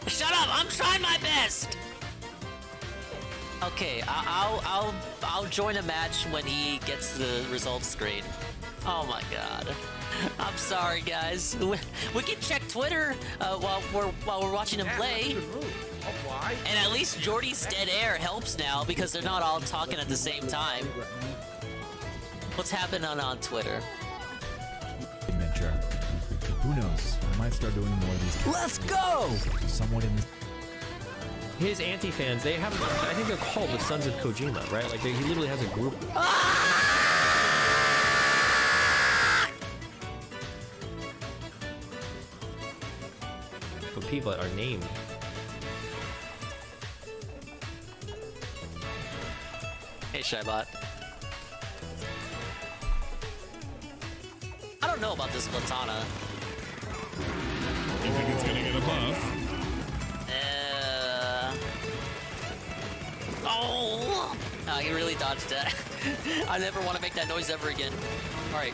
Shut up! I'm trying my best. Okay, I'll join a match when he gets the results screen. Oh my god. I'm sorry, guys. We can check Twitter while we're watching him play. Why? And at least Jordy's dead air helps now because they're not all talking at the same time. What's happening on Twitter? Adventure. Who knows? I might start doing more of these. Let's go! Somewhat in this. His anti-fans, they have, I think they're called the Sons of Kojima, right? Like, he literally has a group. But people are named. Hey, Shybot. I don't know about this Platana. You think it's gonna get a buff? Oh! No, he really dodged that. I never want to make that noise ever again. Alright.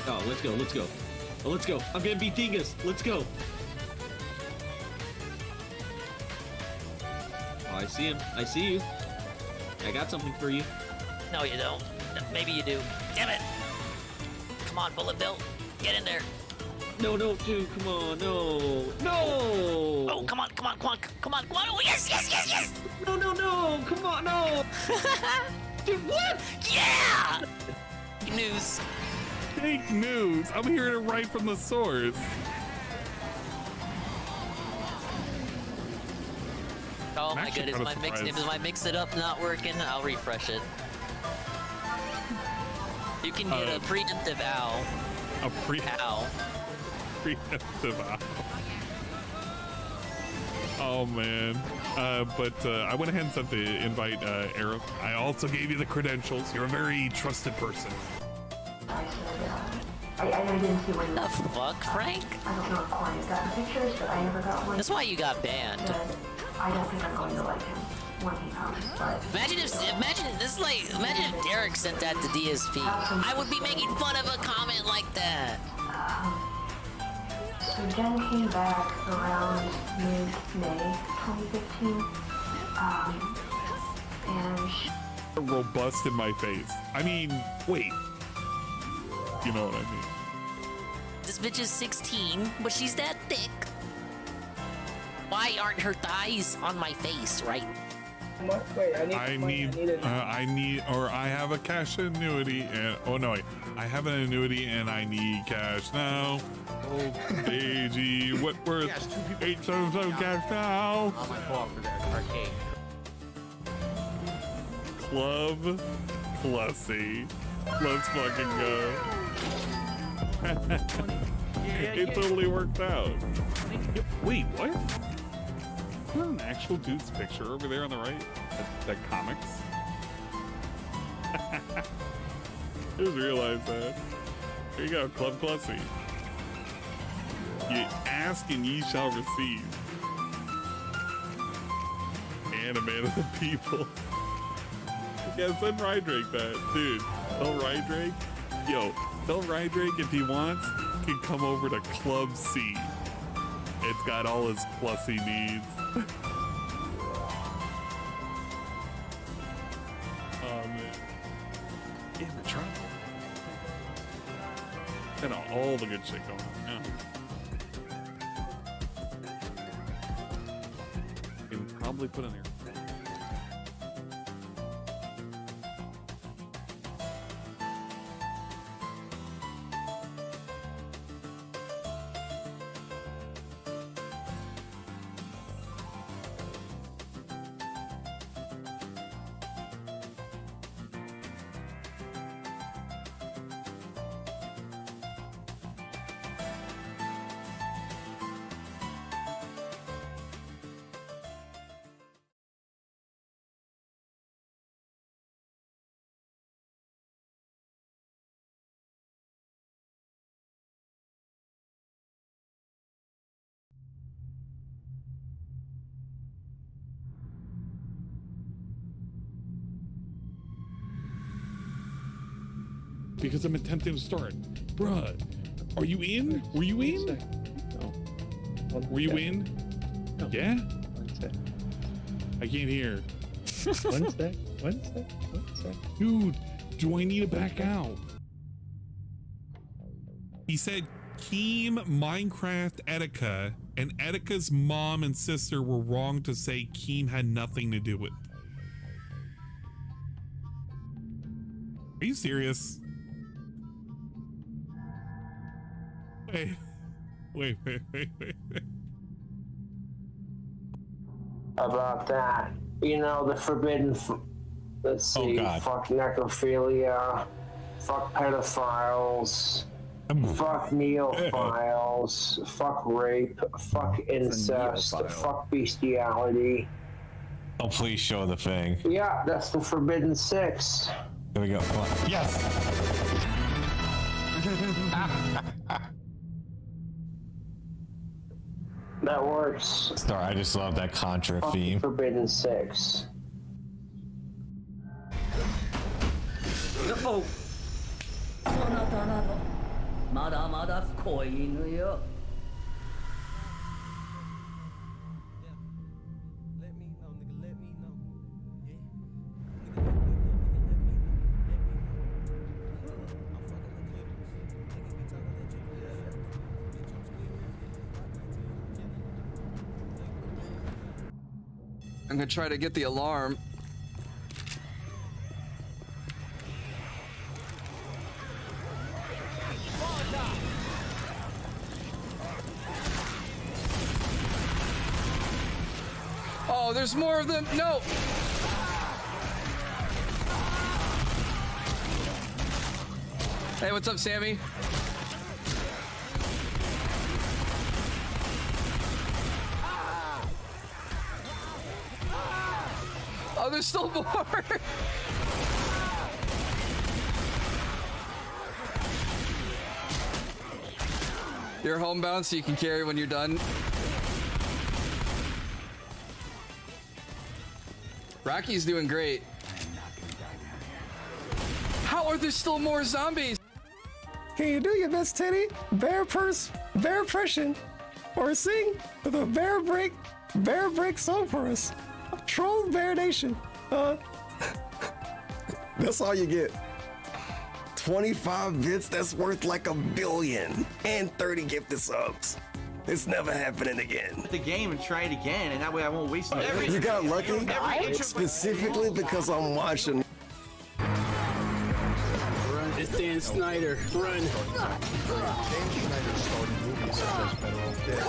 Oh, let's go, let's go. Oh, let's go. I'm gonna beat Dingus. Let's go. Oh, I see him. I see you. I got something for you. No, you don't. Maybe you do. Damn it! Come on, Bullet Bill. Get in there. No, no, dude, come on, no. No! Oh, come on, come on, come on, come on, come on. Oh, yes, yes, yes, yes! No, no, no, come on, no! Dude, what? Yeah! News. Fake news. I'm hearing it right from the source. Oh my actually goodness, kinda surprised. is my mix it up not working? I'll refresh it. You can get a preemptive owl. A Owl. preemptive owl. Oh man. But I went ahead and sent the invite, Arrow. I also gave you the credentials. You're a very trusted person. I didn't see when. The fuck, Frank? I don't know if Corey's gotten pictures, but I never got one. That's why you got banned. But I don't think I'm going to like him when he comes. But Imagine if Derek sent that to DSP. I would be making fun of a comment like that. so Jen came back around mid-May 2015, and she Robust in my face. I mean, wait. You know what I mean. This bitch is 16, but she's that thick. Why aren't her thighs on my face, right? Wait, I have a cash annuity and oh no, wait. I have an annuity and I need cash now. Oh, Daisy, what worth? 877 cash now. On my co-op for that arcade. Club Plussy. Let's fucking go. It totally worked out. Wait, what? Is that an actual dude's picture over there on the right? That comics? I just realized that. There you go, Club Plussy. You ask and ye shall receive. Anime of the people. Yeah, send Rydrake that. Dude, tell Rydrake. Yo, tell Rydrake if he wants, can come over to Club C. It's got all his Plussy needs. Oh man. In the trouble. And all the good shit going on. Yeah. Can probably put in here. because I'm attempting to start. Bruh, are you in? Were you in? No. Were you in? No. Yeah? 1 sec. I can't hear. 1 sec. 1 sec. 1 sec. Dude, do I need to back out? He said Keem Minecraft Etika, and Etika's mom and sister were wrong to say Keem had nothing to do with. Are you serious? Wait. About that. You know, the forbidden, let's see, fuck necrophilia, fuck pedophiles, fuck neophiles, fuck rape, fuck incest, fuck bestiality. Oh, please show the thing. Yeah, that's the forbidden 6. There we go. Come on. Yes! That works. Star, I just love that Contra theme. Forbidden 6. Oh. そなたなどまだまだ子犬よ。I'm gonna try to get the alarm. Oh, there's more of them. No. Hey, what's up, Sammy? Oh, there's still more. You're homebound, so you can carry when you're done. Rocky's doing great. How are there still more zombies? Can you do your best, Teddy? Bear purse, bear impression, or sing the bear break song for us. Troll Bear Nation. That's all you get. 25 bits, that's worth like $1 billion. And 30 gifted subs. It's never happening again. The game and try it again, and that way I won't waste it. You got lucky? Specifically because I'm watching. It's Dan Snyder. Run. Dan Snyder starred in movies such as Better Off Dead,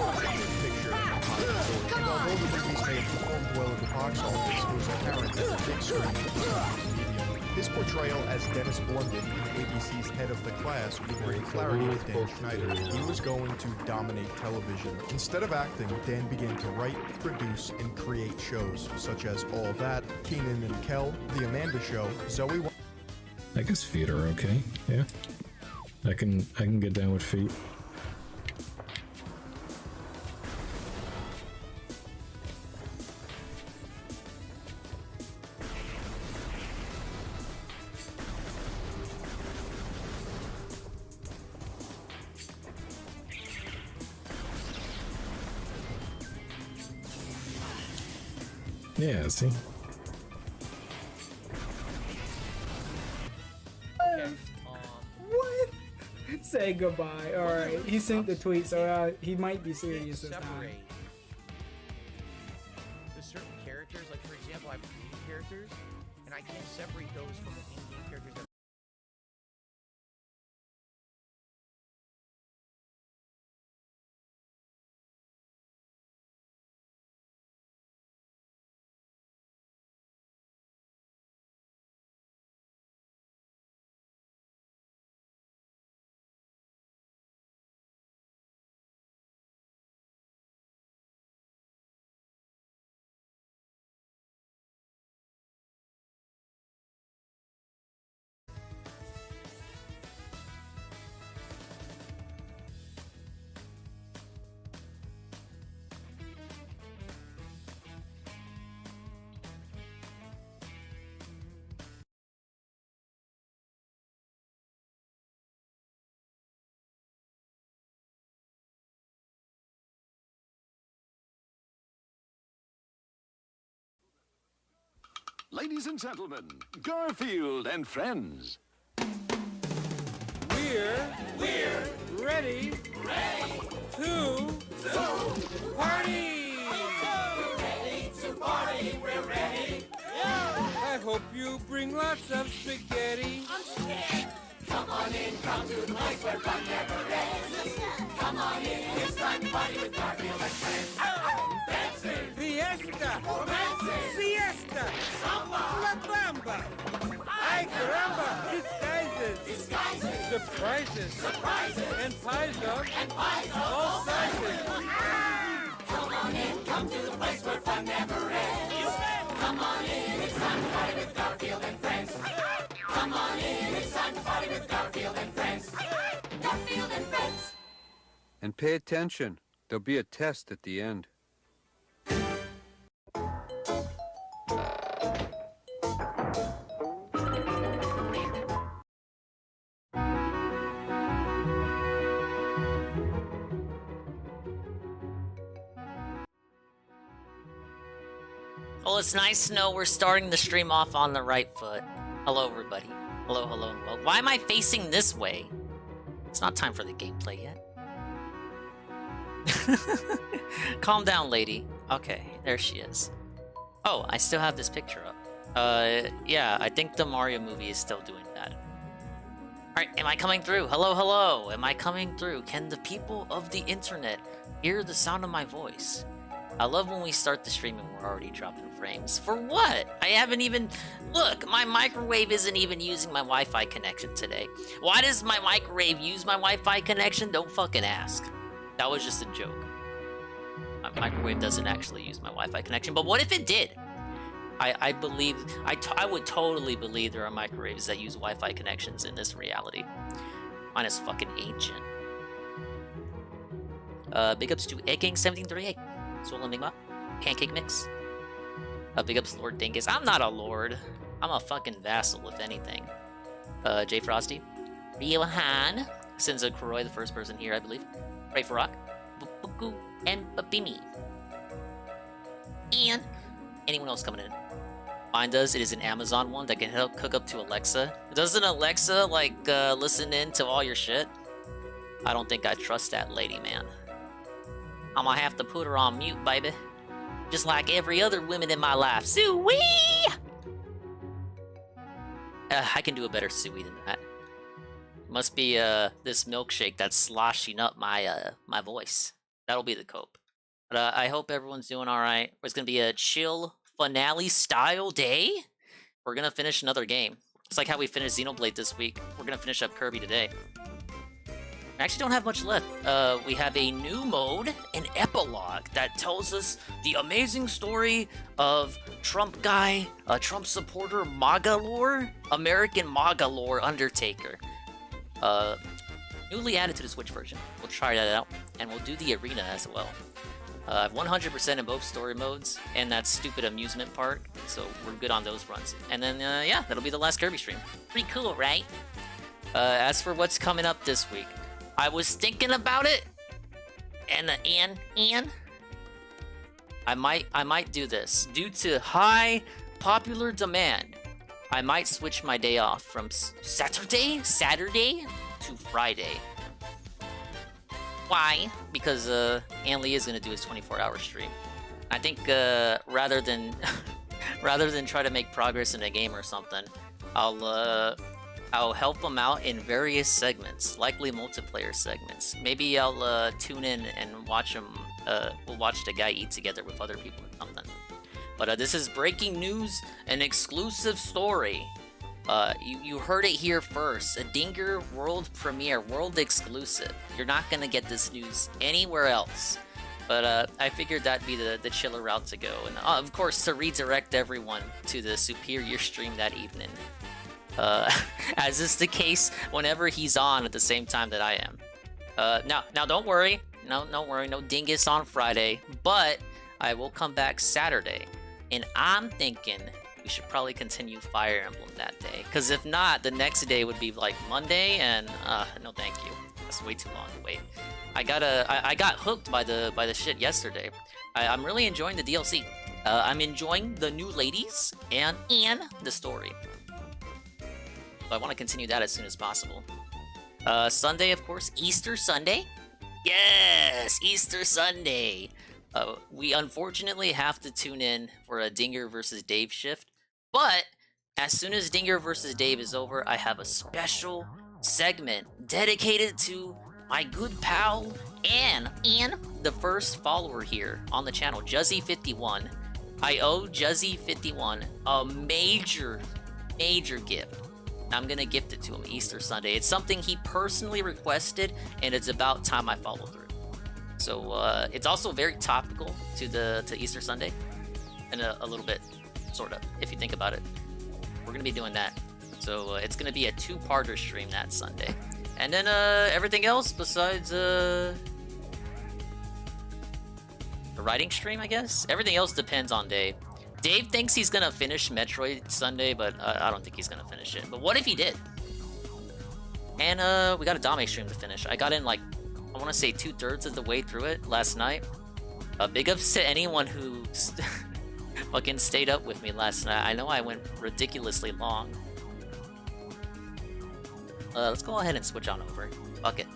Picture, and although the movies may have performed well at the box office, it was apparent that the big screen was the medium. His portrayal as Dennis Blunden in ABC's Head of the Class would bring clarity to Dan Schneider. He was going to dominate television. Instead of acting, Dan began to write, produce, and create shows such as All That, Kenan and Kel, The Amanda Show, Zoe. I guess feet are okay. Yeah, I can get down with feet. Yeah, see? What? Say goodbye. Alright, he sent the tweet, so he might be serious this time. The certain characters, like for example, I have created characters, and I can't separate those from the in-game characters that Ladies and gentlemen, Garfield and friends. We're ready to party. We're ready. I hope you bring lots of spaghetti. I'm scared. Come on in, come to the place where fun never ends. Come on in, it's time to party with Garfield and friends. Dancing, fiesta, romancing, siesta, samba, la bamba. Ay caramba, disguises, surprises, and pies of all sizes. Come on in, come to the place where fun never ends. Come on in, it's time to party with Garfield and friends. Come on in, it's time to party with Garfield and friends. Garfield and friends. And pay attention. There'll be a test at the end. Well, it's nice to know we're starting the stream off on the right foot. Hello, everybody. Hello, hello, hello. Why am I facing this way? It's not time for the gameplay yet. Calm down, lady. Okay, there she is. Oh, I still have this picture up. Yeah, I think the Mario movie is still doing that. Alright, am I coming through? Hello, hello. Am I coming through? Can the people of the internet hear the sound of my voice? I love when we start the stream and we're already dropping frames. For what? I haven't even... Look, my microwave isn't even using my Wi-Fi connection today. Why does my microwave use my Wi-Fi connection? Don't fucking ask. That was just a joke. My microwave doesn't actually use my Wi-Fi connection, but what if it did? I believe... I would totally believe there are microwaves that use Wi-Fi connections in this reality. Mine is fucking ancient. Big ups to EggGang1738. Soul Enigma, Pancake Mix. Big ups Lord Dingus. I'm not a lord. I'm a fucking vassal, if anything. Jay Frosty. Ryohan. Sinza Kuroi, the first person here, I believe. Right for Rock. Buku and Babimi. And anyone else coming in? Mine does. It is an Amazon one that can hook up to Alexa. Doesn't Alexa, like, listen in to all your shit? I don't think I trust that lady, man. I'm gonna have to put her on mute, baby. Just like every other woman in my life. Suey! I can do a better Suey than that. Must be this milkshake that's sloshing up my my voice. That'll be the cope. But I hope everyone's doing alright. It's gonna be a chill finale style day. We're gonna finish another game. It's like how we finished Xenoblade this week. We're gonna finish up Kirby today. I actually don't have much left. We have a new mode, an epilogue, that tells us the amazing story of Trump guy, Trump supporter MAGAlor, American MAGAlor Undertaker. Newly added to the Switch version. We'll try that out, and we'll do the arena as well. I've 100% in both story modes, and that stupid amusement part, so we're good on those runs. And then, yeah, that'll be the last Kirby stream. Pretty cool, right? As for what's coming up this week, I was thinking about it, and I might do this. Due to high popular demand, I might switch my day off from Saturday to Friday. Why? Because Ann Lee is gonna do his 24-hour stream. I think rather than try to make progress in a game or something, I'll help them out in various segments, likely multiplayer segments. Maybe I'll tune in and watch them. We'll watch the guy eat together with other people or something. But this is breaking news, an exclusive story. You heard it here first. A Dinger world premiere, world exclusive. You're not gonna get this news anywhere else. But I figured that'd be the chiller route to go. And of course, to redirect everyone to the superior stream that evening. As is the case whenever he's on at the same time that I am. Now don't worry. Don't worry. No Dingus on Friday. But I will come back Saturday. And I'm thinking we should probably continue Fire Emblem that day. Because if not, the next day would be like Monday, and no thank you. That's way too long to wait. I got hooked by the shit yesterday. I'm really enjoying the DLC. I'm enjoying the new ladies and the story. So I want to continue that as soon as possible. Sunday, of course, Easter Sunday. Yes, Easter Sunday. We unfortunately have to tune in for a Dinger versus Dave shift, but as soon as Dinger versus Dave is over, I have a special segment dedicated to my good pal and the first follower here on the channel, Juzzy51. I owe Juzzy51 a major gift. I'm gonna gift it to him Easter Sunday. It's something he personally requested, and it's about time I follow through. So it's also very topical to Easter Sunday, and a little bit, sort of, if you think about it. We're gonna be doing that. So it's gonna be a two-parter stream that Sunday, and then everything else besides the writing stream, I guess. Everything else depends on Dave. Dave thinks he's gonna finish Metroid Sunday, but I don't think he's gonna finish it. But what if he did? And we got a Dame stream to finish. I got in like, I want to say 2/3 of the way through it last night. Big ups to anyone who fucking stayed up with me last night. I know I went ridiculously long. Let's go ahead and switch on over. Fuck it.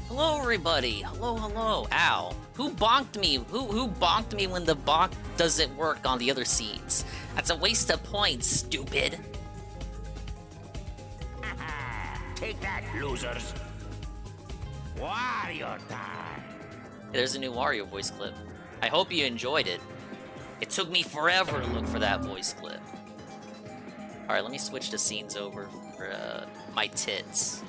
Hello, everybody. Hello. Ow. Who bonked me? Who bonked me when the bonk doesn't work on the other seeds? That's a waste of points, stupid. Take that, losers. Wario time. There's a new Wario voice clip. I hope you enjoyed it. It took me forever to look for that voice clip. Alright, let me switch the scenes over for my tits.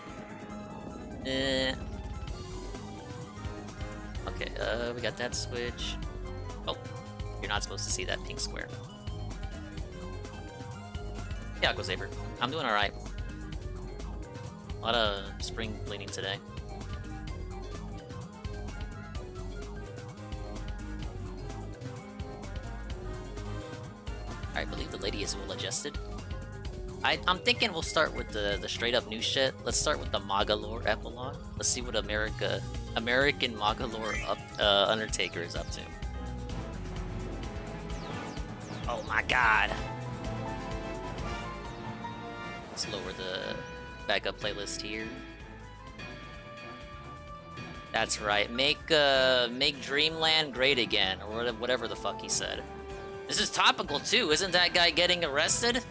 Okay, we got that switch. Oh, you're not supposed to see that pink square. Yeah, Go Saber. I'm doing alright. A lot of spring bleeding today. I believe the lady is well adjusted. I'm thinking we'll start with the straight up new shit. Let's start with the MAGAlor epilogue. Let's see what American MAGAlor Undertaker is up to. Oh my god. Let's lower the backup playlist here. That's right. Make Dreamland great again, or whatever the fuck he said. This is topical too. Isn't that guy getting arrested?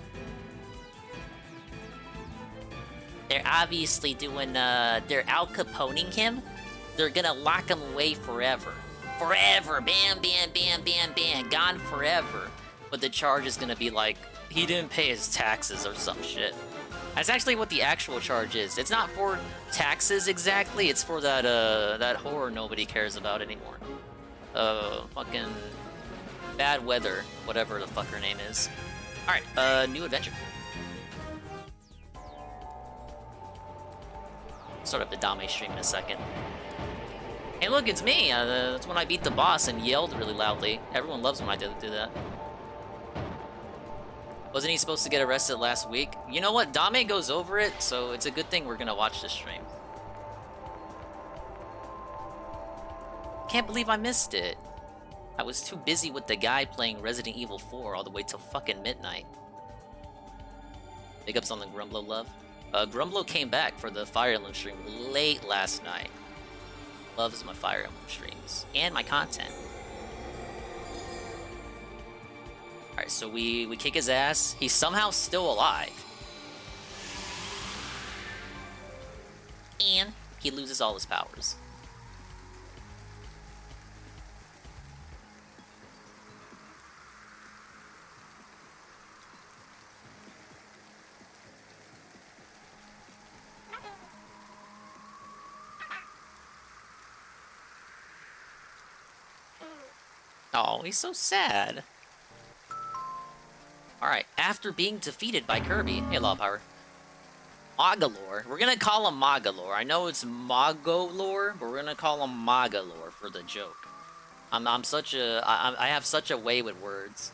They're obviously doing, they're Al Caponing him. They're gonna lock him away forever. Forever! Bam, bam, bam, bam, bam. Gone forever. But the charge is gonna be like, he didn't pay his taxes or some shit. That's actually what the actual charge is. It's not for taxes exactly, it's for that, that horror nobody cares about anymore. Fucking Bad Weather, whatever the fuck her name is. Alright, new adventure. Start up the Dame stream in a second. Hey look, it's me! That's when I beat the boss and yelled really loudly. Everyone loves when I do that. Wasn't he supposed to get arrested last week? You know what? Dame goes over it, so it's a good thing we're gonna watch this stream. Can't believe I missed it. I was too busy with the guy playing Resident Evil 4 all the way till fucking midnight. Big ups on the Grumblo love. Grumblo came back for the Fire Emblem stream late last night. Loves my Fire Emblem streams and my content. Alright, so we kick his ass. He's somehow still alive. And he loses all his powers. Oh, he's so sad. Alright, after being defeated by Kirby... Hey, Law Power. MAGAlor. We're gonna call him MAGAlor. I know it's MAGAlor, but we're gonna call him MAGAlor for the joke. I'm such a... I have such a way with words.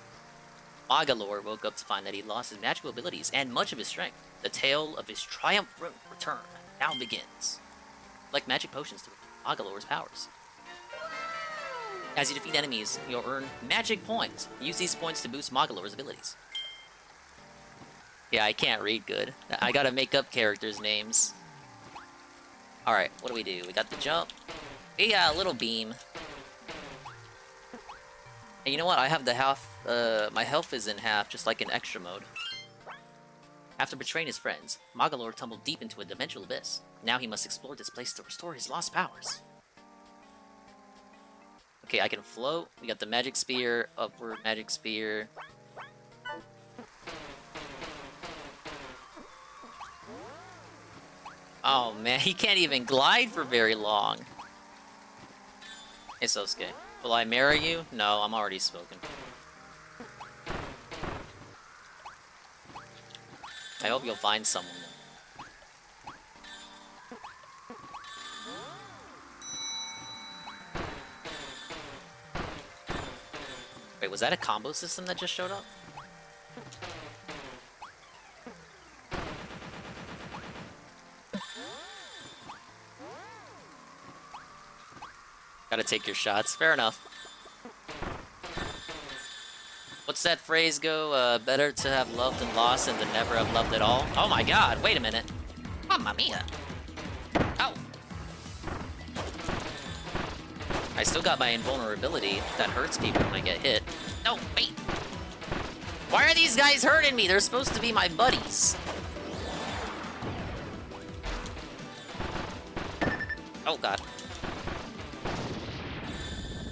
MAGAlor woke up to find that he lost his magical abilities and much of his strength. The tale of his triumphant return now begins. Like magic potions to MAGAlor's powers. As you defeat enemies, you'll earn magic points. Use these points to boost MAGAlor's abilities. Yeah, I can't read good. I gotta make up characters' names. Alright, what do? We got the jump. We got a little beam. And you know what? I have the half, my health is in half, just like in extra mode. After betraying his friends, MAGAlor tumbled deep into a dimensional abyss. Now he must explore this place to restore his lost powers. Okay, I can float. We got the magic spear, upward magic spear. Oh man, he can't even glide for very long. Hey Sosuke, will I marry you? No, I'm already spoken. I hope you'll find someone. Wait, was that a combo system that just showed up? Gotta take your shots. Fair enough. What's that phrase go? Better to have loved and lost than to never have loved at all? Oh my god, wait a minute. Mamma mia. Ow. I still got my invulnerability. That hurts people when I get hit. No, wait. Why are these guys hurting me? They're supposed to be my buddies. Oh god.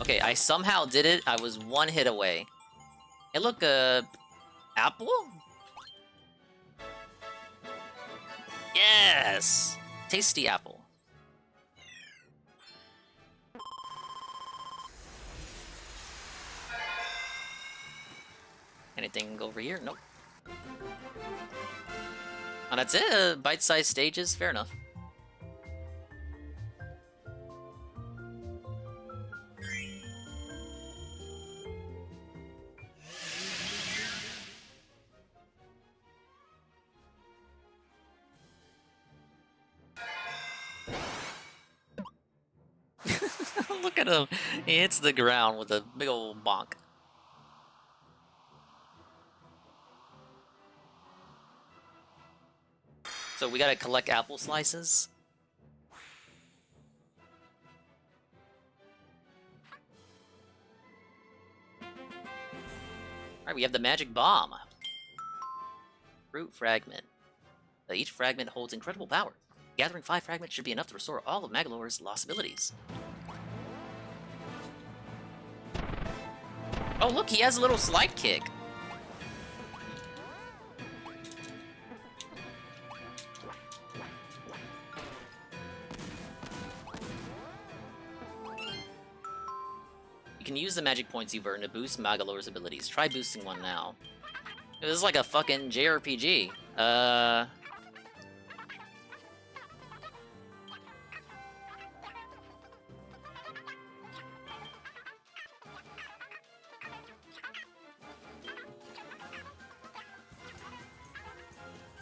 Okay, I somehow did it. I was one hit away. Hey, look, apple? Yes! Tasty apple. Anything over here? Nope. Oh, that's it. Bite-sized stages. Fair enough. Look at him. He hits the ground with a big old bonk. So we gotta collect apple slices. Alright, we have the magic bomb. Fruit fragment. Each fragment holds incredible power. Gathering 5 fragments should be enough to restore all of MAGAlor's lost abilities. Oh look, he has a little slide kick. You can use the magic points you've earned to boost MAGAlor's abilities. Try boosting one now. This is like a fucking JRPG. I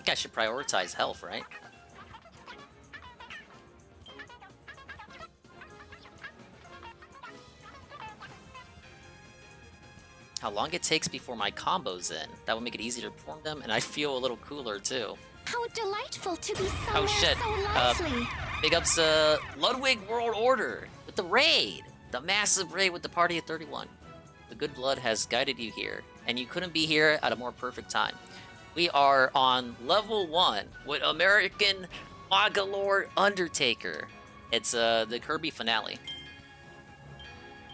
think I should prioritize health, right? How long it takes before my combo's in. That will make it easier to perform them, and I feel a little cooler too. How delightful to be somewhere Oh shit. so lovely. Big ups Ludwig World Order with the raid. The massive raid with the party of 31. The good blood has guided you here, and you couldn't be here at a more perfect time. We are on level 1 with American MAGAlor Undertaker. It's the Kirby finale.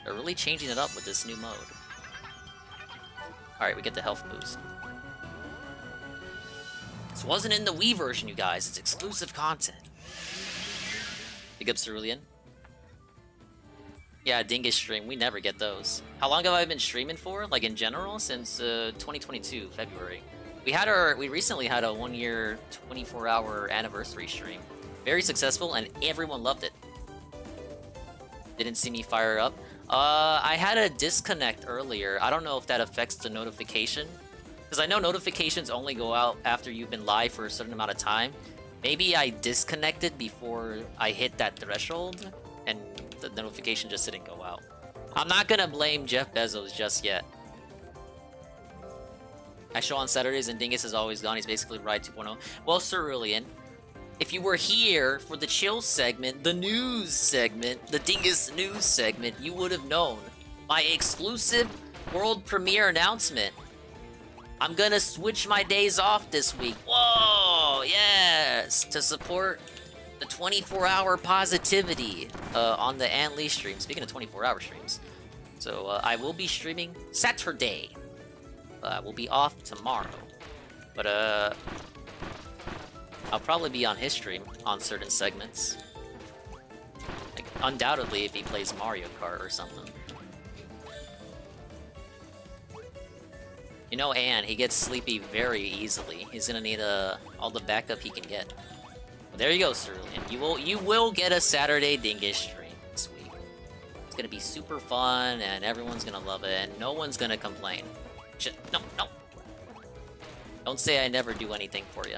They're really changing it up with this new mode. Alright, we get the health boost. This wasn't in the Wii version, you guys. It's exclusive content. Big up Cerulean. Yeah, Dingus stream. We never get those. How long have I been streaming for? Like, in general? Since 2022, February. We recently had a 1-year, 24-hour anniversary stream. Very successful, and everyone loved it. Didn't see me fire up. I had a disconnect earlier. I don't know if that affects the notification. Because I know notifications only go out after you've been live for a certain amount of time. Maybe I disconnected before I hit that threshold, and the notification just didn't go out. I'm not gonna blame Jeff Bezos just yet. I show on Saturdays and Dingus is always gone. He's basically Ride 2.0. Well, Cerulean, if you were here for the chill segment, the news segment, the Dingus news segment, you would have known my exclusive world premiere announcement. I'm gonna switch my days off this week. Whoa, yes, to support the 24-hour positivity on the Ann Lee stream. Speaking of 24-hour streams, so I will be streaming Saturday. I will be off tomorrow, but I'll probably be on his stream on certain segments. Like, undoubtedly, if he plays Mario Kart or something. You know, Ann, he gets sleepy very easily. He's gonna need all the backup he can get. Well, there you go, Cerulean. You will get a Saturday Dingus stream this week. It's gonna be super fun, and everyone's gonna love it, and no one's gonna complain. No. Don't say I never do anything for you.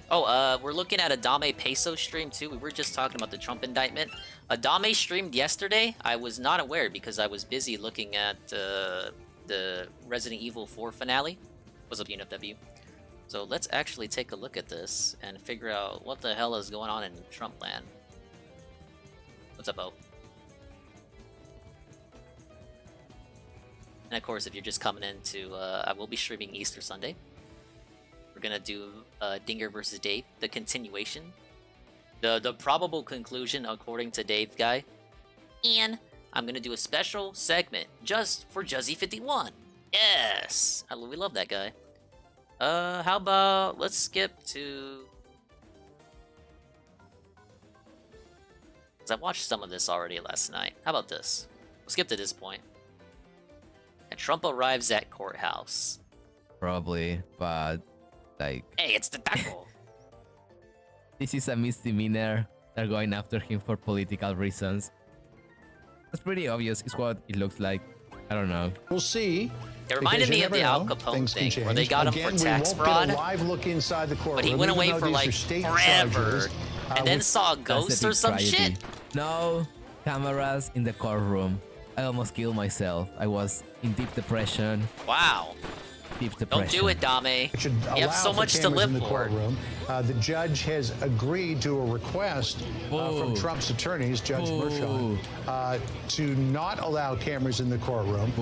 Oh, we're looking at a Dame Peso stream too. We were just talking about the Trump indictment. Dame streamed yesterday. I was not aware because I was busy looking at the Resident Evil 4 finale. What's up, UNFW? So let's actually take a look at this and figure out what the hell is going on in Trump land. What's up, Bo? And of course, if you're just coming into, I will be streaming Easter Sunday. We're gonna do Dinger versus Dave, the continuation, the probable conclusion according to Dave Guy, and I'm gonna do a special segment just for Juzzy51. Yes, we love that guy. How about let's skip to? Cause I watched some of this already last night. How about this? We'll skip to this point. And Trump arrives at courthouse. Probably, but like... Hey, it's the taco! This is a misdemeanor. They're going after him for political reasons. It's pretty obvious. It's what it looks like. I don't know. We'll see. It reminded me of the Al Capone thing, where they got him for tax fraud, but he went away for like forever, and then saw a ghost or some shit. No cameras in the courtroom. I almost killed myself. I was in deep depression. Wow. Deep depression. Don't do it, Dame. You have so much to live for. The judge has agreed to a request from Trump's attorneys, Judge Mershon, to not allow cameras in the courtroom.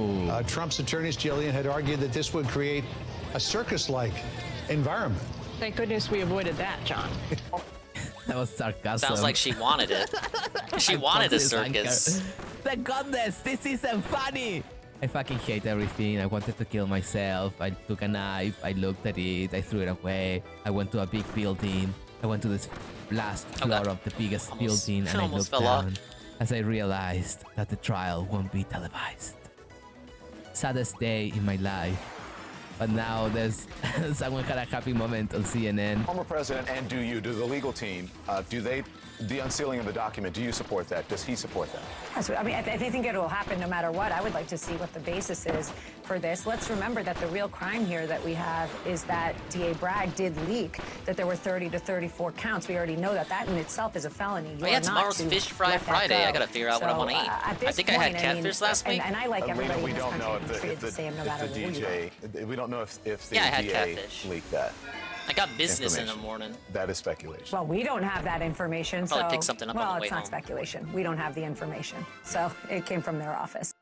Trump's attorneys, Jillian, had argued that this would create a circus-like environment. Thank goodness we avoided that, John. That was sarcasm. Sounds like she wanted it. She wanted a circus. Thank goodness, this isn't funny. I fucking hate everything. I wanted to kill myself. I took a knife. I looked at it. I threw it away. I went to a big building. I went to this last floor of the biggest building, and I looked down as I realized that the trial won't be televised. Saddest day in my life. But now there's someone had a happy moment on CNN. Former president and do the legal team, the unsealing of the document, do you support that? Does he support that? Yes, I mean, I think it will happen no matter what. I would like to see what the basis is for this. Let's remember that the real crime here that we have is that DA Bragg did leak that there were 30 to 34 counts. We already know that that in itself is a felony. Oh yeah, tomorrow's Fish Fry Friday. I gotta figure out what I want to eat. I think I had catfish last week. And I like everybody in this country know to be treated the same no matter who you are. We don't know if the DA leaked that. I got business in the morning. That is speculation. Well, we don't have that information, I'll probably pick something up on the way it's not home. speculation. We don't have the information, so it came from their office.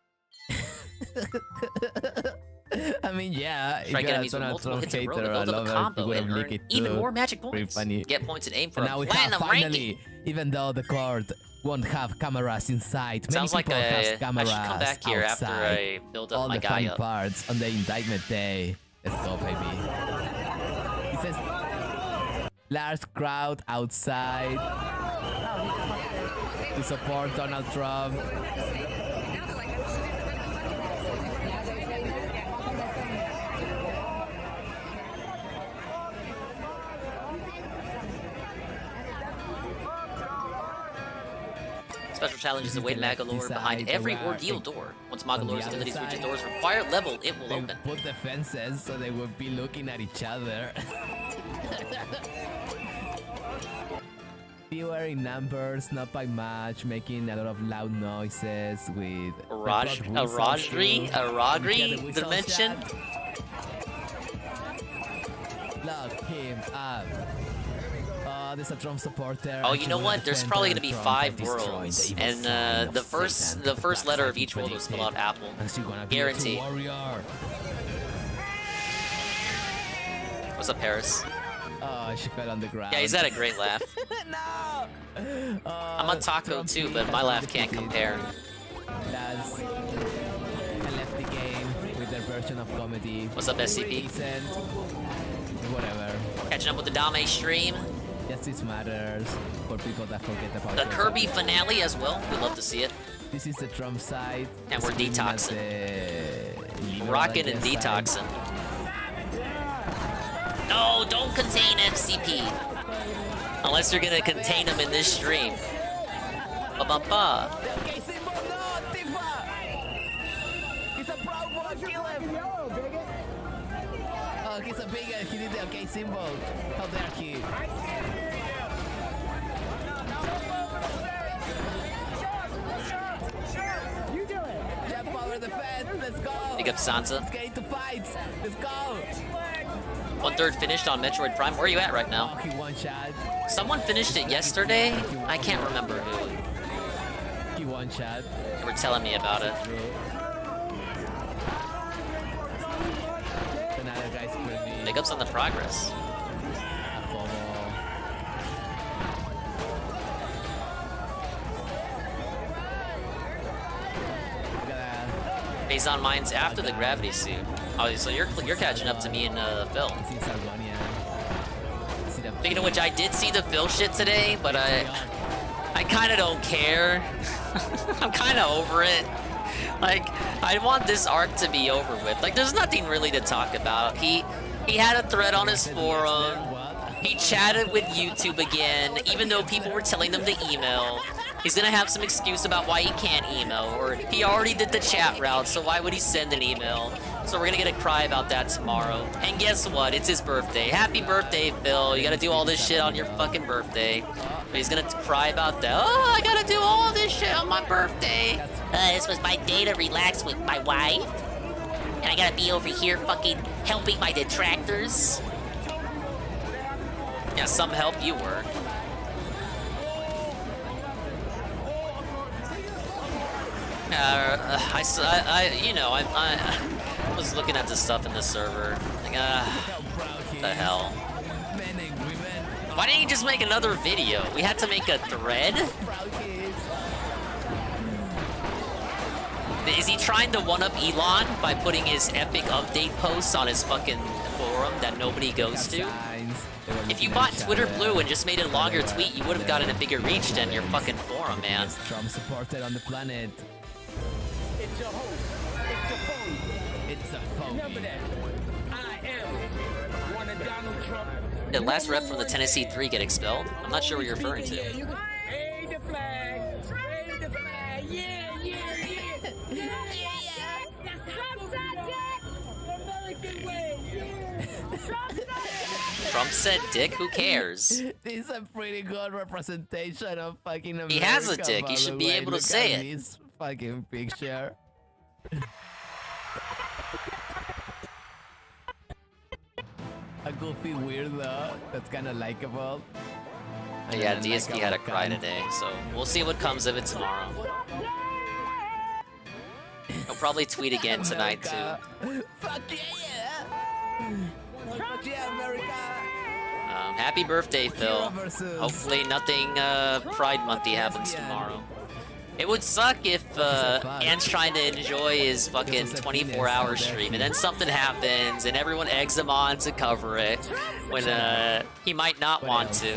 I mean, yeah. Strike enemies with multiple hits in a row to build up a combo and earn even more magic points. Get points and aim for a platinum ranking. Even though the court won't have cameras inside, sounds many people have cameras I should come back here outside. after I build up all my the guy fun up. parts on the indictment day. Let's go, baby. It says large crowd outside to support Donald Trump. Special challenges await MAGAlor behind every ordeal door. Once MAGAlor's abilities reach a door's required level, it will open. Put the fences so they would be looking at each other. Fewer in numbers, not by much, making a lot of loud noises with A Rodri dimension. Lock him up. Oh, there's a Trump supporter. Oh, you know what? There's probably gonna be 5 worlds, and the first letter of each world will spell out Apple. Guarantee. What's up, Paris? Oh, she fell on the ground. Yeah, he's had a great laugh. No! I'm on Taco too, but my laugh can't compare. That's... I left the game with their version of comedy. What's up, SCP? Decent. Whatever. Catching up with the Dame stream. Justice matters for people that forget about the Kirby finale as well. We'd love to see it. This is the Trump side. And we're detoxing. Rocking and detoxing. No, don't contain FCP. Unless you're gonna contain him in this stream. Ba-ba-ba. He's a proud boy, kill him! Oh, he's a bigger, he did the okay symbol. How dare he? You do it! Jump over the fence, let's go! Pick up Sansa. Let's get into fights, let's go! 1/3 finished on Metroid Prime. Where are you at right now? Oh, he one shot. Someone finished it yesterday. I can't remember who. He one shot. They were telling me about it. Another guy's pretty. Big ups on the progress. Based on mine's after the gravity suit. Oh, so you're catching up to me and Phil. Speaking of which, I did see the Phil shit today, but I kind of don't care. I'm kind of over it. Like, I want this arc to be over with. Like, there's nothing really to talk about. He had a thread on his forum. He chatted with YouTube again, even though people were telling them to email. He's gonna have some excuse about why he can't email, or he already did the chat route, so why would he send an email? So we're gonna get a cry about that tomorrow. And guess what? It's his birthday. Happy birthday, Phil. You gotta do all this shit on your fucking birthday. But he's gonna cry about that. Oh, I gotta do all this shit on my birthday. This was my day to relax with my wife. And I gotta be over here fucking helping my detractors. Yeah, some help you were. I was looking at the stuff in the server. Like, what the hell? Why didn't you just make another video? We had to make a thread? Is he trying to one-up Elon by putting his epic update posts on his fucking forum that nobody goes to? If you bought Twitter Blue and just made a longer tweet, you would have gotten a bigger reach than your fucking forum, man. Trump supported on the planet. It's your host. It's your phone. It's a phone. Remember that. I am one of Donald Trump. Did last rep from the Tennessee 3 get expelled? I'm not sure what you're referring to. Hey, the flag. Hey, the flag. Yeah, yeah, yeah. Yeah. Trump said that. American way. Yeah. Trump said dick? Who cares? This is a pretty good representation of fucking America. He has a dick. He should be able to say it. This fucking picture. A goofy weirdo that's kind of likable. Yeah, DSP had a cry today, so we'll see what comes of it tomorrow. He'll probably tweet again tonight too. Fuck yeah! Fuck yeah, America! Happy birthday, Phil. Hopefully nothing Pride Monthy happens tomorrow. It would suck if Ant's trying to enjoy his fucking 24-hour stream and then something happens and everyone eggs him on to cover it when he might not want to.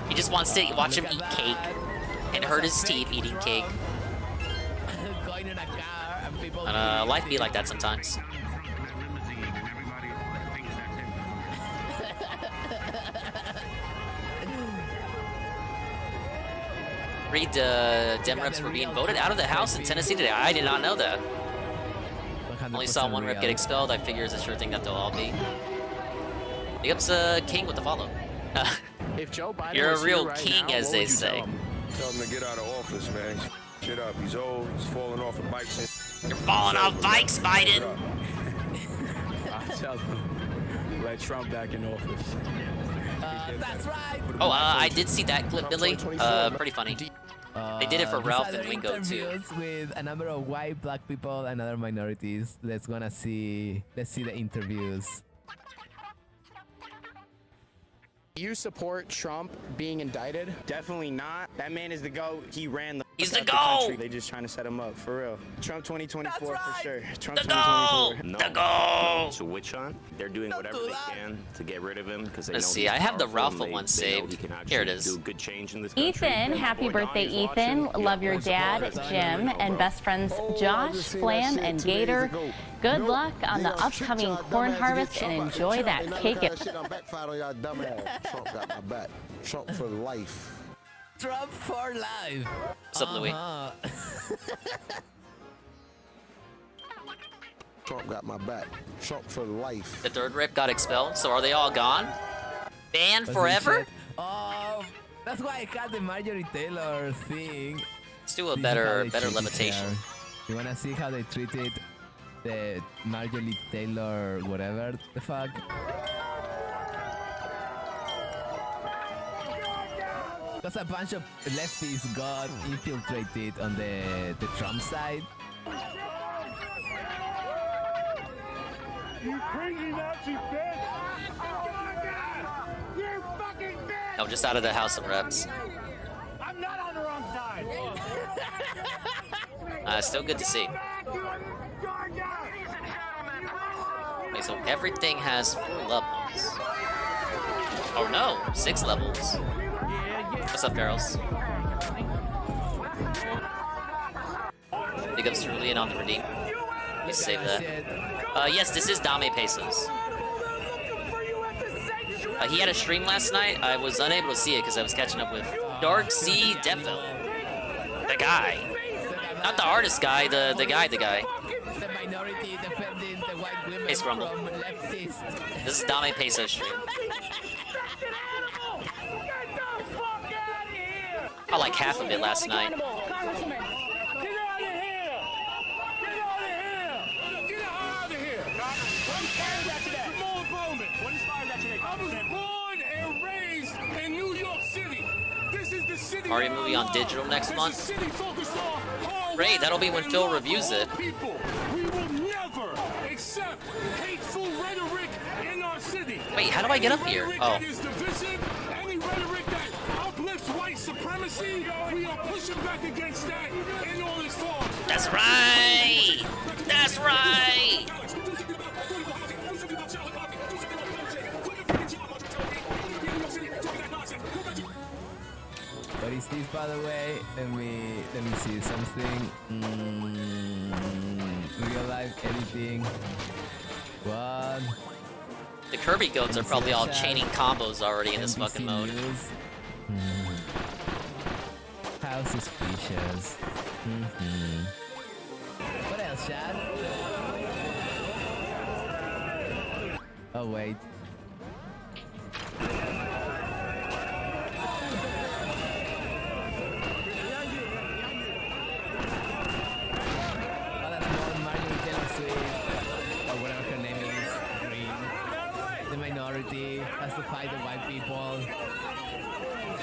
He just wants to watch him eat cake and hurt his teeth eating cake. And life be like that sometimes. Read Dem reps were being voted out of the House in Tennessee today. I did not know that. Only saw one rep get expelled. I figure it's a sure thing that they'll all be. Big ups King with the follow. If Joe Biden You're a was real here right king, now, as what they would you say. tell him? Tell him to get out of office, man. Shit up. He's old. He's falling off of bikes. You're falling off bikes, Biden. I tell them, let Trump back in office. That's right. Oh, I did see that clip, Billy. Pretty funny. They did it for These Ralph are and the Wingo too. interviews with a number of white, black people, and other minorities. Let's see the interviews. You support Trump being indicted? Definitely not. That man is the GOAT. He ran the He's the out GOAT! country. They just trying to set him up, for real. Trump 2024 That's right. for sure. Trump The GOAT! 2024. No. The GOAT! It's a witch hunt. They're doing whatever they can to get rid of him because they Let's know see, he's I have the powerful Ralpha and one they know saved. he can actually Here it is. do good change in this country. Ethan, happy birthday, Ethan. Love your dad, Jim, and best friends Josh, Flam, and Gator. Good luck on the upcoming corn harvest and enjoy that cake. Trump got my back. Trump for life. Trump for life. What's up, Louis? Trump got my back. Trump for life. The third rip got expelled, so are they all gone? Banned forever? Oh, that's why I got the Marjorie Taylor thing. Let's do a This is better how they treated limitation. her. You wanna see how they treated the Marjorie Taylor, whatever the fuck? Because a bunch of lefties got infiltrated on the Trump side. You crazy Nazi bitch! Oh my God! You're fucking bitch! No, just out of the House of Reps. I'm not on the wrong side. Still good to see. Okay, so everything has 4 levels. Oh no, 6 levels. What's up, girls? Big ups to Julian on the redeem. Please save that. Yes, this is Dame Pesos. He had a stream last night. I was unable to see it because I was catching up with Dark Sea Devil. The guy. Not the artist guy, the guy. The minority defending the white women Hey, Scrumble. from leftists. This is Dame Pesos stream. I like half of it last night. Mario movie on digital next month. Great, that'll be when Phil reviews it. We will never accept hateful rhetoric in our city. Wait, how do I get up here? Oh. Any rhetoric that uplifts white supremacy, we are pushing back against that in all its forms. That's right! That's right! What is this, by the way? Let me see something. Real life editing. What? The Kirby goats are probably all chaining combos already in this NBC fucking mode. News. How suspicious. What else, Chad? Oh, wait. Has to fight the white people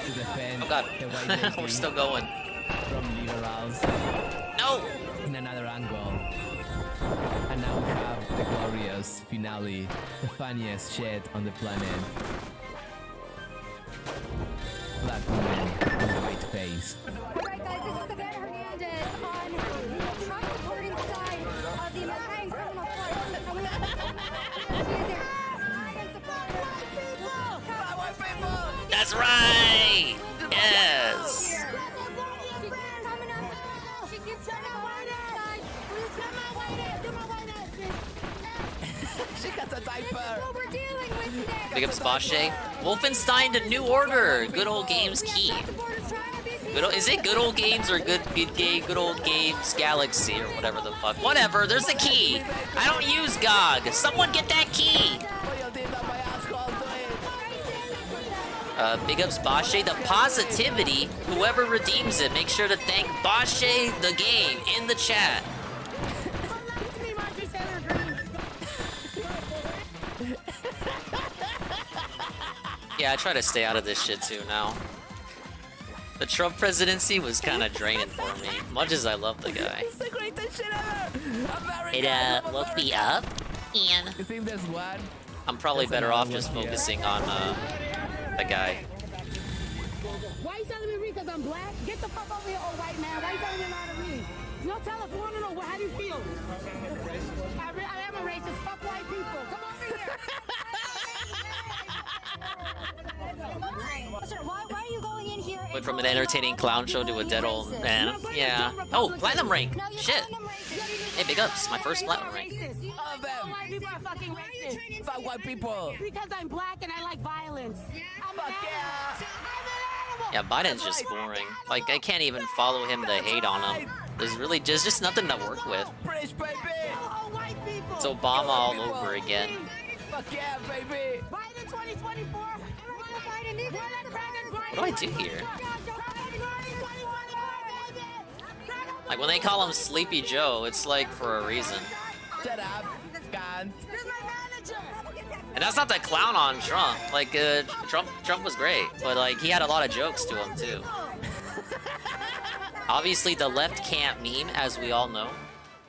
to defend Oh god, the white we're lady still going. from liberals. No! In another angle. And now we have the glorious finale, the funniest shit on the planet. Black woman with white face. Alright guys, this is Savannah Hernandez on the Trump supporting side of the American criminal court. That's right! Yes! She got a diaper! Big up Spashe. Wolfenstein to New Order! Good old games key. Is it good old games or good old games Galaxy or whatever the fuck? Whatever, there's a key! I don't use GOG! Someone get that key! Big ups Bashe, the positivity. Whoever redeems it, make sure to thank Bashe the game in the chat. Yeah, I try to stay out of this shit too now. The Trump presidency was kind of draining for me, much as I love the guy. It's the greatest shit ever! It woke me up, and You think there's one? I'm probably better off just focusing on the guy. Why you telling me read because I'm black? Get the fuck over here, old white man. Why you telling me not to read? You don't tell us. We want to know. How do you feel? I am a racist. Fuck white people. Come over here. Why are you going in here? Went from an entertaining clown show to a dead old man. Yeah. Oh, platinum rank. Shit. Hey, big ups. My first platinum rank. All of them. White people are fucking racist. Fuck white people. Because I'm black and I like violence. Fuck yeah. Yeah, Biden's just boring. Like, I can't even follow him to hate on him. There's really just nothing to work with. It's Obama all over again. Fuck yeah, baby. Biden 2024. What do I do here? Like, when they call him Sleepy Joe, it's like for a reason. Shut up, cunt. And that's not the clown on Trump. Like, Trump was great, but like, he had a lot of jokes to him too. Obviously, the left can't meme, as we all know.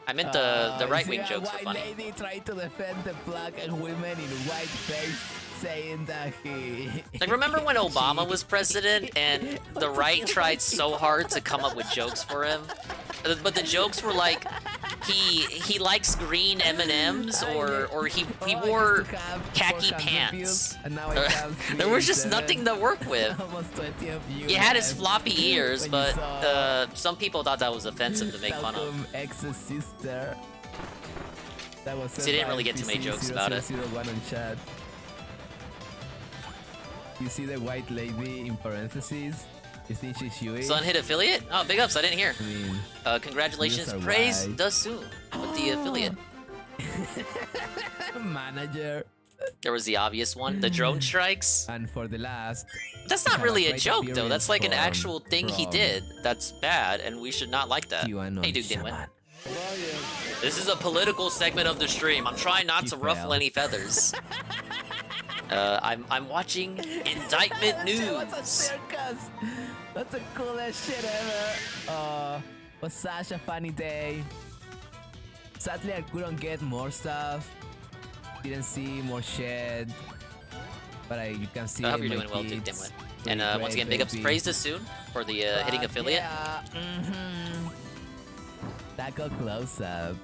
I meant the right-wing jokes were funny. White lady tried to defend the black women in white face, saying that he... Like, remember when Obama was president and the right tried so hard to come up with jokes for him? But the jokes were like, he likes green M&Ms, or he wore khaki pants. There was just nothing to work with. He had his floppy ears, but some people thought that was offensive to make fun of. Ex-sister. That was So he didn't really get too many jokes about it. You see the white lady in parentheses? You think she's Huey? Sun hit affiliate? Oh, big ups, I didn't hear. I mean, congratulations, are praise white. does soon with the affiliate. Manager. There was the obvious one, the drone strikes. And for the last... That's not really a joke though, that's like an actual thing he did that's bad, and we should not like that. Hey Duke didn't win. This is a political segment of the stream. I'm trying not to ruffle any feathers. I'm watching Indictment News. That's the coolest shit ever. Was such a funny day. Sadly, I couldn't get more stuff. Didn't see more shit. But you can see. I hope you're doing well, Duke Dimwit. And once again, big ups, praise us soon for the hitting affiliate. Yeah. Taco close up.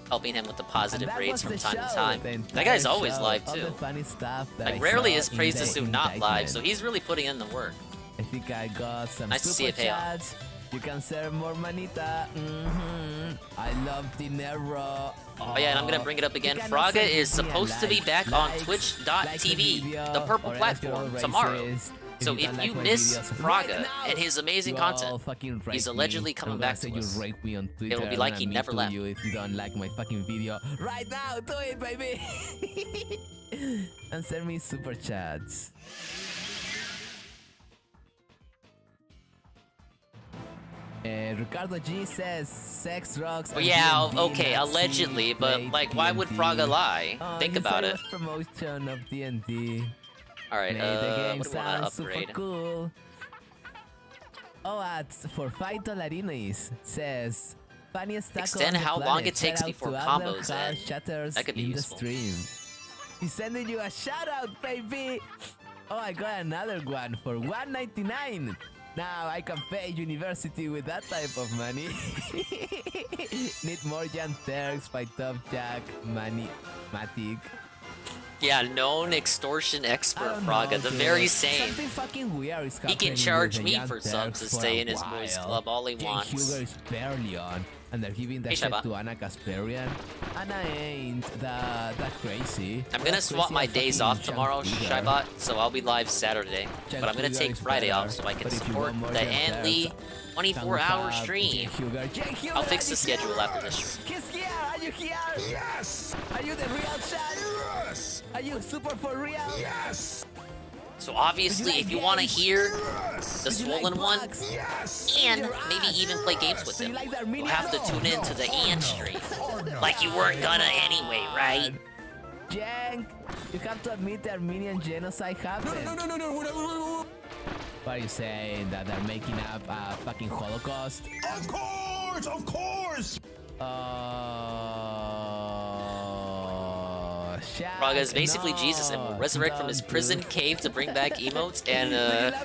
Helping him with the positive rates from time to time. That guy's always live too. Like, rarely is Praise the Suit not live, so he's really putting in the work. I think I got some nice to see it pay off. chats. You can serve more manita. I love dinero. Oh yeah, and I'm gonna bring it up again. Fraga is supposed to be back on Twitch.tv, the purple platform, tomorrow. So if you miss Fraga and his amazing content, he's allegedly coming back to us. It will be like he never left. If you don't like my fucking video right now, do it, baby. And send me super chats. Ricardo G says sex, drugs. Well, yeah, okay, allegedly, but like, why would Fraga lie? Think about it. Promotion of D&D. Alright, what do we want to upgrade? Super cool. Oh, ads for $5 says funniest taco Extend on the how planet. long it takes Shout out before to combos other end. chatters That could be in useful. the stream. He's sending you a shout out, baby. Oh, I got another one for $1.99. Now I can pay university with that type of money. Need more Jan Turks by Top Jack Money Matic. Yeah, known extortion expert Fraga, the very same. Something fucking weird is He can charge me for subs to stay in his boys club all he wants. Hugo is barely on, and they're giving the shit to Anna Kasparian. Anna ain't that crazy. I'm gonna swap my days off tomorrow, Shybot, so I'll be live Saturday. But I'm gonna take Friday off so I can support the Andy 24-hour stream. I'll fix the schedule after this. He's here! Are you here? Yes! Are you the real Chad? Yes! Are you super for real? Yes! So obviously, if you want to hear the swollen one, and maybe even play games with him, you'll have to tune in to the Ian stream. Like you weren't gonna anyway, right? Jank, you have to admit the Armenian genocide happened. No. What are you saying? That they're making up a fucking Holocaust? Of course! Fraga is basically Jesus and will resurrect from his prison cave to bring back emotes and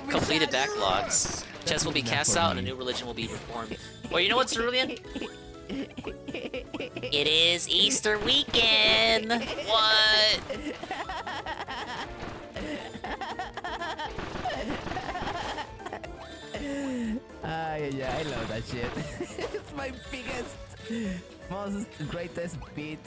completed backlogs. Chess will be cast out and a new religion will be reformed. Well, you know what's Cerulean? It is Easter weekend! What? Yeah, I love that shit. It's my biggest, most greatest beat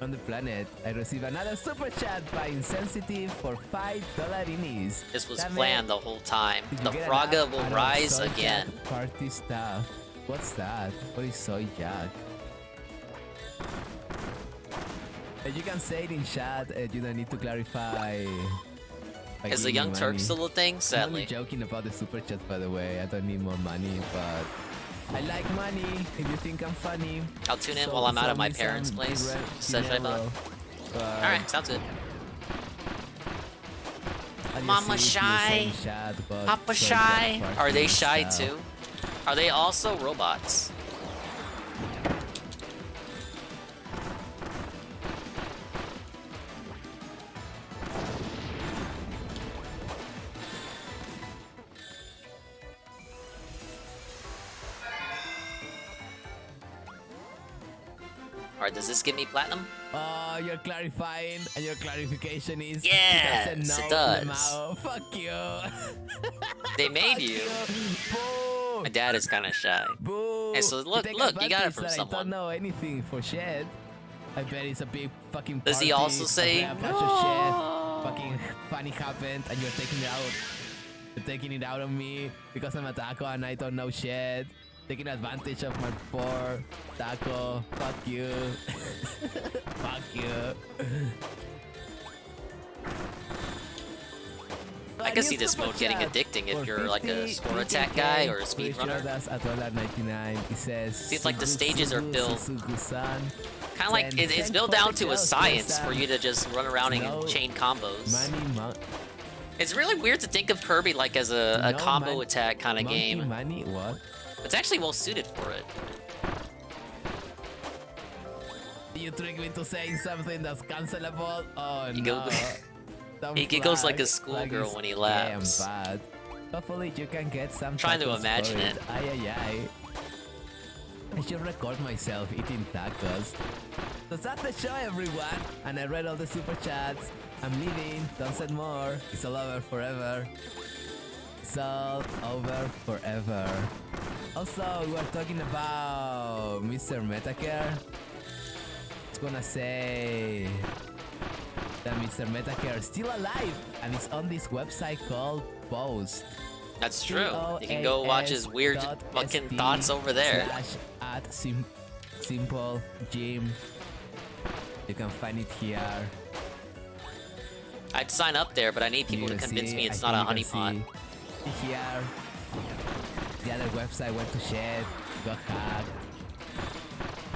on the planet. I receive another super chat by Insensitive for $5 inis. This was planned the whole time. The Fraga will rise again. Party stuff. What's that? What is soy jack? You can say it in chat. You don't need to clarify. Is the Young Turk still a thing? Sadly. I'm only joking about the super chat, by the way. I don't need more money, but I like money. If you think I'm funny, I'll tune in while I'm out of my parents' place. Alright, sounds good. Mama shy, Papa shy. Are they shy too? Are they also robots? Alright, does this give me platinum? Oh, you're clarifying, and your clarification is yes, no, it does. Lamau. Fuck you. They made you. Boo. My dad is kind of shy. Boo. Hey, so look, you got it from someone. I don't know anything for shit. I bet it's a big fucking party. Does he also say a bunch of shit? Fucking funny happened, and you're taking it out. You're taking it out on me because I'm a taco and I don't know shit. Taking advantage of my poor taco. Fuck you. Fuck you. I can see this mode getting addicting if you're like a score attack guy or a speedrunner. Seems like the stages are built kind of like it's built down to a science for you to just run around and chain combos. It's really weird to think of Kirby like as a combo attack kind of game. What? It's actually well suited for it. You trick me to saying something that's cancelable? Oh no. He giggles like a schoolgirl when he laughs. Bad. Hopefully you can get some. Trying to imagine it. Ay. I should record myself eating tacos. So that's the show, everyone. And I read all the super chats. I'm leaving. Don't send more. It's all over forever. It's all over forever. Also, we are talking about Mr. Metacare. It's gonna say that Mr. Metacare is still alive and it's on this website called Post. That's true. You can go watch his weird fucking thoughts over there. /at simple gym. You can find it here. I'd sign up there, but I need people to convince me it's not a honeypot. Here. The other website went to shit. Got hacked.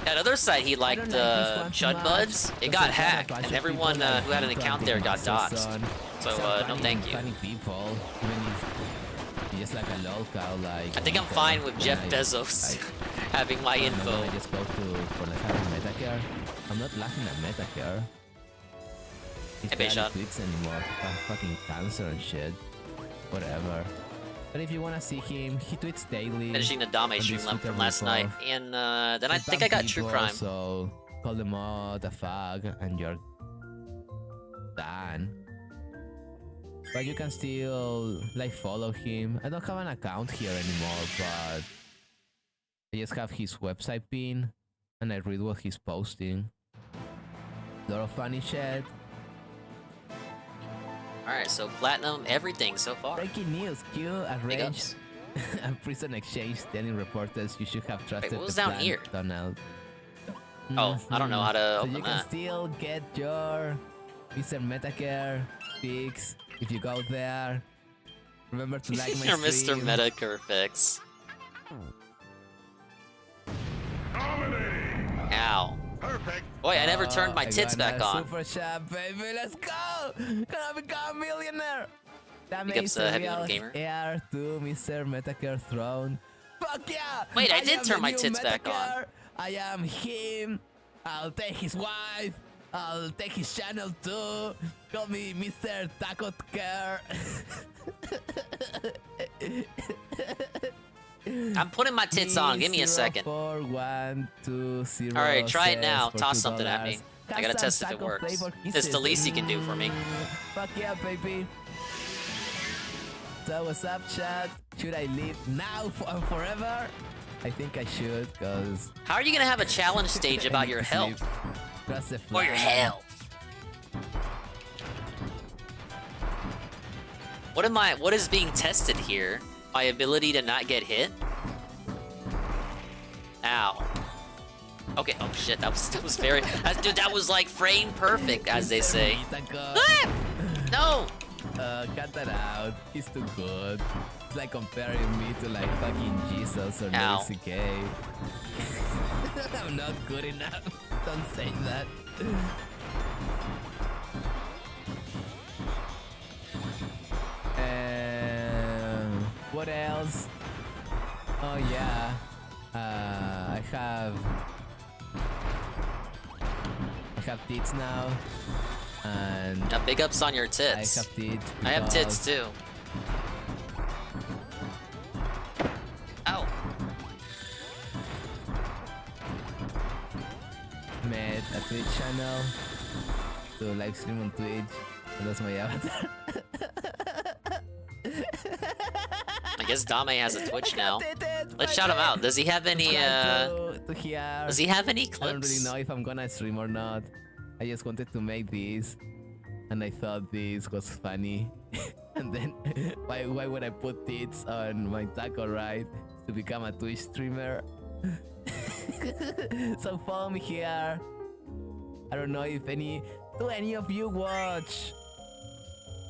That other site he liked, Chud Buds, it got hacked, and everyone who had an account there got doxxed. So, no thank you. Funny people, even if you're just like a local, like. I think I'm fine with Jeff Bezos having my info. I just spoke to for like having Metacare. I'm not laughing at Metacare. It's barely tweets anymore. Fucking cancer and shit. Whatever. But if you wanna see him, he tweets daily. Finishing the Dame stream from last night, and then I think I got True Crime. So call them all the fag, and you're done. But you can still like follow him. I don't have an account here anymore, but I just have his website pin, and I read what he's posting. A lot of funny shit. Alright, so platinum everything so far. Breaking news, Q arranged a prison exchange telling reporters you should have trusted what was the down plan, here? Donald. Oh, I don't know how to so open you can that. still get your Mr. Metacare fix if you go there, remember to like my You're Mr. stream. Metacarfix. Ow. Perfect. Boy, I never turned my I tits got back on. Super chat, baby. Let's go. Gonna become a millionaire. That Big means ups, a Heavy real Metal Gamer. heir to Mr. Metacar throne. Fuck yeah! Wait, I did am turn the my new tits back on. Metacar. I am him. I'll take his wife. I'll take his channel too. Call me Mr. Taco Care. I'm putting my tits on. Give me a second. 4120. Alright, try it now. for Toss something at me. $2. I gotta Custom test if it taco works. flavor It's kisses. the least you can do for me. Fuck yeah, baby. So what's up, chat? Should I leave now and forever? I think I should, cause How are you gonna have a challenge stage about your health? Or your health? What is being tested here? My ability to not get hit? Ow. Okay, oh shit, that was very... dude, that was like frame perfect, as they say. Ah! No! Cut that out. He's too good. It's like comparing me to like fucking Jesus or Ow. Louis C.K. I'm not good enough. Don't say that. What else? Oh yeah. I have tits now. And Now big ups on your tits. I have tits. I have tits because too. Ow. Made a Twitch channel to live stream on Twitch. And that's my avatar. I guess Dame has a Twitch now. Let's shout him out. Does he have any Does he have any I don't really clips? know if I'm gonna stream or not. I just wanted to make this, and I thought this was funny. And then, why would I put tits on my taco ride to become a Twitch streamer? So follow me here. I don't know if do any of you watch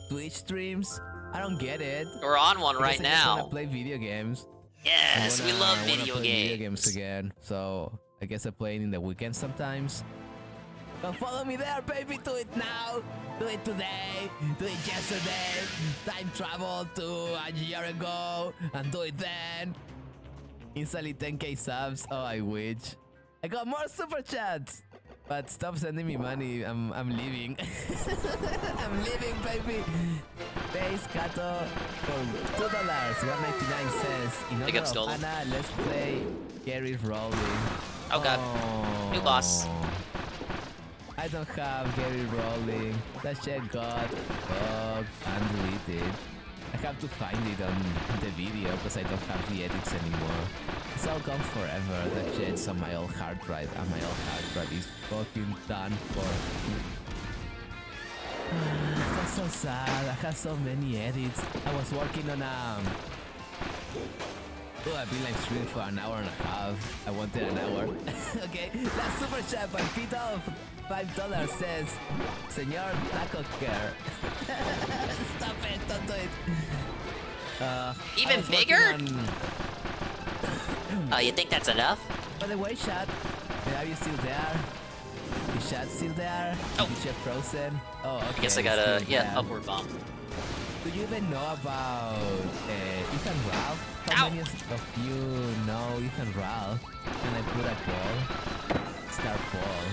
Twitch streams? I don't get it. We're on one Because right I just wanna now. play video games. Yes, we love I wanna video play video games. games again. So I guess I play it in the weekend sometimes. But follow me there, baby. Do it now. Do it today. Do it yesterday. Time travel to a year ago and do it then. Instantly 10k subs. Oh, I wish. I got more super chats. But stop sending me money. I'm leaving. I'm leaving, baby. Base Kato for $2. 1.99 says. In Big honor ups, of Dolan. Anna, let's play Gary Rolling. Oh god. New boss. I don't have Gary Rolling. That shit got bugged and deleted. I have to find it on the video because I don't have the edits anymore. It's all gone forever. That shit's on my old hard drive, and my old hard drive is fucking done for. That's so sad. I have so many edits. I was working on Oh, I've been live streaming for an hour and a half. I wanted an hour. Okay, last super chat by Pete of $5 says, Señor Taco Care. Stop it, don't do it. Even I was bigger? working Oh, you think that's enough? By the way, chat, are you still there? Is chat still there? Oh. Is chat frozen? Oh, okay. I guess I it's got a still yeah there. upward bomb. Do you even know about Ethan Ralph? How many of you know Ethan Ralph? Can I put a ball? Start ball.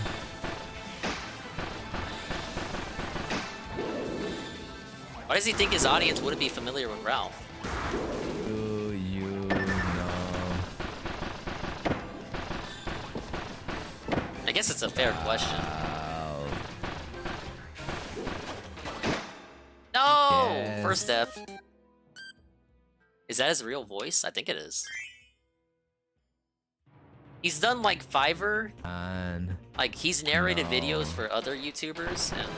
Why does he think his audience wouldn't be familiar with Ralph? Do you know? I guess it's a fair question. No! Yes. First F. Is that his real voice? I think it is. He's done like Fiverr. And like he's narrated videos for other YouTubers, and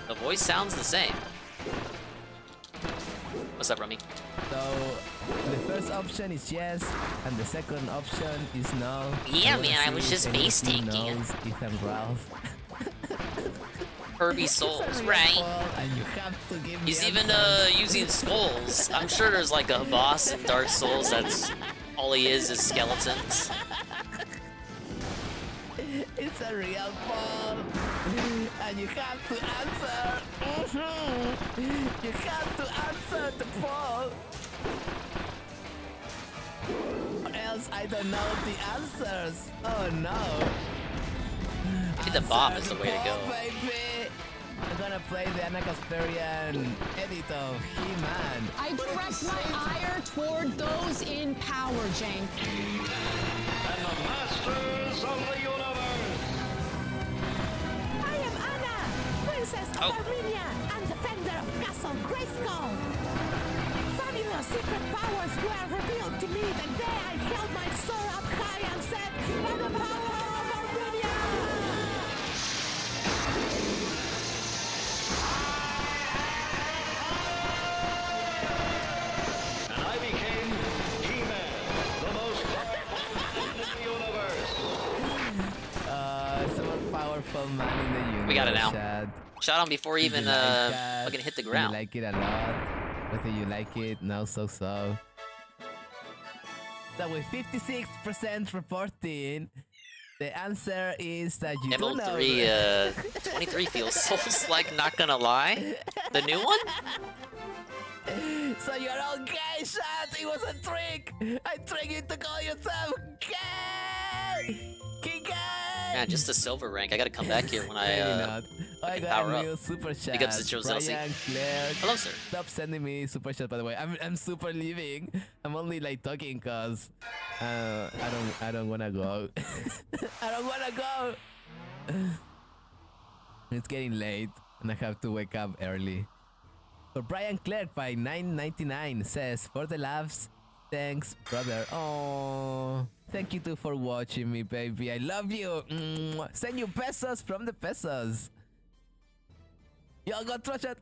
the voice sounds the same. What's up, Rummy? So the first option is yes, and the second option is no. Yeah, wanna man, I see was if just any of face you taking. knows Ethan Ralph. Kirby souls, right? And you have to give He's me even answers. using skulls. I'm sure there's like a boss in Dark Souls that's all he is skeletons. It's a real ball, and you have to answer. You have to answer the ball, or else I don't know the answers. Oh no! I think the bomb is the way to go. Baby. I'm gonna play the Anna Kasparian edit of He-Man. I direct my ire toward those in power, Jane. And the masters of the universe. I am Anna, Princess of Armenia and defender of Castle Grayskull. Fabulous secret powers were revealed to me the day I held my sword up high and said, "By the power of Armenia!" And I became He-Man, the most powerful man in the universe. It's the most powerful man in the universe. We got it now. Chad. Shot him before he even fucking hit the ground. You like it a lot. Whether you like it, no, so. So with 56% reporting, the answer is that you do know. ML3 23 feels souls like, not gonna lie. The new one? So you're all gay, Shad! It was a trick! I tricked you to call yourself gay! Gay! Yeah, just a silver rank. I gotta come back here when I I got power a up. new super chat. Big ups to Joe Zelsi. Brian Claire. Hello, sir. Stop sending me super chat, by the way. I'm super leaving. I'm only like talking cause I don't wanna go. I don't wanna go. It's getting late and I have to wake up early. So Brian Clerk by 9.99 says, for the laughs, thanks, brother. Oh, thank you too for watching me, baby. I love you. Send you pesos from the pesos. Y'all got trusted.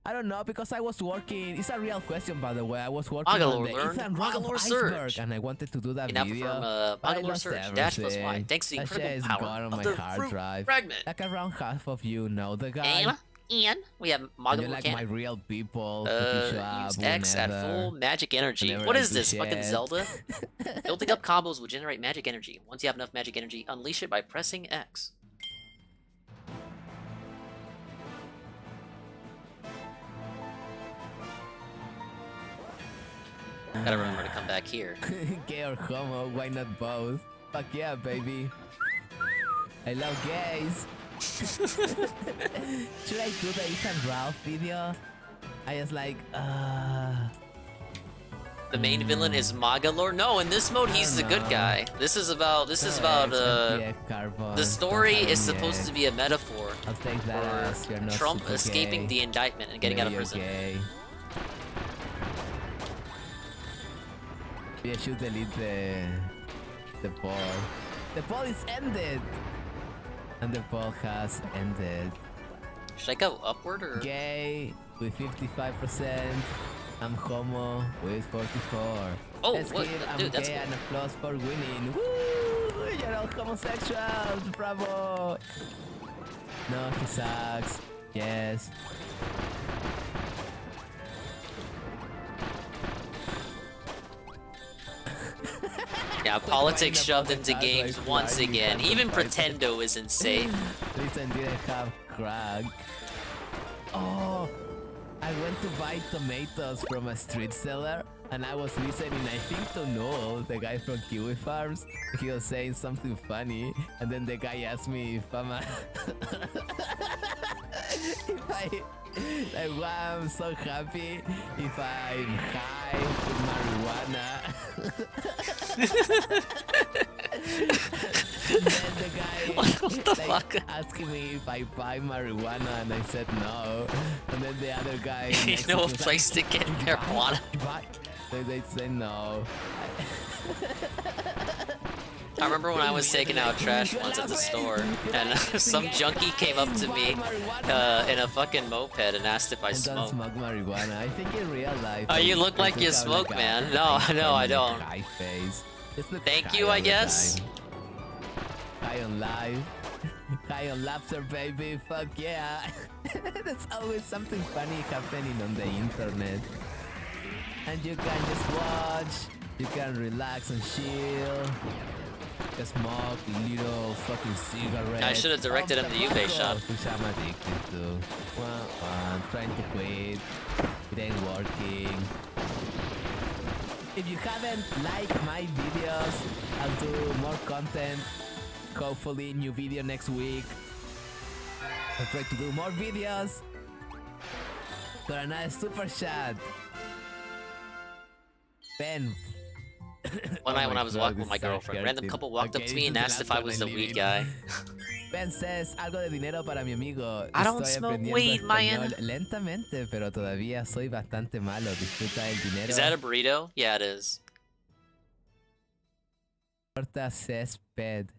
I don't know, because I was working. It's a real question, by the way. I was working on the Ethan MAGAlor Iceberg, Surge. and I wanted to do that Now video. from but I MAGAlor lost Surge dash plus Y. everything. Thanks to the That shit incredible is power gone on of my the hard fruit drive. fragment. Like around half of you know the guy. And we have And MAGAlor you're like Cannon. my real people. who can show up Use X at whenever. full magic energy. Whenever What I is do this, fucking shit. Zelda? Building up combos will generate magic energy. Once you have enough magic energy, unleash it by pressing X. Gotta remember to come back here. Gay or homo, why not both? Fuck yeah, baby. I love gays. Should I do the Ethan Ralph video? I was like, The main villain is MAGAlor? No, in this mode he's the good guy. This is about the story is supposed to be a metaphor I'll take that as you're not Trump super escaping gay. the indictment and getting out of Maybe prison. you're gay. We should delete the poll. The poll is ended! And the poll has ended. Should I go upward or? Gay with 55%. I'm homo with 44. Oh, Let's what? give I'm Dude, that's gay cool. an applause for winning. Woo! You're all homosexuals! Bravo! No, he sucks. Yes. Yeah, politics shoved into games once again. Even Pretendo isn't safe. Listen, didn't have crack. Oh, I went to buy tomatoes from a street seller, and I was listening, I think, to Noel, the guy from Kiwi Farms. He was saying something funny, and then the guy asked me if I'm a... Like, wow, I'm so happy if I'm high with marijuana. Then the guy What the fuck? asking me if I buy marijuana, and I said no. And then the other guy You next know to a me was place to get marijuana. They say no. I remember when I was taking out trash once at the store, and some junkie came up to me in a fucking moped and asked if I I don't smoked. smoke marijuana. I think in real life. Oh, you look I like just you have smoke, like a man. No, no, I don't. High face. Just look Thank high you, all I the guess. time. High on life. High on laughter, baby. Fuck yeah. There's always something funny happening on the internet. And you can just watch. You can relax and chill. Just smoke little fucking cigarettes. I should have directed him to the Ube shop. Which I'm addicted to. Well, I'm trying to quit. It ain't working. If you haven't liked my videos, I'll do more content. Hopefully, new video next week. I'll try to do more videos. Got a nice super chat. Ben. One night when I was walking with my girlfriend, a random couple walked up to me and asked if I was the weed guy. Ben says, algo de dinero para mi amigo. I don't Estoy smoke aprendiendo weed, man. español lentamente, pero todavía soy bastante malo. Disfruta el dinero. Is that a burrito? Yeah, it is. Corta césped.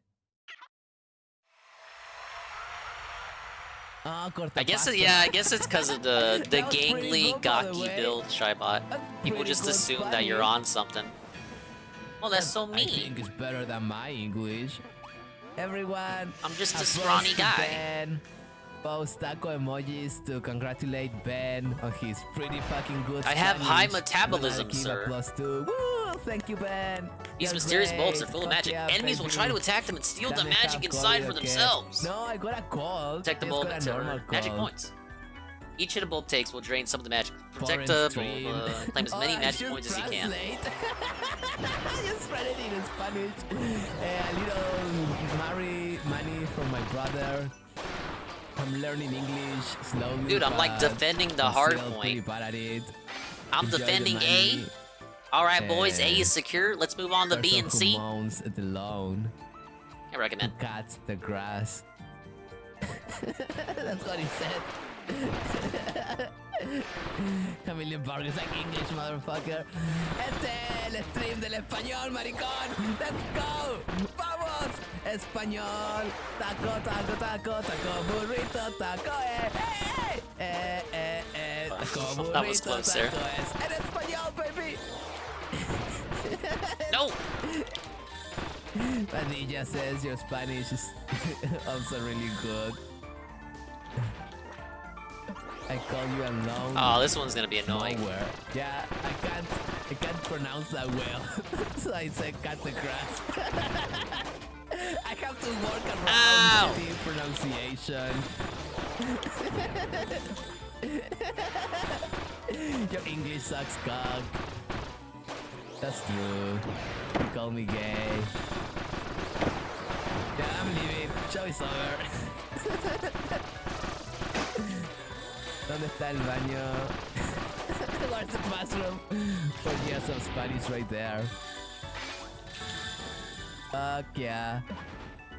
Oh, I guess I guess it's because of the gangly, gawky build Shybot. People just assume that you're on something. Oh, that's so mean. I think it's better than my English. Everyone, I'm just a scrawny guy. Ben. Post taco emojis to congratulate Ben on his pretty fucking good I have Spanish. high metabolism, sir. +2. Woo! Thank you, Ben. These You're mysterious great. bolts are full of Fuck magic. yeah, Enemies will try to baby. attack them and steal the Dame magic half inside COVID, for okay? themselves. No, I got a cold. Protect the Just bulb got a until normal magic cold. points. Each hit a bulb takes will drain some of the magic. Foreign Protect the stream. bulb, claim as many I magic should points as you can. translate. I just read it in Spanish. A little money from my brother. I'm learning English slowly. Dude, I'm like but defending the I'm hard still point. pretty bad at it. I'm Enjoy the defending A. money. Alright, boys, A is secure. Let's move on to B and C. Moans the loan. I recommend. Cut the grass. That's what he said. Chameleon Park is like English, motherfucker. El stream del español, maricón. Let's go. Vamos. Español. Taco, taco, taco, taco, burrito, taco, Taco, burrito, That was close, sir. taco es. En español, baby. No. Padilla says your Spanish is also really good. I call you alone. Oh, this one's gonna be annoying. Nowhere. Yeah, I can't pronounce that well. So I said cut the grass. I have to work around the pronunciation. Your English sucks, cock. That's true. You call me gay. Yeah, I'm leaving. Show is over. ¿Dónde está el baño? Where's the bathroom? 4 years of Spanish right there. Fuck yeah.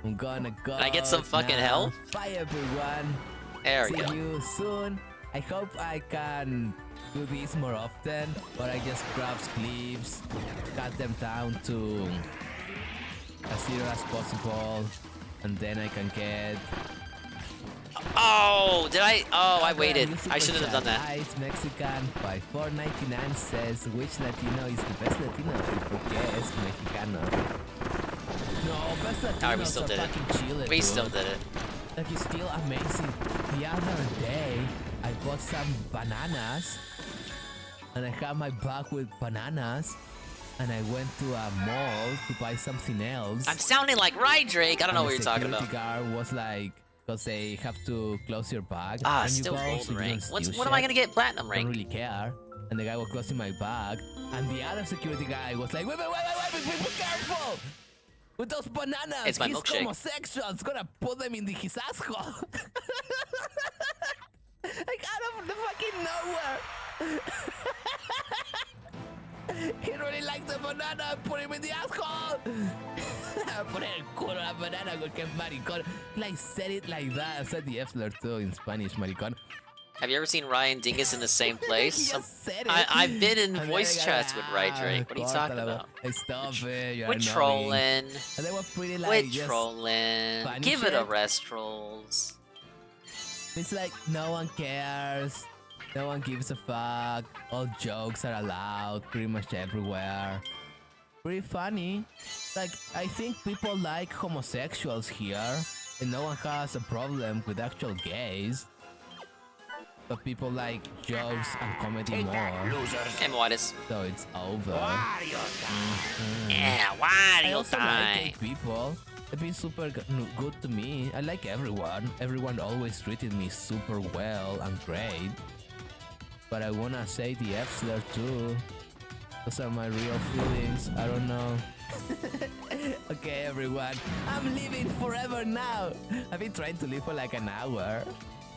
I'm gonna go. Can I get some fucking now. help? Bye everyone. There we See go. you soon. I hope I can do this more often, but I just grab clips, cut them down to as zero as possible, and then I can get. Oh, did I? Oh, I waited. I shouldn't have done that. Ice Mexican by $4.99 says, which Latino is the best Latino? Porque es mexicano. No, best Latinos Alright, we still are did it. fucking chilling, We dude. still did it. Like, it's still amazing. The other day, I bought some bananas, and I had my bag with bananas, and I went to a mall to buy something else. I'm sounding like Rye Drake. I don't know what you're talking The about. security guard was like, because they have to close your bag. Ah, when you still go, gold so you ring. don't steal What am I shit. gonna get platinum I ring? don't really care. And the guy was closing my bag, and the other security guy was like, wait, be careful! With those bananas! It's my He's milkshake. homosexual! It's gonna put them in his asshole! Like, out of the fucking nowhere! He really likes the banana, put him in the asshole! Put el culo a la banana, porque es maricón. Like, said it like that. I said the F slur too in Spanish, maricón. Have you ever seen Ryan Dingus in the same place? just said it. I've been in And voice then I chats got, with Rye Drake. What are you talking córtala, about? Hey, stop it. You're We're annoying. trolling. And they were pretty like, We're just trolling. Spanish Give it a shit. rest, trolls. It's like no one cares. No one gives a fuck. All jokes are allowed pretty much everywhere. Pretty funny. Like, I think people like homosexuals here. And no one has a problem with actual gays. But people like jokes and comedy more. And what is? So it's over. Yeah, I also like gay people. They've been super good to me. I like everyone. Everyone always treated me super well and great. But I wanna say the F's there too. Those are my real feelings. I don't know. Okay, everyone. I'm living forever now. I've been trying to live for like an hour.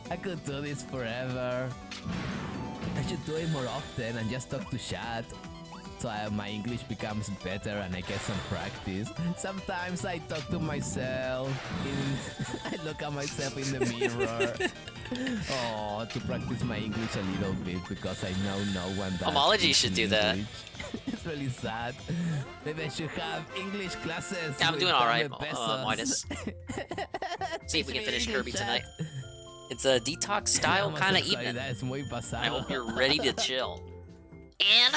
I could do this forever. I should do it more often and just talk to chat. So my English becomes better and I get some practice. Sometimes I talk to myself. I look at myself in the mirror. Oh, to practice my English a little bit because I know no one does. Homology should do that. It's really sad. Maybe I should have English classes. Yeah, I'm doing alright, Minus. See if we can finish Kirby tonight. It's a detox style kind of evening. I hope you're ready to chill. And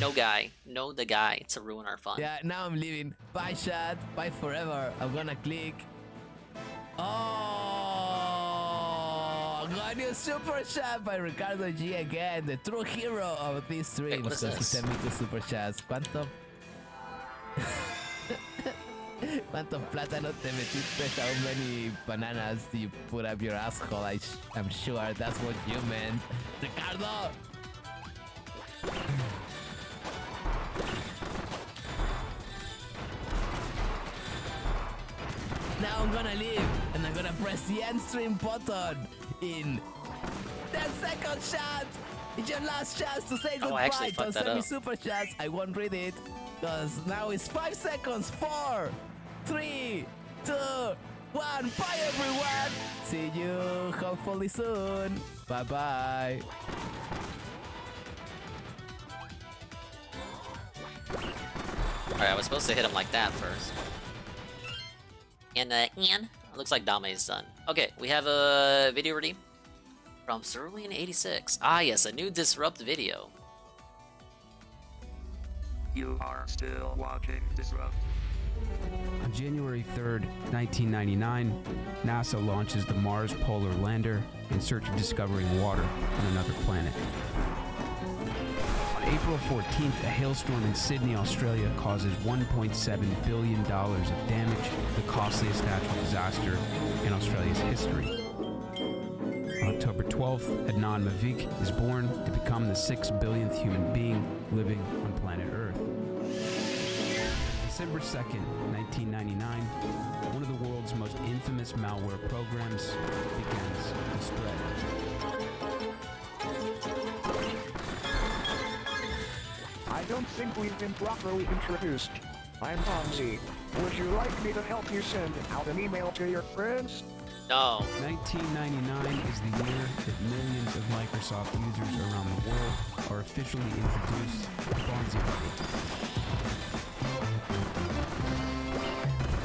no guy. No the guy to ruin our fun. Yeah, now I'm leaving. Bye, chat. Bye forever. I'm gonna click. Oh, got a super chat by Ricardo G again, the true hero of these streams. Wait, He sent me 2 super chats. ¿Cuánto plátano te metiste? How many bananas do you put up your asshole? I'm sure that's what you meant. Ricardo! Now I'm gonna leave and I'm gonna press the end stream button in 10 seconds, chat! It's your last chance to say goodbye. Don't send me super chats. I won't read it. Because now it's 5 seconds. 4, 3, 2, 1. Bye, everyone. See you hopefully soon. Bye-bye. Alright, I was supposed to hit him like that first. And looks like Dame's done. Okay, we have a video ready from Cerulean86. Ah yes, a new Disrupt video. You are still watching Disrupt. On January 3rd, 1999, NASA launches the Mars Polar Lander in search of discovering water on another planet. On April 14th, a hailstorm in Sydney, Australia causes $1.7 billion of damage, the costliest natural disaster in Australia's history. On October 12th, Adnan Mavik is born to become the 6 billionth human being living on planet Earth. December 2nd, 1999, one of the world's most infamous malware programs begins to spread. I don't think we've been properly introduced. I'm Fonzie. Would you like me to help you send out an email to your friends? No. 1999 is the year that millions of Microsoft users around the world are officially introduced to Fonzie Buddy.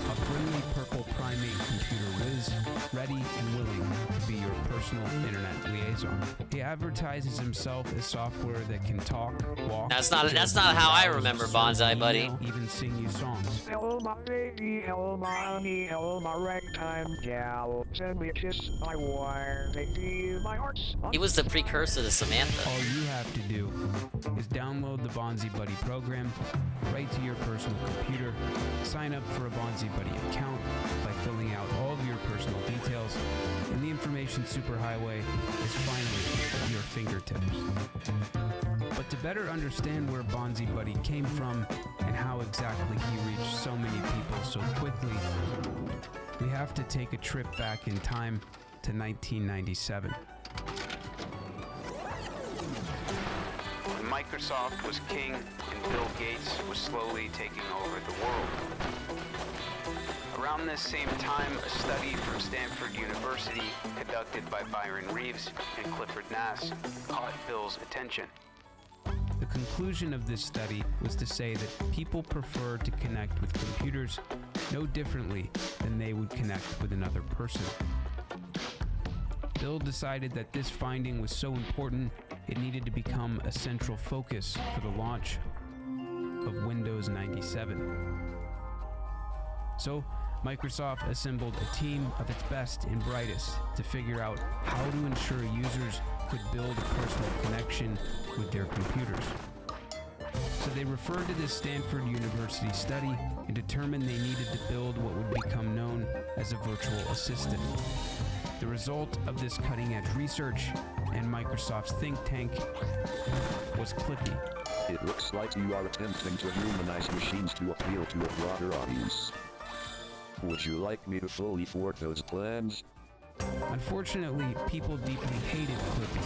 A friendly purple primate computer whiz, ready and willing to be your personal internet liaison. He advertises himself as software that can talk, walk. That's not how I remember Bonsai Buddy. Even sing you songs. Hello my baby, hello my honey, hello my ragtime gal. Send me a kiss, my wire, baby, my heart's. He was the precursor to Samantha. All you have to do is download the Bonzi Buddy program right to your personal computer, sign up for a Bonzi Buddy account by filling out all of your personal details, and the information superhighway is finally at your fingertips. But to better understand where Bonzi Buddy came from and how exactly he reached so many people so quickly, we have to take a trip back in time to 1997. When Microsoft was king and Bill Gates was slowly taking over the world. Around this same time, a study from Stanford University, conducted by Byron Reeves and Clifford Nass, caught Bill's attention. The conclusion of this study was to say that people prefer to connect with computers no differently than they would connect with another person. Bill decided that this finding was so important, it needed to become a central focus for the launch of Windows 97. So, Microsoft assembled a team of its best and brightest to figure out how to ensure users could build a personal connection with their computers. So they referred to this Stanford University study and determined they needed to build what would become known as a virtual assistant. The result of this cutting-edge research and Microsoft's think tank was Clippy. It looks like you are attempting to humanize machines to appeal to a broader audience. Would you like me to fully thwart those plans? Unfortunately, people deeply hated Clippy.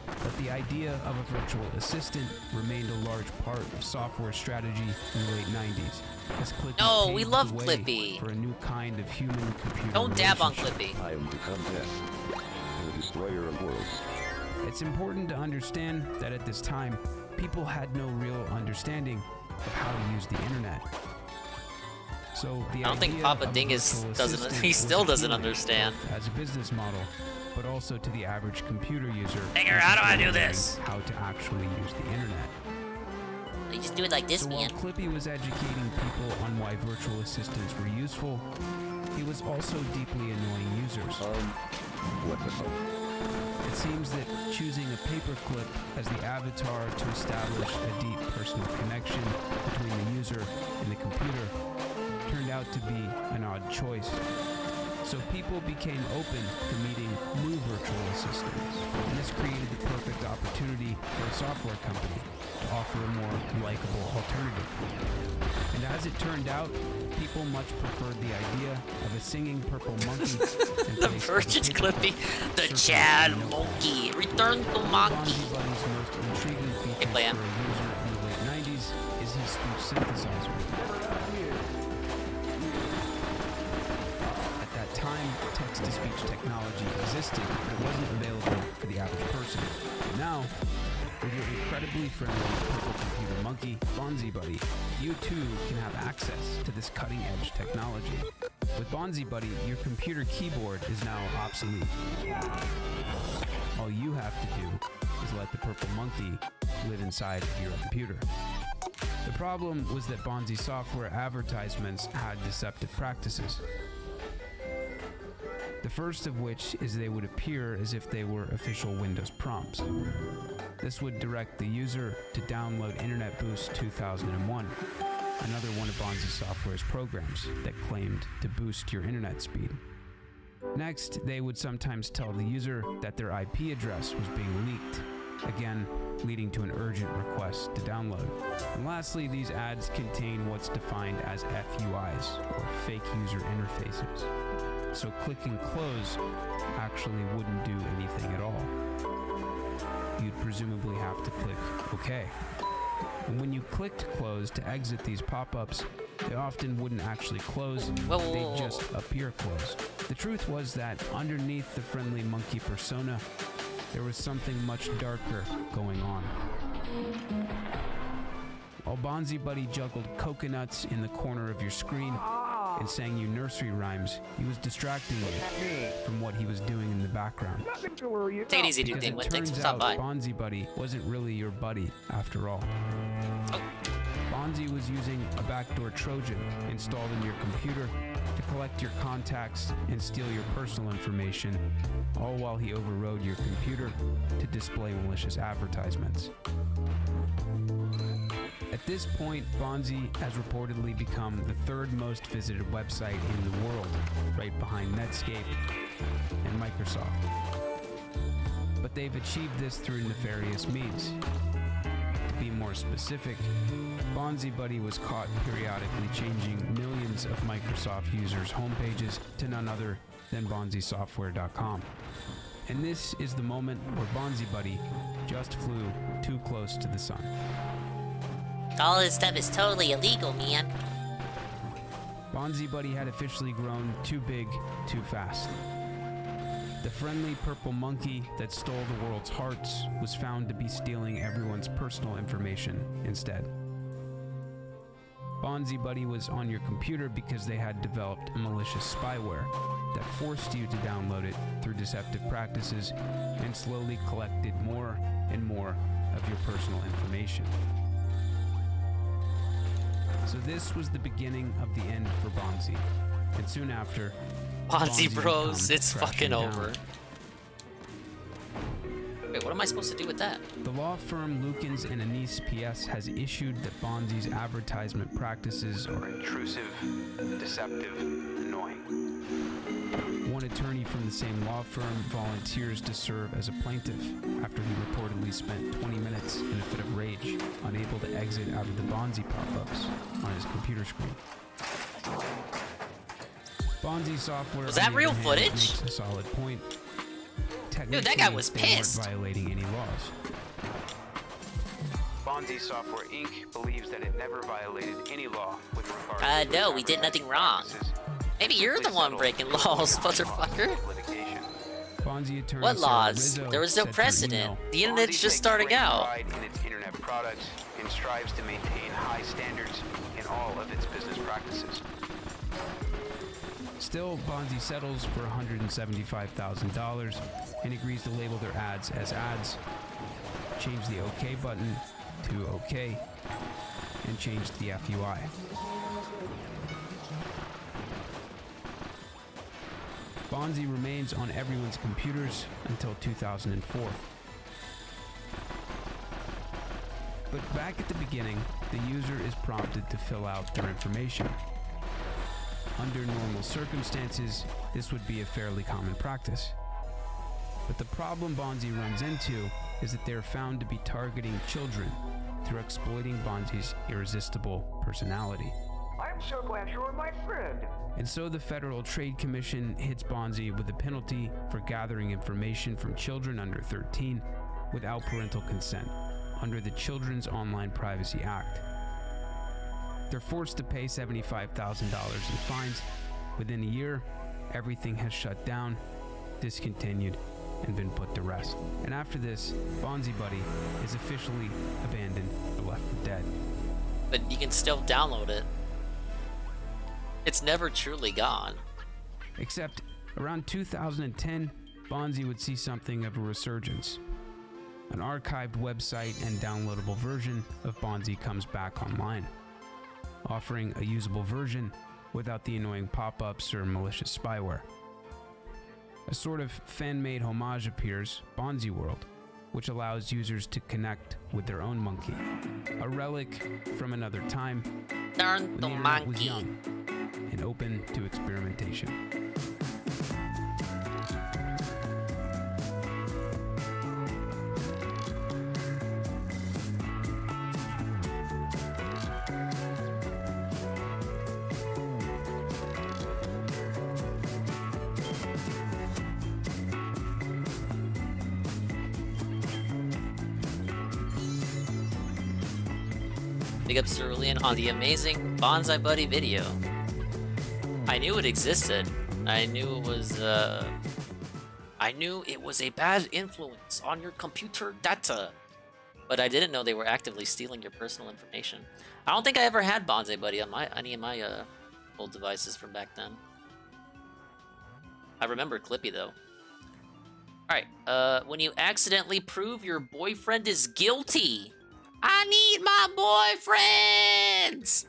But the idea of a virtual assistant remained a large part of software strategy in the late 90s. As Clippy No, we paved love the way Clippy. for a new kind of human-computer Don't dab on relationship. Clippy. I am become death, the destroyer of worlds. It's important to understand that at this time, people had no real understanding of how to use the internet. So the I don't think idea Papa of a Dingus virtual doesn't. assistant He was still doesn't appealing understand. both as a business model, but also to the average computer user. Digger, how do I do interested in this? learning how to actually use the internet. You just do it like this, So while man. Clippy was educating people on why virtual assistants were useful, he was also deeply annoying users. What the fuck? It seems that choosing a paperclip as the avatar to establish a deep personal connection between the user and the computer turned out to be an odd choice. So people became open to meeting new virtual assistants, and this created the perfect opportunity for a software company to offer a more likable alternative. And as it turned out, people much preferred the idea of a singing purple monkey. The Virgin Clippy, the Chad Monkey, return to monkey. Bonzi Buddy's most intriguing feature for a user in the late 90s is his speech synthesizer. At that time, text-to-speech technology existed, but it wasn't available for the average person. But now, with your incredibly friendly purple computer monkey, Bonzi Buddy, you too can have access to this cutting-edge technology. With Bonzi Buddy, your computer keyboard is now obsolete. All you have to do is let the purple monkey live inside of your computer. The problem was that Bonzi software advertisements had deceptive practices. The first of which is they would appear as if they were official Windows prompts. This would direct the user to download Internet Boost 2001, another one of Bonzi Software's programs that claimed to boost your internet speed. Next, they would sometimes tell the user that their IP address was being leaked, again leading to an urgent request to download. And lastly, these ads contain what's defined as FUIs, or fake user interfaces. So clicking close actually wouldn't do anything at all. You'd presumably have to click OK. And when you clicked close to exit these pop-ups, they often wouldn't actually close, they'd just appear closed. The truth was that underneath the friendly monkey persona, there was something much darker going on. While Bonzi Buddy juggled coconuts in the corner of your screen and sang you nursery rhymes, he was distracting you from what he was doing in the background. Nothing to worry about. Take it easy, dude. Because Dingwin. it Thanks turns for stopping by. out Bonzi Buddy wasn't really your buddy after all. Bonzi was using a backdoor Trojan installed in your computer to collect your contacts and steal your personal information, all while he overrode your computer to display malicious advertisements. At this point, Bonzi has reportedly become the third most visited website in the world, right behind Netscape and Microsoft. But they've achieved this through nefarious means. To be more specific, Bonzi Buddy was caught periodically changing millions of Microsoft users' homepages to none other than BonziSoftware.com. And this is the moment where Bonzi Buddy just flew too close to the sun. All this stuff is totally illegal, man. Bonzi Buddy had officially grown too big, too fast. The friendly purple monkey that stole the world's hearts was found to be stealing everyone's personal information instead. Bonzi Buddy was on your computer because they had developed a malicious spyware that forced you to download it through deceptive practices and slowly collected more and more of your personal information. So this was the beginning of the end for Bonzi. And soon after, Bonzi would Bros, come it's fucking crashing down. over. Wait, what am I supposed to do with that? The law firm Lukens and Anise PS has issued that Bonzi's advertisement practices are intrusive, deceptive, annoying. One attorney from the same law firm volunteers to serve as a plaintiff after he reportedly spent 20 minutes in a fit of rage, unable to exit out of the Bonzi pop-ups on his computer screen. Bonzi software. Was that on the real other hand, footage? Makes a solid point. Dude, that guy was Technically, they weren't pissed. violating any laws. Bonzi Software Inc. believes that it never violated any law with regard to No, we did nothing wrong. Maybe you're the one breaking laws, motherfucker. Bonzi attorney What Sarah laws? Rizzo There was no said through precedent. email, The internet's Bonzi just takes starting great out. pride in its internet products and strives to maintain high standards in all of its business practices. Still, Bonzi settles for $175,000 and agrees to label their ads as ads, change the OK button to OK, and change the FUI. Bonzi remains on everyone's computers until 2004. But back at the beginning, the user is prompted to fill out their information. Under normal circumstances, this would be a fairly common practice. But the problem Bonzi runs into is that they're found to be targeting children through exploiting Bonzi's irresistible personality. I'm so glad you're my friend. And so the Federal Trade Commission hits Bonzi with a penalty for gathering information from children under 13 without parental consent under the Children's Online Privacy Act. They're forced to pay $75,000 in fines. Within a year, everything has shut down, discontinued, and been put to rest. And after this, Bonzi Buddy is officially abandoned or left for dead. But you can still download it. It's never truly gone. Except around 2010, Bonzi would see something of a resurgence. An archived website and downloadable version of Bonzi comes back online, offering a usable version without the annoying pop-ups or malicious spyware. A sort of fan-made homage appears, Bonzi World, which allows users to connect with their own monkey. A relic from another time when the internet was young and open to experimentation. Big up Cerulean on the amazing Bonsai Buddy video. I knew it existed. I knew it was a bad influence on your computer data. But I didn't know they were actively stealing your personal information. I don't think I ever had Bonsai Buddy on any of my old devices from back then. I remember Clippy though. Alright, when you accidentally prove your boyfriend is guilty. I need my boyfriends!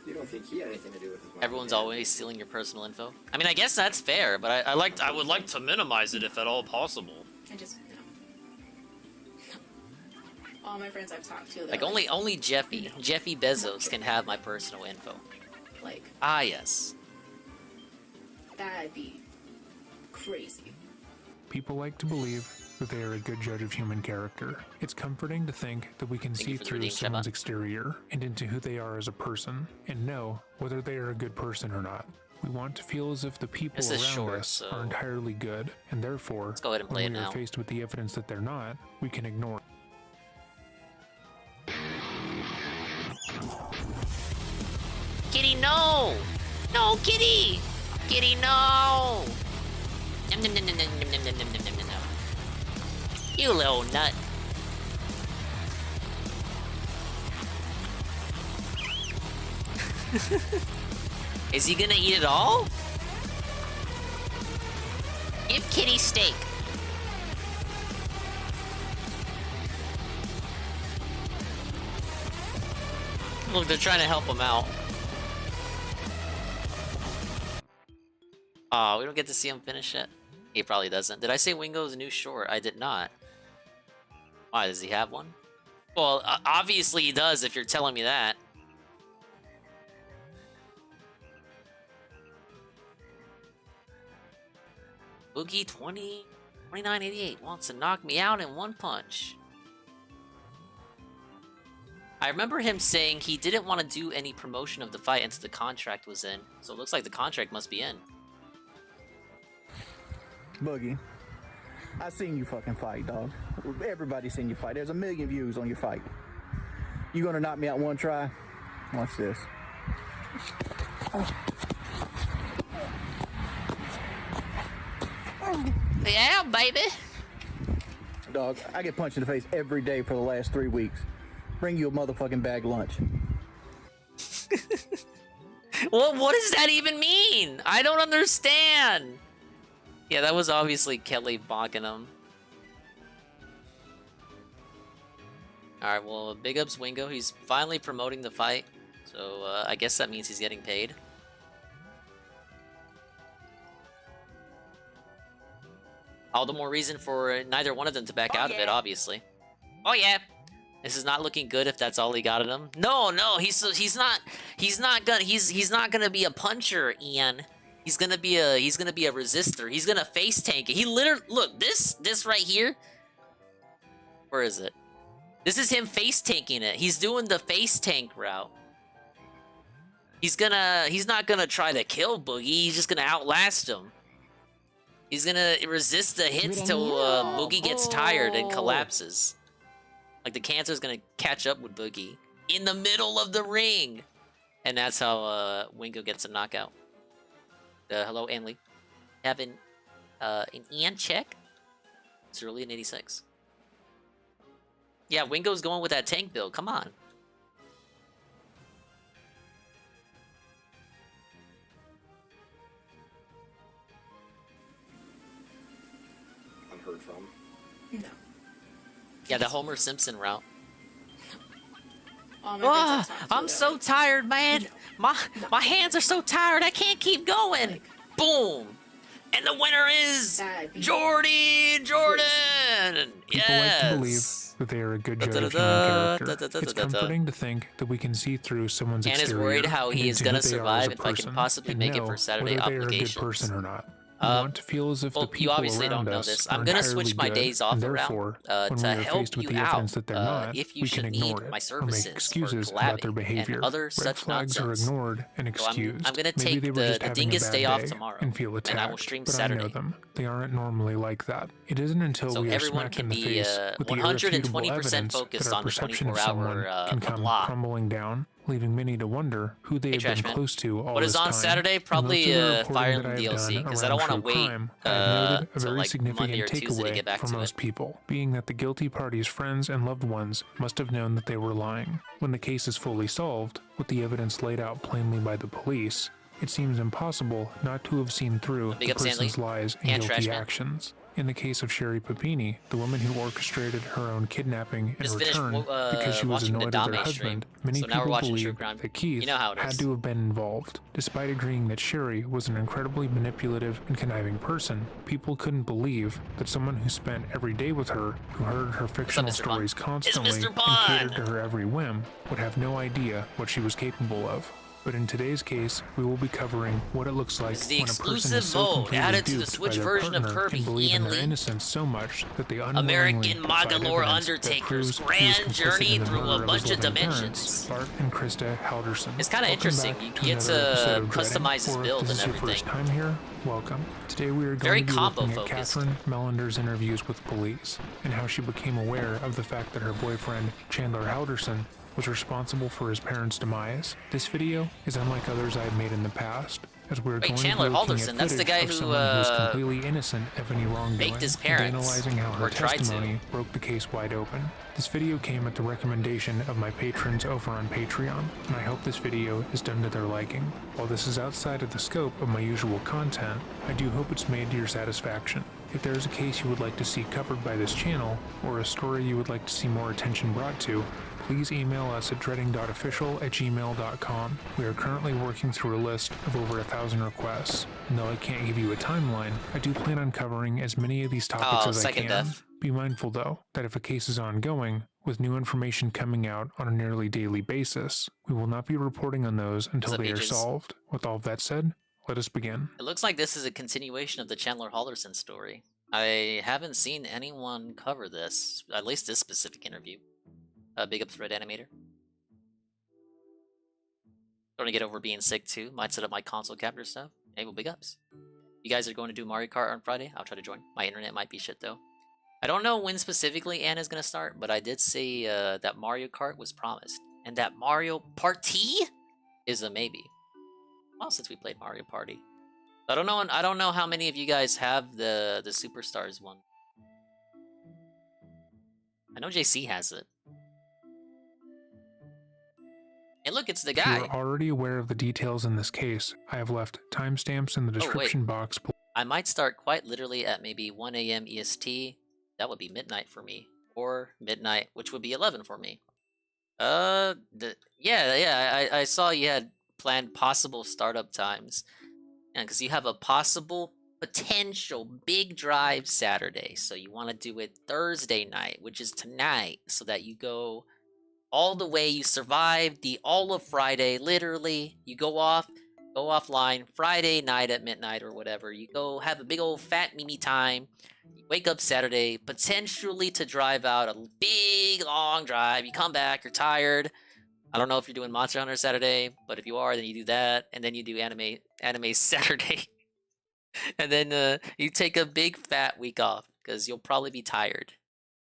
You don't think he had anything to do with it? Everyone's always stealing your personal info. I mean, I guess that's fair, but I would like to minimize it if at all possible. I just, no. All my friends I've talked to, Like only Jeffy Bezos can have my personal info. Like, Ah, yes. that'd be crazy. People like to believe that they are a good judge of human character. It's comforting to think that we can Thank you see for the through redeem, someone's Sheba. exterior and into who they are as a person and know whether they are a good person or not. We want to feel as if the people This is around short, us so- are entirely good, and therefore, go ahead and play when it we now. are faced with the evidence that they're not, we can ignore it. Kitty, no! No, Kitty! Kitty, no! Nom, nom, nom, nom, nom, nom, nom, nom, nom, nom, nom, nom. You little nut. Is he gonna eat it all? Give Kitty steak. Look, they're trying to help him out. Oh, we don't get to see him finish it. He probably doesn't. Did I say Wingo's new short? I did not. Why, does he have one? Well, obviously he does if you're telling me that. Boogie 2988 wants to knock me out in one punch. I remember him saying he didn't want to do any promotion of the fight until the contract was in. So it looks like the contract must be in. Boogie, I seen you fucking fight, dog. Everybody seen you fight. There's 1 million views on your fight. You gonna knock me out one try? Watch this. Yeah, baby. Dog, I get punched in the face every day for the last 3 weeks. Bring you a motherfucking bag lunch. Well, what does that even mean? I don't understand. Yeah, that was obviously Kelly bonking him. Alright, well, big ups Wingo. He's finally promoting the fight. So, I guess that means he's getting paid. All the more reason for neither one of them to back out of it, obviously. Oh yeah. This is not looking good if that's all he got in him. No, he's not gonna be a puncher, Ian. He's gonna be a resistor. He's gonna face tank it. He literally look, this right here. Where is it? This is him face tanking it. He's doing the face tank route. He's not gonna try to kill Boogie, he's just gonna outlast him. He's gonna resist the hits till Boogie gets tired and collapses. Like the cancer's gonna catch up with Boogie in the middle of the ring. And that's how Wingo gets a knockout. Hello, Anley. Having an Ian check. It's early in 86. Yeah, Wingo's going with that tank build. Come on. Unheard from. No. Yeah, the Homer Simpson route. Oh, I'm so tired, man. My hands are so tired. I can't keep going. Boom. And the winner is Jordan. People like to believe that they are a good judge of human character. It's comforting to think that we can see through someone's exterior. And is worried how he is going to survive if I can possibly make it for Saturday obligations. Whether they are a good person or not. We want to feel as if the people you obviously around don't know us this. are I'm gonna entirely switch my good, days off and around therefore, when to we are help faced with you the evidence that they're out not, if you we should can need ignore my it or services make excuses for about their collabing behavior. and other Red such flags nonsense. are ignored and excused. I'm gonna Maybe take they were just the having a dingus bad day off day tomorrow, and feel attacked, and I will stream but Saturday. I know them. They aren't normally like that. It isn't until So we are everyone smacked can in the be face with the irrefutable 120% evidence focused that our on the perception of 24-hour someone can come block. crumbling down, leaving many to wonder who they have been Trashman. close to all What this is on time. Saturday? In Probably most of the reporting Fire that I have DLC, done because I don't around want to true wait crime, I have noted a till very like significant Monday or Tuesday to takeaway get back for to most it. people, being that the guilty party's friends and loved ones must have known that they were lying. When the case is fully solved, with the evidence laid out plainly by the police, it seems impossible not to have seen through Big the up, Stanley. person's lies and And guilty Trashman. actions. In the case of Sherry Papini, the woman who orchestrated her own kidnapping in Just finished, return because she was watching the annoyed with her Dame husband, stream. many So now we're people watching True believe Crime. that Keith You know how it had is. to have been involved. Despite agreeing that Sherry was an incredibly manipulative and conniving person, people couldn't believe that someone who spent every day with her, who heard her fictional Mr. Bond? stories constantly Mr. and Bond! catered to her every whim, would have no idea what she was capable of. But in today's case, we will be covering what it looks like It's the when a person exclusive is so mode completely added to the duped Switch by their version of partner Kirby, and believe in Ian their Lee. innocence so much that they unwillingly American provide MAGAlor evidence that Undertaker's proves he was grand complicit journey in the through a murder of bunch his of loving dimensions. parents, Bart and Krista Halderson. It's kinda Welcome interesting. back You to get another episode to of Dreading, customize his or if build this and is your everything. first time here, welcome. Today we are going Very to be combo looking at focused. Catherine Mellender's interviews with police and how she became aware of the fact that her boyfriend, Chandler Halderson, was responsible for his parents' demise. This video is unlike others I have made in the past. as we're Wait, going Chandler to be looking Halderson, at that's the guy footage of who, someone who's completely innocent of any wrongdoing, faked his and parents, analyzing how her or tried to. testimony broke the case wide open. This video came at the recommendation of my patrons over on Patreon, and I hope this video is done to their liking. While this is outside of the scope of my usual content, I do hope it's made to your satisfaction. If there is a case you would like to see covered by this channel, or a story you would like to see more attention brought to, please email us at dreading.official@gmail.com. We are currently working through a list of over 1,000 requests, and though I can't give you a timeline, I do plan on covering as many of these topics as I can. Death. Be mindful though, that if a case is ongoing, with new information coming out on a nearly daily basis, we will not be reporting on those until they are solved. With all of that said, let us begin. It looks like this is a continuation of the Chandler Halderson story. I haven't seen anyone cover this, at least this specific interview. Big up Thread Animator. Starting to get over being sick too. Might set up my console capture stuff. Hey, well, big ups. You guys are going to do Mario Kart on Friday? I'll try to join. My internet might be shit though. I don't know when specifically Anna's gonna start, but I did see that Mario Kart was promised, and that Mario Party is a maybe. Well, since we played Mario Party, I don't know how many of you guys have the Superstars one. I know JC has it. Hey, look, it's the guy. If you are already aware of the details in this case, I have left timestamps in the description box. I might start quite literally at maybe 1 a.m. EST. That would be midnight for me, or midnight, which would be 11 for me. I saw you had planned possible startup times, and because you have a potential big drive Saturday, so you want to do it Thursday night, which is tonight, so that you go all the way, you survive all of Friday, literally. You go offline Friday night at midnight or whatever. You go have a big old fat Mimi time. You wake up Saturday, potentially to drive out a big long drive. You come back, you're tired. I don't know if you're doing Monster Hunter Saturday, but if you are, then you do that, and then you do anime Saturday. And then you take a big fat week off, because you'll probably be tired.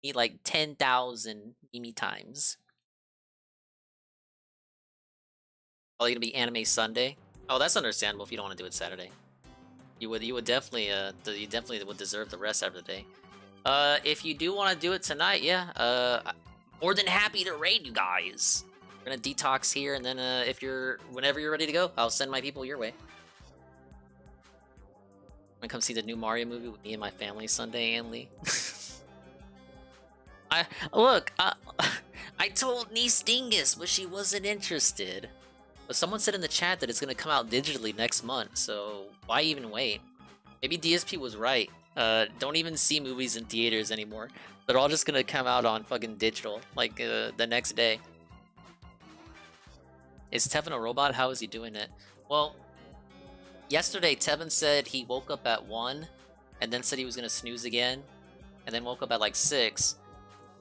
You need like 10,000 Mimi times. Probably gonna be Anime Sunday. Oh, that's understandable if you don't want to do it Saturday. You would definitely would deserve the rest after the day. If you do want to do it tonight, yeah, more than happy to raid you guys. We're gonna detox here, and then whenever you're ready to go, I'll send my people your way. I'm gonna come see the new Mario movie with me and my family Sunday, and Lee. I told niece Dingus, but she wasn't interested. But someone said in the chat that it's gonna come out digitally next month, so why even wait? Maybe DSP was right. Don't even see movies in theaters anymore. They're all just gonna come out on fucking digital, like the next day. Is Tevin a robot? How is he doing it? Well, yesterday Tevin said he woke up at 1, and then said he was gonna snooze again, and then woke up at like 6.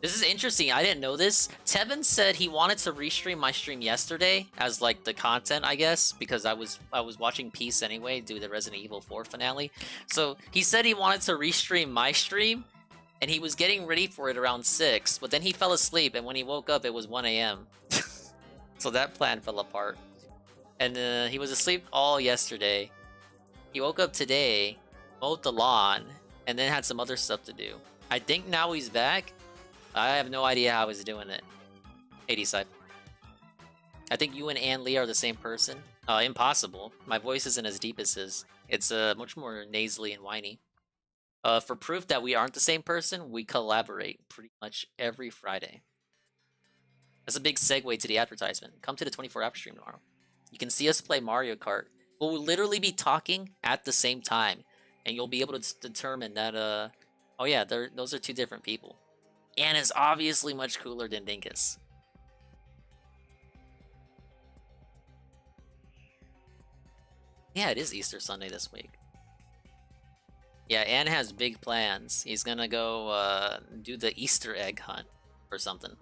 This is interesting. I didn't know this. Tevin said he wanted to restream my stream yesterday as like the content, I guess, because I was watching Peace anyway, do the Resident Evil 4 finale. So he said he wanted to restream my stream, and he was getting ready for it around 6, but then he fell asleep, and when he woke up, it was 1 a.m. So that plan fell apart. And he was asleep all yesterday. He woke up today, mowed the lawn, and then had some other stuff to do. I think now he's back. I have no idea how he's doing it. 80 side. I think you and Ann Lee are the same person. Impossible. My voice isn't as deep as his. It's much more nasally and whiny. For proof that we aren't the same person, we collaborate pretty much every Friday. That's a big segue to the advertisement. Come to the 24-hour stream tomorrow. You can see us play Mario Kart. We'll literally be talking at the same time, and you'll be able to determine that, oh yeah, those are two different people. Anne is obviously much cooler than Dinkus. Yeah, it is Easter Sunday this week. Yeah, Anne has big plans. He's gonna go do the Easter egg hunt or something.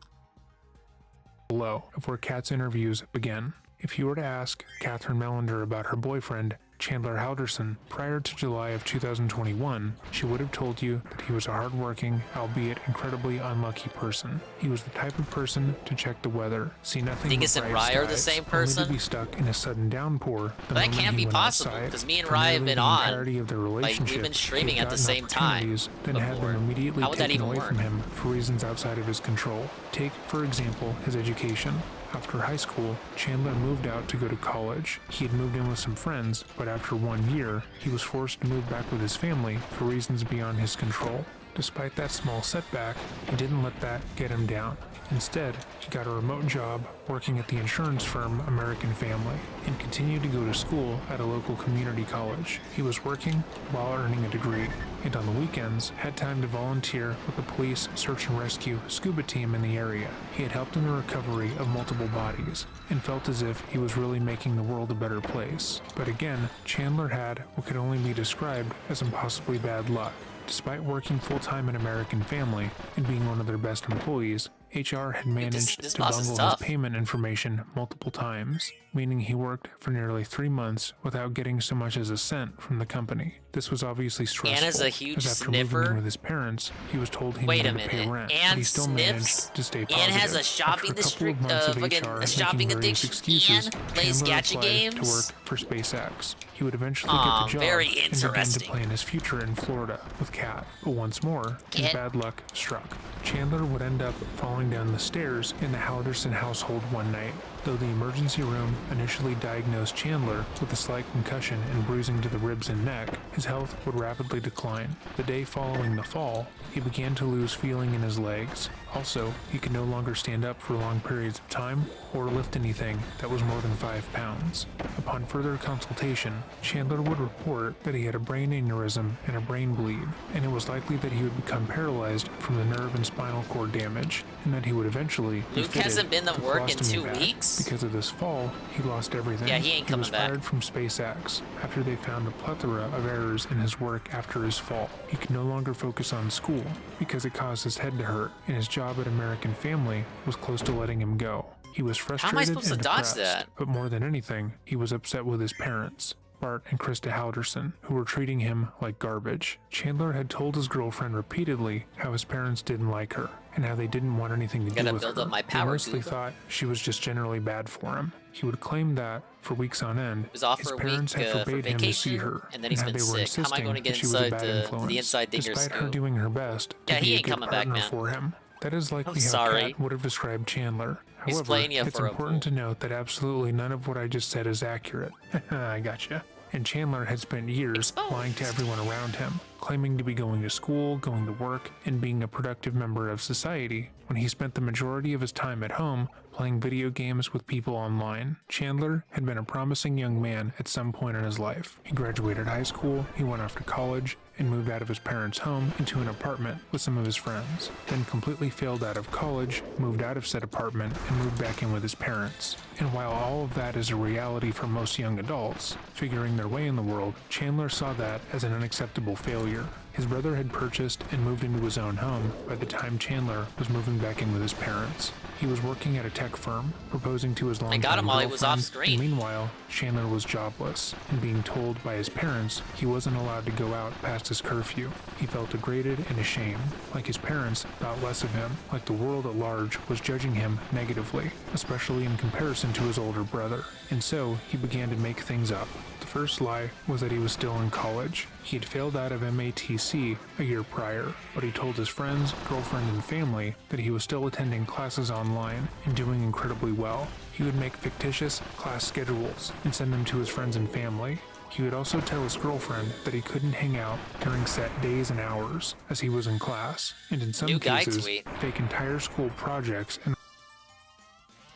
Below of where Kat's interviews begin. If you were to ask Catherine Melander about her boyfriend, Chandler Halderson, prior to July of 2021, she would have told you that he was a hardworking, albeit incredibly unlucky person. He was the type of person to check the weather, see nothing Dingus but and bright Rye are the skies, same only person? to be stuck in a sudden downpour the That moment can't he be went possible, outside. because me and For Rye have nearly been the on. entirety of their Like, relationship, we've been he streaming had at the gotten same time opportunities, then had before. them immediately How would that taken even away work? from him for reasons outside of his control. Take, for example, his education. After high school, Chandler moved out to go to college. He had moved in with some friends, but after 1 year, he was forced to move back with his family for reasons beyond his control. Despite that small setback, he didn't let that get him down. Instead, he got a remote job working at the insurance firm American Family and continued to go to school at a local community college. He was working while earning a degree, and on the weekends had time to volunteer with the police search and rescue scuba team in the area. He had helped in the recovery of multiple bodies and felt as if he was really making the world a better place. But again, Chandler had what could only be described as impossibly bad luck. Despite working full-time at American Family and being one of their best employees, HR had managed this to boss is bungle his tough. payment information multiple times, meaning he worked for nearly 3 months without getting so much as a cent from the company. This was obviously stressful. Anna's a huge as after moving sniffer? in with his parents, he was told he Wait a needed to pay minute. rent, but Anne he still sniffs? managed to stay Anne positive. has a shopping After a couple of months of fucking HR a shopping making various addiction. excuses, Anne plays Chandler gacha applied games? to work for SpaceX. He would eventually Aw, get the job very and begin to interesting. plan his future in Florida with Kat. But once more, his Kat? bad luck struck. Chandler would end up falling down the stairs in the Halderson household one night. Though the emergency room initially diagnosed Chandler with a slight concussion and bruising to the ribs and neck, his health would rapidly decline. The day following the fall, he began to lose feeling in his legs. Also, he could no longer stand up for long periods of time or lift anything that was more than 5 pounds. Upon further consultation, Chandler would report that he had a brain aneurysm and a brain bleed, and it was likely that he would become paralyzed from the nerve and spinal cord damage, and that he would eventually be Luke fitted hasn't been to with work in colostomy 2 bags. weeks? Because of this fall, he lost everything. Yeah, he ain't coming was back. fired from SpaceX after they found a plethora of errors in his work after his fall. He could no longer focus on school because it caused his head to hurt, and his job at American Family was close to letting him go. He was frustrated supposed to and dodge depressed, that? but more than anything, he was upset with his parents, Bart and Krista Halderson, who were treating him like garbage. Chandler had told his girlfriend repeatedly how his parents didn't like her, and how they didn't want anything to Gotta do with build her. up my They power, mostly dude. thought she was just generally bad for him. He would claim that, for weeks on end, was off his for a parents week had for forbade him to see vacation, her, and then he's how been they were sick. How am I insisting going to get that she was a inside bad the influence, inside Dinger's despite her scoop? doing her best Yeah, to he be a ain't good coming back, partner man. for him. That is likely how sorry. Kat would have described Chandler. He's However, playing you it's for a important to note that absolutely none of what I just said is accurate. I gotcha. And Chandler had spent years lying to everyone around him, claiming to be going to school, going to work, and being a productive member of society, when he spent the majority of his time at home playing video games with people online. Chandler had been a promising young man at some point in his life. He graduated high school, he went off to college, and moved out of his parents' home into an apartment with some of his friends, then completely failed out of college, moved out of said apartment, and moved back in with his parents. And while all of that is a reality for most young adults figuring their way in the world, Chandler saw that as an unacceptable failure. His brother had purchased and moved into his own home by the time Chandler was moving back in with his parents. He was working at a tech firm, proposing to his longtime got him while he girlfriend, was off screen. and meanwhile, Chandler was jobless and being told by his parents he wasn't allowed to go out past his curfew. He felt degraded and ashamed, like his parents thought less of him, like the world at large was judging him negatively, especially in comparison to his older brother. And so, he began to make things up. The first lie was that he was still in college. He had failed out of MATC a year prior, but he told his friends, girlfriend, and family that he was still attending classes online and doing incredibly well. He would make fictitious class schedules and send them to his friends and family. He would also tell his girlfriend that he couldn't hang out during set days and hours as he was in class, and in some New guy cases, tweet. fake entire school projects and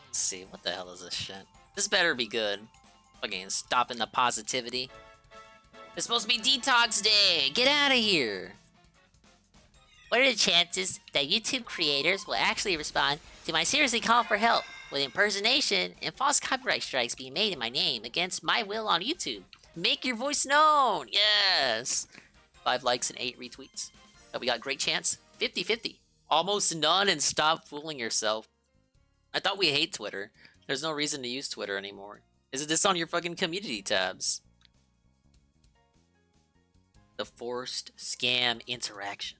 Let's see, what the hell is this shit? This better be good. Fucking stopping the positivity. It's supposed to be detox day! Get out of here! What are the chances that YouTube creators will actually respond to my seriously call for help with impersonation and false copyright strikes being made in my name against my will on YouTube? Make your voice known! Yes! 5 likes and 8 retweets. We got great chance. 50-50. Almost none, and stop fooling yourself. I thought we hate Twitter. There's no reason to use Twitter anymore. Is this on your fucking community tabs? the forced scam interaction.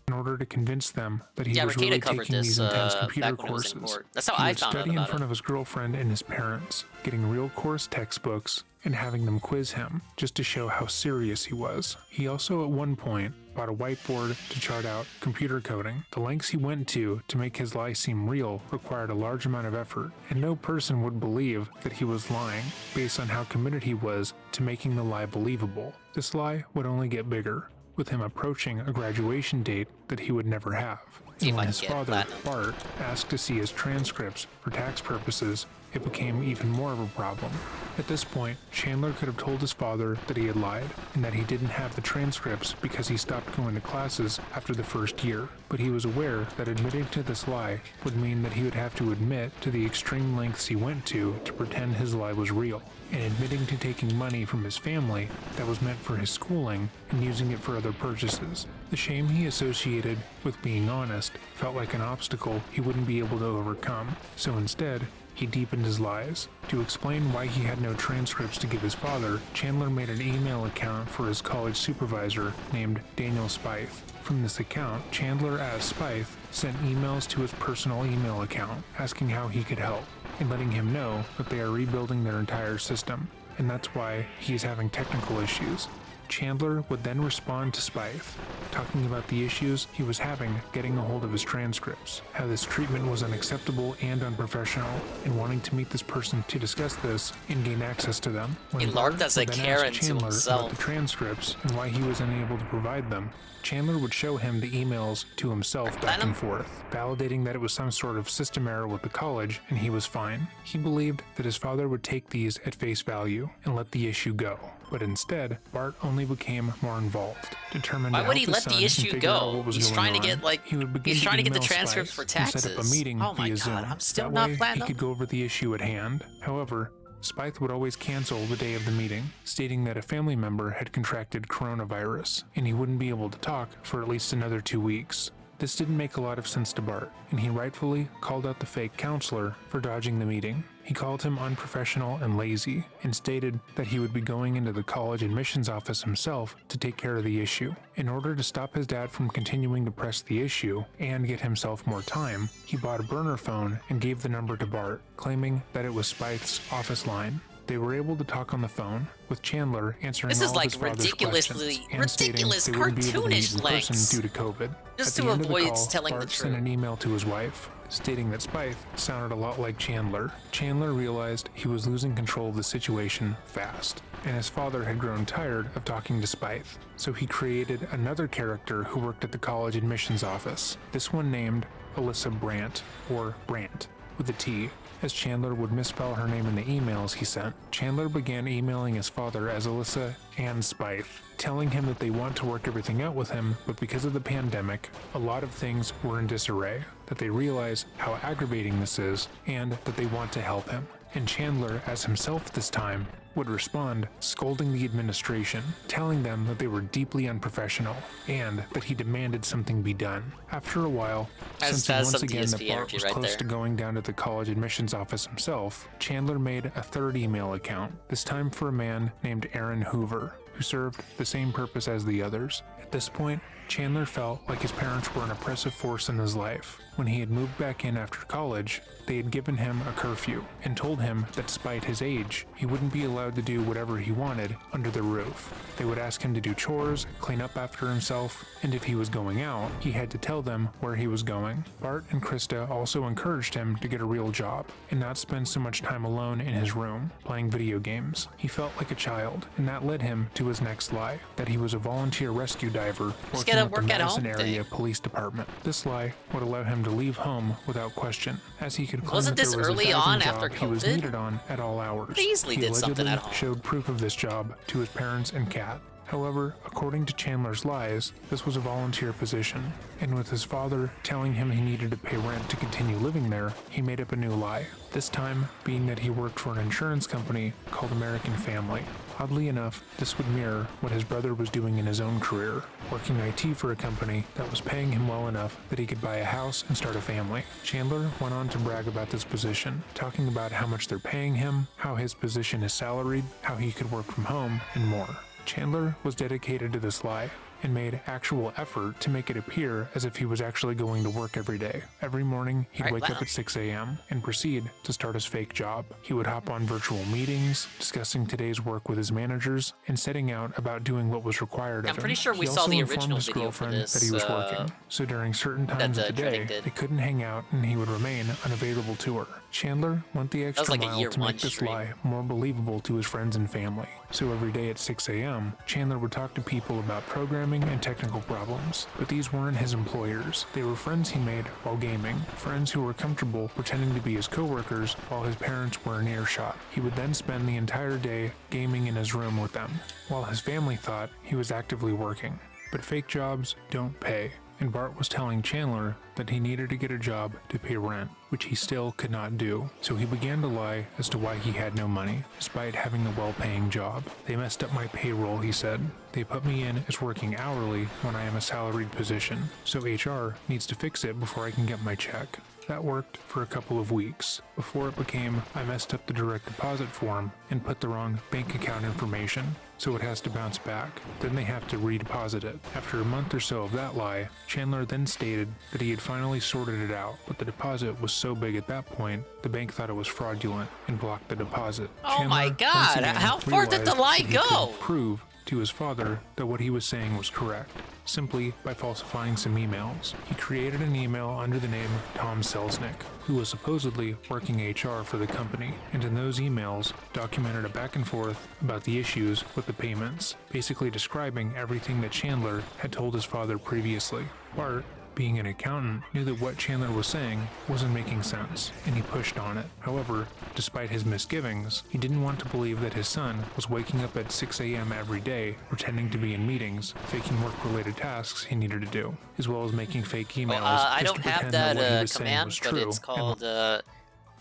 In order to convince them that he Yeah, was Ricada really covered taking these this, intense back computer when it was in courses. court. That's how He I would found out study in about front it. of his girlfriend and his parents, getting real course textbooks and having them quiz him just to show how serious he was. He also at one point bought a whiteboard to chart out computer coding. The lengths he went to make his lie seem real required a large amount of effort, and no person would believe that he was lying based on how committed he was to making the lie believable. This lie would only get bigger, with him approaching a graduation date that he would never have. And when his father, Bart, asked to see his transcripts for tax purposes, it became even more of a problem. At this point, Chandler could have told his father that he had lied, and that he didn't have the transcripts because he stopped going to classes after the first year. But he was aware that admitting to this lie would mean that he would have to admit to the extreme lengths he went to pretend his lie was real, and admitting to taking money from his family that was meant for his schooling and using it for other purchases. The shame he associated with being honest felt like an obstacle he wouldn't be able to overcome, so instead, he deepened his lies. To explain why he had no transcripts to give his father, Chandler made an email account for his college supervisor named Daniel Spythe. From this account, Chandler as Spythe sent emails to his personal email account asking how he could help, and letting him know that they are rebuilding their entire system, and that's why he is having technical issues. Chandler would then respond to Spythe, talking about the issues he was having getting a hold of his transcripts, how this treatment was unacceptable and unprofessional, and wanting to meet this person to discuss this and gain access to them. He Bart larped as a would then Karen ask to Chandler himself. about the transcripts and why he was unable to provide them, Chandler would show him the emails to himself back and forth, validating that it was some sort of system error with the college and he was fine. He believed that his father would take these at face value and let the issue go. But instead, Bart only became more involved, determined Why to would help he his let the son and issue figure out go? what was He's going trying to on. get like He would begin he's trying to get the email transcripts Spythe for and set up a taxes. meeting Oh my via god, Zoom. I'm still That not way, platinum. he could go over the issue at hand. However, Spythe would always cancel the day of the meeting, stating that a family member had contracted coronavirus, and he wouldn't be able to talk for at least another 2 weeks. This didn't make a lot of sense to Bart, and he rightfully called out the fake counselor for dodging the meeting. He called him unprofessional and lazy, and stated that he would be going into the college admissions office himself to take care of the issue. In order to stop his dad from continuing to press the issue and get himself more time, he bought a burner phone and gave the number to Bart, claiming that it was Spythe's office line. They were able to talk on the phone, with Chandler answering This is all like of his father's ridiculously- questions and stating ridiculous they wouldn't be able to meet cartoonish in lengths. person due to COVID. Just At to the end of the avoid call, telling the Bart sent truth. an email to his wife, stating that Spythe sounded a lot like Chandler. Chandler realized he was losing control of the situation fast, and his father had grown tired of talking to Spythe, so he created another character who worked at the college admissions office, this one named Alyssa Brandt, or Brandt, with a T, as Chandler would misspell her name in the emails he sent. Chandler began emailing his father as Alyssa and Spythe, telling him that they want to work everything out with him, but because of the pandemic, a lot of things were in disarray, that they realize how aggravating this is, and that they want to help him. And Chandler, as himself this time, would respond, scolding the administration, telling them that they were deeply unprofessional, and that he demanded something be done. After a while, sensing once again that Bart was close to going down to the college admissions office himself, Chandler made a third email account, this time for a man named Aaron Hoover, who served the same purpose as the others. At this point, Chandler felt like his parents were an oppressive force in his life. When he had moved back in after college, they had given him a curfew and told him that despite his age, he wouldn't be allowed to do whatever he wanted under the roof. They would ask him to do chores, clean up after himself, and if he was going out, he had to tell them where he was going. Bart and Krista also encouraged him to get a real job and not spend so much time alone in his room, playing video games. He felt like a child, and that led him to his next lie, that he was a volunteer rescue diver working at the Madison Area Police Department. This lie would allow him to leave home without question, as he could claim Wasn't that this there was early a diving on job after he was COVID? needed on at all hours. They easily He did something allegedly at home. showed proof of this job to his parents and Kat. However, according to Chandler's lies, this was a volunteer position, and with his father telling him he needed to pay rent to continue living there, he made up a new lie, this time being that he worked for an insurance company called American Family. Oddly enough, this would mirror what his brother was doing in his own career, working IT for a company that was paying him well enough that he could buy a house and start a family. Chandler went on to brag about this position, talking about how much they're paying him, how his position is salaried, how he could work from home, and more. Chandler was dedicated to this lie and made actual effort to make it appear as if he was actually going to work every day. Every morning, he'd wake up at 6 a.m. and proceed to start his fake job. He would hop on virtual meetings, discussing today's work with his managers, and setting out about doing what was required of him. I'm pretty sure we He saw also the informed original his video for girlfriend this, that he was working, so during certain times of the day, they couldn't hang out and he would remain unavailable to her. Chandler went the extra like a mile year to one make this stream. lie more believable to his friends and family. So every day at 6 a.m., Chandler would talk to people about programming and technical problems. But these weren't his employers. They were friends he made while gaming, friends who were comfortable pretending to be his coworkers while his parents were in earshot. He would then spend the entire day gaming in his room with them, while his family thought he was actively working. But fake jobs don't pay, and Bart was telling Chandler that he needed to get a job to pay rent, which he still could not do. So he began to lie as to why he had no money, despite having a well-paying job. They messed up my payroll, he said. They put me in as working hourly when I am a salaried position, so HR needs to fix it before I can get my check. That worked for a couple of weeks, before it became I messed up the direct deposit form and put the wrong bank account information, so it has to bounce back. Then they have to redeposit it. After a month or so of that lie, Chandler then stated that he had finally sorted it out, but the deposit was so big at that point, the bank thought it was fraudulent and blocked the deposit. Oh my Chandler, God, once again, how far did the realized lie that he go? couldn't prove to his father that what he was saying was correct, simply by falsifying some emails. He created an email under the name Tom Selznick, who was supposedly working HR for the company, and in those emails documented a back and forth about the issues with the payments, basically describing everything that Chandler had told his father previously. Bart, being an accountant, knew that what Chandler was saying wasn't making sense, and he pushed on it. However, despite his misgivings, he didn't want to believe that his son was waking up at 6 a.m. every day, pretending to be in meetings, faking work-related tasks he needed to do, as well as making fake emails. I just don't to have pretend that what he that was saying command, was but true, it's called, the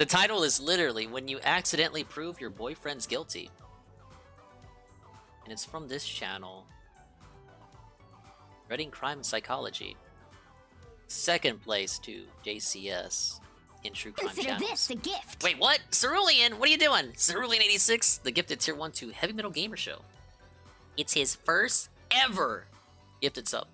title is literally When You Accidentally Prove Your Boyfriend's Guilty. And it's from this channel. Reading Crime and Psychology. Second place to JCS in True Crime Consider channels. this a gift. Wait, what? Cerulean, what are you doing? Cerulean86, the gifted tier 1 to Heavy Metal Gamer Show. It's his first ever gifted sub.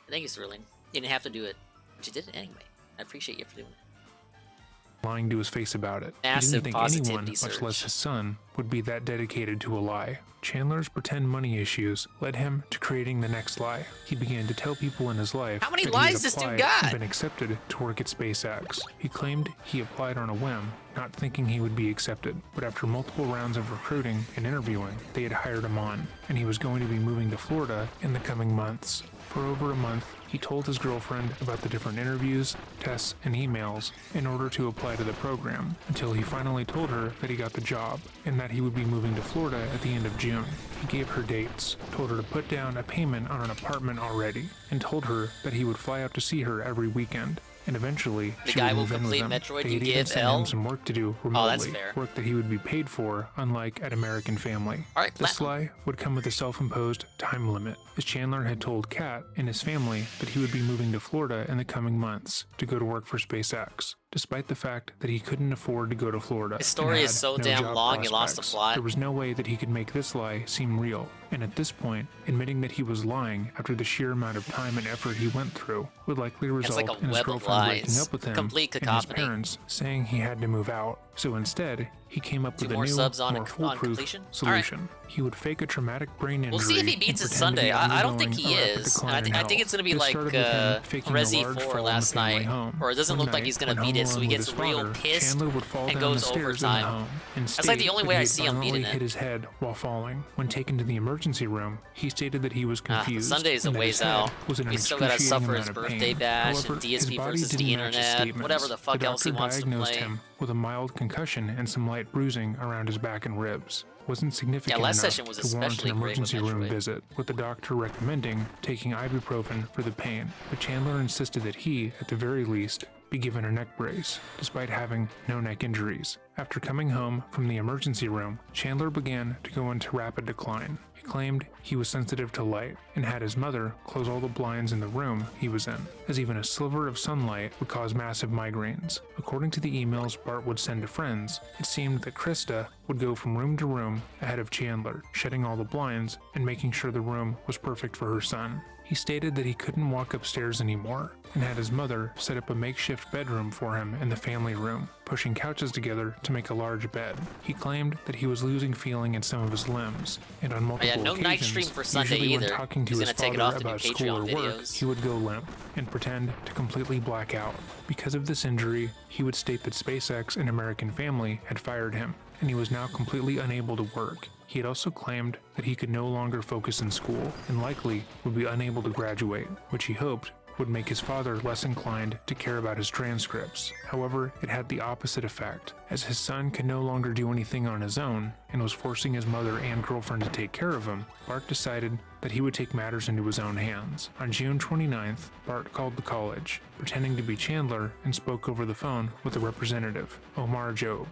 Thank you, Cerulean. You didn't have to do it, but you did it anyway. I appreciate you for doing it. lying to his face about it. Massive he didn't think positivity anyone, much surge. less his son, would be that dedicated to a lie. Chandler's pretend money issues led him to creating the next lie. He began to tell people in his life How many that lies he had this dude applied got? and been accepted to work at SpaceX. He claimed he applied on a whim, not thinking he would be accepted. But after multiple rounds of recruiting and interviewing, they had hired him on, and he was going to be moving to Florida in the coming months. For over a month, he told his girlfriend about the different interviews, tests, and emails in order to apply to the program, until he finally told her that he got the job, and that he would be moving to Florida at the end of June. He gave her dates, told her to put down a payment on an apartment already, and told her that he would fly out to see her every weekend. And eventually, The she guy would will move in with complete him. Metroid, They you had even give sent L? him some work to do Oh, remotely, that's fair. work that he would be paid for, unlike at American Family. Alright, This lie would come with a self-imposed time limit, as Chandler had told Kat and his family that he would be moving to Florida in the coming months to go to work for SpaceX, despite the fact that he couldn't afford to go to Florida. His story and is had so no damn job long, you lost the prospects. plot. There was no way that he could make this lie seem real, and at this point, admitting that he was lying after the sheer amount of time and effort he went through would likely result like a in his web of girlfriend breaking lies. up with him Complete and his cacophony. parents saying he had to move out. So instead, he came up Two with a more new, subs on more on foolproof completion? solution. He would fake a traumatic brain injury. We'll see if he beats and it pretend to be Sunday. I don't think undergoing he a rapid is. decline I in think it's health. gonna be This like started with him faking a Resi large 4 fall in the last family night. home. Or it doesn't One look like night, he's gonna when beat home it, so he alone with gets his real father, pissed Chandler would fall and down goes the stairs in the overtime. home and That's like the state only that way he I had see him beating violently it. hit his head while falling. When taken to the emergency room, he stated that he was confused. Sunday's a and that ways his head out. was in an He's still gotta excruciating suffer his amount of birthday pain. bash However, and his DSP body versus didn't the match his internet, statements. whatever the fuck else he doctor wants to diagnosed play. him with a mild concussion and some light bruising around his back and ribs. Wasn't significant last enough session was to warrant especially an great with emergency room Metroid. visit, with the doctor recommending taking ibuprofen for the pain. But Chandler insisted that he, at the very least, be given a neck brace, despite having no neck injuries. After coming home from the emergency room, Chandler began to go into rapid decline. He claimed he was sensitive to light and had his mother close all the blinds in the room he was in, as even a sliver of sunlight would cause massive migraines. According to the emails Bart would send to friends, it seemed that Krista would go from room to room ahead of Chandler, shutting all the blinds and making sure the room was perfect for her son. He stated that he couldn't walk upstairs anymore and had his mother set up a makeshift bedroom for him in the family room, pushing couches together to make a large bed. He claimed that he was losing feeling in some of his limbs, and on multiple no occasions, night stream for Sunday usually either. when talking to He's his gonna take it father off to do about school or Patreon work, videos. he would go limp and pretend to completely black out. Because of this injury, he would state that SpaceX and American Family had fired him, and he was now completely unable to work. He had also claimed that he could no longer focus in school and likely would be unable to graduate, which he hoped would make his father less inclined to care about his transcripts. However, it had the opposite effect, as his son could no longer do anything on his own and was forcing his mother and girlfriend to take care of him. Bart decided that he would take matters into his own hands. On June 29th, Bart called the college, pretending to be Chandler, and spoke over the phone with a representative, Omar Job.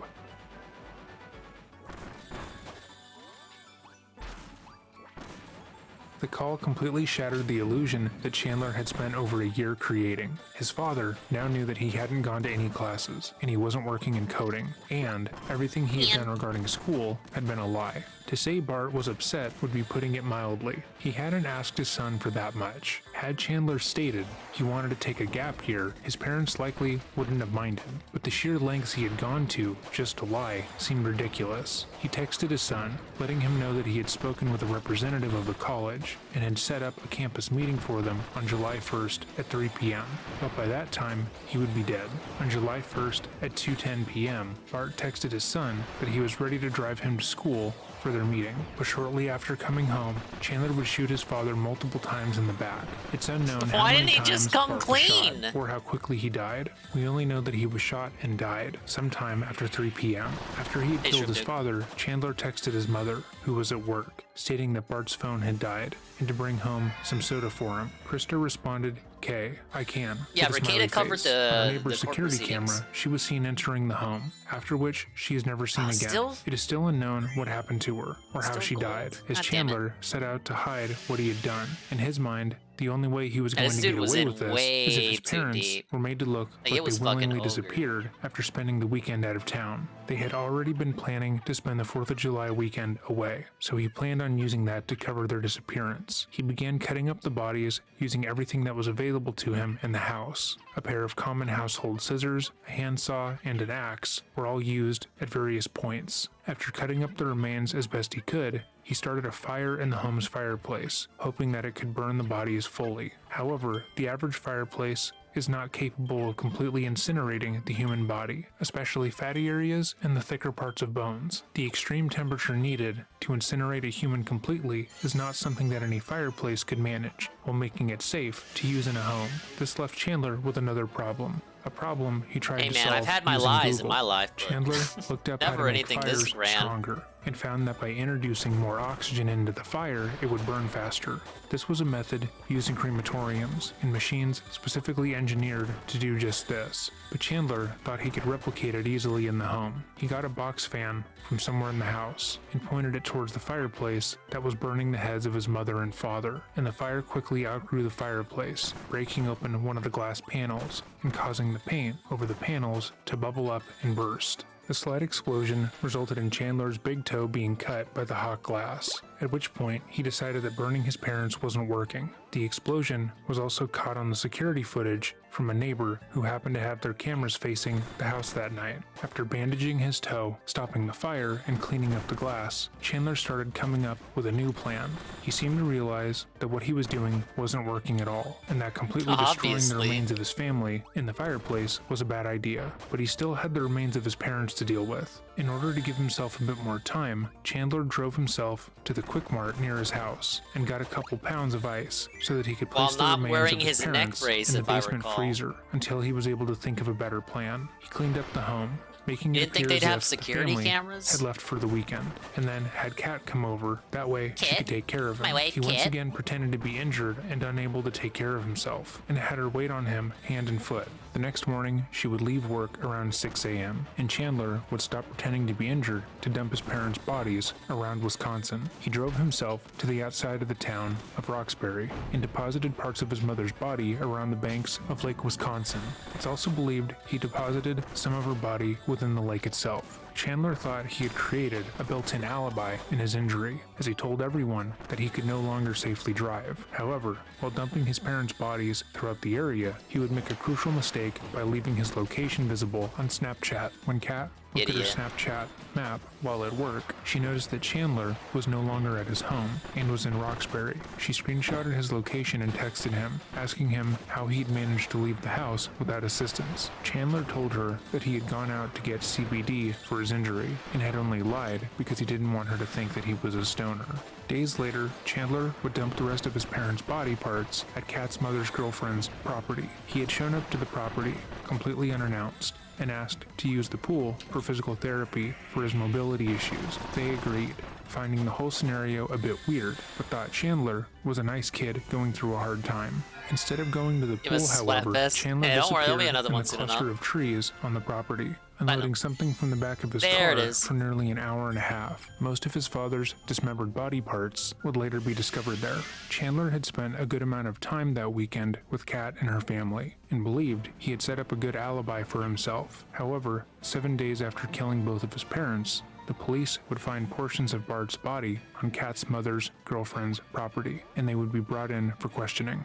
The call completely shattered the illusion that Chandler had spent over a year creating. His father now knew that he hadn't gone to any classes, and he wasn't working in coding, and everything he had done regarding school had been a lie. To say Bart was upset would be putting it mildly. He hadn't asked his son for that much. Had Chandler stated he wanted to take a gap year, his parents likely wouldn't have minded, but the sheer lengths he had gone to just to lie seemed ridiculous. He texted his son, letting him know that he had spoken with a representative of the college and had set up a campus meeting for them on July 1st at 3 p.m. But by that time, he would be dead. On July 1st at 2:10 p.m., Bart texted his son that he was ready to drive him to school for their meeting, but shortly after coming home, Chandler would shoot his father multiple times in the back. It's unknown how Why many didn't he times just come Bart was clean? shot or how quickly he died. We only know that he was shot and died sometime after 3 p.m. After he had killed his father, Chandler texted his mother, who was at work, stating that Bart's phone had died and to bring home some soda for him. Krista responded, "Okay, I can." Yeah, with a smiley Ricada covered face. On the our neighbor's court security proceedings. camera, she was seen entering the home, after which she is never seen again. Still? It is still unknown what happened to her or how Still she cold. died, as God damn it. Chandler set out to hide what he had done. In his mind, the only way he was And going this to dude get was away in with this way is if his too parents deep. were made to look Like, like it was they fucking willingly ogre. disappeared after spending the weekend out of town. They had already been planning to spend the 4th of July weekend away, so he planned on using that to cover their disappearance. He began cutting up the bodies using everything that was available to him in the house. A pair of common household scissors, a handsaw, and an axe were all used at various points. After cutting up the remains as best he could, he started a fire in the home's fireplace, hoping that it could burn the bodies fully. However, the average fireplace is not capable of completely incinerating the human body, especially fatty areas and the thicker parts of bones. The extreme temperature needed to incinerate a human completely is not something that any fireplace could manage, while making it safe to use in a home. This left Chandler with another problem. A problem he tried Hey to man, solve I've had my using lies Google. in my life, but Chandler looked up how never to make anything this fires grand. stronger and found that by introducing more oxygen into the fire, it would burn faster. This was a method used in crematoriums and machines specifically engineered to do just this. But Chandler thought he could replicate it easily in the home. He got a box fan from somewhere in the house and pointed it towards the fireplace that was burning the heads of his mother and father, and the fire quickly outgrew the fireplace, breaking open one of the glass panels and causing the paint over the panels to bubble up and burst. The slight explosion resulted in Chandler's big toe being cut by the hot glass, at which point he decided that burning his parents wasn't working. The explosion was also caught on the security footage from a neighbor who happened to have their cameras facing the house that night. After bandaging his toe, stopping the fire, and cleaning up the glass, Chandler started coming up with a new plan. He seemed to realize that what he was doing wasn't working at all, and that completely destroying the remains of his family in the fireplace was a bad idea, but he still had the remains of his parents to deal with. In order to give himself a bit more time, Chandler drove himself to the Quick Mart near his house and got a couple pounds of ice so that he could place the While not remains wearing of his his neck parents brace, in the if I basement recall. freezer until he was able to think of a better plan. He cleaned up the home, making You it didn't think appear they'd as have if security the family cameras? had left for the weekend, and then had Kat come over. That way she Kit? could take care of him. My wife, He once Kit? again pretended to be injured and unable to take care of himself, and had her wait on him hand and foot. The next morning, she would leave work around 6 a.m., and Chandler would stop pretending to be injured to dump his parents' bodies around Wisconsin. He drove himself to the outside of the town of Roxbury and deposited parts of his mother's body around the banks of Lake Wisconsin. It's also believed he deposited some of her body within the lake itself. Chandler thought he had created a built-in alibi in his injury, as he told everyone that he could no longer safely drive. However, while dumping his parents' bodies throughout the area, he would make a crucial mistake by leaving his location visible on Snapchat. When Kat looked at her Snapchat map while at work, she noticed that Chandler was no longer at his home and was in Roxbury. She screenshotted his location and texted him, asking him how he'd managed to leave the house without assistance. Chandler told her that he had gone out to get CBD for his injury and had only lied because he didn't want her to think that he was a stoner. Days later, Chandler would dump the rest of his parents' body parts at Kat's mother's girlfriend's property. He had shown up to the property completely unannounced and asked to use the pool for physical therapy for his mobility issues. They agreed, finding the whole scenario a bit weird, but thought Chandler was a nice kid going through a hard time. Instead of going to the pool, however, Chandler disappeared in a cluster of trees on the property, unloading something from the back of his car for nearly an hour and a half. Most of his father's dismembered body parts would later be discovered there. Chandler had spent a good amount of time that weekend with Kat and her family, and believed he had set up a good alibi for himself. However, 7 days after killing both of his parents, the police would find portions of Bart's body on Kat's mother's girlfriend's property, and they would be brought in for questioning.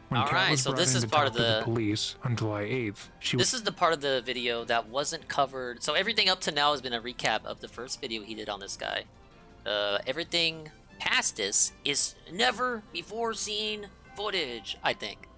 When Kat was brought in to talk to the police on July 8th, This is the part of the video that wasn't covered. So everything up to now has been a recap of the first video he did on this guy. Everything past this is never before seen footage, I think,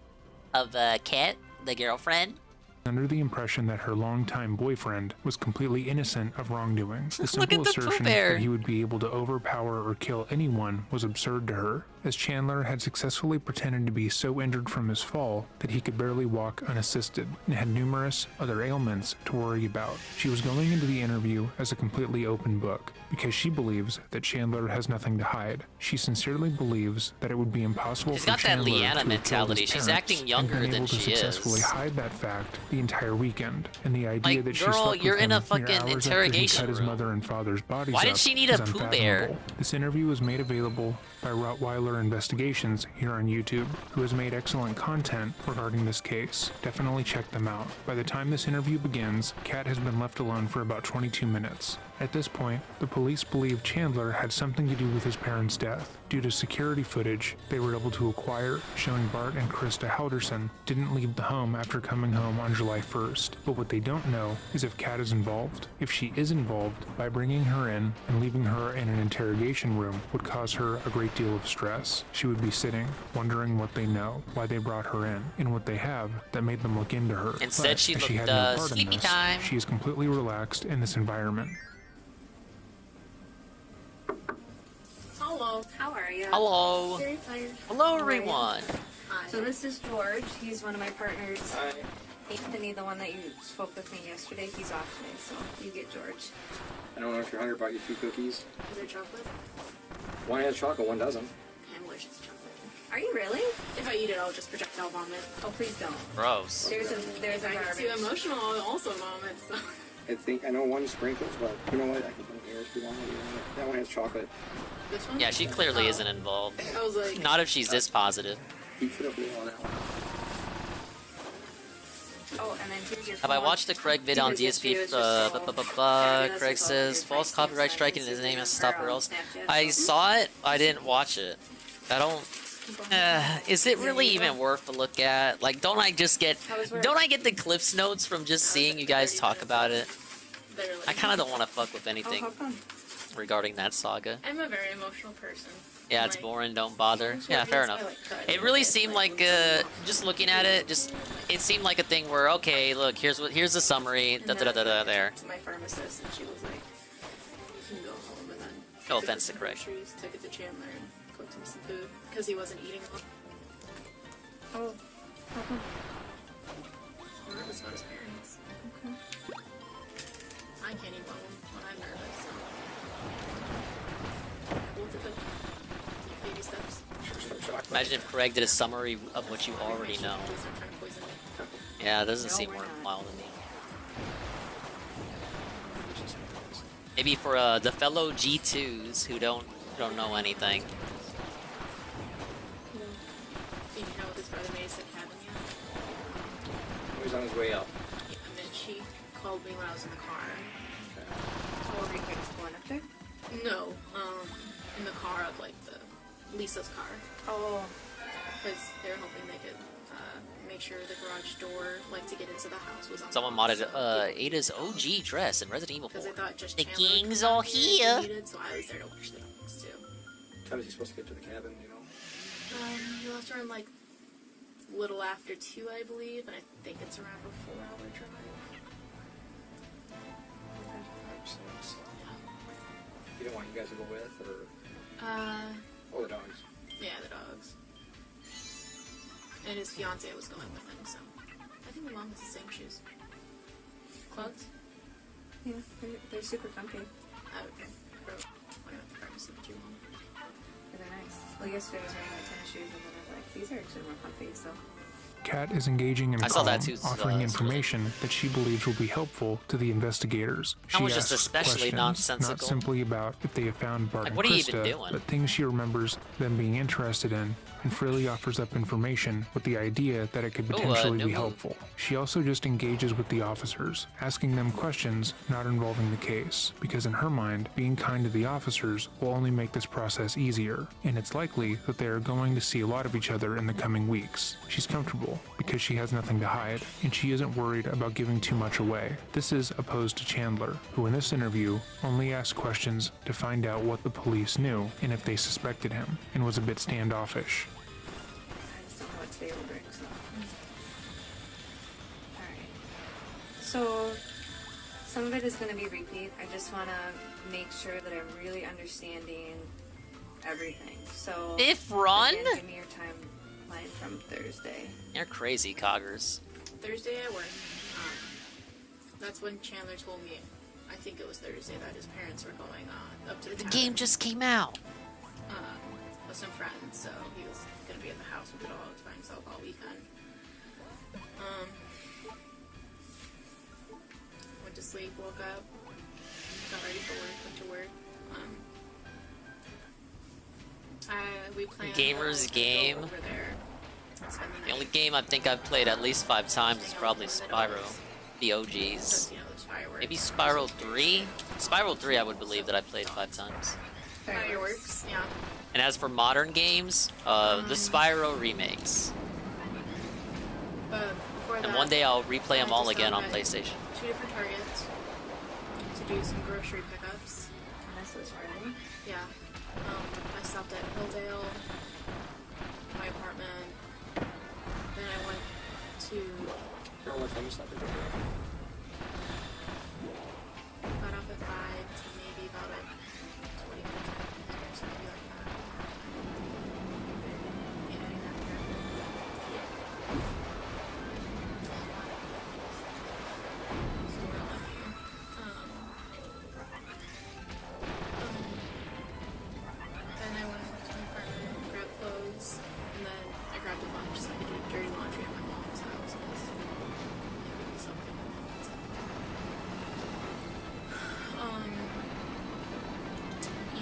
of Kat, the girlfriend. Under the impression that her longtime boyfriend was completely innocent of wrongdoing. The simple assertion that he would be able to overpower or kill anyone was absurd to her, as Chandler had successfully pretended to be so injured from his fall that he could barely walk unassisted, and had numerous other ailments to worry about. She was going into the interview as a completely open book, because she believes that Chandler has nothing to hide. She sincerely believes that it would be impossible for Chandler to have killed his She's parents, acting younger and been than able to she successfully is. hide that fact the entire weekend, and the idea that she girl, slept with you're in him a fucking mere hours after he interrogation cut his room. mother and father's bodies Why did up she need is a Pooh Bear? unfathomable. This interview was made available by Rottweiler Investigations here on YouTube, who has made excellent content regarding this case. Definitely check them out. By the time this interview begins, Kat has been left alone for about 22 minutes. At this point, the police believe Chandler had something to do with his parents' death. Due to security footage they were able to acquire showing Bart and Krista Halderson didn't leave the home after coming home on July 1st. But what they don't know is if Kat is involved. If she is involved, by bringing her in and leaving her in an interrogation room would cause her a great deal of stress. She would be sitting, wondering what they know, why they brought her in, and what they have that made them look into her. Instead, But she as looked, had no part in sleepy this, time. She is completely relaxed in this environment. Hello. How are you? Hello. Very tired. Hello, How are you? everyone. Hi. So this is George. He's one of my partners. Hi. Anthony, the one that you spoke with me yesterday, he's off today, so you get George. I don't know if you're hungry about your 2 cookies. Is there chocolate? One has chocolate, one doesn't. I wish it's chocolate. Are you really? If I eat it, I'll just projectile vomit. Oh, please don't. Gross. There's a garbage. Too emotional also moments. So. I know one sprinkles, but you know what? I can put it here if you want. That one has chocolate. This one? Yeah, she clearly isn't involved. I was like, not if she's this positive. You should have on that one. Oh, and then here's your Have I watched the Craig vid on DSP? Craig says false copyright striking and his name has to stop or else. I saw it. I didn't watch it. I don't. Is it really even worth a look at? Like, don't I get the Cliffs notes from just seeing you guys talk about it? I kind of don't want to fuck with anything regarding that saga. I'm a very emotional person. Yeah, it's boring. Don't bother. Yeah, fair enough. It really seemed like just looking at it, it seemed like a thing where okay, look, here's the summary. Da da da da there. To my pharmacist, and she was like, "You can go home," and then. No offense to Craig. Took it to Chandler and cooked him some food because he wasn't eating well. Oh. That was about his parents. I can't eat one when I'm nervous. So. What's it like? Baby steps. Imagine if Craig did a summary of what you already know. Yeah, it doesn't seem worthwhile to me. Maybe for the fellow G2s who don't know anything. Do you know what his brother made us a cabin yet? He was on his way up. Yeah, and then she called me when I was in the car. Oh, were you guys going up there? No, in the car of like Lisa's car. Oh. Because they were hoping they could make sure the garage door, like to get into the house, was on. Someone modded Ada's OG dress in Resident Evil 4. Because they thought just The Chandler king's could all come in here. if needed, so I was there to watch the dogs too. How is he supposed to get to the cabin, you know? You left around like little after 2, I believe, and I think it's around a 4-hour drive. You don't want you guys to go with, or? Oh, the dogs. Yeah, the dogs. And his fiance was going with him, so I think my mom has the same shoes. Clogs? Yeah, they're super comfy. Okay. Why not the privacy of you want? They're nice. Well, yesterday I was wearing my tennis shoes, and then I was like, these are actually more comfy, so. Kat is engaging in a I saw call, that too, offering information that she believes will be helpful to the investigators. That She was just asks especially questions, nonsensical. not simply about if they have found Bart Like, and what are you even Krista, doing? but things she remembers them being interested in, and freely offers up information with the idea that it could potentially new be move. helpful. She also just engages with the officers, asking them questions not involving the case, because in her mind, being kind to the officers will only make this process easier, and it's likely that they are going to see a lot of each other in the coming weeks. She's comfortable because she has nothing to hide, and she isn't worried about giving too much away. This is opposed to Chandler, who in this interview only asked questions to find out what the police knew and if they suspected him, and was a bit standoffish. I just don't know what today will bring, so. Alright. So, some of it is going to be repeat. I just want to make sure that I'm really understanding everything. So, Fifth run? Again, give me your timeline from Thursday. You're crazy, Coggers. Thursday at work. That's when Chandler told me, I think it was Thursday, that his parents were going up to the The cabin, game just came out. with some friends, so he was gonna be at the house with the dogs by himself all weekend. Went to sleep, woke up, got ready for work, went to work. We planned Gamer's to game. go over there and spend the The night. only game I think I've played at least 5 times is probably Spyro. The OGs. Just, you know, there's fireworks. Maybe Spyro 3? Spyro 3 I would believe that I played 5 times. Fireworks, yeah. And as for modern games, the Spyro remakes. But before And that, one day I'll replay them I all just again on stopped at PlayStation. 2 different Targets to do some grocery pickups. And this was Friday? Yeah. I stopped at Hilldale, my apartment. Then I went to. Girl, what time you stopped at the door? Got off at 5 to maybe about a 20 minutes or something like that. Then I went to my apartment, grabbed clothes, and then I grabbed a bunch so I could do dirty laundry at my mom's house.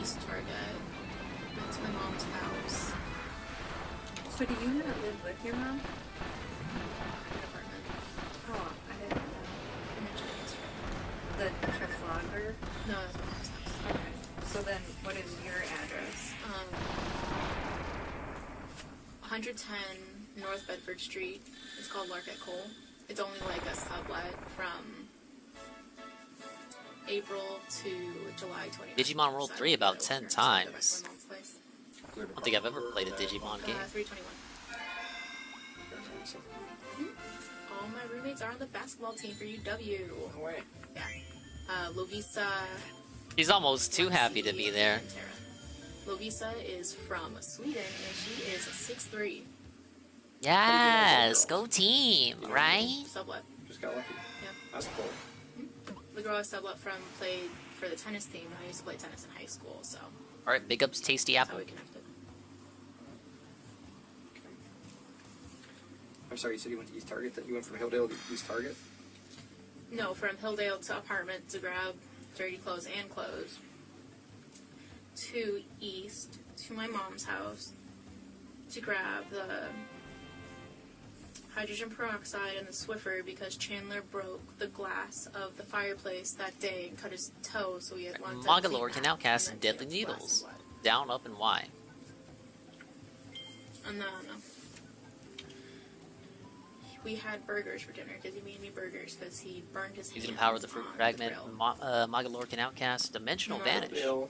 East Target. Went to my mom's house. So do you not live with your mom? An apartment. Oh, I didn't know. I mentioned it yesterday. The Trafalgar? No, that's my mom's house. Okay. So then, what is your address? 110 North Bedford Street. It's called Lark at Cole. It's only like a sublet from April to July 20th. Digimon World 3 about 10 times. I don't think I've ever played a Digimon game. 321. All my roommates are on the basketball team for UW. No way. Yeah. Lovisa. She's almost too happy to be there. Lovisa is from Sweden and she is 6'3". Yes, go team, right? Sublet. Just got lucky. Yep. That's cool. The girl I subbed up from played for the tennis team, and I used to play tennis in high school, so All right, big ups, Tasty that's how Apple. we connected. I'm sorry, you said you went to East Target? That you went from Hilldale to East Target? No, from Hilldale to apartment to grab dirty clothes and clothes. To East, to my mom's house, to grab the hydrogen peroxide and the Swiffer because Chandler broke the glass of the fireplace that day and cut his toe, so he had one. MAGAlor can outcast Deadly Needles. Down, up, and Y. And then we had burgers for dinner because he made me burgers because he burned his Use hand an empower the fruit on fragment. grill. MAGAlor can outcast Dimensional Vanish. Hilldale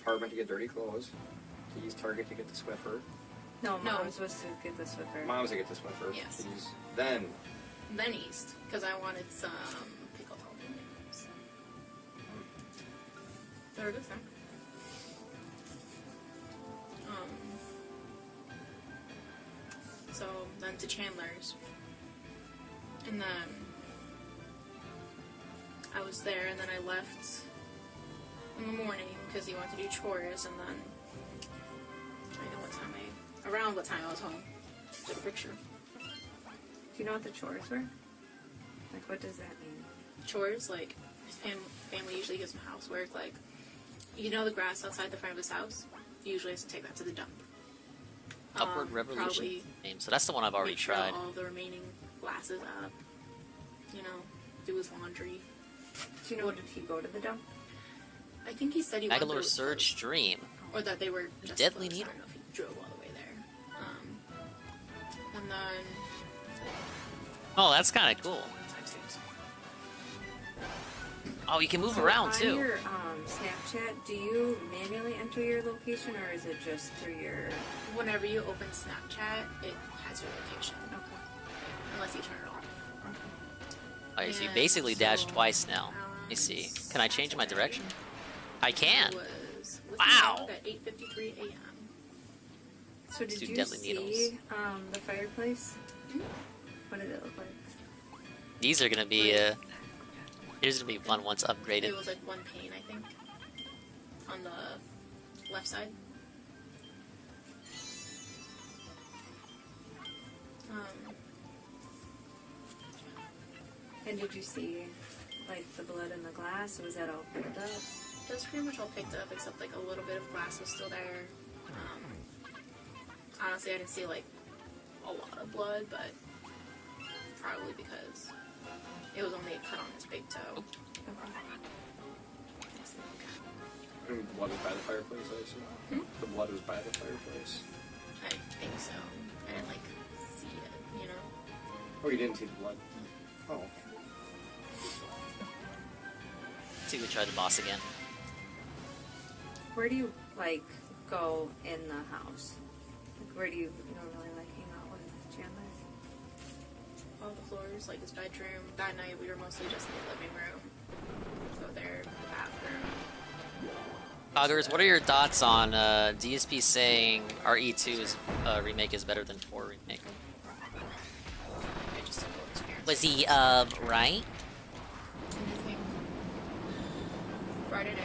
apartment to get dirty clothes. To East Target to get the Swiffer. No, Mom was supposed to get the Swiffer. Mom was to get the Swiffer. Yes. Then East because I wanted some pickled jalapenos. They were good snack. So then to Chandler's, and then I was there, and then I left in the morning because he wanted to do chores, and then I know around what time I was home. Took a picture. Do you know what the chores were? Like, what does that mean? Chores, like, his family usually gives him housework, like, you know the grass outside the front of his house? He usually has to take that to the dump. Upward Revolution probably name. So that's the one I've already make sure tried. all the remaining glasses up. You know, do his laundry. Do you know, did he go to the dump? I think he said he went MAGAlor Surge Stream. or that they were just Deadly close. Needle. I don't know if he drove all the way there. And then Oh, that's kind of cool. Oh, you can move around on too. your Snapchat, do you manually enter your location or is it just through your... whenever you open Snapchat, it has your location. Okay. Unless you turn it off. Alright, so you basically dashed twice now. Let me see. Can I change my direction? I can. Wow. At 8:53 a.m. So Let's did do you Deadly see Needles. the fireplace? What did it look like? These are gonna be here's gonna be fun once upgraded. It was like one pane, I think, on the left side. And did you see, like, the blood in the glass? Or was that all picked up? It was pretty much all picked up, except like a little bit of glass was still there. Honestly, I didn't see like a lot of blood, but probably because it was only a cut on his big toe. the blood was by the fireplace, I assume. The blood was by the fireplace. I think so. I didn't like see it, you know. Oh, you didn't see the blood? Oh. Let's see if we try the boss again. Where do you, like, go in the house? Like, where do you normally, like, hang out with Chandler? All the floors, like his bedroom. That night we were mostly just in the living room. Go there, the bathroom. Poggers, what are your thoughts on DSP saying RE2's remake is better than 4 remake? I just took full experience. Was he right? Anything. Friday night.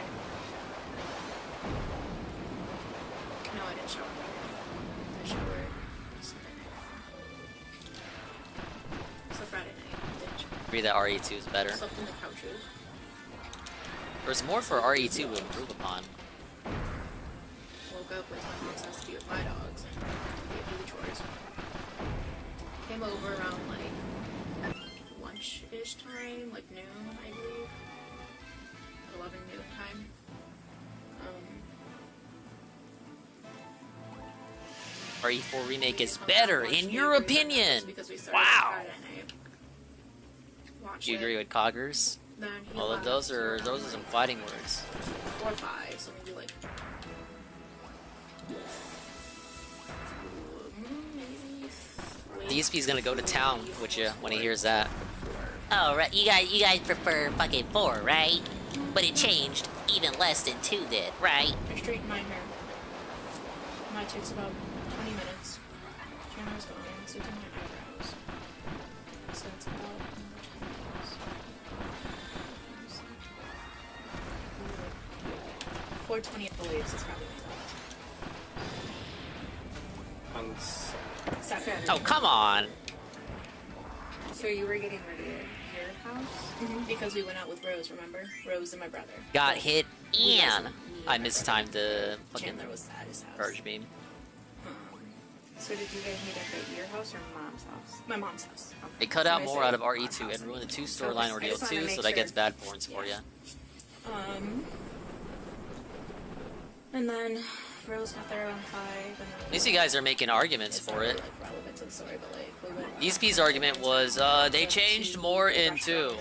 No, I didn't shower. I showered Sunday night. So Friday night, I didn't shower. Agree that RE2 is better. Slept in the couches. There's more for RE2 to improve upon. Woke up with my mom's has to be with my dogs and do the chores. Came over around like lunch-ish time, like noon, I believe. 11 noon time. RE4 remake is better, in your opinion! Because we started Wow! Friday night. Watched Do you it. agree with Coggers? Then he Well, left. those are some fighting words. 4 or 5, so maybe like. Maybe. DSP's gonna go to town with you when he hears that. Oh, right. You guys prefer fucking 4, right? But it changed even less than 2 did, right? I straightened my hair. Mine takes about 20 minutes. Chandler's going, so do my eyebrows. So it's about 10 minutes. 420 at the Waves is probably my On Saturday. Oh, come on. So you were getting ready at your house? Because we went out with Rose, remember? Rose and my brother. Got Like, hit we and wasn't- me I and my mistimed brother. the fucking Chandler was at his house. purge beam. So did you guys meet up at your house or mom's house? My mom's house. It cut out more out of RE2 and ruined the 2 storyline I ordeal just wanna too, make so that gets sure. bad points for you. And then Rose got there around 5, and then These guys are making arguments for it. like relevant to the story, but like we went. ESP's argument was they changed more in 2,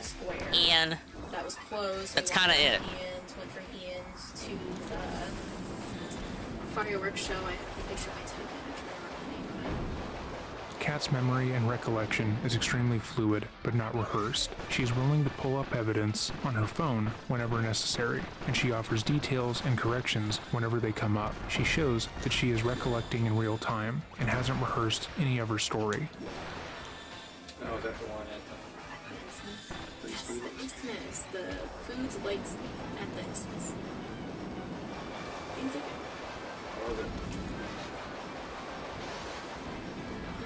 and That was closed. that's We kind of walked it. down Ian's, went from Ian's to the fireworks show. I have a picture of my ticket. I try to remember the name of it. Kat's memory and recollection is extremely fluid, but not rehearsed. She is willing to pull up evidence on her phone whenever necessary, and she offers details and corrections whenever they come up. She shows that she is recollecting in real time and hasn't rehearsed any of her story. Oh, is that the one at the Yes, the Isthmus, the Foods Lights at the Isthmus. What was it?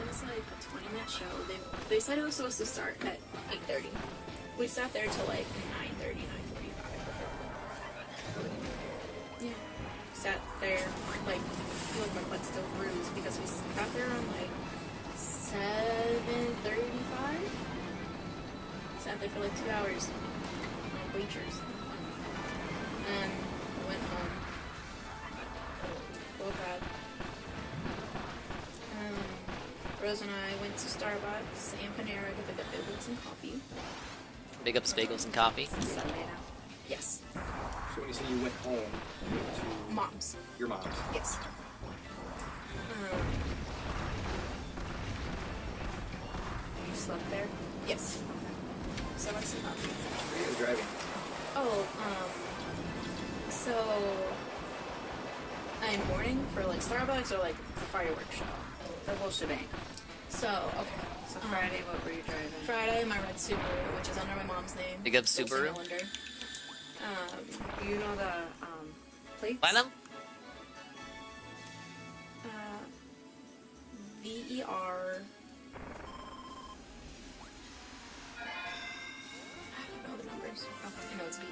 It was like a 20-minute show. They said it was supposed to start at 8:30. We sat there till like 9:30, 9:45. Yeah. Sat there like I feel like my butt's still bruised because we got there around like 7:35. Sat there for like 2 hours on bleachers. And went home. Woke up. Rose and I went to Starbucks and Panera to pick up bagels and coffee. Big ups bagels and coffee. Yes. So when you say you went home, you went to Mom's. your mom's. Yes. You slept there? Yes. So what's up? Where you driving? Oh, so I'm morning for like Starbucks or like the fireworks show. The whole shebang. So, okay. So Friday, what were you driving? Friday, my red Subaru, which is under my mom's name. Big up Full Subaru. cylinder. Do you know the plates? Platinum? VER. I don't know the numbers. I know it's VER.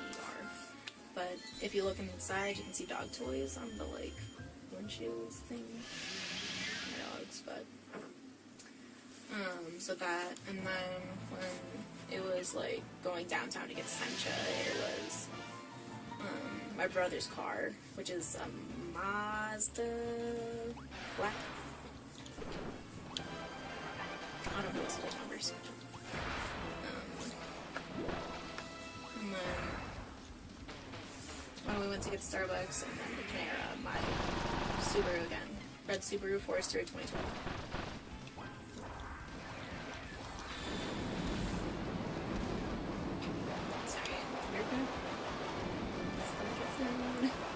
But if you look inside, you can see dog toys on the like windshield thing. My dogs, but so that, and then when it was like going downtown to get Sencha, it was my brother's car, which is a Mazda Black. I don't know what's the numbers. And then when we went to get Starbucks and then the Panera, my Subaru again. Red Subaru Forester 2012. Sorry. You're good.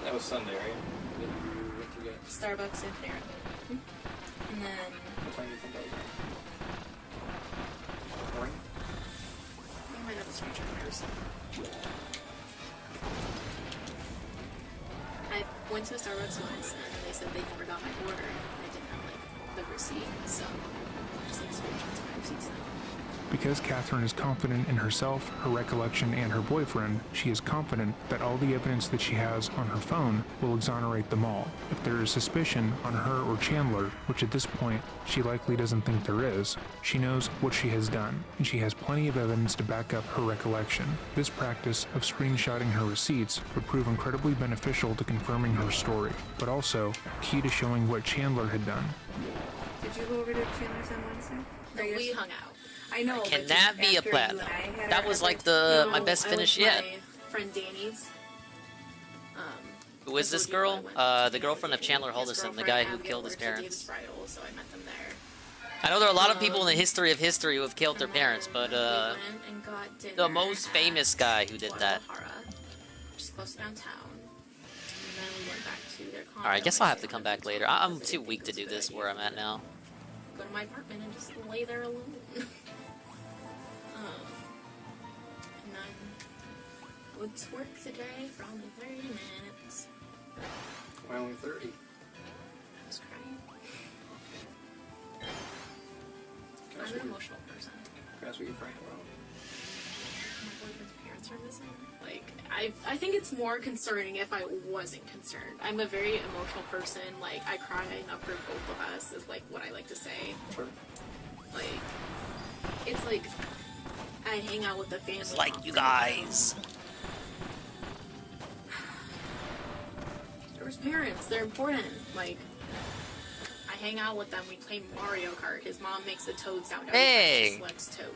That was Sunday, right? Then you went to get Starbucks and Panera. And then what time do you think that was? Morning? I might have a screenshot of my receipt. I went to a Starbucks once and they said they never got my order and I didn't have like the receipt, so I just like screenshots of my receipts now. Because Catherine is confident in herself, her recollection, and her boyfriend, she is confident that all the evidence that she has on her phone will exonerate them all. If there is suspicion on her or Chandler, which at this point she likely doesn't think there is, she knows what she has done, and she has plenty of evidence to back up her recollection. This practice of screenshotting her receipts would prove incredibly beneficial to confirming her story, but also key to showing what Chandler had done. Did you go over to Chandler's on Wednesday? No, we hung out. I know. Can but that just be a after you platinum? and I had That our was like efforts- the my best finish yet. My friend Danny's. Who is this girl? The girlfriend of Chandler Halderson, the guy who killed his parents. Bridal, so I met them there. I know there are a lot of people in the history of history who have killed their parents, but We went and got dinner the most famous guy who did that. just close to downtown. And then we went back to their condo. Alright, I guess I'll have to come back later. I'm too weak to do this where I'm at now. Go to my apartment and just lay there alone. And then went to work today for only 30 minutes. Why only 30? I was crying. I'm an emotional person. That's what you're crying about. My boyfriend's parents are missing. Like, I think it's more concerning if I wasn't concerned. I'm a very emotional person. Like, I cry enough for both of us, is like what I like to say. Sure. Like, it's like I hang out with the family. It's like you guys. There's parents. They're important. Like, I hang out with them. We play Mario Kart. His mom makes the Toad sound every time she selects Toad.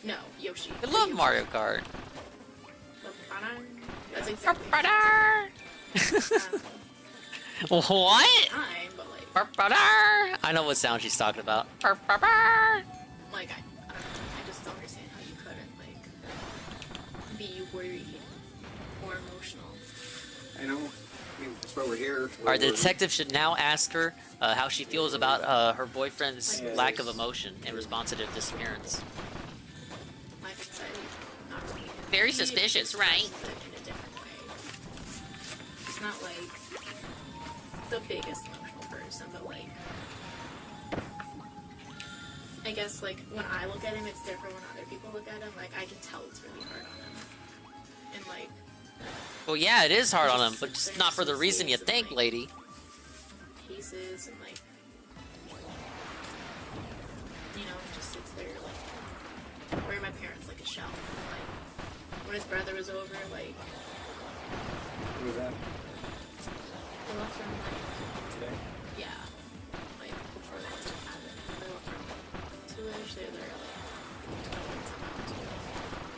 No, Yoshi. I love Mario Kart. That's exactly What? time, but like, I know what sound she's talking about. like I just don't understand how you couldn't like be worried or emotional. I know. I mean, that's why we're here. Our detective should now ask her how she feels about her boyfriend's lack of emotion in response to their disappearance. Like I said, not really. Very suspicious, right? In a different way. He's not like the biggest emotional person, but like I guess like when I look at him, it's different when other people look at him. Like I can tell it's really hard on him, and like. Well, yeah, it is hard on him, but just not for the reason you think, lady. Cases and like, you know, just sits there like, where are my parents? Like a shell. Like when his brother was over, like. Who was that? They left him like. Today? Yeah. Like before that stuff happened. They left him 2-ish. They were there like 12 months ago.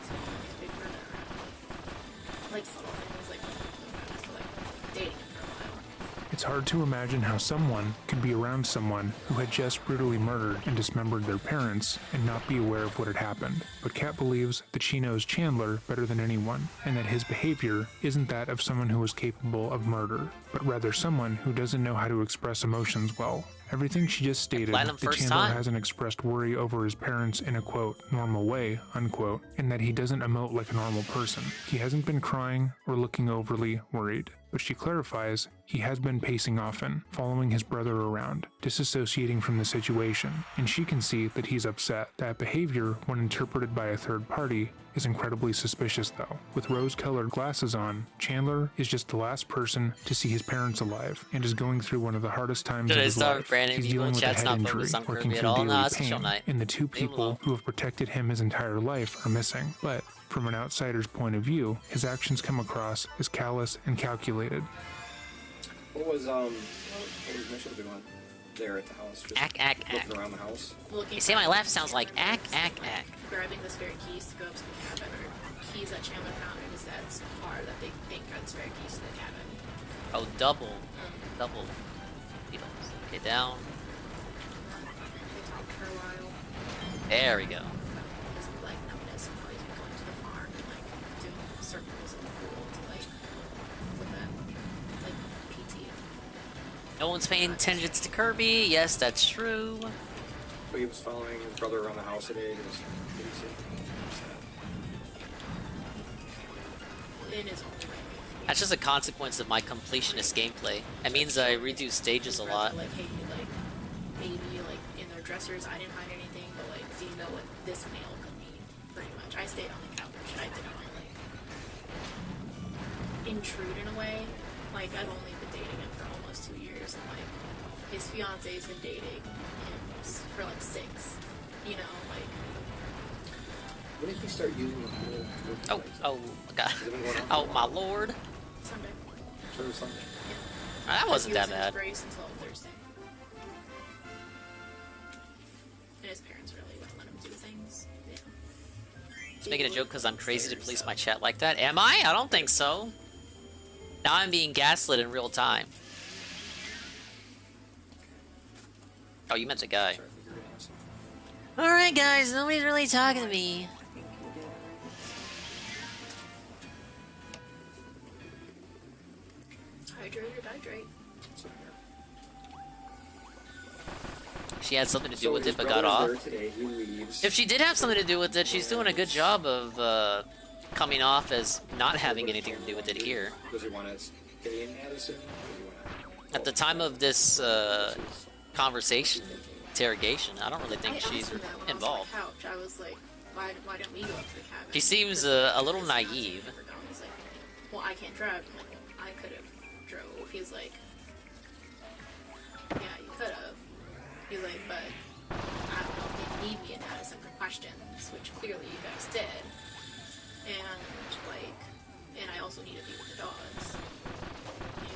So his big brother around. Like subtle things like dating him for a while. It's hard to imagine how someone could be around someone who had just brutally murdered and dismembered their parents and not be aware of what had happened. But Kat believes that she knows Chandler better than anyone, and that his behavior isn't that of someone who is capable of murder, but rather someone who doesn't know how to express emotions well. Everything she just stated, that Chandler hasn't expressed worry over his parents in a quote, normal way, unquote, and that he doesn't emote like a normal person. He hasn't been crying or looking overly worried. But she clarifies he has been pacing often, following his brother around, disassociating from the situation, and she can see that he's upset. That behavior, when interpreted by a third party, is incredibly suspicious though. With rose-colored glasses on, Chandler is just the last person to see his parents alive, and is going through one of the hardest times of his life. He's dealing with a head injury, working through daily pain, and the two people who have protected him his entire life are missing. But from an outsider's point of view, his actions come across as callous and calculated. What was Mitchell doing there at the house? Just looking around the house. You see, my laugh sounds like Grabbing the spare keys to go up to the cabin, or keys that Chandler found in his dad's car that they think are the spare keys to the cabin. Oh, double. Okay, down. They talked for a while. There we go. His like numbness and how he's been going to the farm and like doing circles in the pool to like with that like PT. No one's paying attention to Kirby. Yes, that's true. So he was following his brother around the house today. Just in his own way. That's just a consequence of my completionist gameplay. It means I redo stages a lot. Like, hey, like maybe like in their dressers, I didn't find anything, but like, do you know what this mail could mean? Pretty much. I stayed on the couch. I didn't want to like intrude in a way. Like I've only been dating him for almost 2 years, and like his fiance's been dating him for like 6. You know, like. When did he start using the whole? Oh, God. Oh, my lord. Sunday. Sure, Sunday. Yeah. That wasn't that He was in bad. his brace until Thursday. And his parents really wouldn't let him do things. Yeah. Just making a joke because I'm crazy to police my chat like that. Am I? I don't think so. Now I'm being gaslit in real time. Oh, you meant the guy. Alright guys, nobody's really talking to me. Hydrate. She had something to do with it, but got off. Today, he leaves. If she did have something to do with it, she's doing a good job of coming off as not having anything to do with it here. Does he want to dating Addison? Or do you wanna- At the time of this conversation, interrogation, I don't really think she's involved. I was like, why don't we go up to the cabin? She seems a little naive. He's like, well, I can't drive. I'm like, I could have drove. He's like, yeah, you could have. He's like, but I don't know if you need me in Addison for questions, which clearly you guys did. And I also need to be with the dogs.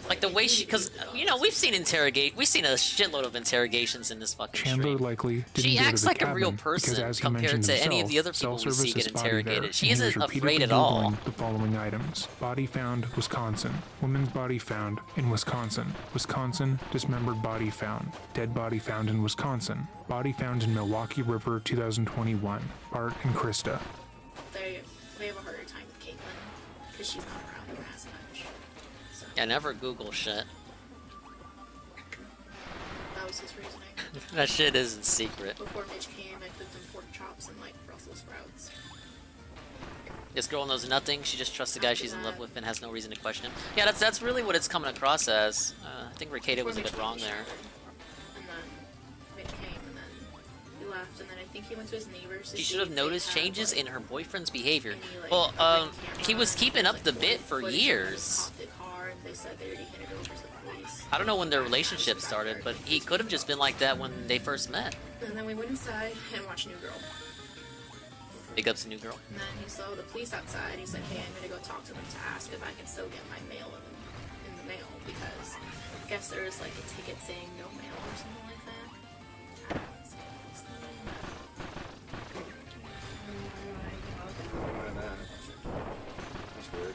Like the way she, because you know we've seen a shitload of interrogations in this fucking Chandler stream. likely didn't She go to acts the like a cabin real because, person as he compared mentioned to any of himself, the other people we cell see service get is spotty there, interrogated. She and he was isn't repeatedly afraid at all. Googling the following items: body found, Wisconsin. Woman's body found in Wisconsin. Wisconsin, dismembered body found. Dead body found in Wisconsin. Body found in Milwaukee River, 2021. Bart and Krista. They have a harder time with Caitlin because she's not around her as much. So Yeah, never Google shit. that was his reasoning. That shit isn't secret. Before Mitch came, I cooked him pork chops and like Brussels sprouts. This girl knows nothing. She just trusts the guy she's in love with and has no reason to question him. Yeah, that's really what it's coming across as. I think Ricada was a bit wrong there. And then Mitch came, and then he left, and then I think he went to his neighbors. She should have noticed changes in her boyfriend's behavior. Well, he was keeping up the bit for years. The car, and they said they already handed it over to the police. I don't know when their relationship started, but he could have just been like that when they first met. And then we went inside and watched New Girl. Big ups to New Girl. And then he saw the police outside. He's like, hey, I'm gonna go talk to them to ask if I can still get my mail in the mail, because I guess there was like a ticket saying no mail or something like that. That's weird.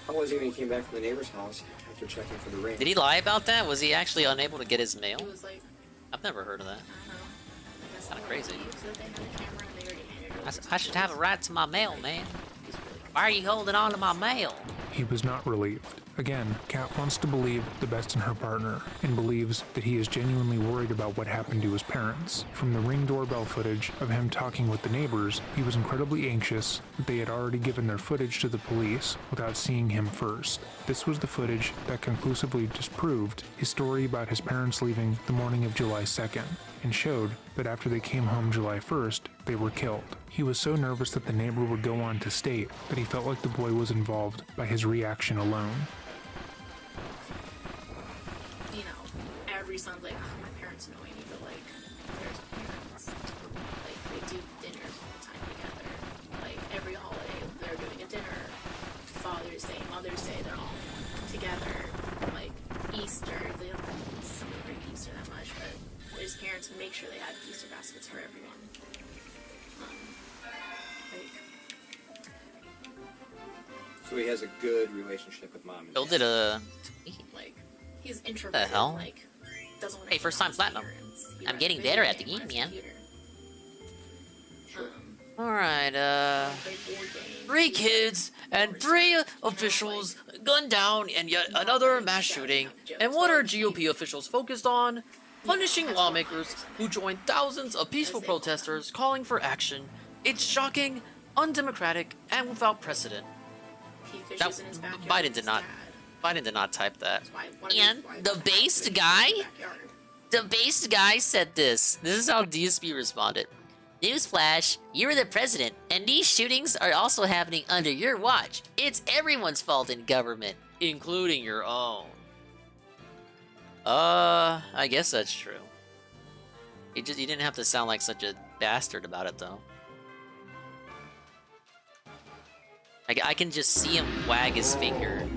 How was he when he came back from the neighbor's house after checking for the ring? Did he lie about that? Was he actually unable to get his mail? It was like, I've never heard of that. that's Kind of crazy. So they had a camera and they already handed it over. I should have a right to my mail, man. Why are you holding on to my mail? He was not relieved. Again, Kat wants to believe the best in her partner and believes that he is genuinely worried about what happened to his parents. From the Ring doorbell footage of him talking with the neighbors, he was incredibly anxious that they had already given their footage to the police without seeing him first. This was the footage that conclusively disproved his story about his parents leaving the morning of July 2nd and showed that after they came home July 1st, they were killed. He was so nervous that the neighbor would go on to state that he felt like the boy was involved by his reaction alone. You know, every son's like, oh, my parents annoy me, but like, there's parents. Like, they do dinners all the time together. Like, every holiday, they're doing a dinner. Father's Day, Mother's Day, they're all together. Like, Easter, they don't celebrate Easter that much, but there's parents who make sure they have Easter baskets for everyone. So he has a good relationship with mom. Bill did a... Like, he's introverted. The hell? Like, doesn't want Hey, first time platinum. I'm getting better at the game, man. Alright, 3 kids and 3 officials gunned down in yet another mass shooting. And what are GOP officials focused on? Punishing lawmakers who joined thousands of peaceful protesters calling for action. It's shocking, undemocratic, and without precedent. That, Biden did not type that. And the based guy said this. This is how DSP responded. Newsflash, you're the president, and these shootings are also happening under your watch. It's everyone's fault in government, including your own. I guess that's true. He didn't have to sound like such a bastard about it, though. I can just see him wag his finger.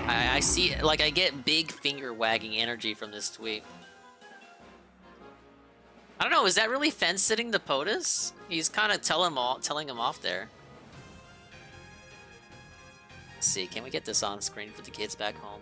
I see, like, I get big finger wagging energy from this tweet. I don't know, is that really fence sitting the POTUS? He's kind of telling him off there. Let's see, can we get this on screen for the kids back home?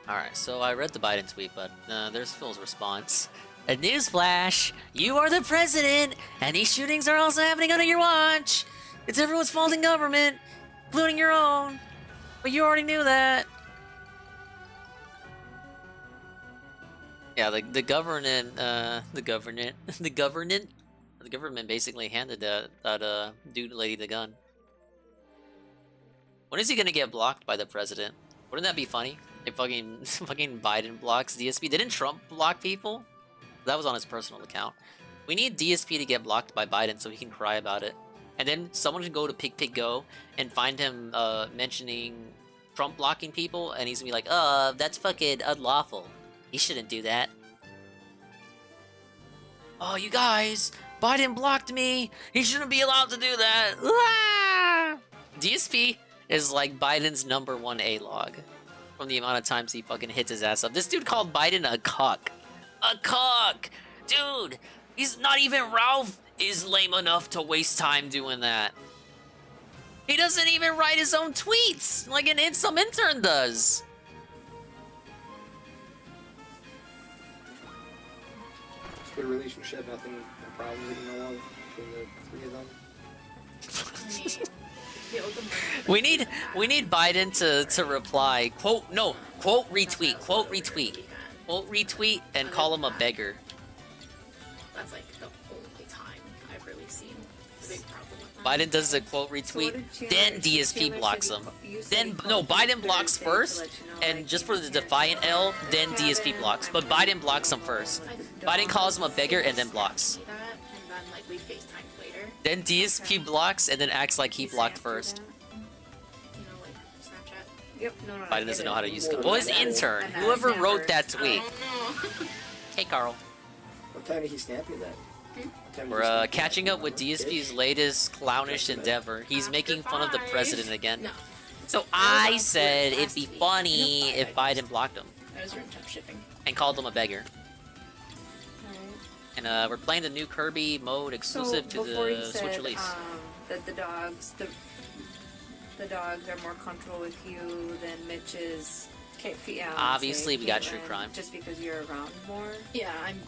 Alright, so I read the Biden tweet, but there's Phil's response. A newsflash! You are the president, and these shootings are also happening under your watch! It's everyone's fault in government, including your own. But you already knew that. Yeah, the government basically handed that dude lady the gun. When is he gonna get blocked by the president? Wouldn't that be funny? If fucking Biden blocks DSP. Didn't Trump block people? That was on his personal account. We need DSP to get blocked by Biden so he can cry about it. And then someone can go to PigPigGo and find him mentioning Trump blocking people, and he's gonna be like, that's fucking unlawful. He shouldn't do that. Oh, you guys, Biden blocked me. He shouldn't be allowed to do that. Ah! DSP is like Biden's #1 A-log from the amount of times he fucking hits his ass up. This dude called Biden a cuck. A cuck! Dude, he's not even Ralph is lame enough to waste time doing that. He doesn't even write his own tweets like some intern does. Good relationship, nothing, no problem that you know of between the three of them. We need Biden to reply, quote retweet, quote retweet, and call him a beggar. That's like the only time I've really seen the big problem with that. Biden does a quote retweet, then DSP blocks him. Then no, Biden blocks first, and just for the defiant L, then DSP blocks. But Biden blocks him first. Biden calls him a beggar and then blocks. And then like we FaceTimed later. Then DSP blocks and then acts like he blocked first. Yep, no. Biden doesn't know how to use it. Well, his intern, whoever wrote that tweet. Hey, Carl. What time did he snap you that? We're catching up with DSP's latest clownish endeavor. He's making fun of the president again. So I said it'd be funny if Biden blocked him I was room temp shipping. and called him a beggar. And we're playing the new Kirby mode exclusive to the Switch release. That the dogs are more comfortable with you than Mitch's. Yeah, Obviously, we got true crime. Just because you're around more. Yeah, I'm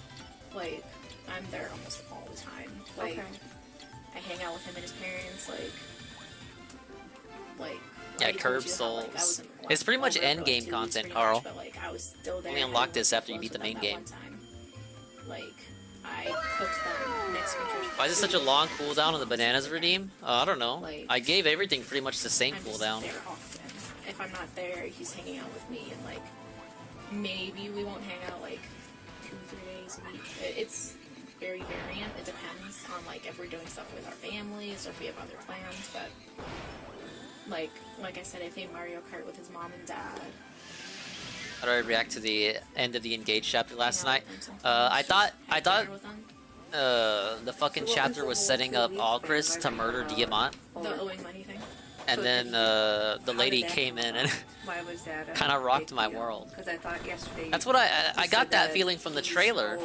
there almost all the time. Like, I hang out with him and his parents. Yeah, Curb Souls. It's pretty much endgame content, Carl. But like, I was still there. Only unlock this after you beat the main game. Like, I cooked them next winter. Why is it such a long cooldown on the bananas redeem? I don't know. I gave everything pretty much the same cooldown. There often. If I'm not there, he's hanging out with me, and like, maybe we won't hang out like 2-3 days a week. It's very variant. It depends on like if we're doing stuff with our families or if we have other plans. But like I said, I played Mario Kart with his mom and dad. How do I react to the end of the Engage chapter last night? I thought the fucking chapter was setting up Alchris to murder Diamant. The owing money thing. And then the lady came in and kind of rocked my world. That's what I got that feeling from the trailer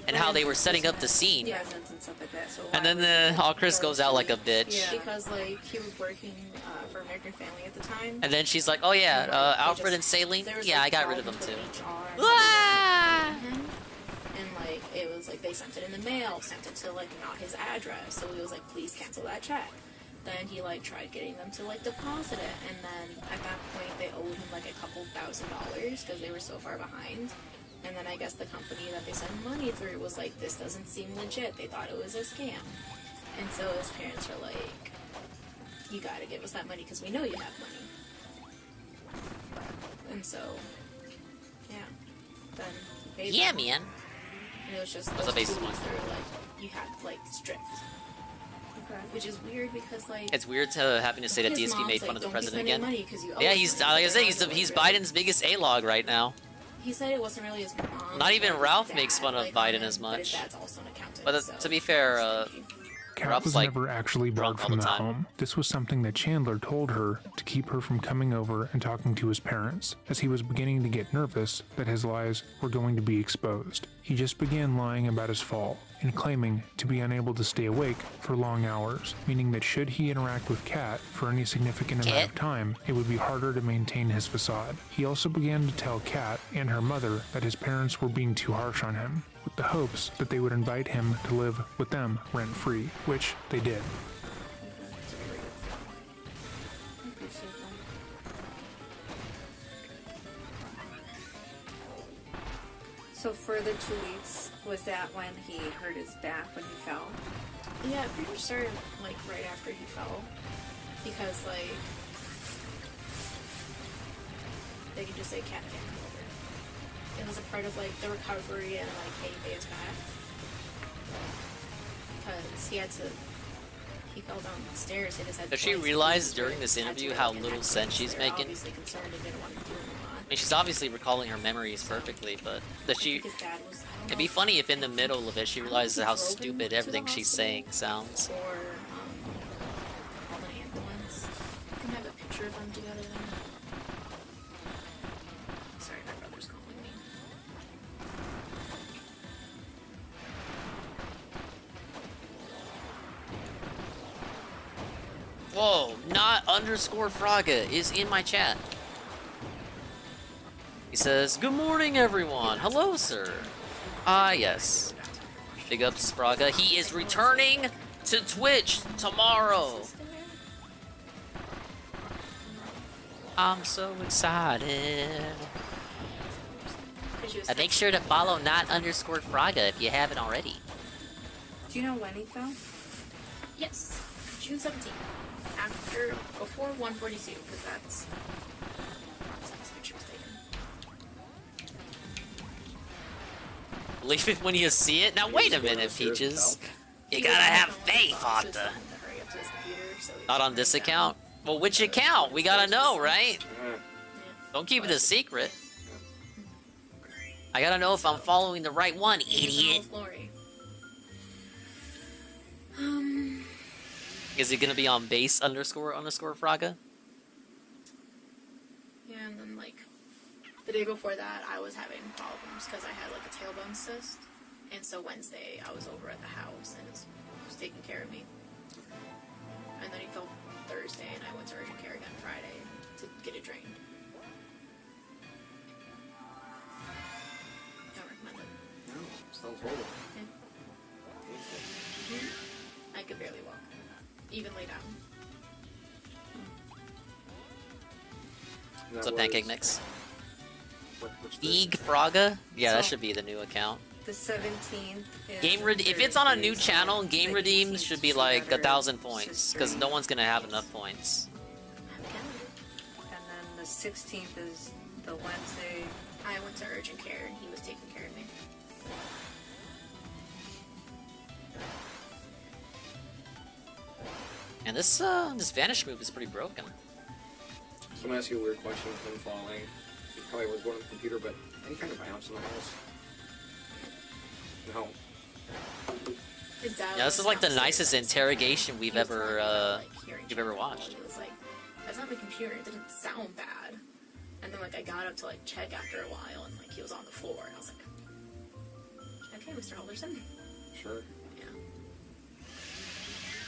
and how they were setting up the scene. And then the Alchris goes out like a bitch. Yeah, because like he was working for American Family at the time. And then she's like, "Oh yeah, Alfred and Saline. Yeah, I got rid of them too." And like it was like they sent it in the mail, sent it to like not his address. So he was like, "Please cancel that check." Then he like tried getting them to like deposit it, and then at that point they owed him like a couple $1,000s because they were so far behind. And then I guess the company that they sent money through was like, "This doesn't seem legit." They thought it was a scam, and so his parents were like, "You gotta give us that money because we know you have money." And so, yeah, then he paid them. Man. And it was just That's those a basis 2 weeks point. where like you had like strict. Which is weird because like It's weird to having to say that his DSP mom's made like, fun of the "Don't be president spending again. money 'cause you owe Yeah, us he's money." like I said, he's Biden's biggest A-log right now. He said it wasn't really his mom. Not even or his Ralph dad, makes fun of like, Biden on as him, but his much. dad's also an accountant, But so. to be fair, Kat Ralph's was like never actually barred from the home. This was something that Chandler told her to keep her from coming over and talking to his parents, as he was beginning to get nervous that his lies were going to be exposed. He just began lying about his fall and claiming to be unable to stay awake for long hours, meaning that should he interact with Kat for any significant amount of time, it would be harder to maintain his facade. He also began to tell Kat and her mother that his parents were being too harsh on him, with the hopes that they would invite him to live with them rent-free, which they did. So for the 2 weeks, was that when he hurt his back when he fell? Yeah, it pretty much started like right after he fell, because like they could just say cat can't come over. It was a part of like the recovery and like getting Bay's back, because he fell down the stairs, hit his head. Does she realize during this interview how little sense she's making? Obviously concerned and didn't want to do it. I mean, she's obviously recalling her memories perfectly, but that she... It'd be funny if in the middle of it she realizes how stupid everything she's saying sounds. Or call an ambulance. You can have a picture of them together then. Sorry, my brother's calling me. Whoa, not underscore Fraga is in my chat. He says, "Good morning, everyone. Hello, sir." Ah, yes. Big ups, Fraga. He is returning to Twitch tomorrow. I'm so excited. And make sure to follow not underscore Fraga if you haven't already. Do you know when he fell? Yes, June 17th. Before 142, because that's the picture was taken. Believe it when you see it. Now wait a minute, Peaches. You gotta have faith, Arthur. Not on this account? Well, which account? We gotta know, right? Don't keep it a secret. I gotta know if I'm following the right one, idiot. Is it gonna be on base underscore Fraga? Yeah, and then like the day before that, I was having problems because I had like a tailbone cyst, and so Wednesday I was over at the house and it was taking care of me. And then he fell Thursday, and I went to urgent care again Friday to get it drained. Don't recommend it. No, sounds horrible. I could barely walk, even lay down. What's up, Pancake Mix? Eeg Fraga? Yeah, that should be the new account. The 17th. If it's on a new channel, game redeems should be like 1,000 points, because no one's gonna have enough points. And then the 16th is the Wednesday. I went to urgent care, and he was taking care of me. And this vanish move is pretty broken. So I'm gonna ask you a weird question with him falling. He probably was going on the computer, but any kind of bounce in the house? No. Yeah, this is like the nicest interrogation we've ever watched. He was like, "That's not the computer. It didn't sound bad." And then like I got up to like check after a while, and like he was on the floor, and I was like, "Okay, Mr. Alderson." Sure.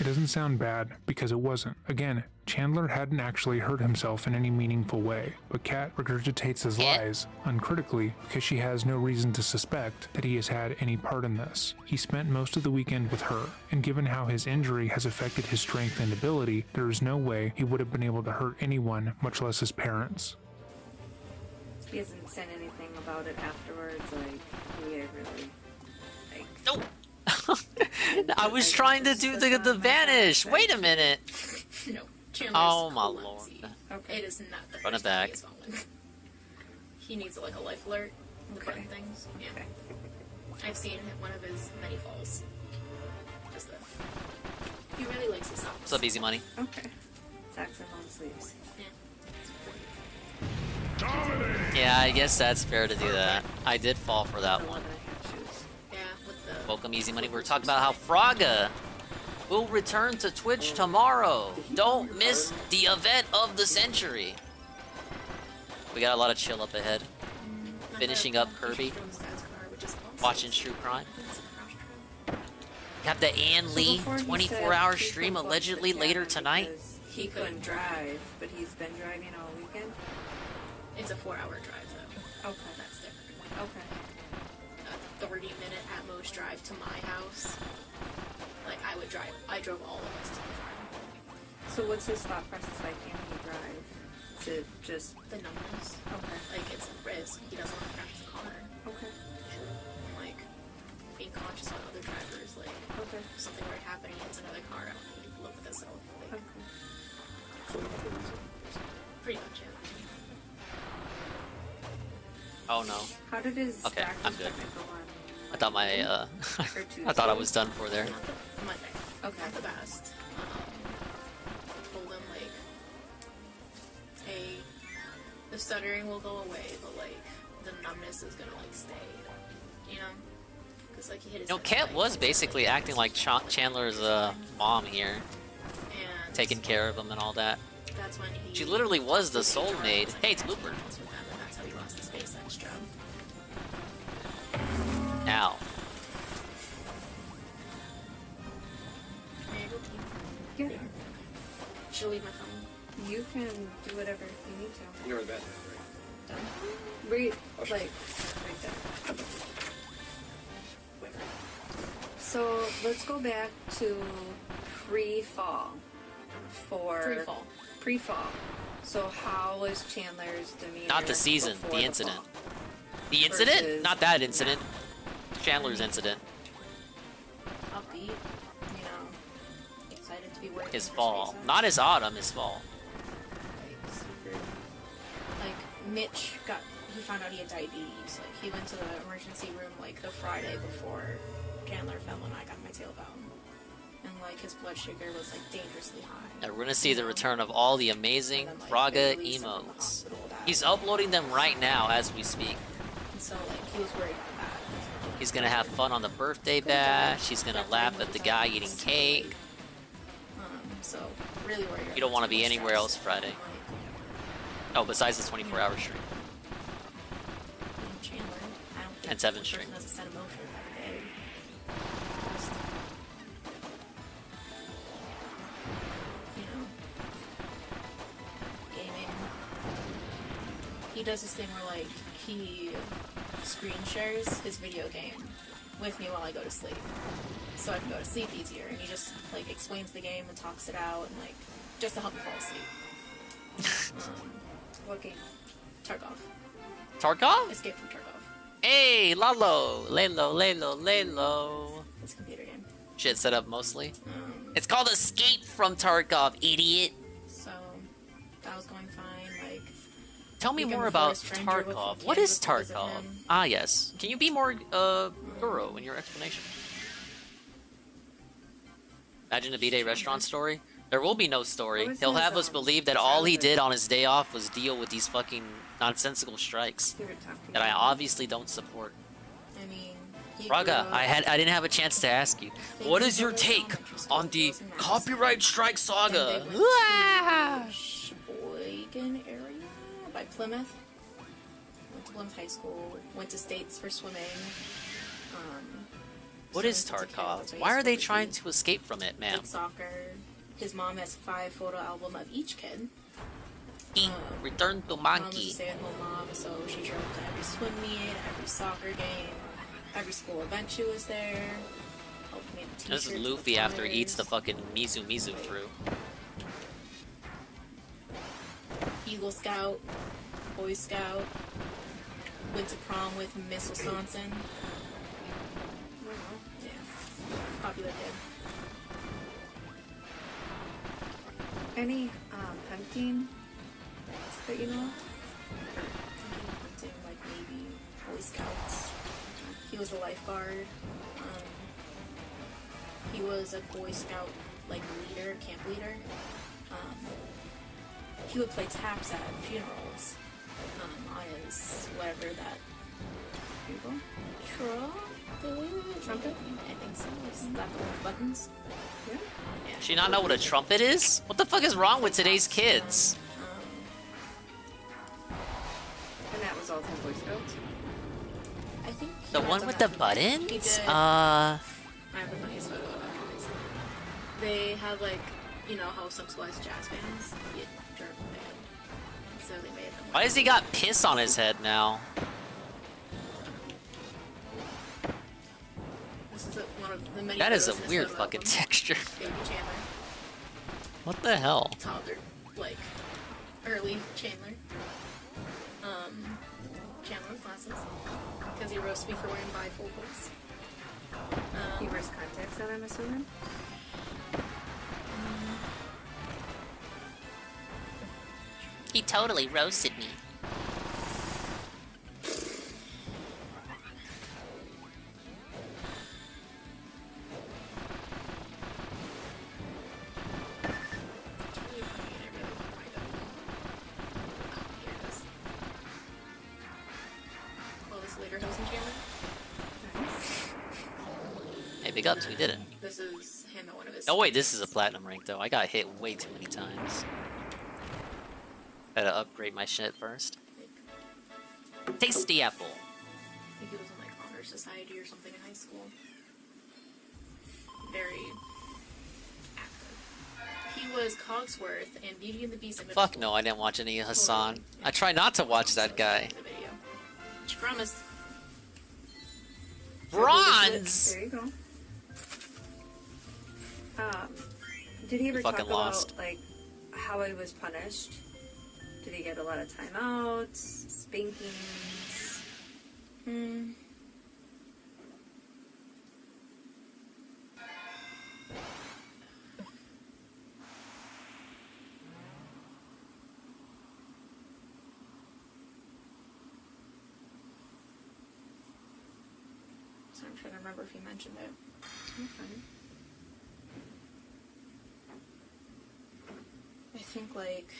It doesn't sound bad, because it wasn't. Again, Chandler hadn't actually hurt himself in any meaningful way, but Kat regurgitates his lies, uncritically, because she has no reason to suspect that he has had any part in this. He spent most of the weekend with her, and given how his injury has affected his strength and ability, there is no way he would have been able to hurt anyone, much less his parents. He hasn't said anything about it afterwards, like, we really, like... Nope! I was trying to do the vanish. Wait a minute. No. Oh my lord. Okay. It is not the Run it first time back. he has fallen. He needs like a life alert with button things. Yeah. I've seen one of his many falls. Just that. He really likes his socks. What's up, Easy Money? Okay. Socks and long sleeves. Yeah, I guess that's fair to do that. I did fall for that one. Yeah, with the... Welcome, Easy Money. We're talking about how Fraga will return to Twitch tomorrow. Don't miss the event of the century. We got a lot of chill up ahead. Finishing up Kirby. Watching True Crime. Have the Ann Lee 24-hour stream allegedly later tonight. He couldn't drive, but he's been driving all weekend. It's a 4-hour drive though. Okay. That's different. Okay. A 30-minute at most drive to my house. Like I drove all of us to the farm. So what's his thought process? Why can't he drive? Is it just the numbness? Okay. Like it's a risk. He doesn't want to crash the car. Okay. being conscious about other drivers. Like, if something were to happen, he hits another car, I don't think he'd live with himself. Like, pretty much, yeah. Oh no. How did his Okay, I'm good. go on? I thought my I thought I was done for there. Monday. Okay. At the best. Told him like, hey, the stuttering will go away, but like the numbness is gonna like stay. You know? Because like he hit his. No, Kat was basically acting like Chandler's mom here, and taking care of him and all that. that's when he. She literally was the soulmate. Hey, it's Looper. That's how he lost the SpaceX job. Now. Yeah. She'll leave my phone. You can do whatever you need to. You know where the bathroom is, right? Read, Oh, sure. like, right there. So let's go back to pre-fall. Pre-fall. Pre-fall. So how was Chandler's demeanor? Not the season, before the incident. fall? The incident? Versus- Not that incident. Chandler's incident. Upbeat. You know, excited to be working. His for fall. SpaceX. Not his autumn, his fall. Like, super. Like, Mitch he found out he had diabetes. Like, he went to the emergency room, like, the Friday before Chandler fell and I got my tail bone. And, like, his blood sugar was, like, dangerously high. And we're gonna see the return of all the amazing Fraga emotes. He's uploading them right now as we speak. And so, like, he was worried about that. He's gonna have fun on the birthday bash. He's gonna laugh at the guy eating cake. So, really worried. You don't want to be anywhere else Friday. Oh, besides the 24-hour stream. Chandler, I don't think And 7 the stream. person has a set of emotion every day. Just, you know, gaming. He does this thing where, like, he screen shares his video game with me while I go to sleep. So I can go to sleep easier. And he just, like, explains the game and talks it out and, like, just to help me fall asleep. What game? Tarkov. Tarkov? Escape from Tarkov. Hey, Lalo! Lalo, Lalo, Lalo. It's a computer game. Shit set up mostly. It's called Escape from Tarkov, idiot! So, that was going fine, like... Tell me even more before about a stranger would Tarkov. kick What in is because of Tarkov? him. Ah, yes. Can you be more, thorough in your explanation? Imagine a B-Day restaurant story? There will be no story. What was He'll his, have us believe that all he did on his day off was deal with these fucking nonsensical strikes that I obviously don't support. I mean, he Raga, grew up I didn't have a chance to ask you. What is your take on the copyright strike saga? Sheboygan area by Plymouth. Went to Plymouth High School. Went to States for swimming. What is Tarkov? Why are they trying to escape from it, ma'am? Played soccer. His mom has 5 photo album of each kid. Return to Mom was monkey. a stay-at-home mom, so she drove to every swim meet, every soccer game, every school event she was there. Helped me with This is t-shirts Luffy with after he eats the colors. fucking Mizu fruit. Eagle Scout, Boy Scout, went to prom with Miss Wisconsin. Yeah, popular kid. Any hunting that you know of? Hunting, like maybe Boy Scouts. He was a lifeguard. He was a Boy Scout like leader, camp leader. He would play taps at funerals on his whatever that trumpet. I think so. Is that the one with buttons? Yeah. Does she not know what a trumpet is? What the fuck is wrong with today's kids? And that was all from Boy Scouts? I think The one with the buttons? I have the funniest photo of it. They have like, you know how some schools has jazz bands? Yeah, German band. So they made them. Why has he got piss on his head now? This is one of the many That is a photos in this weird photo fucking album. texture. Baby Chandler. What the hell? Toddler, like early Chandler. Chandler with glasses. Because he roasted me for wearing bifocals. He wears contacts on, I'm assuming? He totally roasted me. Well, this later hosting camera. Hey, big ups, we did it. This is him at one of his. Oh wait, this is a platinum rank though. I got hit way too many times. Gotta upgrade my shit first. Tasty apple. I think he was in like honor society or something in high school. Very active. He was Cogsworth and Beauty and the Beast in middle Fuck school. no, I didn't watch any Hassan. I try not to watch that guy. The video. She promised. Bronze! There you go. Did he ever fucking talk lost. about, like, how he was punished? Did he get a lot of timeouts, spankings? So I'm trying to remember if he mentioned it. Okay. I think like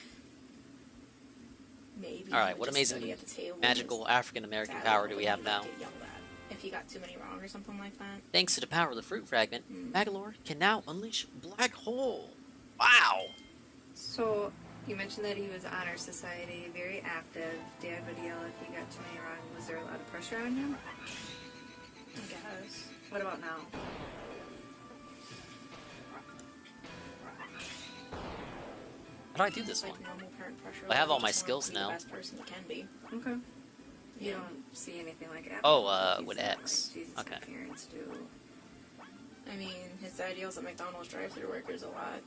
maybe. Alright, he would what just amazing study at the table with magical his African American dad power do we and have he'd, now? like, get yelled at if he got too many wrong or something like that. Thanks to the power of the fruit fragment, MAGAlor can now unleash Black Hole. Wow! So, you mentioned that he was honor society, very active. Dad would yell if he got too many wrong. Was there a lot of pressure on him? I guess. What about now? How do I do this It's like one? normal parent pressure. I have Like, all my you just want skills to be now. The best person you can be. Okay. You don't see anything like that? Oh, with X. Jesus, Okay. my parents do. I mean, his dad yells at McDonald's drive-thru workers a lot.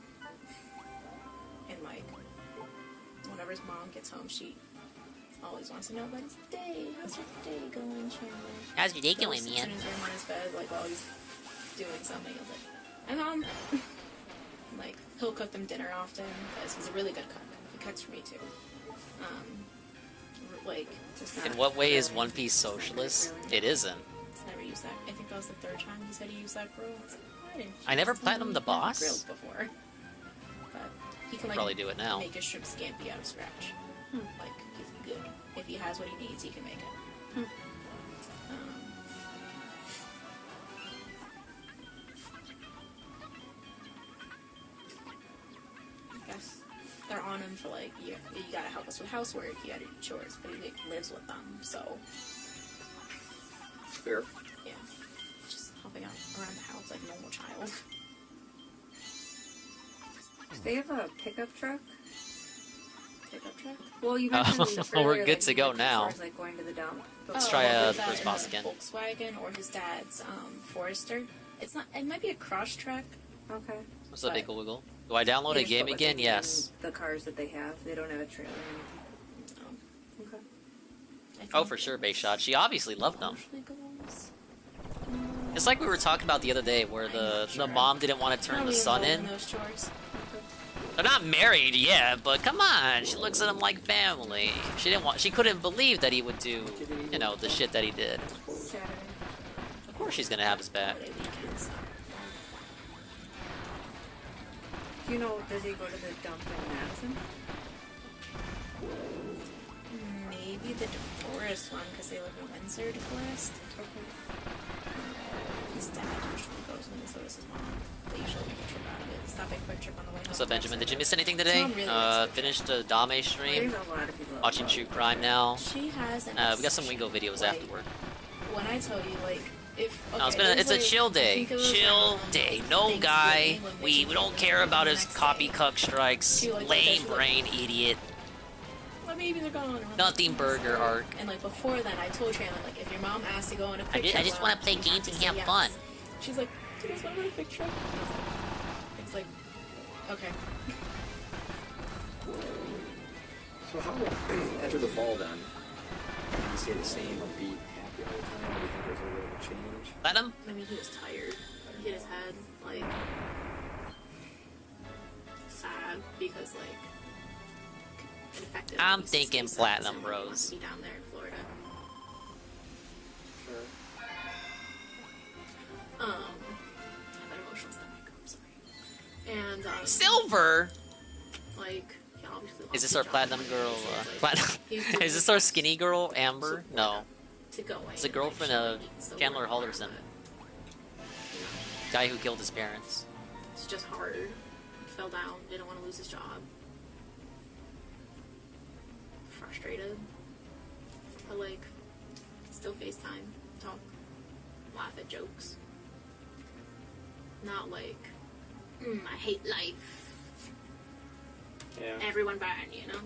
And like, whenever his mom gets home, she always wants to know about his day. How's your day going, Chandler? How's your day So going, sits man? in his room on his bed, like while he's doing something. I was like, "Hi, Mom." Like, he'll cook them dinner often because he's a really good cook. He cooks for me too. Like, just not In what way is really- One Piece socialist? It isn't. He's never used that. I think that was the third time he said he used that grill. I was like, why didn't you I never just tell me platinumed the you've never boss. grilled before? But he can like Probably do it now. make his shrimp scampi out of scratch. Like, he's good. If he has what he needs, he can make it. I guess they're on him for like, you gotta help us with housework, you gotta do chores, but he like, lives with them, so Fair. yeah, just helping out around the house like a normal child. Do they have a pickup truck? Pickup truck? Well, you Oh, mentioned well, we're earlier good that to you go went now. as far as, like, going to the dump. Let's Oh, try well, the there's first that boss in a again. Volkswagen or his dad's Forester. It's not. It might be a cross track. Okay. What's up, Wiggle Wiggle? Do I download They a just game put what again? they Yes. can in the cars that they have. They don't have a trailer or anything. Okay. Oh, for sure, Base Shot. She obviously loved them. It's like we were talking about the other day, where the mom didn't want to turn the Probably son involved in. those chores. They're not married yet, but come on, she looks at him like family. She couldn't believe that he would do, you know, the shit that he did. Saturday. Of course she's gonna have his back. Do you know, does he go to the dump in Madison? Maybe the DeForest one, because they live in Windsor, DeForest. His dad usually goes when so does his mom. They usually make a trip out of it. Stop a quick trip on the way home. What's up, Benjamin? Did you miss anything today? Mom really likes Finished the Dame stream. There's a lot of people. Watching True Crime now. She has an We got some Wingo videos afterward. When I tell you, like, if No, okay, it's a like, chill day. think of those Chill around day. No guy. Thanksgiving when We don't care about his copy cuck strikes. She, like, Lame she, like- brain idiot. Well, maybe they're gone. Or Nothing burger arc. And like before then, I told Chandler, like, if your mom asks to go on a quick I trip, just want to play games and have fun. She's like, do you guys want to go on a quick trip? It's like, okay. So how after the fall then? Do you stay the same, upbeat, happy all the time? Or do you think there's a little bit of change? Let him. I mean, he was tired. hit his head, like, sad, because, like, it affected him. I'm thinking Platinum Bros. Be down there in Florida. Sure. I have an emotional stomach, I'm sorry. And, Silver? like, he obviously lost Is this his our job. platinum girl? Platinum? Is this our skinny girl, Amber? No. To go away. It's the girlfriend of Chandler Hallerson. Guy who killed his parents. It's just hard. He fell down, didn't want to lose his job. Frustrated. But, like, still FaceTime, talk, laugh at jokes. Not like, I hate life. Yeah. Everyone bad, you know?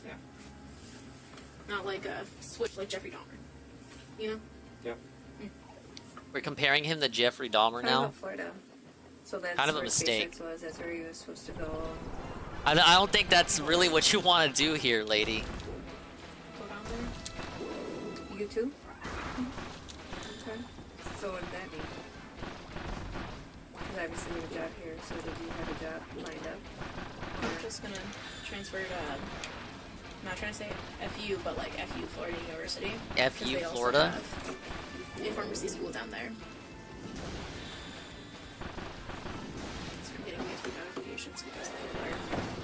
Yeah. Not like a switch like Jeffrey Dahmer. You know? Yeah. We're comparing him to Jeffrey Dahmer now. Florida. So that's Kind of a where mistake. SpaceX was. That's where he was supposed to go. I don't think that's really what you want to do here, lady. Go down there. You too? Okay. So what did that mean? Because obviously you have a job here. So did you have a job lined up? I'm just gonna transfer to, I'm not trying to say FU, but like FU Florida University. 'Cause FU they also Florida? have a pharmacy school down there. So I'm getting weekly notifications because people are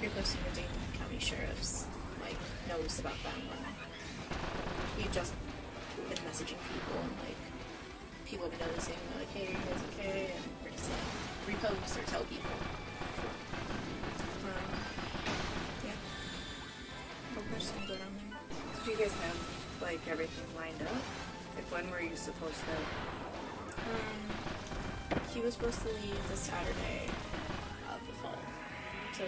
reposting the Dane County Sheriff's like knows about them. We've just been messaging people and like people have been noticing like, hey, you guys okay? And we're just like repost or tell people. Yeah. We're just gonna go down there. Do you guys have like everything lined up? Like when were you supposed to? He was supposed to leave this Saturday of the fall. So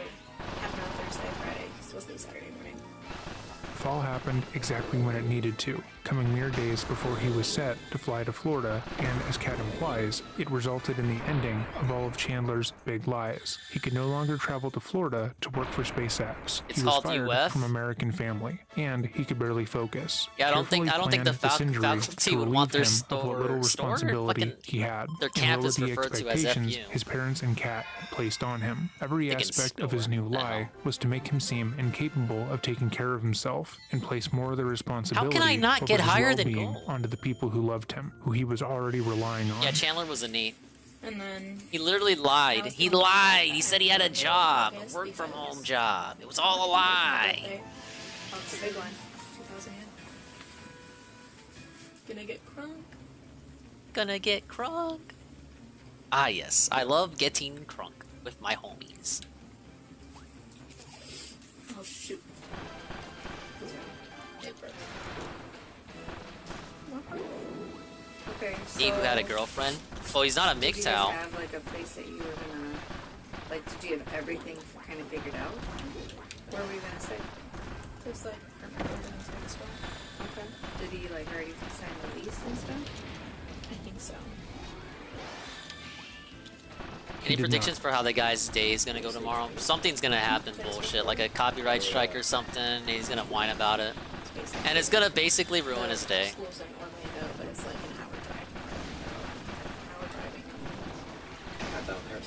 happened on Thursday, Friday. He's supposed to leave Saturday morning. Fall happened exactly when it needed to, coming mere days before he was set to fly to Florida, and as Kat implies, it resulted in the ending of all of Chandler's big lies. He could no longer travel to Florida to work for SpaceX. It's He was called fired UF? from American Family, and he could barely focus. Yeah, I don't think Carefully the planned this injury faculty to would want their relieve him of what little store responsibility fucking- he had, their and lower campus the referred to as expectations FU. his parents and Kat placed on him. Every Thinking aspect of his new lie was to make him seem incapable of taking care of himself and place more of the responsibility I not over get his higher than well-being gold? onto the people who loved him, who he was already relying on. Yeah, Chandler was a neat. And then He literally lied. He lied. He said he had a job, a work from home job. It was all a lie. Oh, it's a big one. 2,000 yen. Gonna get crunk. Gonna get crunk. Ah, yes. I love getting crunk with my homies. Oh shoot. It broke. Okay. So He who had a girlfriend. Oh, he's not a did you guys MGTOW. have like a place that you were gonna, like, did you have everything kind of figured out? Where were you gonna stay? There's like permanent residence here as well. Okay. Did he like already sign the lease and stuff? I think so. Any predictions for how the guy's day is gonna go tomorrow? Something's gonna happen, bullshit, like a copyright strike or something, and he's gonna whine about it. And it's gonna basically ruin his day. School's in Orlando, but it's like an hour drive. An hour driving. Not down there.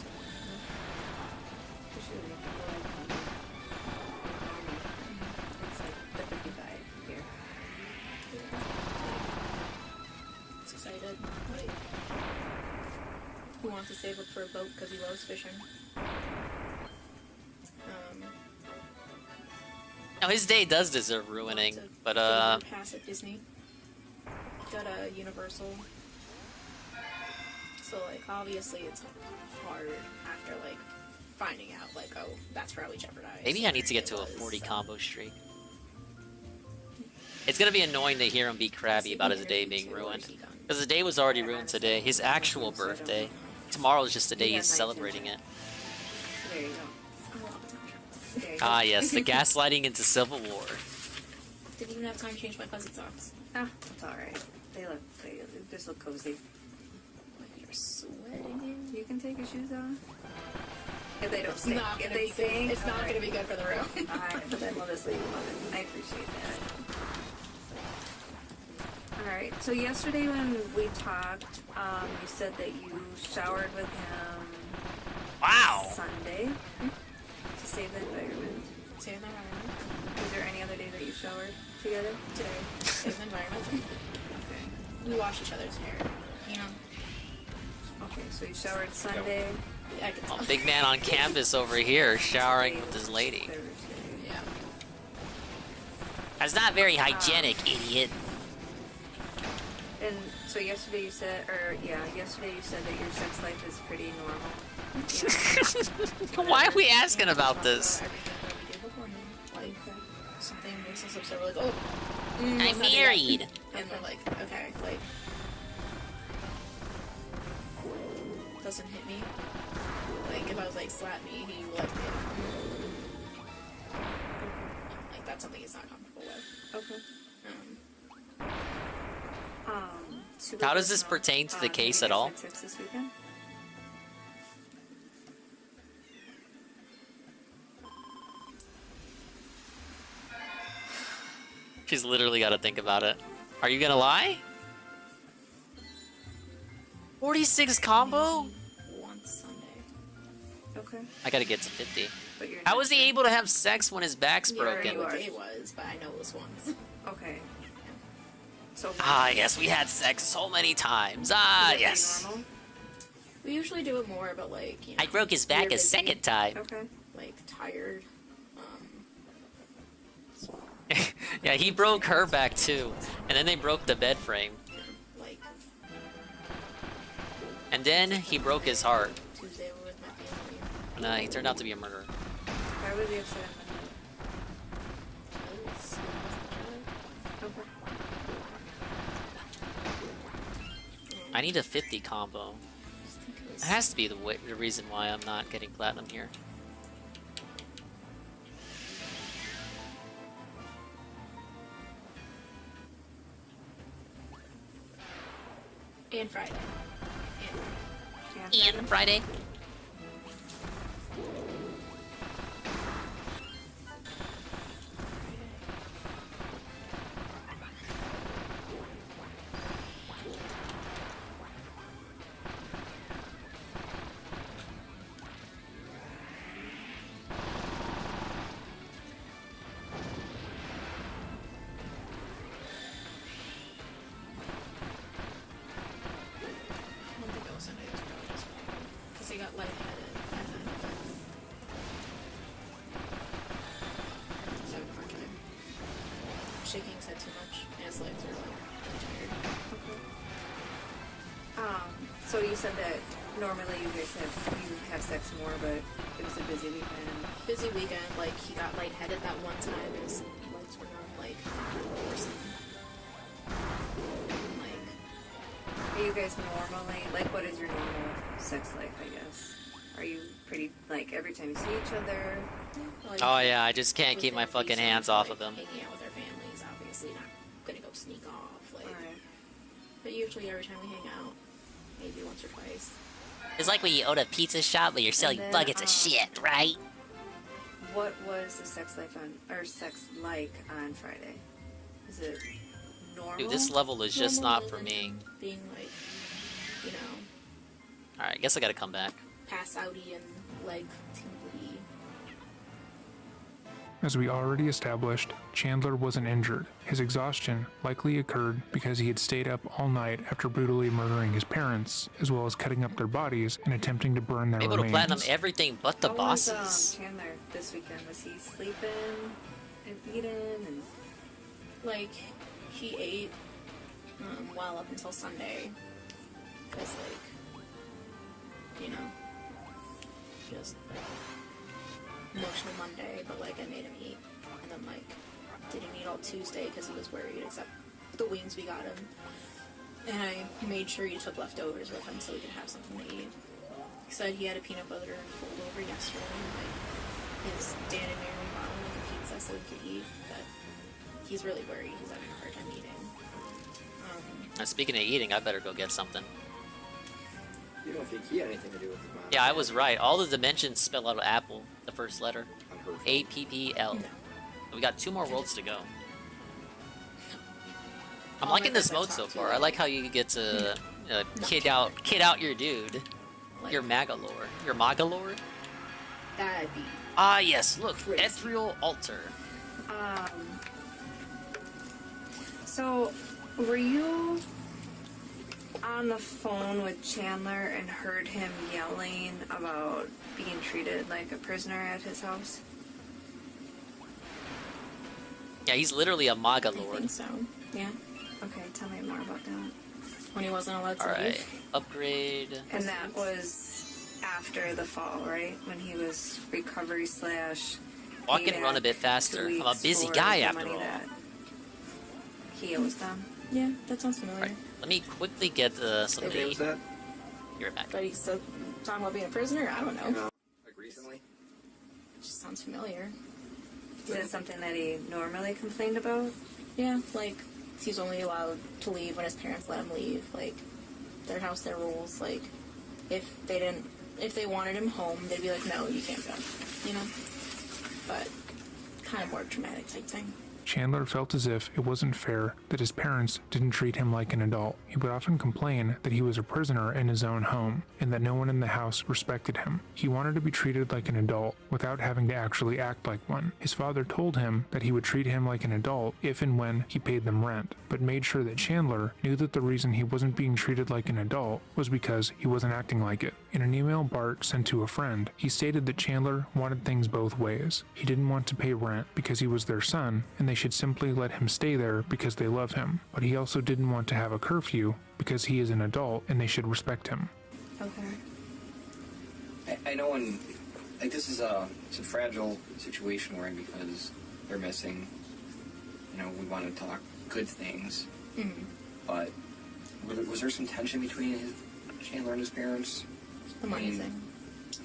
It's like the 55 here. He's excited. Like, he wants to save up for a boat because he loves fishing. Now his day does deserve ruining, but Pass at Disney. Got a Universal. So like obviously it's hard after like finding out like, oh, that's probably jeopardized. maybe I need to get to a 40 combo streak. It's gonna be annoying to hear him be crabby about his day being ruined. Because his day was already ruined today, his actual birthday. Tomorrow is just the day he's celebrating it. There you go. There you go. Ah yes, the gaslighting into Civil War. Didn't even have time to change my fuzzy socks. Ah, it's alright. They just look cozy. You're sweating. You can take your shoes off. If they don't It's stink. not If gonna they be stink, good. It's not gonna be good for the room. Alright, then we'll just leave them on. I appreciate that. Alright, so yesterday when we talked, you said that you showered with him Sunday to save the environment. Save the environment. Was there any other day that you showered together? Today. Save the environment. Okay. We wash each other's hair, you know? Okay, so you showered Sunday. Yeah, I can tell. Big man on campus over here showering with his lady. Yeah. That's not very hygienic, idiot. And so yesterday you said, yesterday you said that your sex life is pretty normal. Why are we asking about this? Like, something makes us upset. We're like, oh, I'm let's not do that. married. And we're like, okay, like, doesn't hit me. Like, if I was like, slap me, he would like, like, that's something he's not comfortable with. Okay. How does this pertain to the case at all? Sex this weekend? She's literally got to think about it. Are you gonna lie? 46 combo? Once Sunday. Okay. I gotta get to 50. But you're How was he able to have sex when his back's Yeah, I broken? don't know what day it was, but I know it was once. Okay. So Yes, we had sex so many times. Yes. normal? We usually do it more, but like, you know, I broke his back we're a busy, second time. Okay. Like, tired. Yeah, he broke her back too. And then they broke the bed frame. Like, And then he broke his heart. Tuesday we're with my family. Nah, he turned out to be a murderer. Why was he upset? Okay. I need a 50 combo. That has to be the reason why I'm not getting platinum here. And Friday. And Friday. Because he got lightheaded. He's having a hard time. Shaking his head too much, and his legs are like tired. So you said that normally you have sex more, but it was a busy weekend. Busy weekend, like he got lightheaded that one time, and his legs were numb, like forcing. Are you guys normally, like, what is your normal sex life, I guess? Are you pretty, like, every time you see each other? Like, Oh yeah, I just can't keep my fucking hands off of him. hanging out with our families, obviously not gonna go sneak off, like. But usually every time we hang out, maybe once or twice. It's like when you own a pizza shop but you're selling then, buckets of shit, right? What was the sex like on Friday? Is it normal? Dude, this level is just not for me. Being like, you know, Alright, I guess I gotta come back. pass outy and leg tingly. As we already established, Chandler wasn't injured. His exhaustion likely occurred because he had stayed up all night after brutally murdering his parents, as well as cutting up their bodies and attempting to burn their I'm able to remains. platinum everything but the How bosses. was Chandler this weekend? Was he sleeping and eating and Like, he ate well up until Sunday. Because, like, you know, just emotional Monday, but, like, I made him eat. And then, like, didn't eat all Tuesday because he was worried, except the wings we got him. And I made sure he took leftovers with him so we could have something to eat. He said he had a peanut butter fold over yesterday, and, like, his Dan and Mary bought him, like, a pizza so he could eat, but he's really worried. He's having a hard time eating. Now, speaking of eating, I better go get something. You don't think he had anything to do with the mom? Yeah, I was right. All the dimensions spell out apple, the first letter. APPL. We got 2 more worlds to go. I'm liking this mode so far. I like how you get to kid out your dude. Your MAGAlor. Your MAGAlor? That'd be. Ah, yes. Look, ethereal altar. So, were you on the phone with Chandler and heard him yelling about being treated like a prisoner at his house? Yeah, he's literally a MAGAlor. I think so. Yeah. Okay, tell me more about that. When he wasn't allowed to leave. Alright, upgrade. And that was after the fall, right? When he was recovery / Walk and run a bit faster. I'm a busy guy after all. He owes them. Yeah, that sounds familiar. Right, let me quickly get some of Maybe it was that. You're back. But he's still talking about being a prisoner? I don't know. Like recently? It just sounds familiar. Is it something that he normally complained about? Yeah, like, he's only allowed to leave when his parents let him leave. Like, their house, their rules. Like, if they wanted him home, they'd be like, no, you can't go. You know? But, kind of more dramatic type thing. Chandler felt as if it wasn't fair that his parents didn't treat him like an adult. He would often complain that he was a prisoner in his own home and that no one in the house respected him. He wanted to be treated like an adult without having to actually act like one. His father told him that he would treat him like an adult if and when he paid them rent, but made sure that Chandler knew that the reason he wasn't being treated like an adult was because he wasn't acting like it. In an email Bart sent to a friend, he stated that Chandler wanted things both ways. He didn't want to pay rent because he was their son and they should simply let him stay there because they love him, but he also didn't want to have a curfew because he is an adult and they should respect him. Okay. I know when, like, this is it's a fragile situation we're in because they're missing. You know, we want to talk good things, but was there some tension between Chandler and his parents? The money thing.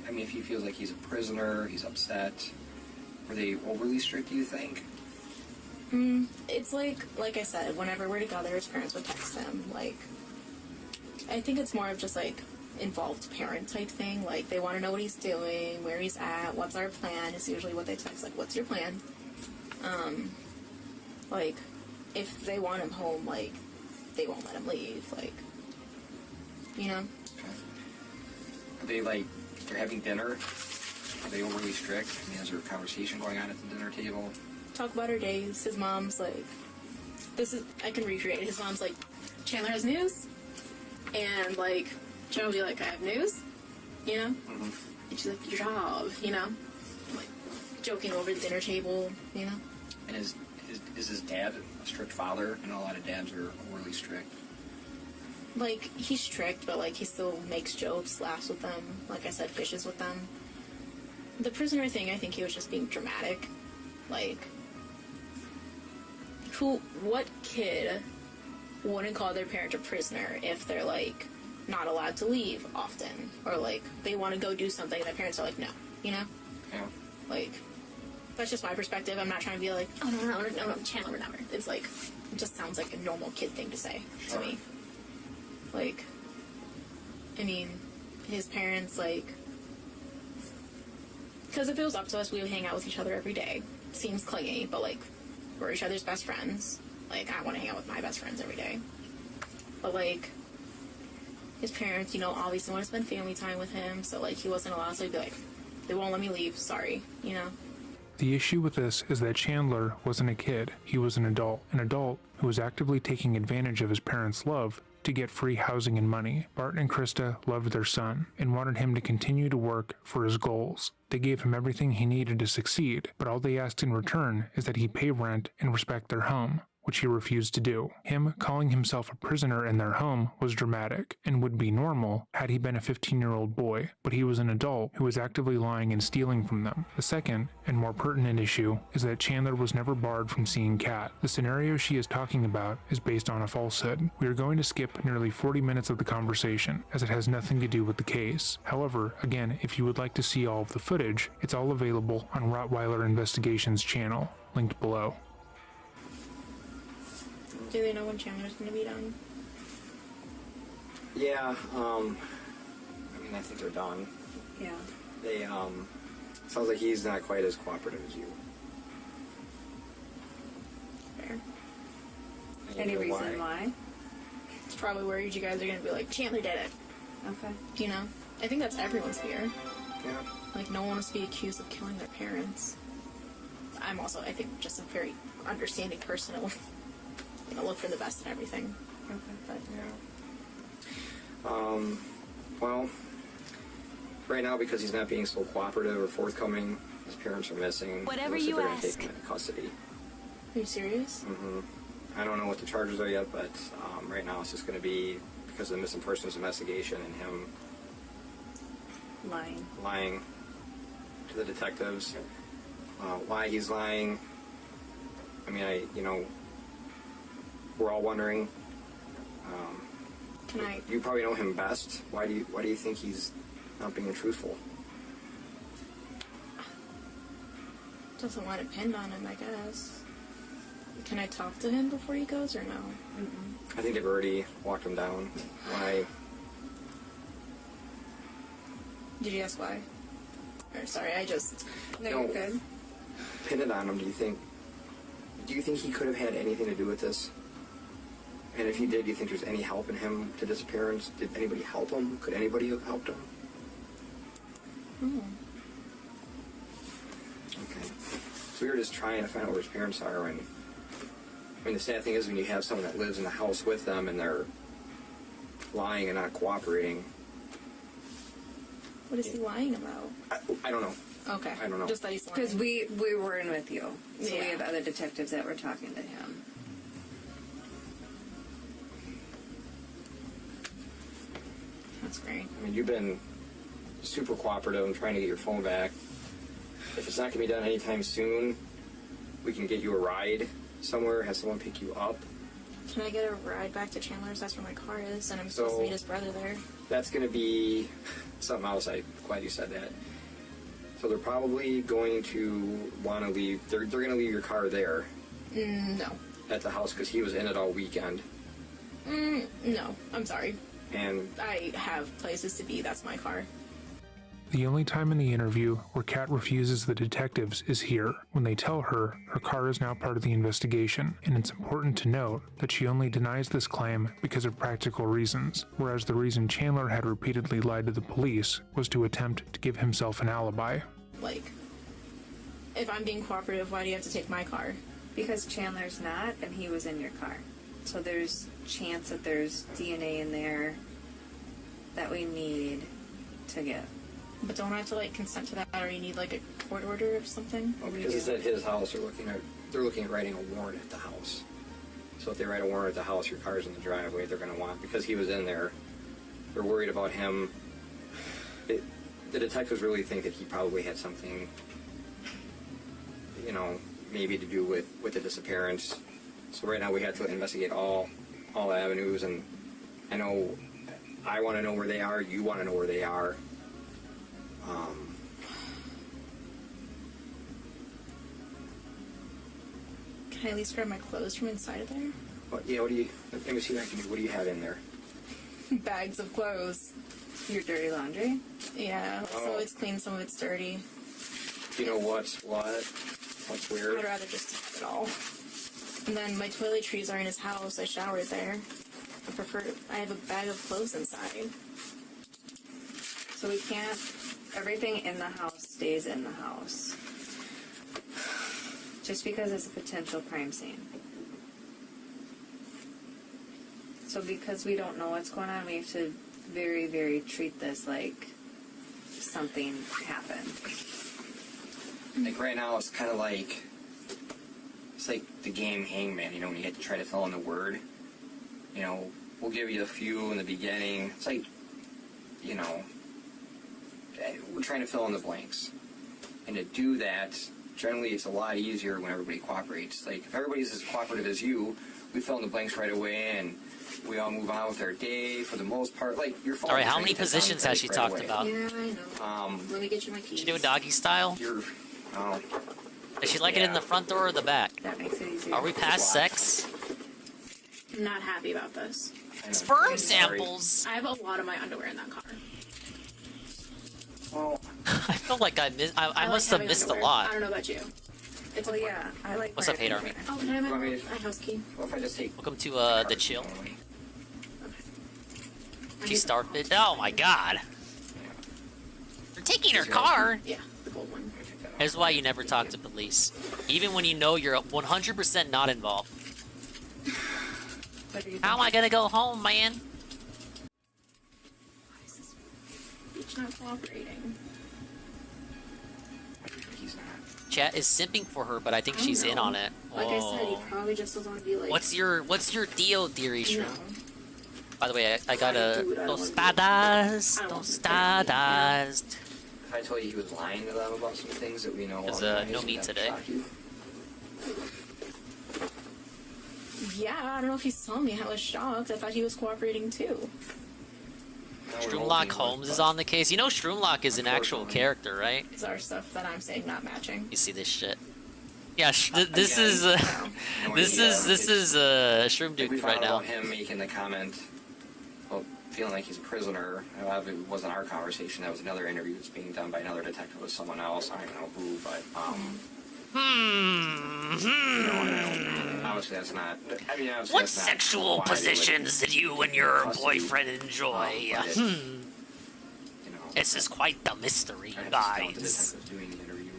I mean, if he feels like he's a prisoner, he's upset. Were they overly strict, do you think? It's like I said, whenever we're together, his parents would text him. Like, I think it's more of just like involved parent type thing. Like, they want to know what he's doing, where he's at, what's our plan. Is usually what they text. Like, what's your plan? Like, if they want him home, like, they won't let him leave. Like, you know. Are they like, if they're having dinner, are they overly strict? I mean, is there a conversation going on at the dinner table? Talk about her days. His mom's like, I can recreate it. His mom's like, Chandler has news? And like, Chandler will be like, I have news? You know? And she's like, your job, you know? Like, joking over the dinner table, you know? And is his dad a strict father? I know a lot of dads are overly strict. Like, he's strict, but like, he still makes jokes, laughs with them. Like I said, fishes with them. The prisoner thing, I think he was just being dramatic. Like, what kid wouldn't call their parent a prisoner if they're like not allowed to leave often, or like they want to go do something and their parents are like, no, you know? Yeah. Like, that's just my perspective. I'm not trying to be like, oh no, Chandler, never. It's like, it just sounds like a normal kid thing to say to me. Like, I mean, his parents, like, because if it was up to us, we would hang out with each other every day. Seems clingy, but like, we're each other's best friends. Like, I want to hang out with my best friends every day. But like, his parents, you know, obviously want to spend family time with him, so like, he wasn't allowed, so he'd be like, they won't let me leave, sorry, you know? The issue with this is that Chandler wasn't a kid, he was an adult who was actively taking advantage of his parents' love to get free housing and money. Bart and Krista loved their son and wanted him to continue to work for his goals. They gave him everything he needed to succeed, but all they asked in return is that he pay rent and respect their home, which he refused to do. Him calling himself a prisoner in their home was dramatic and would be normal had he been a 15-year-old boy, but he was an adult who was actively lying and stealing from them. The second, and more pertinent issue, is that Chandler was never barred from seeing Kat. The scenario she is talking about is based on a falsehood. We are going to skip nearly 40 minutes of the conversation, as it has nothing to do with the case. However, again, if you would like to see all of the footage, it's all available on Rottweiler Investigations channel, linked below. Do they know when Chandler's going to be done? Yeah, I mean, I think they're done. Yeah. They, sounds like he's not quite as cooperative as you. Fair. Any reason why? It's probably worried you guys are gonna be like, Chandler did it. Okay. You know? I think that's everyone's fear. Yeah. Like, no one wants to be accused of killing their parents. I'm also, I think, just a very understanding person. Look for the best in everything. Okay. But, well, right now, because he's not being so cooperative or forthcoming, his parents are missing. Whatever Looks like you they're gonna ask. take him into custody. Are you serious? Mm-hmm. I don't know what the charges are yet, but right now it's just going to be because of the missing persons investigation and him lying to the detectives. Why he's lying, I mean, we're all wondering. You probably know him best. Why do you think he's not being truthful? Doesn't want to depend on him, I guess. Can I talk to him before he goes, or no? I think they've already walked him down. Why? Did you ask why? Or, sorry, I just... No, you're good. Pin it on him. Do you think he could have had anything to do with this? And if he did, do you think there's any help in him to disappearance? Did anybody help him? Could anybody have helped him? Okay. So we were just trying to find out where his parents are, and I mean, the sad thing is when you have someone that lives in the house with them and they're lying and not cooperating. What is he lying about? I don't know. Okay. I don't know. Just that he's lying. Because we were in with you, so we Yeah. have other detectives that were talking to him. That's great. I mean, you've been super cooperative and trying to get your phone back. If it's not going to be done anytime soon, we can get you a ride somewhere, have someone pick you up. Can I get a ride back to Chandler's? That's where my car is, and I'm supposed to meet his brother there. That's going to be something else. I'm glad you said that. So they're probably going to want to leave. They're going to leave your car there. No. At the house because he was in it all weekend. No. I'm sorry. And I have places to be. That's my car. The only time in the interview where Kat refuses the detectives is here, when they tell her her car is now part of the investigation, and it's important to note that she only denies this claim because of practical reasons, whereas the reason Chandler had repeatedly lied to the police was to attempt to give himself an alibi. Like, if I'm being cooperative, why do you have to take my car? Because Chandler's not, and he was in your car. So there's chance that there's DNA in there that we need to get. But don't I have to, like, consent to that, or you need, like, a court order or something? well, because it's at his house, they're looking at writing a warrant at the house. So if they write a warrant at the house, your car's in the driveway, they're going to want, because he was in there, they're worried about him. The detectives really think that he probably had something, maybe to do with the disappearance. So right now we have to investigate all avenues, and I know I want to know where they are, you want to know where they are. Can I at least grab my clothes from inside of there? Let me see what I can do. What do you have in there? Bags of clothes. Your dirty laundry? Yeah, some of it's clean, some of it's dirty. Do you know what's what's weird? I'd rather just take it all. And then my toiletries are in his house. I showered there. I have a bag of clothes inside. So we can't, everything in the house stays in the house. Just because it's a potential crime scene. So because we don't know what's going on, we have to very, very treat this like something happened. Like right now, it's kind of like, it's like the game Hangman, when you have to try to fill in the word. We'll give you a few in the beginning. It's like, we're trying to fill in the blanks. And to do that, generally it's a lot easier when everybody cooperates. Like, if everybody's as cooperative as you, we fill in the blanks right away, and we all move on with our day for the most part. Like, your phone. All right, how many positions has she talked about? Yeah, I know. Let me get you my keys. She do a doggy style? Does she like it in the front door or the back? That makes it easier. Are we past sex? I'm not happy about this. Sperm samples! I have a lot of my underwear in that car. Well, I feel like I must have missed a underwear. lot. I don't know about you. It's well, yeah, I like. What's up, Hate Army? Oh, can I have my house key? Well, if I just take... Welcome to the chill. She's starfish. Oh my god. You're taking her car. Yeah, the gold one. That's why you never talk to police, even when you know you're 100% not involved. How am I gonna go home, man? It's not cooperating. Chat is simping for her, but I think she's in on it. Like I said, he probably just doesn't want to be like. What's your Dio theory, Shroom? No. By the way, I got a tostadas. If I told you he was lying to them about some things that we know, There's no meat today. Yeah, I don't know if he saw me. I was shocked. I thought he was cooperating too. Shroomlock Holmes is on the case. You know Shroomlock is an actual character, right? These are stuff that I'm saying not matching. You see this shit? Yeah, this is Shroom Duke right now. About him making the comment, well, feeling like he's a prisoner. It wasn't our conversation. That was another interview that's being done by another detective with someone else. I don't know who, but obviously that's not. I mean, obviously What that's not sexual why positions did you and your boyfriend enjoy? but This is quite the mystery, guys. doing the interview.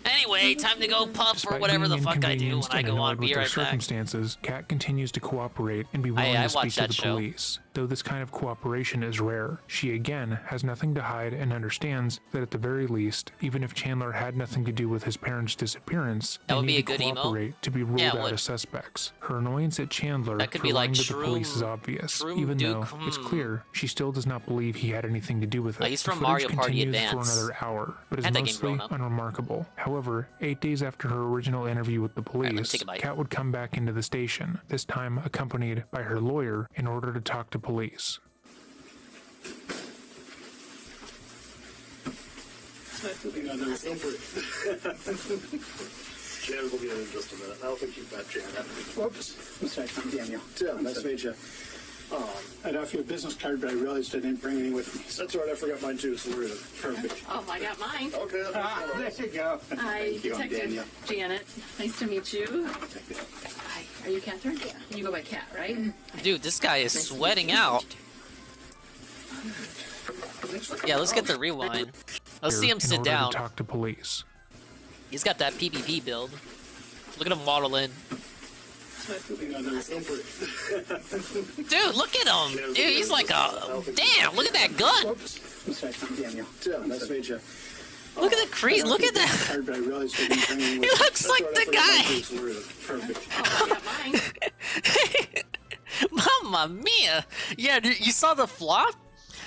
Anyway, time to go puff or whatever the fuck I do when I go on. Be right back. Circumstances, Kat continues to cooperate and be willing to speak to the police. Though this kind of cooperation is rare, she again has nothing to hide and understands that at the very least, even if Chandler had nothing to do with his parents' disappearance, that they would need be a to good cooperate to be ruled out as suspects. Her annoyance at Chandler That could for be lying like to the police is obvious, even though it's clear she still does not believe he had anything to do with it. He's from The footage Mario Party continues Advance. for another hour, but is Had that game mostly grown up. unremarkable. However, 8 days after her original interview with the police, take a bite. Kat would come back into the station, this time accompanied by her lawyer in order to talk to police. Janet will be in just a minute. I'll think you've met Janet. Whoops. I'm sorry, I'm Daniel. Tim, Nice to meet you. I'd offer you a business card, but I realized I didn't bring any with me. That's all right. I forgot mine too, so we're perfect. Oh, I got mine. Okay. There you go. Hi, Thank you, I'm Detective Daniel. Janet. Nice to meet you. Hi. Are you Catherine? Yeah. You go by Cat, right? Dude, this guy is sweating out. Yeah, let's get the rewind. Let's see him In sit order down. to talk to police. He's got that PvP build. Look at him waddle in. Dude, look at him! Dude, he's like a... Damn, look at that gun! I'm sorry, I'm Daniel. Tim, nice to meet you. Look at the crease, look at that! Card, but I realized I didn't bring any He with me. looks like the guy! Perfect. Oh, I got mine. Mamma mia! Yeah, dude, you saw the flop?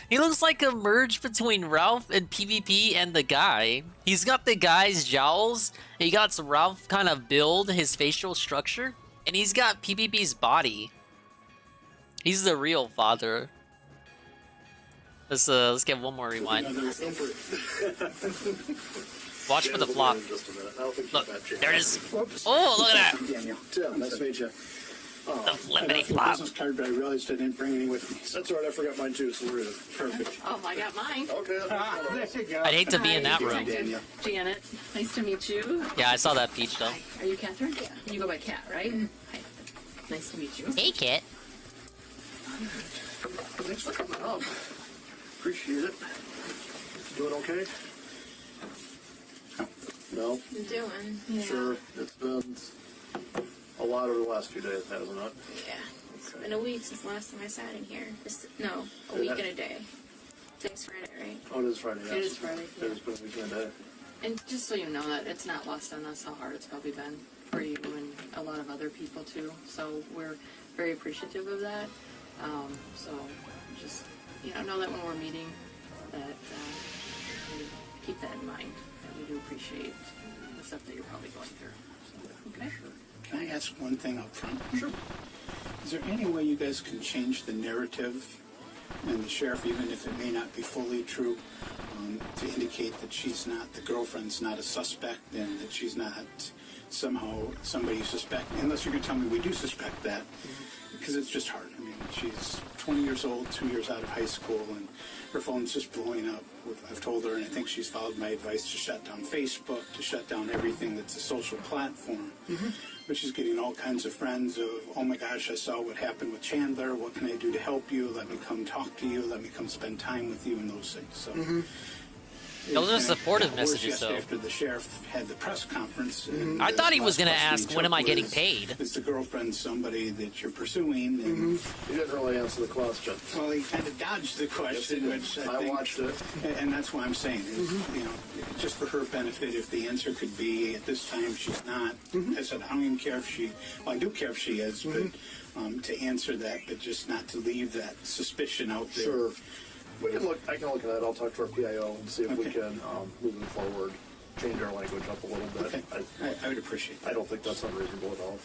He looks like a merge between Ralph and PvP and the guy. He's got the guy's jowls, he got Ralph kind of build his facial structure, and he's got PvP's body. He's the real father. Let's get one more rewind. Watch for the flop. Look, there it is. Oh, look at that! Daniel. Tim, nice to meet you. The flippity I'd offer you a flop. business card, but I realized I didn't bring any with me. That's all right. I forgot mine too, so we're perfect. Oh, I got mine. Okay. There you go. I'd hate to be in that room. Daniel. Janet. Nice to meet you. Yeah, I saw that peach though. Are you Catherine? Yeah. You go by Cat, right? Hi. Nice to meet you. Hey, Kit. Thanks for coming up. Appreciate it. Doing okay? No? You're doing? Yeah. Sure. It's been a lot over the last few days, hasn't it? Yeah. It's been a week since the last time I sat in here. No, a week and a day. Today's Friday, right? Oh, it is Friday, yes. It is Friday, yeah. It has been a week and a day. And just so you know that it's not lost on us how hard it's probably been for you and a lot of other people too. So we're very appreciative of that. So just, know that when we're meeting that we keep that in mind, that we do appreciate the stuff that you're probably going through. So, okay? Can I ask one thing up front? Sure. Is there any way you guys can change the narrative and the sheriff, even if it may not be fully true, to indicate that she's not, the girlfriend's not a suspect and that she's not somehow somebody you suspect, unless you're going to tell me we do suspect that, because it's just hard. I mean, she's 20 years old, 2 years out of high school, and her phone's just blowing up. I've told her, and I think she's followed my advice to shut down Facebook, to shut down everything that's a social platform. But she's getting all kinds of friends of, oh my gosh, I saw what happened with Chandler. What can I do to help you? Let me come talk to you. Let me come spend time with you, and those things. So. Those are supportive messages, though. After the sheriff had the press conference, and I thought he was going to last ask, question when am I he getting took paid? was, is the girlfriend somebody that you're pursuing? And He didn't really answer the question. well, he kind of dodged the question, which I think, watched it. and that's why I'm saying, is, you know, just for her benefit, if the answer could be at this time she's not. I said, I don't even care if she. Well, I do care if she is, but to answer that, but just not to leave that suspicion out there. Sure. We can look. I can look at that. I'll talk to our PIO and see if we can, moving forward, change our language up a little bit. Okay. I would appreciate that. I don't think that's unreasonable at all.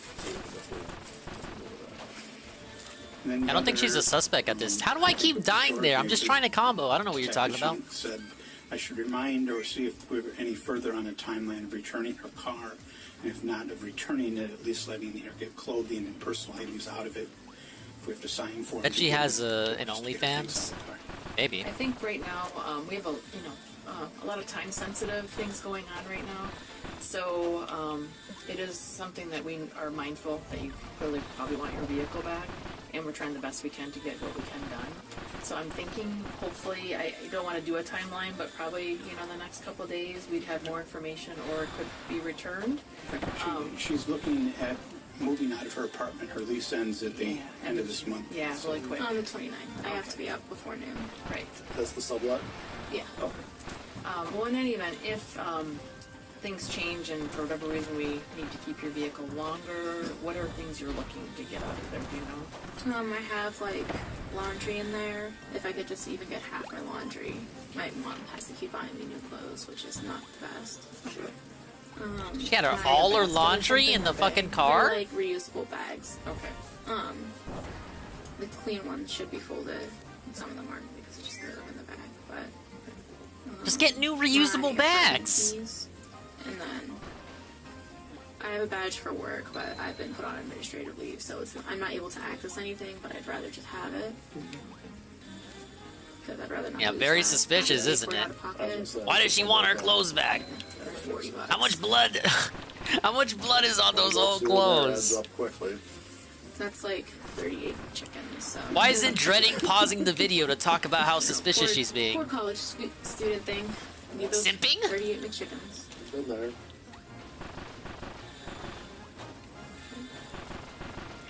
I don't think she's a suspect at this. How do I keep dying there? I'm just trying to combo. I don't know what you're talking about. Said I should remind or see if we're any further on a timeline of returning her car, and if not of returning it, at least letting her get clothing and personal items out of it. If we have to sign for it. Bet she has an OnlyFans. Maybe. I think right now we have a lot of time-sensitive things going on right now, so it is something that we are mindful that you really probably want your vehicle back, and we're trying the best we can to get what we can done. So I'm thinking, hopefully, I don't want to do a timeline, but probably the next couple of days we'd have more information, or it could be returned. She's looking at moving out of her apartment. Her lease ends at the end of this month. Yeah, really quick. On the 29th. I have to be up before noon. Right. That's the sublet? Yeah. Okay. Well, in any event, if things change and for whatever reason we need to keep your vehicle longer, what are things you're looking to get out of there, do you know? I have like laundry in there. If I could just even get half my laundry. My mom has to keep buying me new clothes, which is not the best. Sure. She had all her laundry in the fucking car? They're like reusable bags. Okay. The clean ones should be folded. Some of them aren't because I just threw them in the bag. But just get new reusable bags. And then I have a badge for work, but I've been put on administrative leave, so I'm not able to access anything. But I'd rather just have it. I'd rather not lose very that. suspicious, isn't it? Why does she want her clothes back? How much blood? How much blood is on those old clothes? That's like 38 chickens. So. Why isn't Dreading pausing the video to talk about how suspicious she's being? Poor college student thing. Need those Simping? 38 McChickens. It's in there.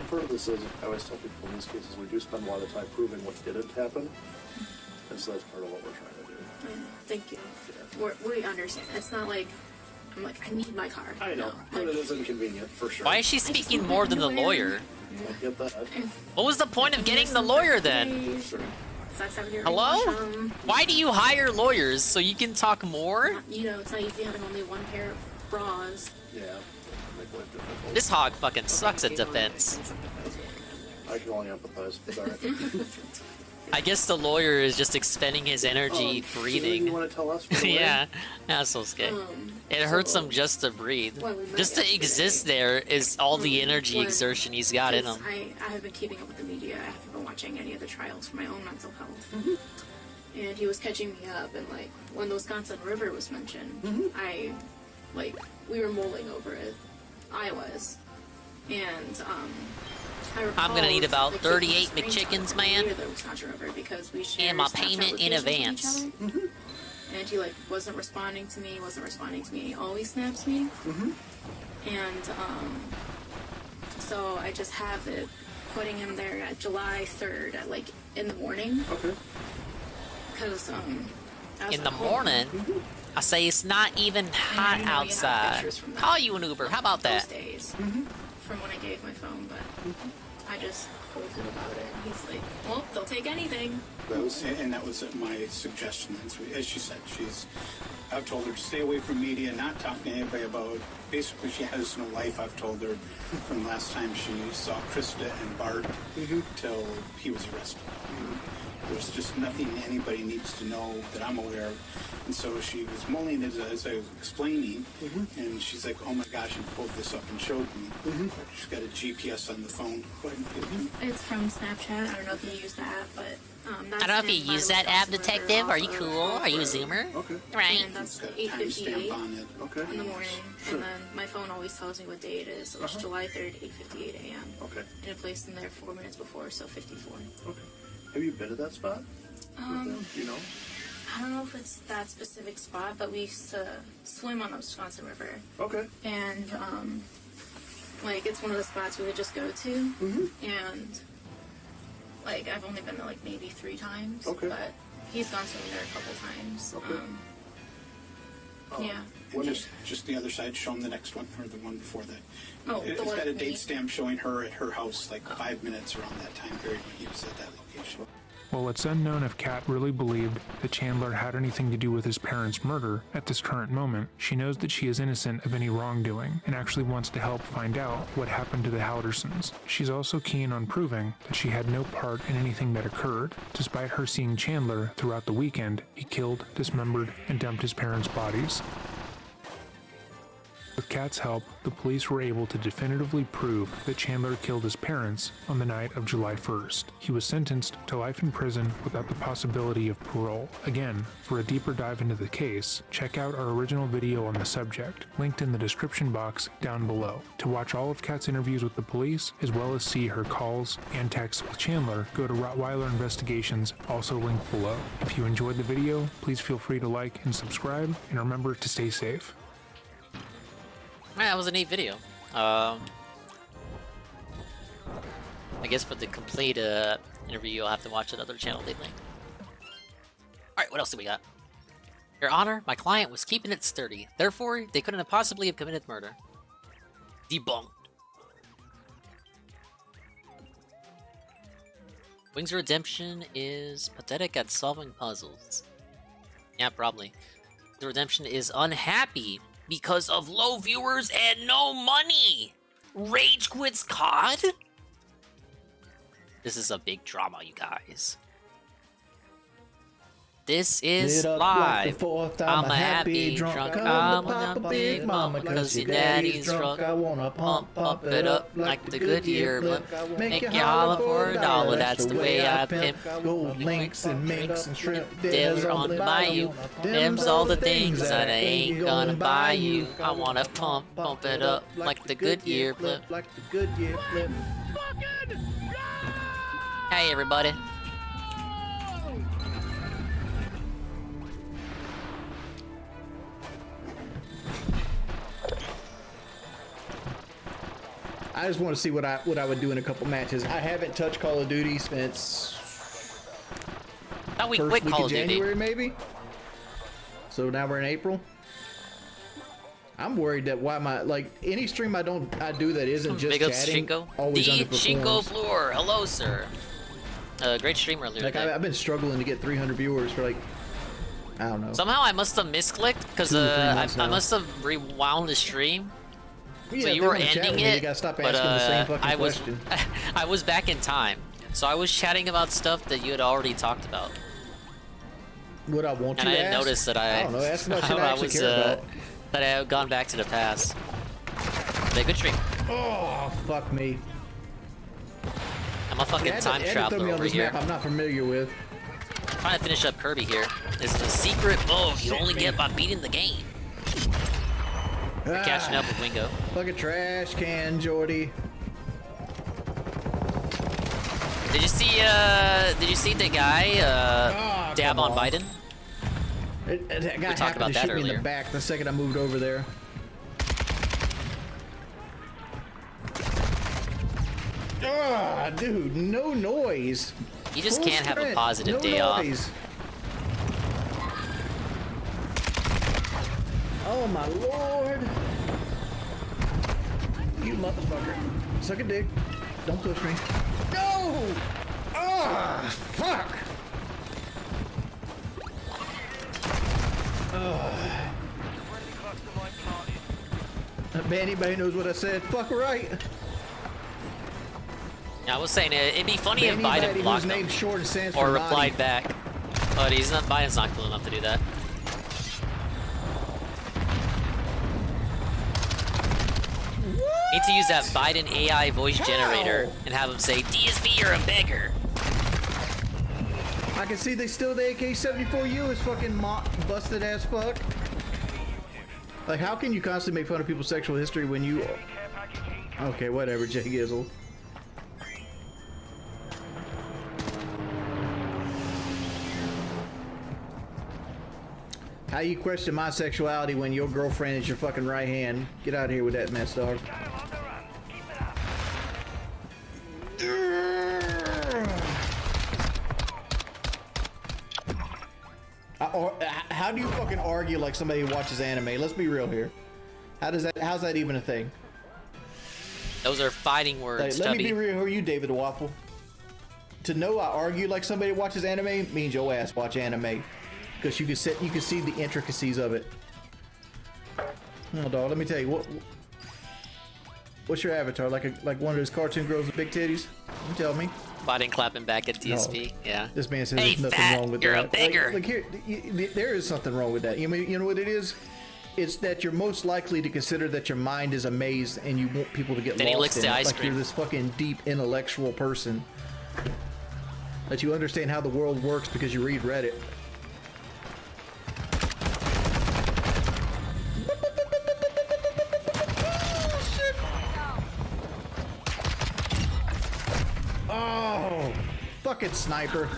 Part of this is, I always tell people in these cases, we do spend a lot of time proving what didn't happen. And so that's part of what we're trying to do. Thank you. We understand. It's not like, I'm like, I need my car. I know, but it is inconvenient, for sure. Why is she speaking more than the lawyer? I get that. What was the point of getting the lawyer then? Hello? Why do you hire lawyers? So you can talk more? It's not easy having only one pair of bras. Yeah. This hog fucking sucks at defense. I can only empathize. Sorry. I guess the lawyer is just expending his energy breathing. You want to tell us? Yeah, that's so scary. It hurts him just to breathe. Just to exist there is all the energy exertion he's got in him. I have been keeping up with the media. I haven't been watching any of the trials for my own mental health. And he was catching me up, and like when the Wisconsin River was mentioned, we were mulling over it. I was, and I'm gonna need about 38 McChickens, man. And my payment in advance. And he wasn't responding to me. He always snaps me. And so I just have it putting him there at July 3rd at in the morning. Okay. Because in the morning. I say it's not even hot outside. Call you an Uber. How about that? Those days from when I gave my phone, but I just told him about it. And he's like, "Well, they'll take anything." That was my suggestion. As she said, I've told her to stay away from media, not talk to anybody about. Basically, she has no life. I've told her from last time she saw Krista and Bart till he was arrested. There's just nothing anybody needs to know that I'm aware of. And so she was mulling it as I was explaining, and she's like, "Oh my gosh," and pulled this up and showed me. She's got a GPS on the phone. It's from Snapchat. I don't know if you use that, but I don't know if you use that app, Detective. Are you cool? Are you a Zoomer? Okay. Right? And that's Got a 8:58 timestamp on it. Okay. in the morning. Sure. And then my phone always tells me what day it is. So it's July 3rd, 8:58 a.m. Okay. And it placed in there 4 minutes before, so 54. Okay. Have you been to that spot? Do you know? I don't know if it's that specific spot, but we used to swim on the Wisconsin River. Okay. And, like, it's one of the spots we would just go to. And, like, I've only been there, like, maybe 3 times. Okay. But he's gone swimming there a couple times. Yeah. And just the other side, show them the next one, or the one before that. Oh, It's the one got a with me? date stamp showing her at her house, like 5 minutes around that time period when he was at that location. While it's unknown if Kat really believed that Chandler had anything to do with his parents' murder at this current moment, she knows that she is innocent of any wrongdoing and actually wants to help find out what happened to the Haldersons. She's also keen on proving that she had no part in anything that occurred, despite her seeing Chandler throughout the weekend. He killed, dismembered, and dumped his parents' bodies. With Kat's help, the police were able to definitively prove that Chandler killed his parents on the night of July 1st. He was sentenced to life in prison without the possibility of parole. Again, for a deeper dive into the case, check out our original video on the subject, linked in the description box down below. To watch all of Kat's interviews with the police, as well as see her calls and texts with Chandler, go to Rottweiler Investigations, also linked below. If you enjoyed the video, please feel free to like and subscribe, and remember to stay safe. Man, that was a neat video. I guess for the complete interview, you'll have to watch another channel they linked. Alright, what else do we got? Your Honor, my client was keeping it sturdy. Therefore, they couldn't have possibly have committed murder. Debunked. Wings of Redemption is pathetic at solving puzzles. Yeah, probably. The Redemption is unhappy because of low viewers and no money. Rage quits COD? This is a big drama, you guys. This is live. I'm a happy drunk. I'm a big mama because your daddy's drunk. I wanna pump it up like the Goodyear. Make you holler for $1. That's the way I pimp. Gold links and minks and shrimp Dinner on the bayou. Them's all the things that I ain't gonna buy you. I wanna pump it up like the Goodyear blip. Like the Goodyear blip. Hey everybody. I just want to see what I would do in a couple matches. I haven't touched Call of Duty since Thought we first quit week Call of of Duty. January, maybe. So now we're in April. I'm worried that why my any stream I do that isn't just Big up chatting Shinko. always The underperforms. Shinko Floor. Hello, sir. Great stream earlier Like today. I've been struggling to get 300 viewers for like I don't know. Somehow I must have misclicked because 2 or 3 I months now. must have rewound the stream. Yeah, So if you they were wanna chat ending with me, they it, gotta stop but asking the same fucking I was question. I was back in time, so I was chatting about stuff that you had already talked about, Would I want and you I to didn't ask? notice that I don't know. Ask about shit I actually was care about. that I had gone back to the past. But a good stream. Oh fuck me! I'm a fucking Yeah, time throw traveler me on over this here. map I'm not familiar with. Trying to finish up Kirby here. It's the secret move you only get by beating the game. We're catching up with Wingo. Fucking trash can, Jordy. Did you see the guy dab on Biden? That guy We talked happened about to that shoot me in earlier. the back the second I moved over there. Ah, dude, no noise. You just Full can't have a sprint, positive no day off. noise. Oh my lord. You motherfucker. Suck a dick. Don't push me. No! Ah, fuck! Anybody knows what I said? Fuck right. Yeah, I was saying it'd be funny if Anybody Biden whose blocked him name's short and stands or for replied body. back, but Biden's not cool enough to do that. Need to use that Biden AI voice generator and have him say, "DSP, you're a beggar." I can see they still the AK-74U is fucking busted as fuck. Like, how can you constantly make fun of people's sexual history when you... Okay, whatever, Jay Gizzle. How you question my sexuality when your girlfriend is your fucking right hand? Get out of here with that mess, dog. How do you fucking argue like somebody who watches anime? Let's be real here. How's that even a thing? Those are fighting words, Let me be real. Who are you, David the Waffle? To know I argue like somebody who watches anime means your ass watch anime. Because you can see the intricacies of it. Oh, dog, let me tell you, what's your avatar? Like one of those cartoon girls with big titties? You tell me. Body clapping back at DSP. No. Yeah. This man says there's nothing wrong with that. You're a beggar. Like here, there is something wrong with that. You know what it is? It's that you're most likely to consider that your mind is a maze and you want people to get then lost he licks in the it. ice Like cream. you're this fucking deep intellectual person. That you understand how the world works because you read Reddit. Oh, fucking sniper.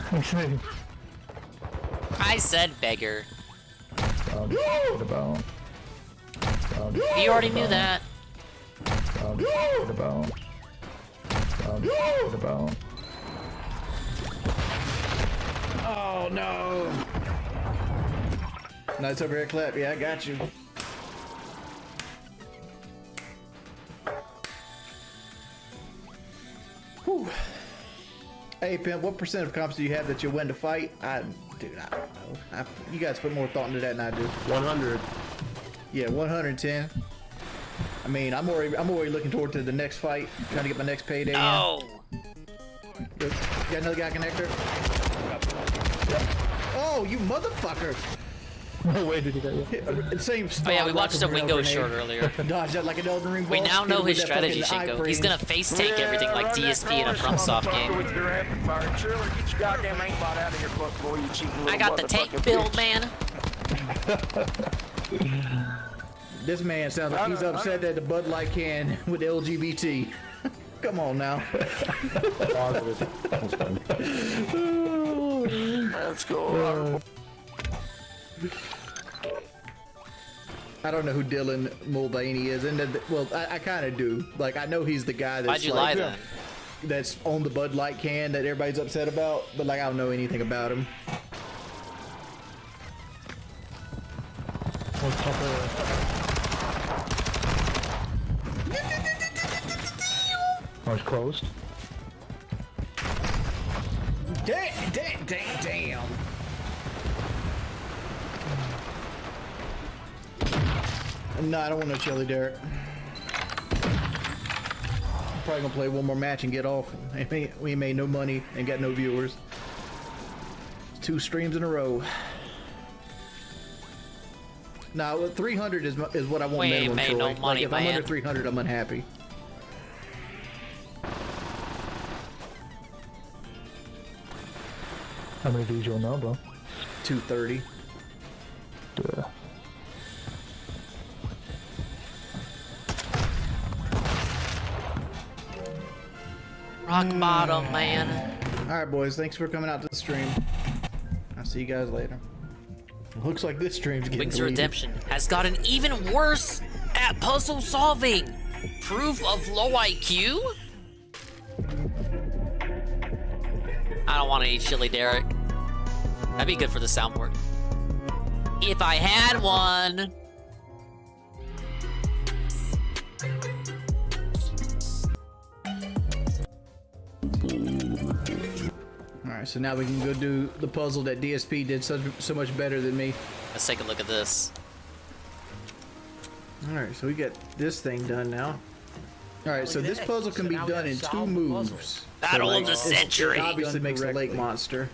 I said beggar. You already knew that. Oh no. Nice overhead clap. Yeah, I got you. Whew. Hey, Pimp, what percent of comps do you have that you'll win to fight? Dude, I don't know. You guys put more thought into that than I do. 100. Yeah, 110. I mean, I'm already looking forward to the next fight, trying to get my next payday. Oh. You got another guy connector? Yep. Oh, you motherfucker! Where did he go? Same spot. Oh yeah, we watched a Wingo short earlier. Dodge that like an Elden Ring. We now know his strategy, Shinko. He's gonna face tank everything like DSP in a FromSoft game. I got the tank build, man. This man sounds like he's upset that the Bud Light can with LGBT. Come on now. Let's go. I don't know who Dylan Mulvaney is, and well, I kind of do. Like, I know he's the guy that's Why'd you lie then? That's on the Bud Light can that everybody's upset about, but like I don't know anything about him. Oh, it's closed. Damn. No, I don't want no chili, Derek. I'm probably gonna play one more match and get off. We made no money and got no viewers. 2 streams in a row. No, 300 is what I want We minimum. made no money, if man. I'm under 300, I'm unhappy. How many views you want now, bro? 230. Yeah. Rock bottom, man. Alright, boys. Thanks for coming out to the stream. I'll see you guys later. Looks like this stream's getting Wings of deleted. Redemption has gotten even worse at puzzle solving. Proof of low IQ? I don't want to eat chili, Derek. That'd be good for the soundboard. If I had one. Alright, so now we can go do the puzzle that DSP did so much better than me. Let's take a look at this. Alright, so we got this thing done now. Alright, so this puzzle can be done in 2 moves. Battle of the century. It obviously makes a lake monster.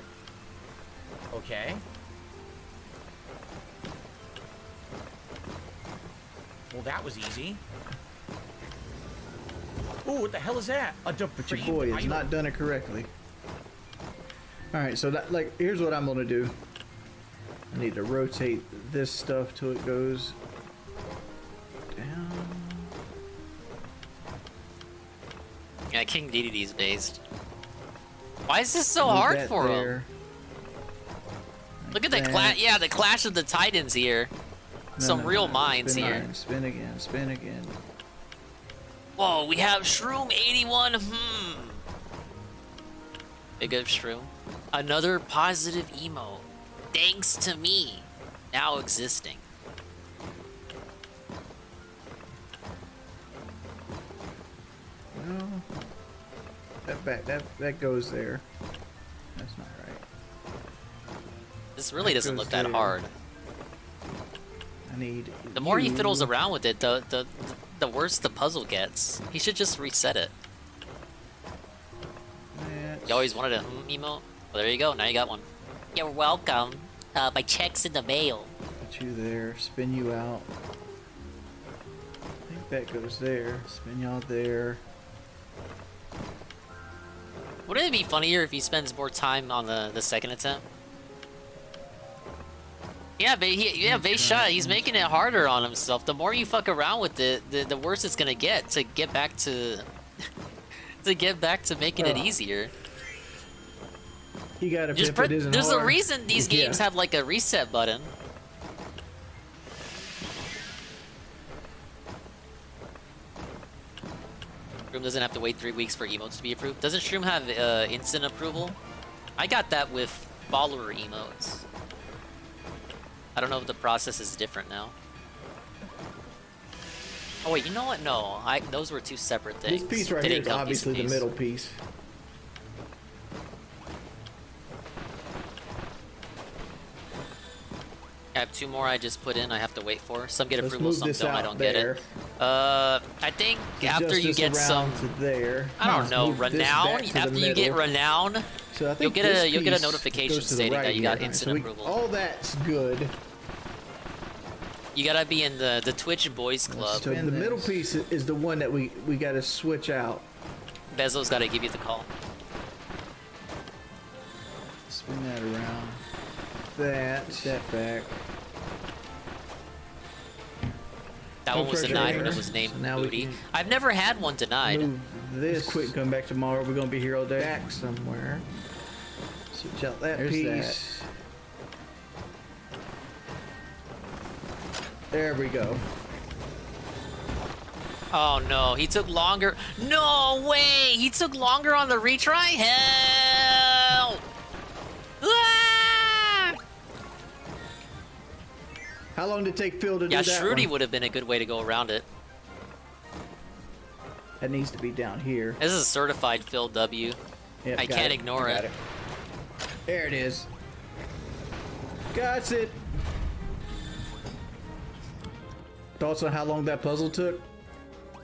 Okay. Well, that was easy. Ooh, what the hell is that? A But your boy has not done it correctly. Alright, so that, like, here's what I'm gonna do. I need to rotate this stuff till it goes down. Yeah, King DDD's based. Why is this so Move hard that for him? there. Look at the yeah, the clash of the titans here. Some real minds spin here. iron, spin again, spin again. Whoa, we have Shroom 81. Big up Shroom. Another positive emo. Thanks to me. Now existing. No. That goes there. That's not right. This really That doesn't goes look that there. hard. I need. The more he you. fiddles around with it, the worse the puzzle gets. He should just reset it. You always wanted a emote? Well, there you go. Now you got one. You're welcome. My check's in the mail. Put you there. Spin you out. I think that goes there. Spin you out there. Wouldn't it be funnier if he spends more time on the second attempt? Yeah, but base shot. He's making it harder on himself. The more you fuck around with it, the worse it's gonna get to get back to making it easier. You gotta Just pimp it isn't there's hard. a reason these games have like a reset button. Shroom doesn't have to wait 3 weeks for emotes to be approved. Doesn't Shroom have instant approval? I got that with follower emotes. I don't know if the process is different now. Oh wait, you know what? No, those were two separate things. This piece right They here didn't is come obviously piece to the piece. middle piece. I have 2 more I just put in. I have to wait for. Some get Let's approval, move some this don't. I out don't there. get it. I think after Adjust you this get some, around to there. I don't know, Move this renown. back to the After you get middle. renown, So I you'll think get this a piece notification goes to the stating right that you here. got Alright, instant so approval. all that's good. You gotta be in the Twitch Boys Club. And the middle piece is the one that we got to switch out. Bezo's gotta give you the call. Spin that around. That back. That one was denied when it was named Booty. I've never had one denied. Move this. Quick, come back tomorrow. We're gonna be here all day. Back somewhere. Switch out that piece. There we go. Oh no, he took longer. No way! He took longer on the retry? Hell! Ah! How long did it take Phil to do Yeah, that Shruti one? would have been a good way to go around it. That needs to be down here. This is a certified Phil W. Yep, I got can't it. ignore Got it. There it is. Got it. Thoughts on how long that puzzle took?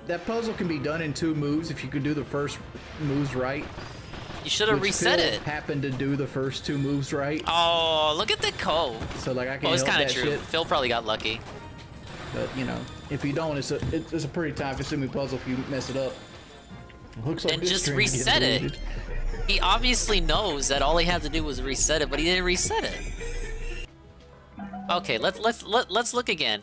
That puzzle can be done in 2 moves if you can do the first moves right. You should have Which reset Phil it. Happened to do the first 2 moves right. Oh, look at the code. So like I can Oh, it's help kind of that true. shit. Phil probably got lucky. But you know, if you don't, it's a pretty time-consuming puzzle if you mess it up. Looks like And this just screen is reset getting it. deleted. He obviously knows that all he had to do was reset it, but he didn't reset it. Okay, let's look again.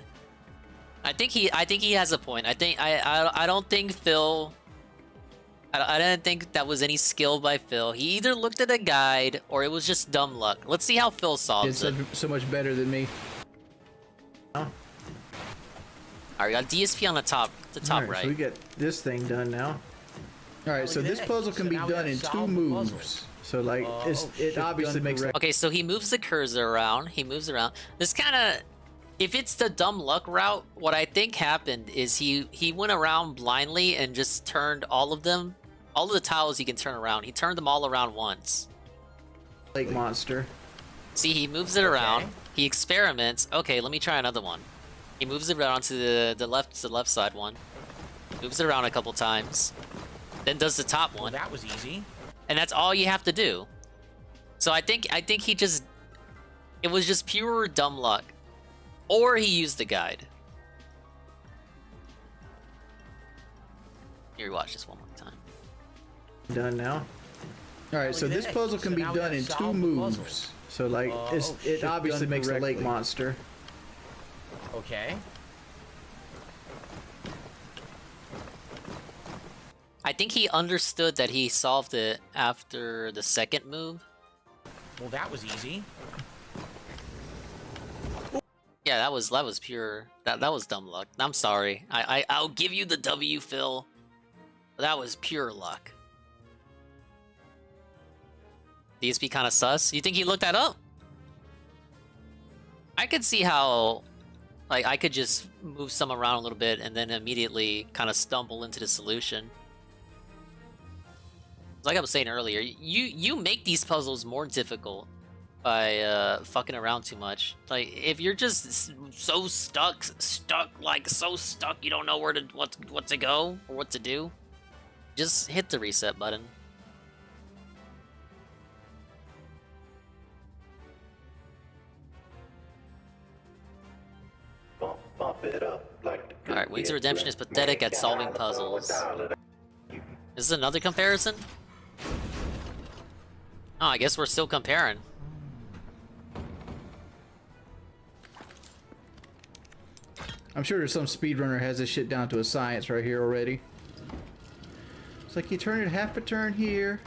I think he has a point. I don't think Phil. I didn't think that was any skill by Phil. He either looked at a guide or it was just dumb luck. Let's see how Phil solves it. It's so much better than me. Alright, we got DSP on the top Alright, right. So we get this thing done now. Alright, so this puzzle can be done in 2 moves. So like, it obviously makes sense. Okay, so he moves the cursor around. He moves around. This kind of, if it's the dumb luck route, what I think happened is he went around blindly and just turned all of them, all of the tiles he can turn around. He turned them all around once. Lake monster. See, he moves it around. He experiments. Okay, let me try another one. He moves it around to the left side one. Moves it around a couple times. Then does the top one. Well, that was easy. And that's all you have to do. So I think he just, it was just pure dumb luck. Or he used the guide. Here, watch this one more time. Done now. All right, so this puzzle can be done in 2 moves. So like, it obviously makes a lake monster. Okay. I think he understood that he solved it after the second move. Well, that was easy. Yeah, that was pure. That was dumb luck. I'm sorry. I'll give you the W, Phil. That was pure luck. DSP kind of sus. You think he looked that up? I could see how, like, I could just move some around a little bit and then immediately kind of stumble into the solution. Like I was saying earlier, you make these puzzles more difficult by fucking around too much. Like, if you're just so stuck, you don't know what to go or what to do, just hit the reset button. Alright, Wings of Redemption is pathetic at solving puzzles. This is another comparison? Oh, I guess we're still comparing. I'm sure there's some speedrunner has this shit down to a science right here already. It's like you turn it half a turn here.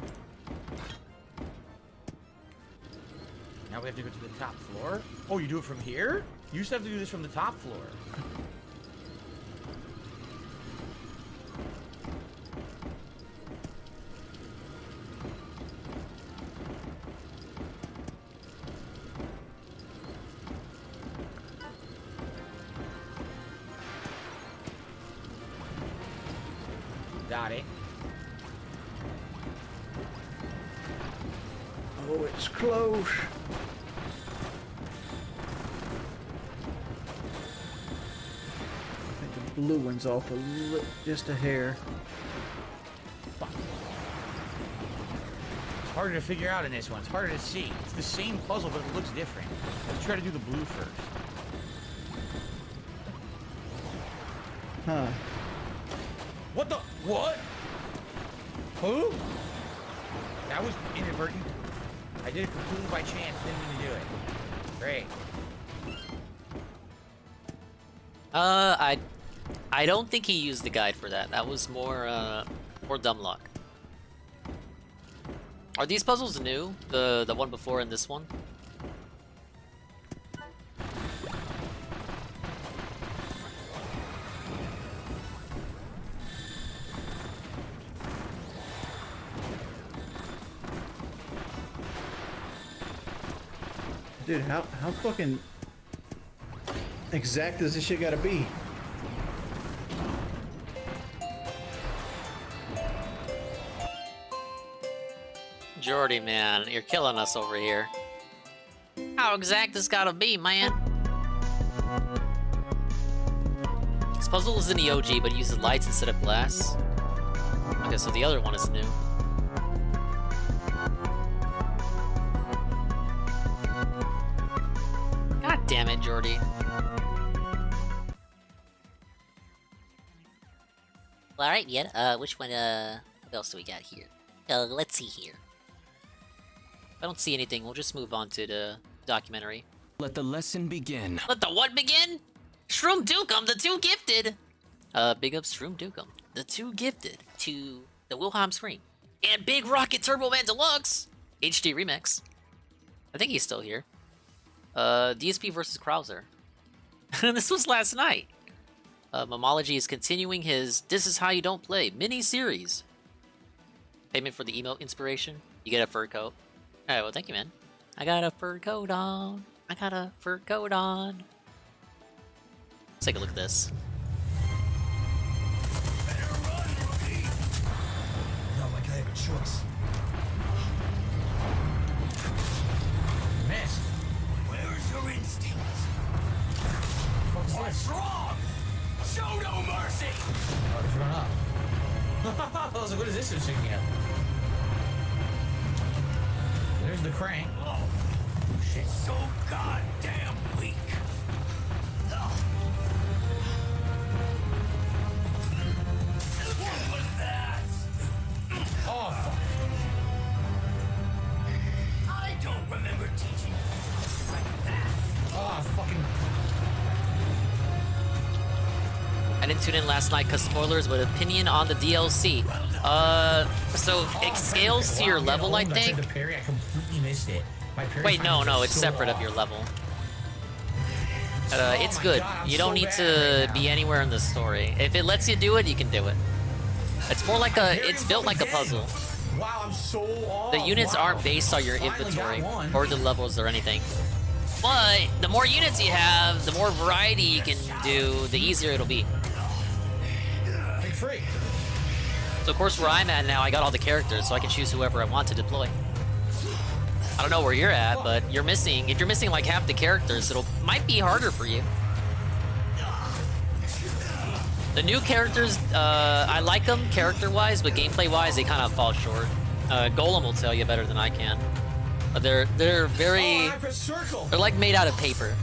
Now we have to go to the top floor? Oh, you do it from here? You used to have to do this from the top floor. Got it. Oh, it's close. I think the blue one's off just a hair. It's harder to figure out in this one. It's harder to see. It's the same puzzle, but it looks different. Let's try to do the blue first. Huh. What the? What? Who? That was inadvertent. I did it completely by chance. Didn't mean to do it. Great. I don't think he used the guide for that. That was more dumb luck. Are these puzzles new? The one before and this one? Dude, how fucking exact does this shit gotta be? Jordy, man, you're killing us over here. How exact this gotta be, man? This puzzle is in the OG, but uses lights instead of glass. Okay, so the other one is new. God damn it, Jordy. Well, alright, yeah, which one, what else do we got here? Let's see here. If I don't see anything, we'll just move on to the documentary. Let the lesson begin. Let the what begin? Shroom Dukem, the two gifted! Big up Shroom Dukem, the two gifted to the Wilhelm screen. And Big Rocket Turbo Man Deluxe! HD Remix. I think he's still here. DSP versus Krauser. This was last night. Momology is continuing his This Is How You Don't Play mini-series. Payment for the emote inspiration. You get a fur coat. Alright, well, thank you, man. I got a fur coat on. I got a fur coat on. Let's take a look at this. Not like I have a choice. Missed. Where's your instinct? What's wrong? Show no mercy! Oh, it's run up. I was like, what is this shooting at? There's the crank. Oh, shit. So goddamn weak. What was that? Oh, fuck. didn't tune in last night because spoilers, but opinion on the DLC. So it scales to your level, I think. The parry, I completely missed it. My parry Wait, no, timings are it's so separate of off. your level. It's good. You don't need to be anywhere in the story. If it lets you do it, you can do it. It's more like it's built like a puzzle. Wow, I'm so off. The units aren't based on your inventory or the levels or anything. But the more units you have, the more variety you can do, the easier it'll be. Big free. So of course where I'm at now, I got all the characters, so I can choose whoever I want to deploy. I don't know where you're at, but if you're missing like half the characters, might be harder for you. The new characters, I like them character-wise, but gameplay-wise, they kind of fall short. Golem will tell you better than I can. They're very... they're like made out of paper.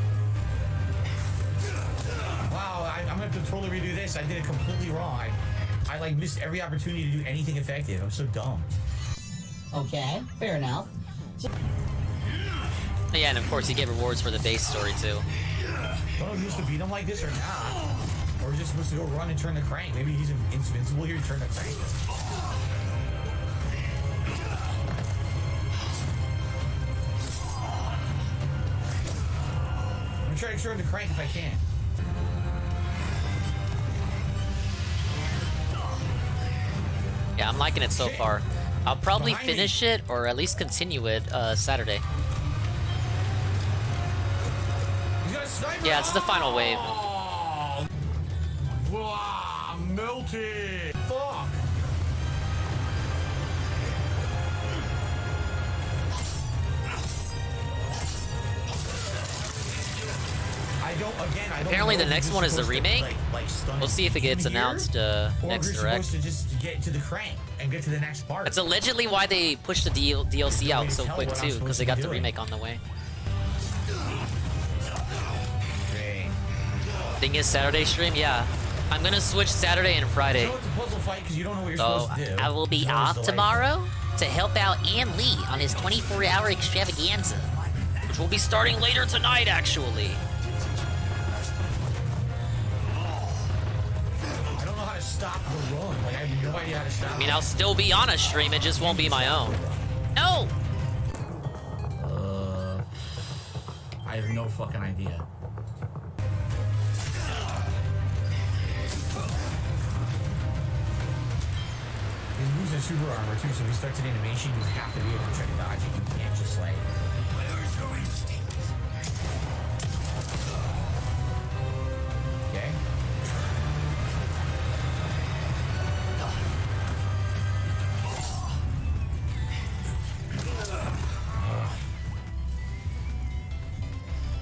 Wow, I'm gonna have to totally redo this. I did it completely wrong. I like missed every opportunity to do anything effective. I'm so dumb. Okay, fair enough. Yeah, and of course you get rewards for the base story too. Don't know if you're supposed to beat him like this or not. Or you're just supposed to go run and turn the crank. Maybe he's invincible here to turn the crank. I'm gonna try to turn the crank if I can. Yeah, I'm liking it so far. I'll probably finish it, or at least continue it, Saturday. Yeah, it's the final wave. Wow, melted. Fuck. I don't Apparently know the next if one you're is the supposed to, remake. We'll see if it gets announced next direct. Or if you're supposed to just get to the crank and get to the next part. That's allegedly why they pushed the DLC out so quick too, because they got the remake on the way. Thing is, Saturday stream, yeah. I'm gonna switch Saturday and Friday. So I will be off tomorrow to help out Ann Lee on his 24-hour extravaganza, which will be starting later tonight, actually. I don't know how to stop the run. Like, I have no idea how to stop. I mean, I'll still be on a stream, it just won't be my own. No! I have no fucking idea. His moves are super armor too, so if he starts an animation, you have to be able to try to dodge it. You can't just like... Where's your instinct? Okay.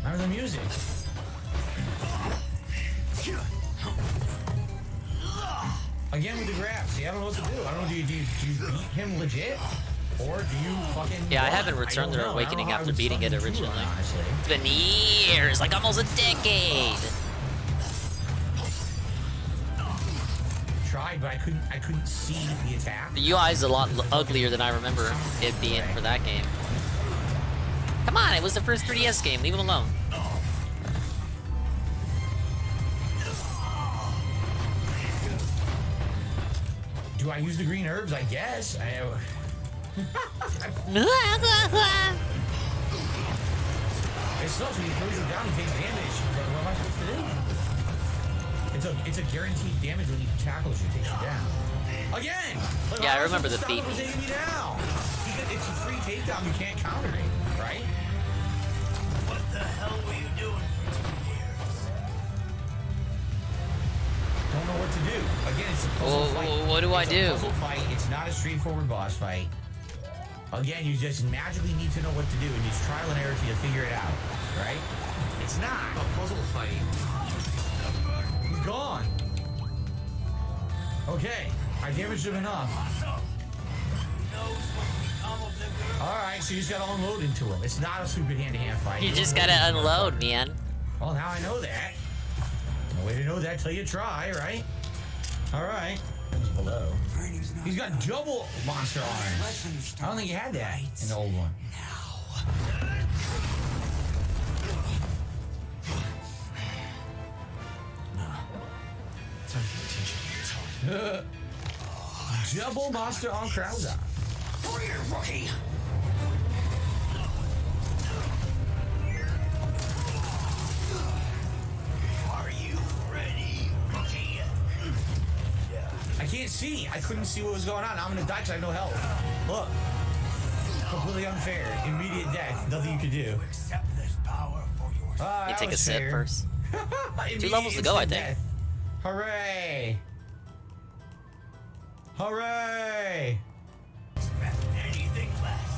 How's the music? Again with the grab. See, I don't know what to do. I don't know, do you beat him legit? Or do you fucking... Yeah, I haven't returned to Awakening after beating it originally. It's been years, like almost a decade. Tried, but I couldn't see the attack. The UI is a lot uglier than I remember it being for that game. Come on, it was the first 3DS game, leave it alone. Do I use the green herbs? I guess. It sucks when he throws you down, he takes damage. What am I supposed to do? It's a guaranteed damage when he tackles you, takes you down. Again! Like, Yeah, I remember the feat. Taking me down. It's a free takedown, you can't counter it, right? What the hell were you doing for 2 years? Don't know what to do. Again, it's a puzzle fight. What do I do? It's a puzzle fight. It's not a straightforward boss fight. Again, you just magically need to know what to do and use trial and error to figure it out, right? It's not a puzzle fight. He's gone. Okay, I damaged him enough. Alright, so you just gotta unload into him. It's not a stupid hand-to-hand fight. You just gotta unload, man. Well, now I know that. No way to know that till you try, right? Alright. Below. He's got double monster arms. I don't think he had that in the old one. Double monster on Krauser. Bring it, rookie. Are you ready, rookie? I can't see. I couldn't see what was going on. Now I'm gonna die because I have no health. Look. Completely unfair. Immediate death. Nothing you can do. You take a sip first. 2 levels to go, I think. Death. Hooray! Hooray! Anything less.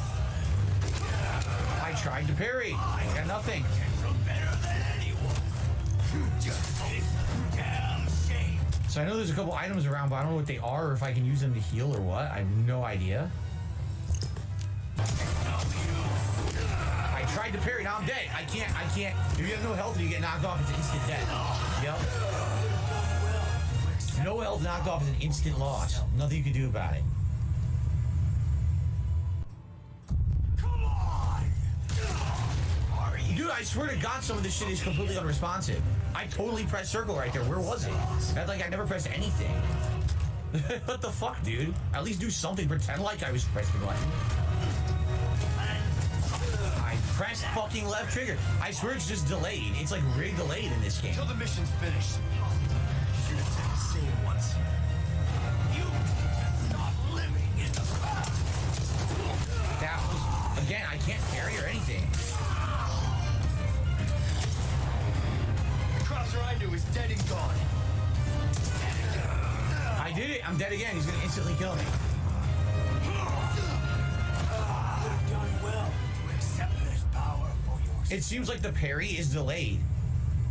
I tried to parry. I got nothing. Better than anyone. Just damn shame. So I know there's a couple items around, but I don't know what they are or if I can use them to heal or what. I have no idea. I tried to parry, now I'm dead. I can't. If you have no health and you get knocked off, it's instant death. Yep. No health knocked off is an instant loss. Nothing you can do about it. Come on. Dude, I swear to God, some of this shit is completely unresponsive. I totally pressed circle right there. Where was it? That's like I never pressed anything. What the fuck, dude? At least do something. Pretend like I was pressing the button. I pressed fucking left trigger. I swear it's just delayed. It's like rigged delayed in this game. Till the mission's finished. Should have said the same once. You not living in the past. That was, again, I can't parry or anything. The crosser I knew is dead and gone. I did it. I'm dead again. He's gonna instantly kill me. Done well to accept this power for yourself. It seems like the parry is delayed.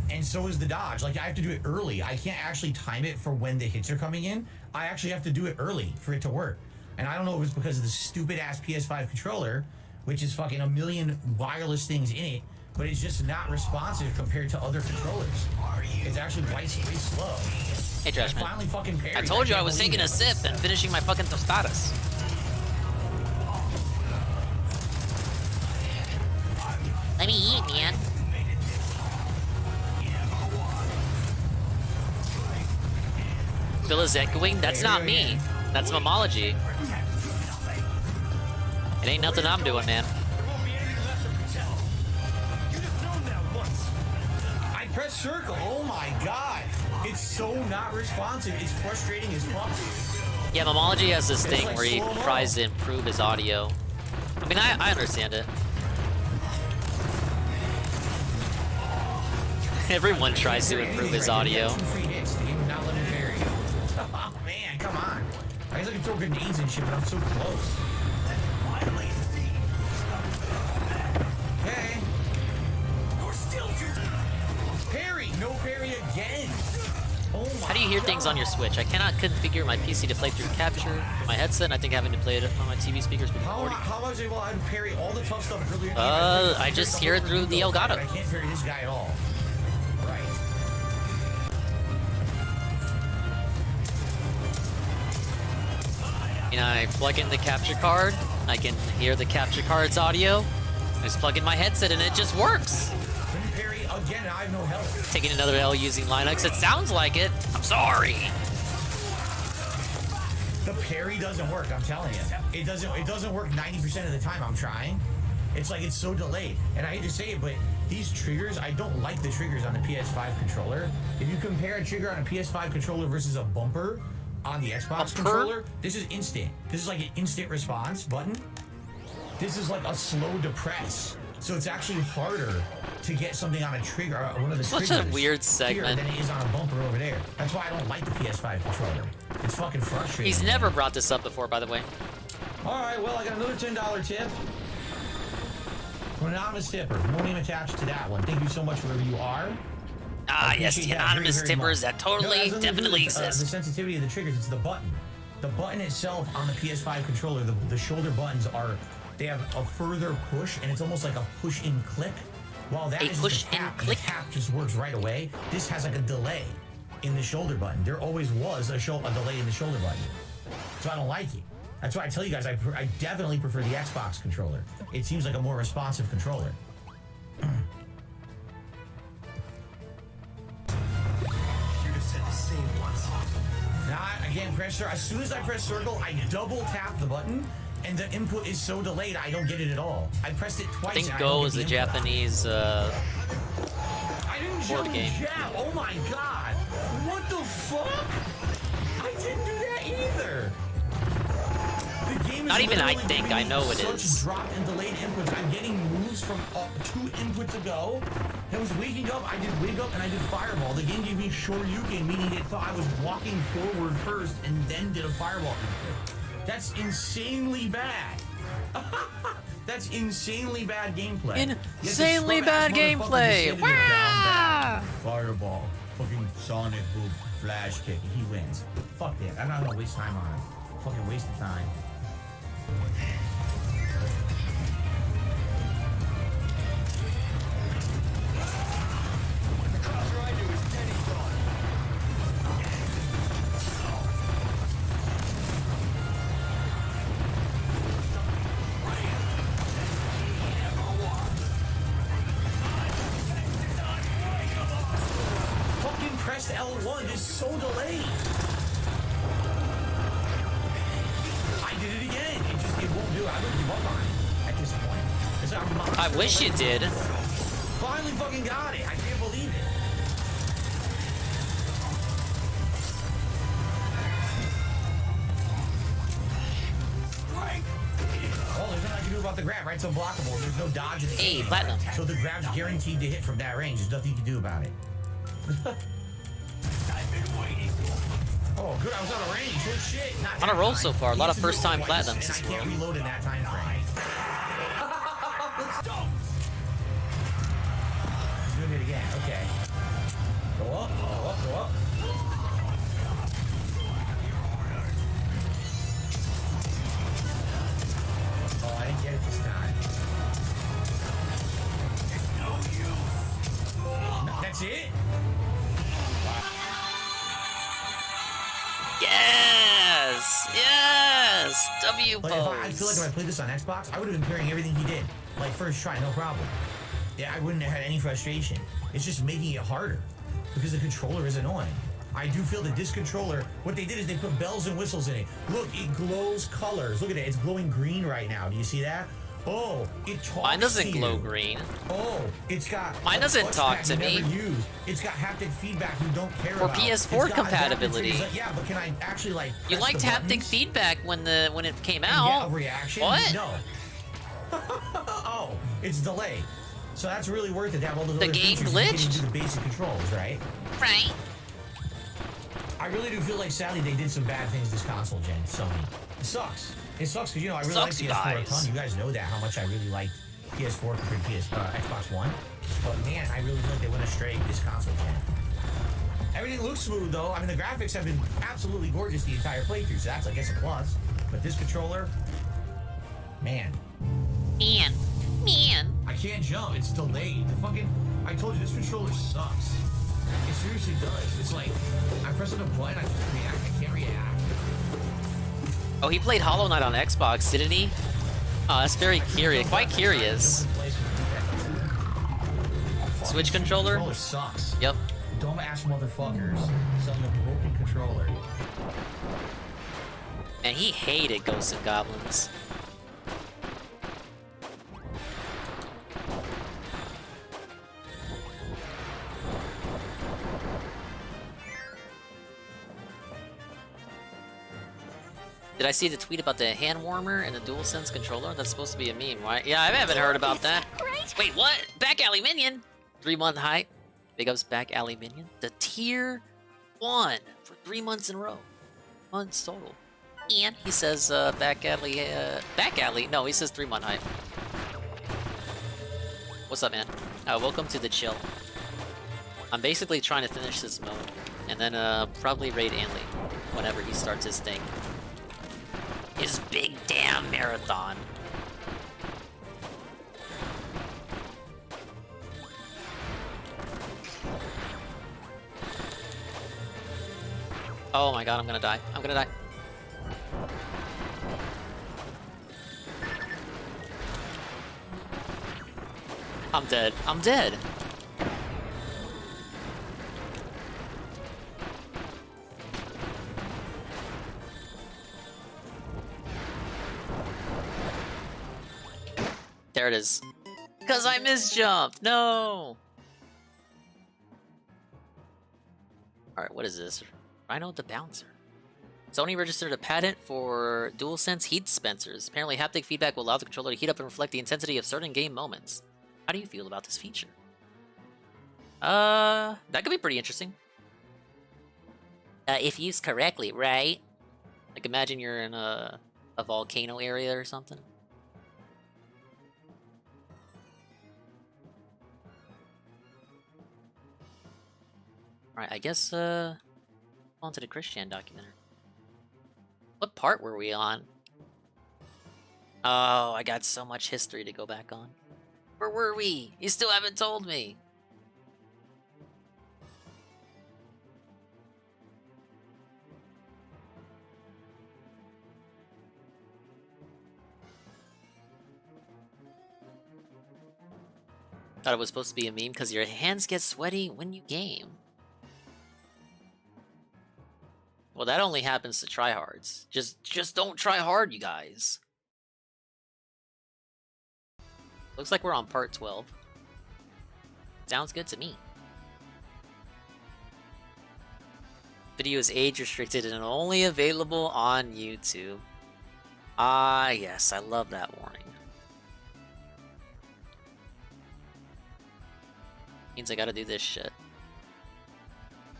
And so is the dodge. Like, I have to do it early. I can't actually time it for when the hits are coming in. I actually have to do it early for it to work. And I don't know if it's because of the stupid-ass PS5 controller, which is fucking a million wireless things in it, but it's just not responsive compared to other controllers. It's actually way slow. Hey, Trash Man. Finally fucking parried. I told you I was taking a sip and finishing my fucking tostadas. Let me eat, man. Bill is echoing? That's not me. That's Mamology. It ain't nothing I'm doing, man. I pressed circle. Oh my god. It's so not responsive. It's frustrating as fuck. Yeah, Mamology has this thing like where he slow-mo. tries to improve his audio. I mean, I understand it. Everyone tries to improve his audio. Oh man, come on. I guess I can throw grenades and shit, but I'm so close. Okay. Parry! No parry again! Oh my How do you hear things on your Switch? I cannot configure my PC to play through capture with my headset, and I think having to play it on my TV speakers with How recording. am I able to parry all the tough stuff earlier? I just hear it through the Elgato. I can't parry this guy at all. Right. You know, I plug in the capture card, I can hear the capture card's audio, I just plug in my headset and it just works. Couldn't parry again, I have no health. Taking another L using Linux, it sounds like it. I'm sorry. The parry doesn't work, I'm telling you. It doesn't work 90% of the time I'm trying. It's like it's so delayed. And I hate to say it, but these triggers, I don't like the triggers on the PS5 controller. If you compare a trigger on a PS5 controller versus a bumper on the Xbox controller, this is instant. This is like an instant response button. This is like a slow depress. So it's actually harder to get something on a trigger, one of the Such triggers a weird here segment. than it is on a bumper over there. That's why I don't like the PS5 controller. It's fucking frustrating. He's never brought this up before, by the way. Alright, well, I got another $10 tip. An anonymous tipper. No name attached to that one. Thank you so much, wherever you are. Ah, yes, the anonymous tippers that totally, definitely The exist. sensitivity of the triggers, it's the button. The button itself on the PS5 controller, the shoulder buttons they have a further push, and it's almost like a push-in click. While that is just a tap, and the tap just works right away. This has like a delay in the shoulder button. There always was a delay in the shoulder button. So I don't like it. That's why I tell you guys, I definitely prefer the Xbox controller. It seems like a more responsive controller. Should have said the same once. Now, I can't press circle. As soon as I press circle, I double tap the button, and the input is so delayed I don't get it at all. I pressed it twice. I think Go is a Japanese board game. Jab. Oh my god! What the fuck? I didn't do that either. The game is Not even I literally think, I know it such is. Drop and delayed inputs. I'm getting moves from 2 inputs ago. I was waking up. I did wake up and I did fireball. The game gave me Shoryuken, meaning it thought I was walking forward first and then did a fireball input. That's insanely bad. That's insanely bad gameplay. Insanely bad gameplay. Wow! Fireball, fucking Sonic Boom, Flash Kick, he wins. Fuck that. I'm not gonna waste time on it. Fucking waste of time. Fucking press L1 is so delayed. I did it again. It won't do it. I would give up on it at this point. I wish you did. Finally fucking got it. I can't believe it. Oh, there's nothing I can do about the grab, right? So blockable. There's no dodge in the game. Platinum. So the grab's guaranteed to hit from that range. There's nothing you can do about it. I've been waiting. Oh, good. I was out of range. Good shit. Not On a that roll time. so far. A lot of Needs to first-time do it twice, platinums and this I can't world. reload in that time frame. Doing it again. Okay. Go up. Go up. Go up. Oh, I didn't get it this time. No, that's it? Yes! Yes! W Like I feel like if I played this on Xbox, I would have been parrying everything he did. Like first try, no problem. Yeah, I wouldn't have had any frustration. It's just making it harder because the controller is annoying. I do feel that this controller, what they did is they put bells and whistles in it. Look, it glows colors. Look at it. It's glowing green right now. Do you see that? Oh, it talks Mine doesn't to glow you. green. Oh, it's got Mine a doesn't talk touchpad to you me. never use. It's got haptic feedback you don't care For about. PS4 It's got adaptive compatibility. triggers. Yeah, but can I actually like You press liked the haptic buttons feedback when it came and out. get a reaction? What? No. Oh, it's delayed. So that's really worth it to have all those The other game features you can glitched? do the basic controls, right? Right. I really do feel like sadly they did some bad things this console gen, Sony. It sucks. It sucks because I really like Sucks, PS4 a guys. ton. You guys know that how much I really liked PS4 compared to Xbox One. But man, I really feel like they went astray this console gen. Everything looks smooth though. I mean the graphics have been absolutely gorgeous the entire playthrough, so that's I guess a plus. But this controller, man. Man. I can't jump. It's delayed. The fucking I told you this controller sucks. It seriously does. It's like I press on a button, I just react. I can't react. Oh, he played Hollow Knight on Xbox, didn't he? Oh, that's very curious. Quite curious. Switch controller? Controller sucks. Yep. Dumbass motherfuckers selling a broken controller. And he hated Ghosts and Goblins. Did I see the tweet about the hand warmer and the DualSense controller? That's supposed to be a meme, right? Yeah, I haven't heard about that. Wait, what? Back Alley Minion? 3-month hype. Big ups Back Alley Minion. The tier 1 for 3 months in a row. Months total. And he says Back Alley. No, he says 3-month hype. What's up, man? Welcome to the chill. I'm basically trying to finish this mode. And then probably raid Anley whenever he starts his thing. His big damn marathon. Oh my god, I'm gonna die. I'm gonna die. I'm dead. I'm dead. There it is. Because I misjumped. No. Alright, what is this? Rhino the Bouncer. Sony registered a patent for DualSense heat dispensers. Apparently, haptic feedback will allow the controller to heat up and reflect the intensity of certain game moments. How do you feel about this feature? That could be pretty interesting. If used correctly, right? Like, imagine you're in a volcano area or something. Alright, I guess, on to the Christian documentary. What part were we on? Oh, I got so much history to go back on. Where were we? You still haven't told me. Thought it was supposed to be a meme because your hands get sweaty when you game. Well, that only happens to tryhards. Just don't try hard, you guys. Looks like we're on part 12. Sounds good to me. Video is age restricted and only available on YouTube. Ah, yes, I love that warning. Means I gotta do this shit.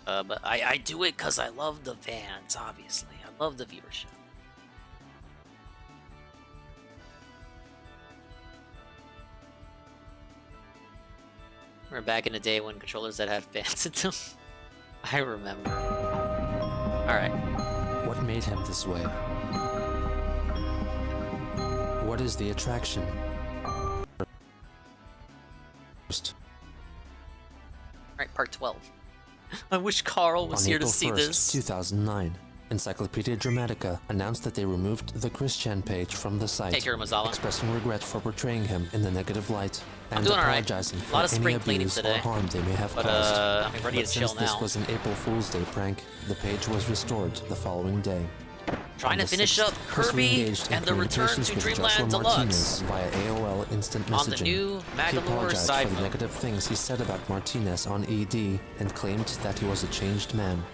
But I do it because I love the fans, obviously. I love the viewership. We're back in the day when controllers that had fans in them. I remember. Alright. What made him this way? What is the attraction? Alright, part 12. I wish Carl was here to see this. 2009, Encyclopedia Dramatica announced that they removed the Christian page from the site, Take care, Mazala. expressing regret for portraying him in the negative light and doing alright. apologizing A lot of for any spring cleaning abuse today. or harm they may have But, caused. I'm ready But to chill since this now. was an April Fool's Day prank, the page was restored the following day. Trying to On the finish 6th, up Chris Kirby re-engaged in and the return communications to with Dreamland Joshua Deluxe Martinez via AOL Instant Messaging. on the new He MAGAlor apologized side for the mode. negative things he said about Martinez on ED and claimed that he was a changed man.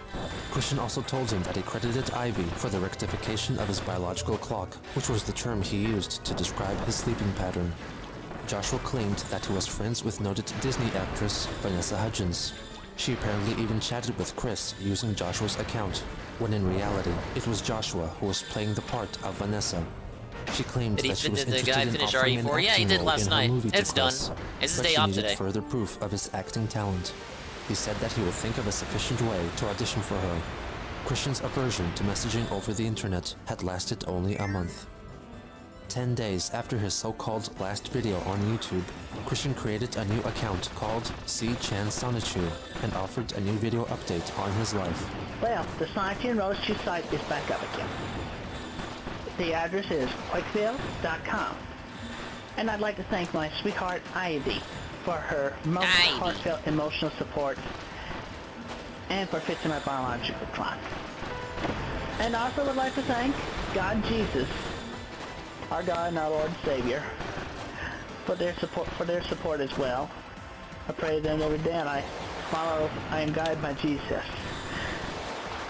Christian also told him that he credited Ivy for the rectification of his biological clock, which was the term he used to describe his sleeping pattern. Joshua claimed that he was friends with noted Disney actress Vanessa Hudgens. She apparently even chatted with Chris using Joshua's account, when in reality, it was Joshua who was playing the part of Vanessa. She claimed Did he that she was did the interested guy in finish offering an RE4? Yeah, he acting did role last in her night. movie to It's done. Chris, It's his but day she off needed today. further proof of his acting talent. He said that he would think of a sufficient way to audition for her. Christian's aversion to messaging over the internet had lasted only a month. 10 days after his so-called last video on YouTube, Christian created a new account called C. Chan Sonichu and offered a new video update on his life. Well, the Sonichu Roaster site is back up again. The address is quakeville.com. And I'd like to thank my sweetheart Ivy for her most heartfelt emotional support and for fixing my biological clock. And I also would like to thank God Jesus, our God and our Lord and Savior, for their support as well. I pray them every day, and I am guided by Jesus.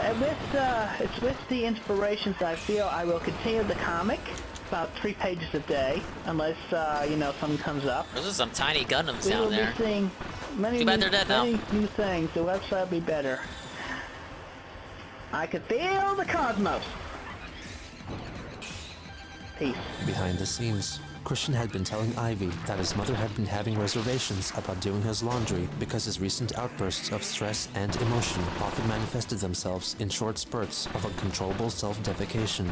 And it's with the inspirations I feel I will continue the comic, about 3 pages a day, unless something comes up. Those are some tiny Gundams We down will there. be seeing many Too bad they're dead now. new things. The website will be better. I could feel the cosmos. Peace. Behind the scenes, Christian had been telling Ivy that his mother had been having reservations about doing his laundry because his recent outbursts of stress and emotion often manifested themselves in short spurts of uncontrollable self-defecation.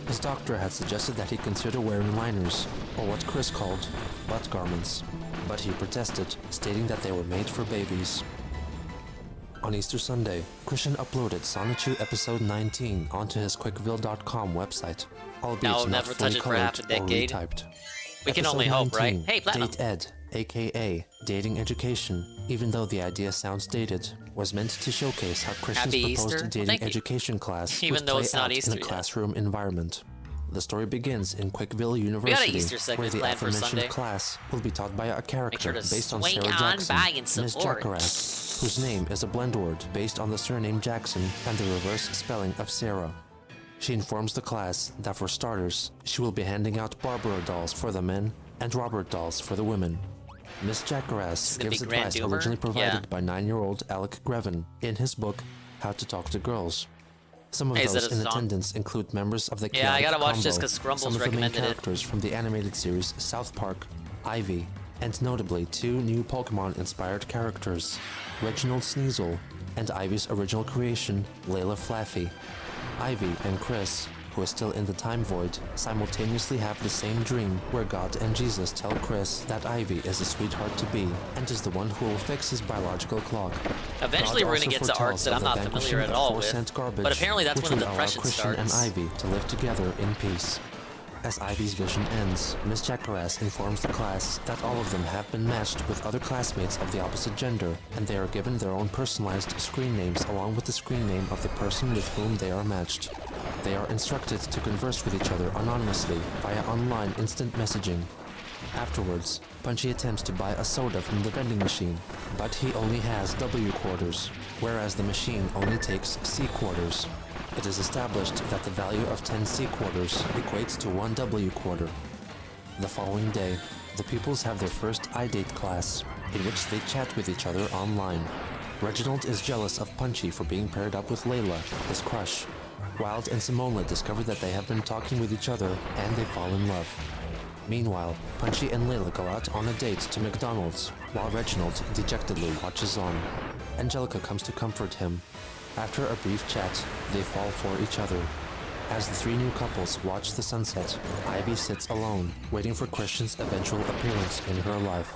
His doctor had suggested that he consider wearing liners, or what Chris called butt garments, but he protested, stating that they were made for babies. On Easter Sunday, Christian uploaded Sonichu episode 19 onto his quickville.com website, albeit Now I'll not never fully touch it for half a colored or decade. retyped. We can Episode only hope, right? 19, Hey, Platinum. Date Ed, aka Dating Education, even though the idea sounds dated, was meant to showcase how Christian's Happy proposed Easter. Well, dating thank you. education class Even would though play it's not out Easter in a yet. classroom environment. The story begins in Quickville Easter University, segment where the planned for aforementioned Sunday. class will be taught by a character to based on swing Sarah on Jackson, by and Miss support. Jackaras, whose name is a blend word based on the surname Jackson and the reverse spelling of Sarah. She informs the class that for starters, she will be handing out Barbara dolls for the men and Robert dolls for the women. Miss Jackaras gonna gives be Grand advice Doomer? originally provided Yeah. by 9-year-old Alec Grevin in his book, How to Talk to Girls. Some of Hey, is that those a in song? attendance include members of the Yeah, I Chaotic gotta watch this Combo, 'cause Scrumbles some of the main recommended it. characters from the animated series South Park, Ivy, and notably 2 new Pokemon-inspired characters, Reginald Sneasel and Ivy's original creation, Layla Flaffy. Ivy and Chris, who is still in the time void, simultaneously have the same dream where God and Jesus tell Chris that Ivy is a sweetheart to be and is the one who will fix his biological clock. Eventually, God we're gonna also get to foretells arcs that of I'm the not vanquishing familiar at of all with. 4-cent garbage, But apparently, that's which when the would allow depression Christian and starts. Ivy to live together in peace. As Ivy's vision ends, Miss Jackaras informs the class that all of them have been matched with other classmates of the opposite gender, and they are given their own personalized screen names along with the screen name of the person with whom they are matched. They are instructed to converse with each other anonymously via online instant messaging. Afterwards, Punchy attempts to buy a soda from the vending machine, but he only has W quarters, whereas the machine only takes C quarters. It is established that the value of 10 C quarters equates to 1 W quarter. The following day, the pupils have their first iDate class, in which they chat with each other online. Reginald is jealous of Punchy for being paired up with Layla, his crush. Wild and Simona discover that they have been talking with each other, and they fall in love. Meanwhile, Punchy and Layla go out on a date to McDonald's, while Reginald dejectedly watches on. Angelica comes to comfort him. After a brief chat, they fall for each other. As the 3 new couples watch the sunset, Ivy sits alone, waiting for Christian's eventual appearance in her life.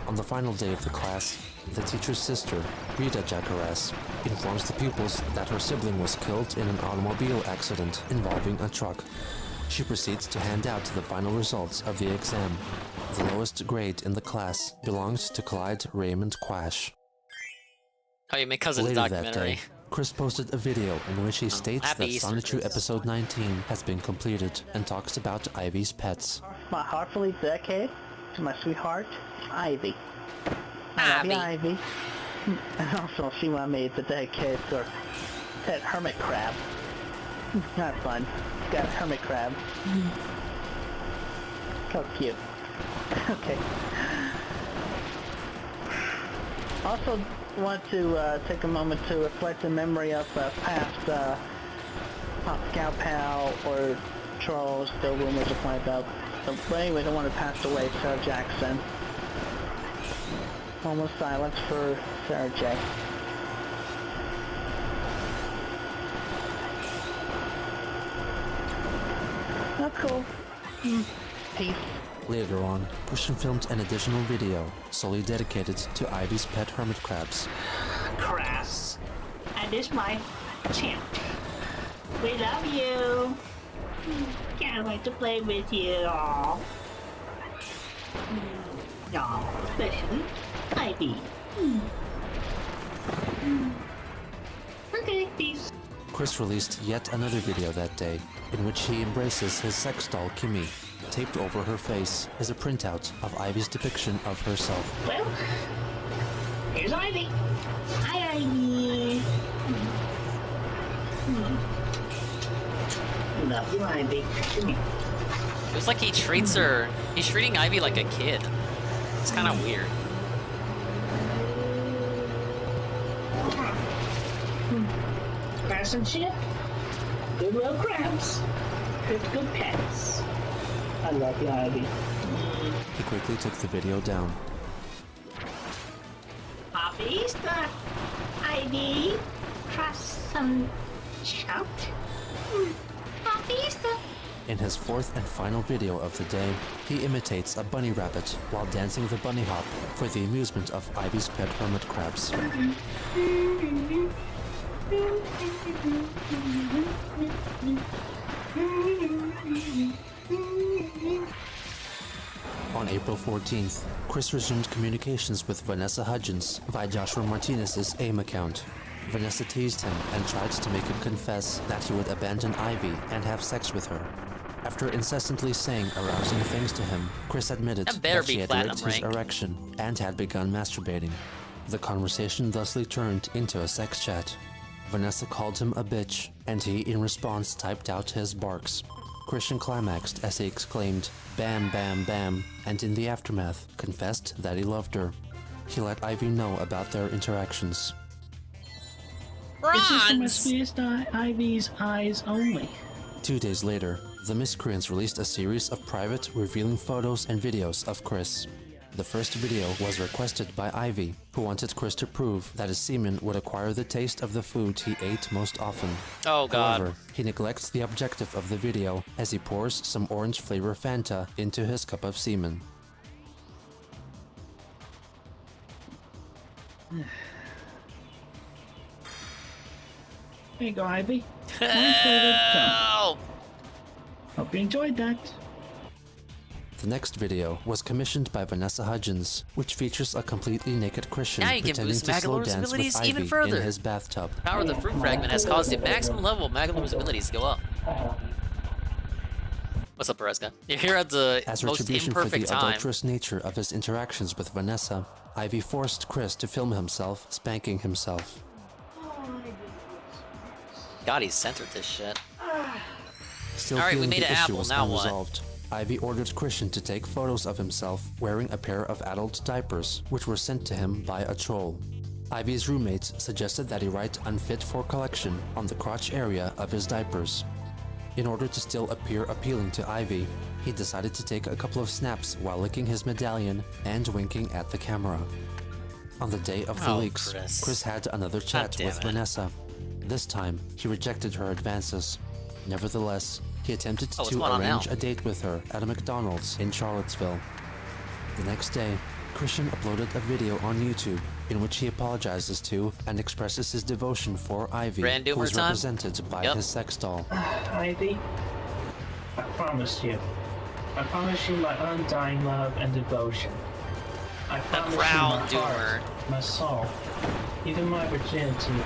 On the final day of the class, the teacher's sister, Rita Jackaras, informs the pupils that her sibling was killed in an automobile accident involving a truck. She proceeds to hand out the final results of the exam. The lowest grade in the class belongs to Clyde Raymond Quash. Oh, you mean because of the Later that documentary? day, Chris posted a video in which he states Happy that Easter, Sonichu Chris. episode 19 has been completed and talks about Ivy's pets. My heartfully dedicated to my sweetheart, Ivy. I love you, Ivy. And also, she wanted me to dedicate to her pet hermit crab. Not fun. Got a hermit crab. So cute. Okay. Also, want to take a moment to reflect in memory of past Pop Scout Pal or Charles, the rumors are playing about. But anyway, the one who passed away, Sarah Jackson. Moment of silence for Sarah J. Oh, cool. Peace. Later on, Christian filmed an additional video solely dedicated to Ivy's pet hermit crabs. Crass. And it's my champ. We love you. Can't wait to play with you. Aww. Aww, especially Ivy. Okay, peace. Chris released yet another video that day, in which he embraces his sex doll Kimmy. Taped over her face is a printout of Ivy's depiction of herself. Well, here's Ivy. Hi, Ivy. Love you, Ivy. Come here. It was like he treats her. He's treating Ivy like a kid. It's kind of weird. Crash and shit. Good little crabs. Good pets. I love you, Ivy. He quickly took the video down. Happy Easter, Ivy. Trust some shout. Happy Easter. In his 4th and final video of the day, he imitates a bunny rabbit while dancing the bunny hop for the amusement of Ivy's pet hermit crabs. On April 14th, Chris resumed communications with Vanessa Hudgens via Joshua Martinez's AIM account. Vanessa teased him and tried to make him confess that he would abandon Ivy and have sex with her. After incessantly saying arousing things to him, Chris admitted that she had raped his erection and had begun masturbating. The conversation thusly turned into a sex chat. Vanessa called him a bitch, and he in response typed out his barks. Christian climaxed as he exclaimed, "Bam, bam, bam," and in the aftermath, confessed that he loved her. He let Ivy know about their interactions. This is for my sweetest Ivy's eyes only. 2 days later, the miscreants released a series of private, revealing photos and videos of Chris. The first video was requested by Ivy, who wanted Chris to prove that his semen would acquire the taste of the food he ate most often. Oh god. However, he neglects the objective of the video as he pours some orange flavor Fanta into his cup of semen. There you go, Ivy. One flavor done. Hope you enjoyed that. The next video was commissioned by Vanessa Hudgens, which features a completely naked Christian Now you can pretending boost to slow MAGAlor's dance abilities with even Ivy further. in his bathtub. The power of the fruit fragment has caused the maximum level of MAGAlor's abilities to go up. What's up, Pereska? You're here at the As most retribution for the imperfect time. adulterous nature of his interactions with Vanessa, Ivy forced Chris to film himself spanking himself. God, he censored this shit. Still Alright, we feeling made the an issue apple, was now what? unresolved, Ivy ordered Christian to take photos of himself wearing a pair of adult diapers, which were sent to him by a troll. Ivy's roommates suggested that he write "unfit for collection" on the crotch area of his diapers. In order to still appear appealing to Ivy, he decided to take a couple of snaps while licking his medallion and winking at the camera. On the day of the leaks, Chris had another chat with Vanessa. This time, he rejected her advances. Nevertheless, he attempted to arrange a date with her at a McDonald's in Charlottesville. The next day, Christian uploaded a video on YouTube in which he apologizes to and expresses his devotion for Ivy, who is represented by his sex doll. Ivy, I promise you. I promise you my undying love and devotion. I promise you my heart, my soul, even my virginity,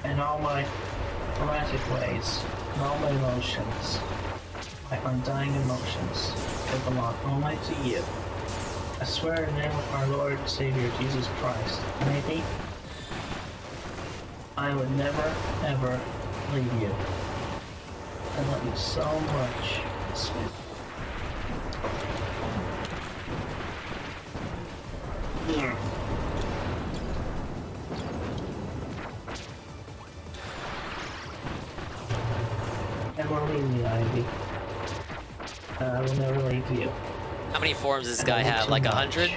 and all my romantic ways, and all my emotions, my undying emotions, that belong only to you. I swear in the name of our Lord and Savior Jesus Christ, maybe I would never, ever leave you. I love you so much, sweet. Yeah. Never leave me, Ivy. I will never leave you. How many forms does this guy have? Like 100?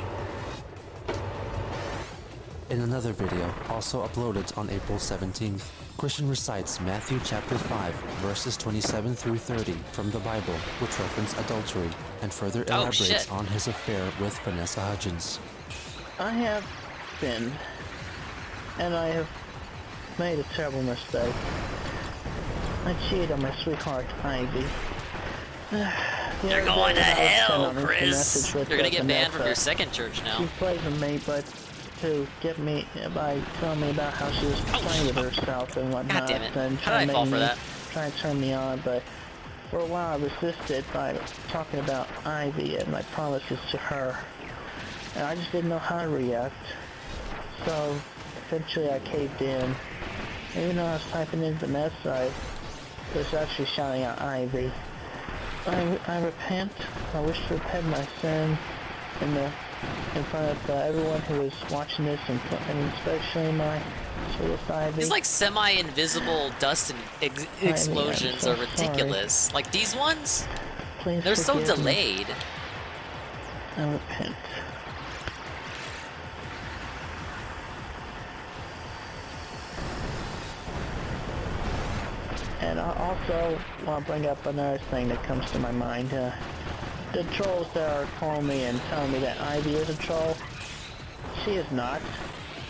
In another video, also uploaded on April 17th, Christian recites Matthew chapter 5, verses 27 through 30 from the Bible, which reference adultery, and further elaborates on his affair with Vanessa Hudgens. I have sinned, and I have made a terrible mistake. I cheated on my sweetheart, Ivy. You're going to hell, Chris! You're gonna get banned from your second church now. She played with me, but to get me by telling me about how she was playing with herself and whatnot. God damn it. And How did I fall for that? Trying to turn me on, but for a while I resisted by talking about Ivy and my promises to her. And I just didn't know how to react. So eventually I caved in. Even though I was typing in Vanessa, I was actually shouting out Ivy. I repent. I wish to repent my sin in front of everyone who is watching this, and especially my sweetest Ivy. These like semi-invisible dust and explosions are ridiculous. Like these ones, they're so delayed. I repent. And I also want to bring up another thing that comes to my mind. The trolls that are calling me and telling me that Ivy is a troll, she is not,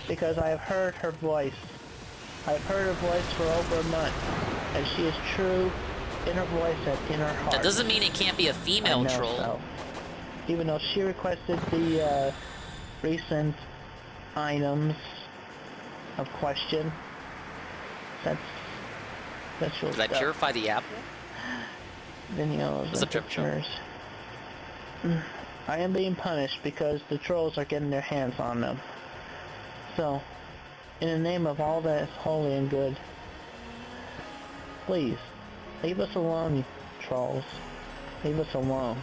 because I have heard her voice. I've heard her voice for over a month, and she is true in her voice and in her heart. That doesn't mean it can't be a female troll. So. Even though she requested the recent items of question, that's really Did I purify the apple? videos and pictures. I am being punished because the trolls are getting their hands on them. So, in the name of all that is holy and good, please, leave us alone, you trolls. Leave us alone.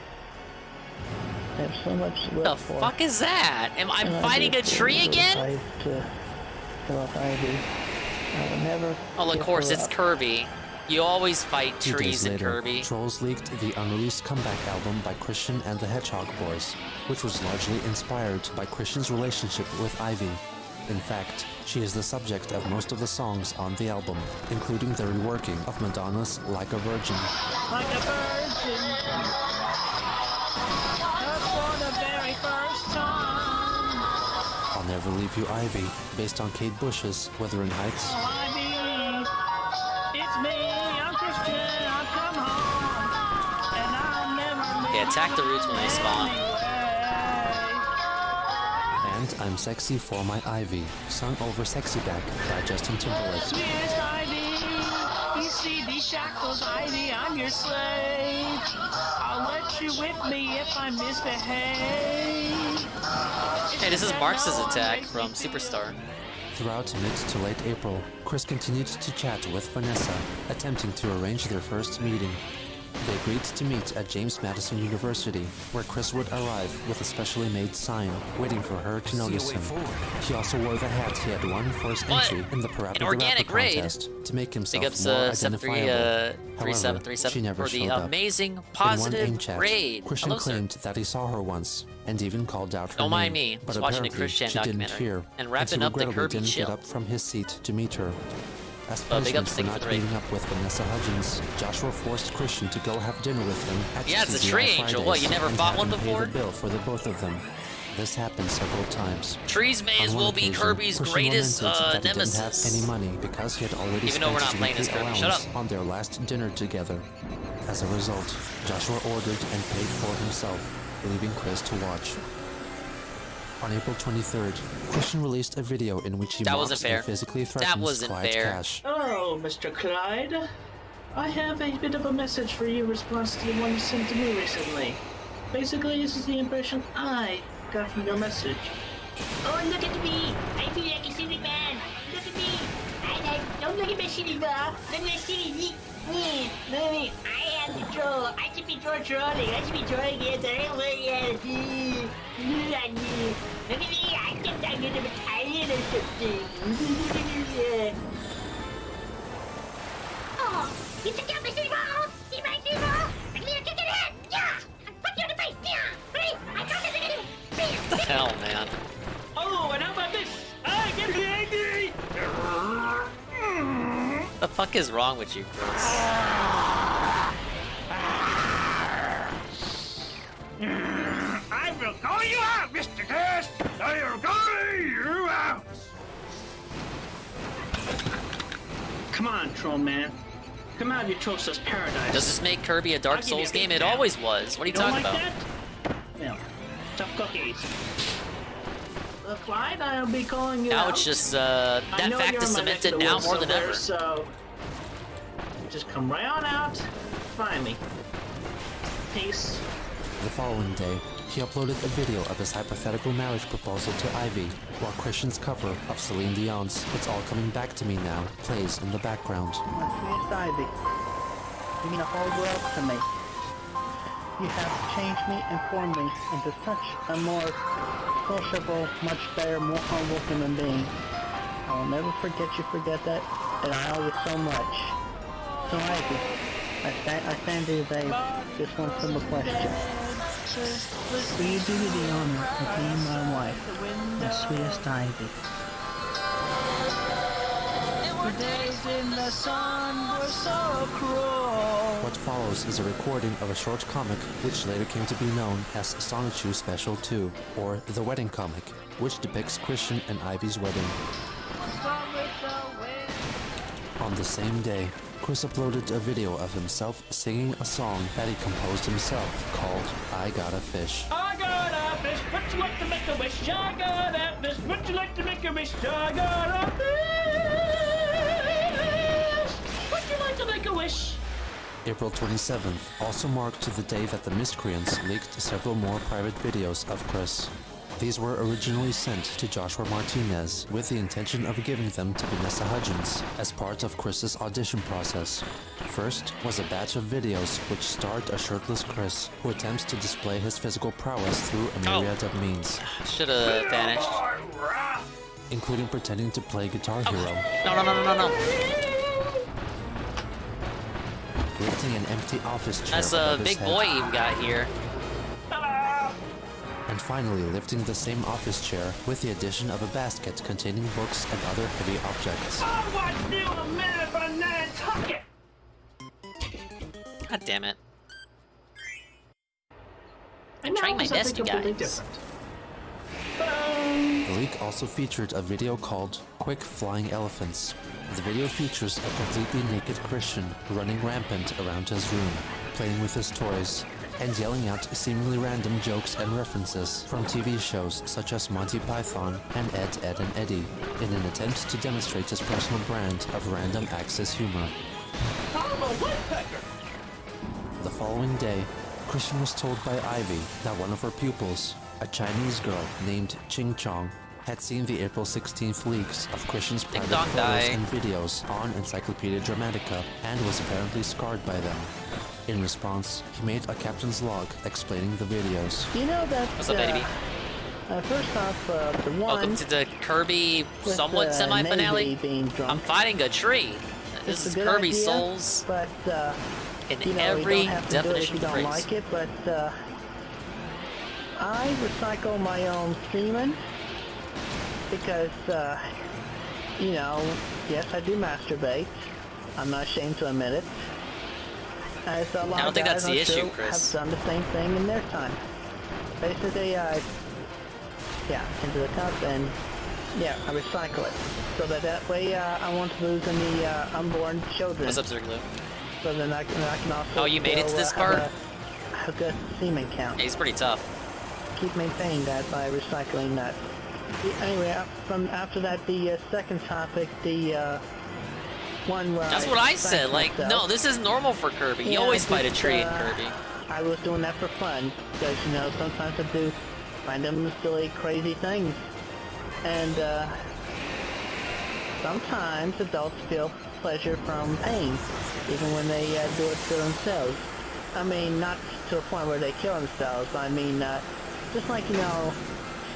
I have so much to live for. The fuck is that? Am I fighting a tree again? Oh, of course, it's Kirby. You always fight trees in Kirby. Trolls leaked the unreleased comeback album by Christian and the Hedgehog Boys, which was largely inspired by Christian's relationship with Ivy. In fact, she is the subject of most of the songs on the album, including the reworking of Madonna's Like a Virgin. Like a virgin. For the very first time. I'll Never Leave You Ivy, based on Kate Bush's Wuthering Heights. It's me, I'm Christian, I've come home, and I'll never leave. Yeah, attack the roots when they spawn. And I'm Sexy for My Ivy, sung over Sexy Back by Justin Timberlake. Sweetest Ivy, you see these shackles, Ivy, I'm your slave. I'll let you whip me if I misbehave. Hey, this is Marx's attack from Superstar. Throughout mid to late April, Chris continued to chat with Vanessa, attempting to arrange their first meeting. They agreed to meet at James Madison University, where Chris would arrive with a specially made sign, waiting for her to notice him. He also wore the hat he had won for his entry in the Parappa the Rapper contest to make himself more identifiable. However, she never showed up. Amazing, In one positive AIM chat, raid. Christian Hello, claimed that he saw her once, and even called out her Don't name. mind me. But Just watching a apparently, Christian she didn't documentary hear, and wrapping he up the regrettably Kirby didn't chill. get up from his seat to meet her. As big punishment up for Stick not for the meeting up with Vanessa Hudgens, Joshua forced Christian to go have dinner with him at Yeah, it's a TGI tree angel. What, you Fridays never and fought have one him pay before? the bill for the both of them. This happened several times. Trees may On as one well be occasion, Kirby's Christian greatest lamented that he didn't have nemesis. any money because he had already Even though we're spent not playing his as Kirby. weekly Shut allowance up. on their last dinner together. As a result, Joshua ordered and paid for himself, leaving Chris to watch. On April 23rd, Christian released a video in which he That mocks wasn't fair. and physically That threatens wasn't Clyde fair. Cash. Oh, Mr. Clyde. I have a bit of a message for you in response to the one you sent to me recently. Basically, this is the impression I got from your message. Oh, look at me! I feel like a silly man! Look at me! Don't look at my silly ball! Look at my silly me! I am the troll! I should be trolling! I should be trolling it! I don't want to look at me! Look at me! I think I'm gonna Italian or something! Oh! He took out my silly ball! See my silly ball! I need to kick it in! Yeah! I put you in the face! Yeah! Right! I got this again! What the hell, man? Oh, and how about this? I get angry! What the fuck is wrong with you, Chris? I will call you out, Mr. Test! I will call you out! Come on, troll man. Come out of your troll's paradise. Does this make Kirby a Dark Souls game? It always was. What are you talking about? Well, tough cookies. Clyde, I'll be calling you Now out. it's just, that fact is cemented now more than ever. So, just come right on out, find me. Peace. The following day, he uploaded a video of his hypothetical marriage proposal to Ivy, while Christian's cover of Celine Dion's It's All Coming Back to Me Now plays in the background. Miss Ivy, you mean a whole world to me. You have changed me and formed me into such a more sociable, much better, more humble human being. I will never forget that, and I owe you so much. So Ivy, I stand to you, babe. Just one simple question. Will you do me the honor of being my wife, the sweetest Ivy? The days in the sun were so cruel. What follows is a recording of a short comic which later came to be known as Sonichu Special 2, or The Wedding Comic, which depicts Christian and Ivy's wedding. On the same day, Chris uploaded a video of himself singing a song that he composed himself called I Got a Fish. I got a fish, would you like to make a wish? I got a fish, would you like to make a wish? I got a fish, would you like to make a wish? April 27th also marked the day that the miscreants leaked several more private videos of Chris. These were originally sent to Joshua Martinez with the intention of giving them to Vanessa Hudgens as part of Chris's audition process. First was a batch of videos which starred a shirtless Chris who attempts to display his physical prowess through a myriad of means. Should've vanished. Including pretending to play Guitar Hero. No. Lifting an empty office chair That's above a his big head. boy you got here. And finally lifting the same office chair with the addition of a basket containing books and other heavy objects. God damn it. I'm trying my best, you guys. The leak also featured a video called Quick Flying Elephants. The video features a completely naked Christian running rampant around his room, playing with his toys, and yelling out seemingly random jokes and references from TV shows such as Monty Python and Ed, Edd and Eddy, in an attempt to demonstrate his personal brand of random access humor. The following day, Christian was told by Ivy that one of her pupils, a Chinese girl named Ching Chong, had seen the April 16th leaks of Christian's private photos and videos on Encyclopedia Dramatica and was apparently scarred by them. In response, he made a captain's log explaining the videos. You know that. What's up, baby? First off, the one. Welcome to the Kirby somewhat semi-finale. I'm fighting a tree. This is Kirby idea, Souls. But in you know, every you don't have to definition do it if you don't like it, but I recycle my own semen because you know, yes, I do masturbate. I'm not ashamed to admit it. As a lot I don't think that's of the guys issue, have Chris. done the same thing in their time. Basically, yeah, into the cup and yeah, I recycle it so that way I won't lose any unborn children. What's up, Sir Glue? So then I can also. Oh, you made it to this part? Have a good semen count. Yeah, he's pretty tough. Keep maintaining that by recycling that. Anyway, from after that, the second topic, the one where That's what I said. Like, no, this is normal for Kirby. You always fight a tree in Kirby. I was doing that for fun because you know sometimes I do random, silly, crazy things, and sometimes adults feel pleasure from pain, even when they do it to themselves. I mean, not to a point where they kill themselves. I mean, just like, you know,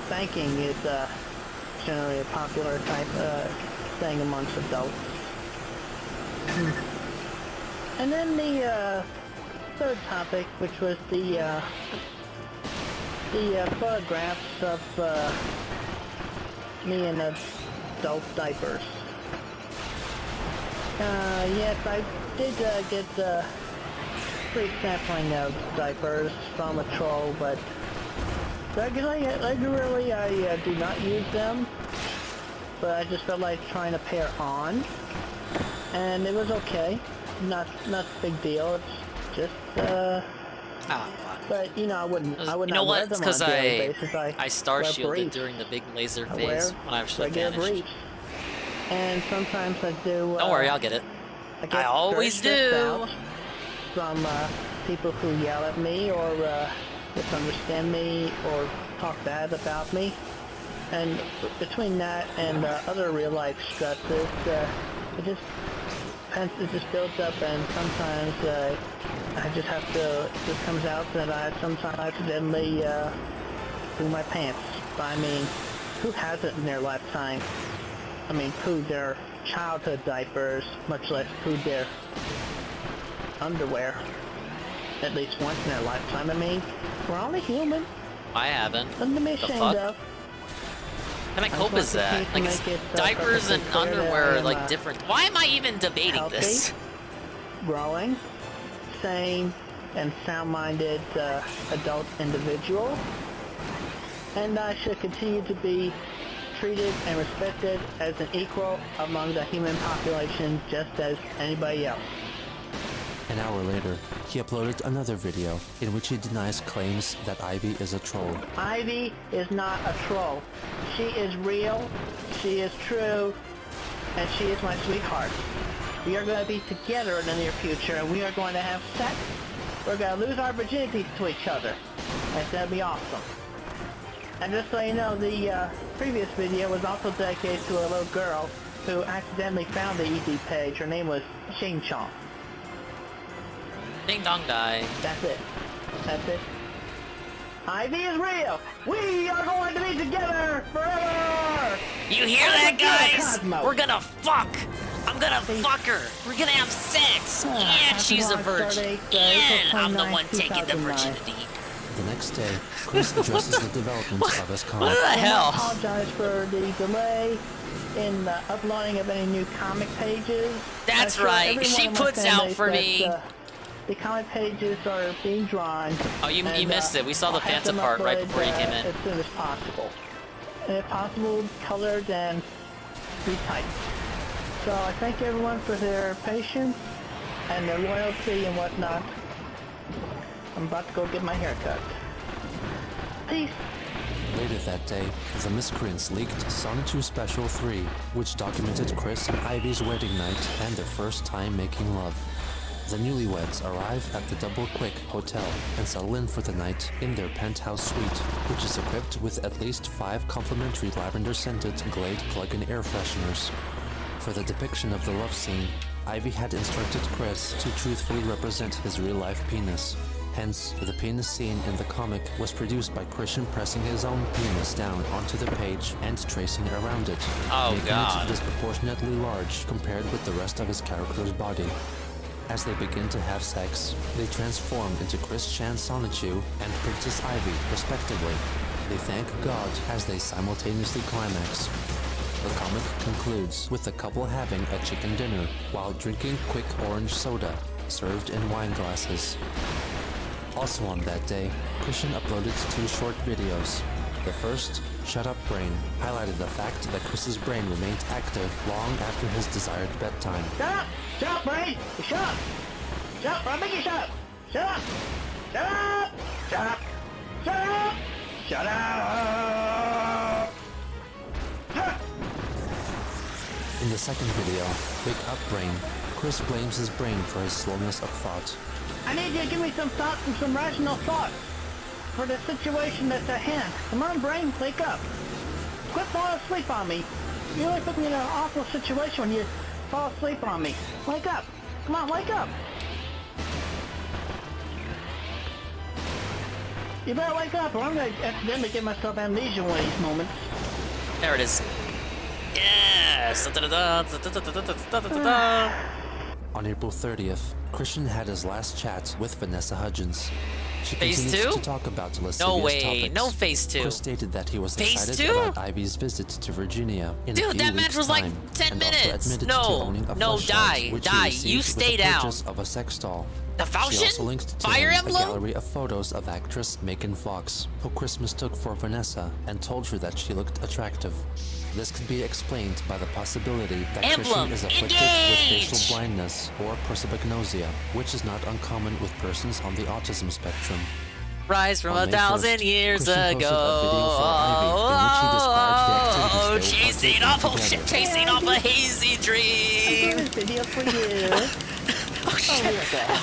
spanking is generally a popular type thing amongst adults. And then the third topic, which was the photographs of me in adult diapers. Yes, I did get free sampling of diapers from a troll, but regularly I do not use them. But I just felt like trying a pair on, and it was okay. Not a big deal. It's just but you know, I would You not know wear what? It's them on because a daily basis. I star wear shielded briefs. during the big laser I phase wear when I should have regular vanished. briefs. And sometimes I do. Don't worry, I'll get it. I always do. From people who yell at me or misunderstand me or talk bad about me. And between that and other real life stresses, it just builds up, and sometimes I just have to. It just comes out that I sometimes accidentally poo my pants. But I mean, who hasn't in their lifetime? I mean, pooed their childhood diapers, much less pooed their underwear. At least once in their lifetime. I mean, we're only human. I haven't. Nothing to be The ashamed fuck? of. What kind of cope is that? Like, diapers and underwear are like different. Why am I even debating healthy, this? Growing, sane, and sound-minded adult individual. And I should continue to be treated and respected as an equal among the human population, just as anybody else. An hour later, he uploaded another video in which he denies claims that Ivy is a troll. Ivy is not a troll. She is real, she is true, and she is my sweetheart. We are going to be together in the near future, and we are going to have sex. We're going to lose our virginities to each other. It's going to be awesome. And just so you know, the previous video was also dedicated to a little girl who accidentally found the ED page. Her name was Shing Chong. Ding dong die. That's it. That's it. Ivy is real! We are going to be together forever! You hear that, guys? We're gonna fuck! I'm gonna fuck her! We're gonna have sex! And she's a virgin! And I'm the one taking the virginity! The next day, Chris addresses the development of his comic. What the hell? I apologize for the delay in uploading of any new comic pages. That's right. She puts out for me. The comic pages are being drawn. Oh, you missed it. We saw the Phantom part right before you came in. As soon as possible. And if possible, colored and retyped. So I thank everyone for their patience and their loyalty and whatnot. I'm about to go get my hair cut. Peace. Later that day, the miscreants leaked Sonichu Special 3, which documented Chris and Ivy's wedding night and their first time making love. The newlyweds arrive at the Double Quick Hotel and settle in for the night in their penthouse suite, which is equipped with at least 5 complimentary lavender-scented Glade plug-in air fresheners. For the depiction of the love scene, Ivy had instructed Chris to truthfully represent his real-life penis. Hence, the penis scene in the comic was produced by Christian pressing his own penis down onto the page and tracing around it, making it disproportionately large compared with the rest of his character's body. As they begin to have sex, they transform into Chris Chan Sonichu and Princess Ivy, respectively. They thank God as they simultaneously climax. The comic concludes with the couple having a chicken dinner while drinking quick orange soda, served in wine glasses. Also on that day, Christian uploaded 2 short videos. The first, Shut Up Brain, highlighted the fact that Chris's brain remained active long after his desired bedtime. Shut up! Shut up, Brain! Shut up! Shut up! I'll make you shut up! Shut up! Shut up! Shut up! Shut up! Shut up! In the second video, Wake Up Brain, Chris blames his brain for his slowness of thought. I need you to give me some thoughts and some rational thoughts for the situation that's at hand. Come on, Brain, wake up. Quit falling asleep on me. You really put me in an awful situation when you fall asleep on me. Wake up. Come on, wake up. You better wake up or I'm going to accidentally give myself amnesia one of these moments. There it is. Yes! On April 30th, Christian had his last chat with Vanessa Hudgens. She Phase continued 2? to talk about lascivious No way, topics. no Phase 2. Chris stated that he was Phase excited 2? about Ivy's visit to Virginia in a Dude, few that match weeks' was like time, 10 and also minutes. admitted to No, owning a no, fleshlight, die, which he die. received You with stay the down. purchase of a sex doll. The She Falchion? also linked to Fire him Emblem? a gallery of photos of actress Megan Fox, who Chris mistook for Vanessa and told her that she looked attractive. This could be explained by the possibility that Emblem, Christian is afflicted engage! with facial blindness or prosopagnosia, which is not uncommon with persons on the autism spectrum. Rise from On May 1,000 1st, years Christian ago. posted a video for Ivy in which he describes the activities they would Chasing partake off, in oh shit, together. chasing off a hazy dream. This video for you. Oh shit.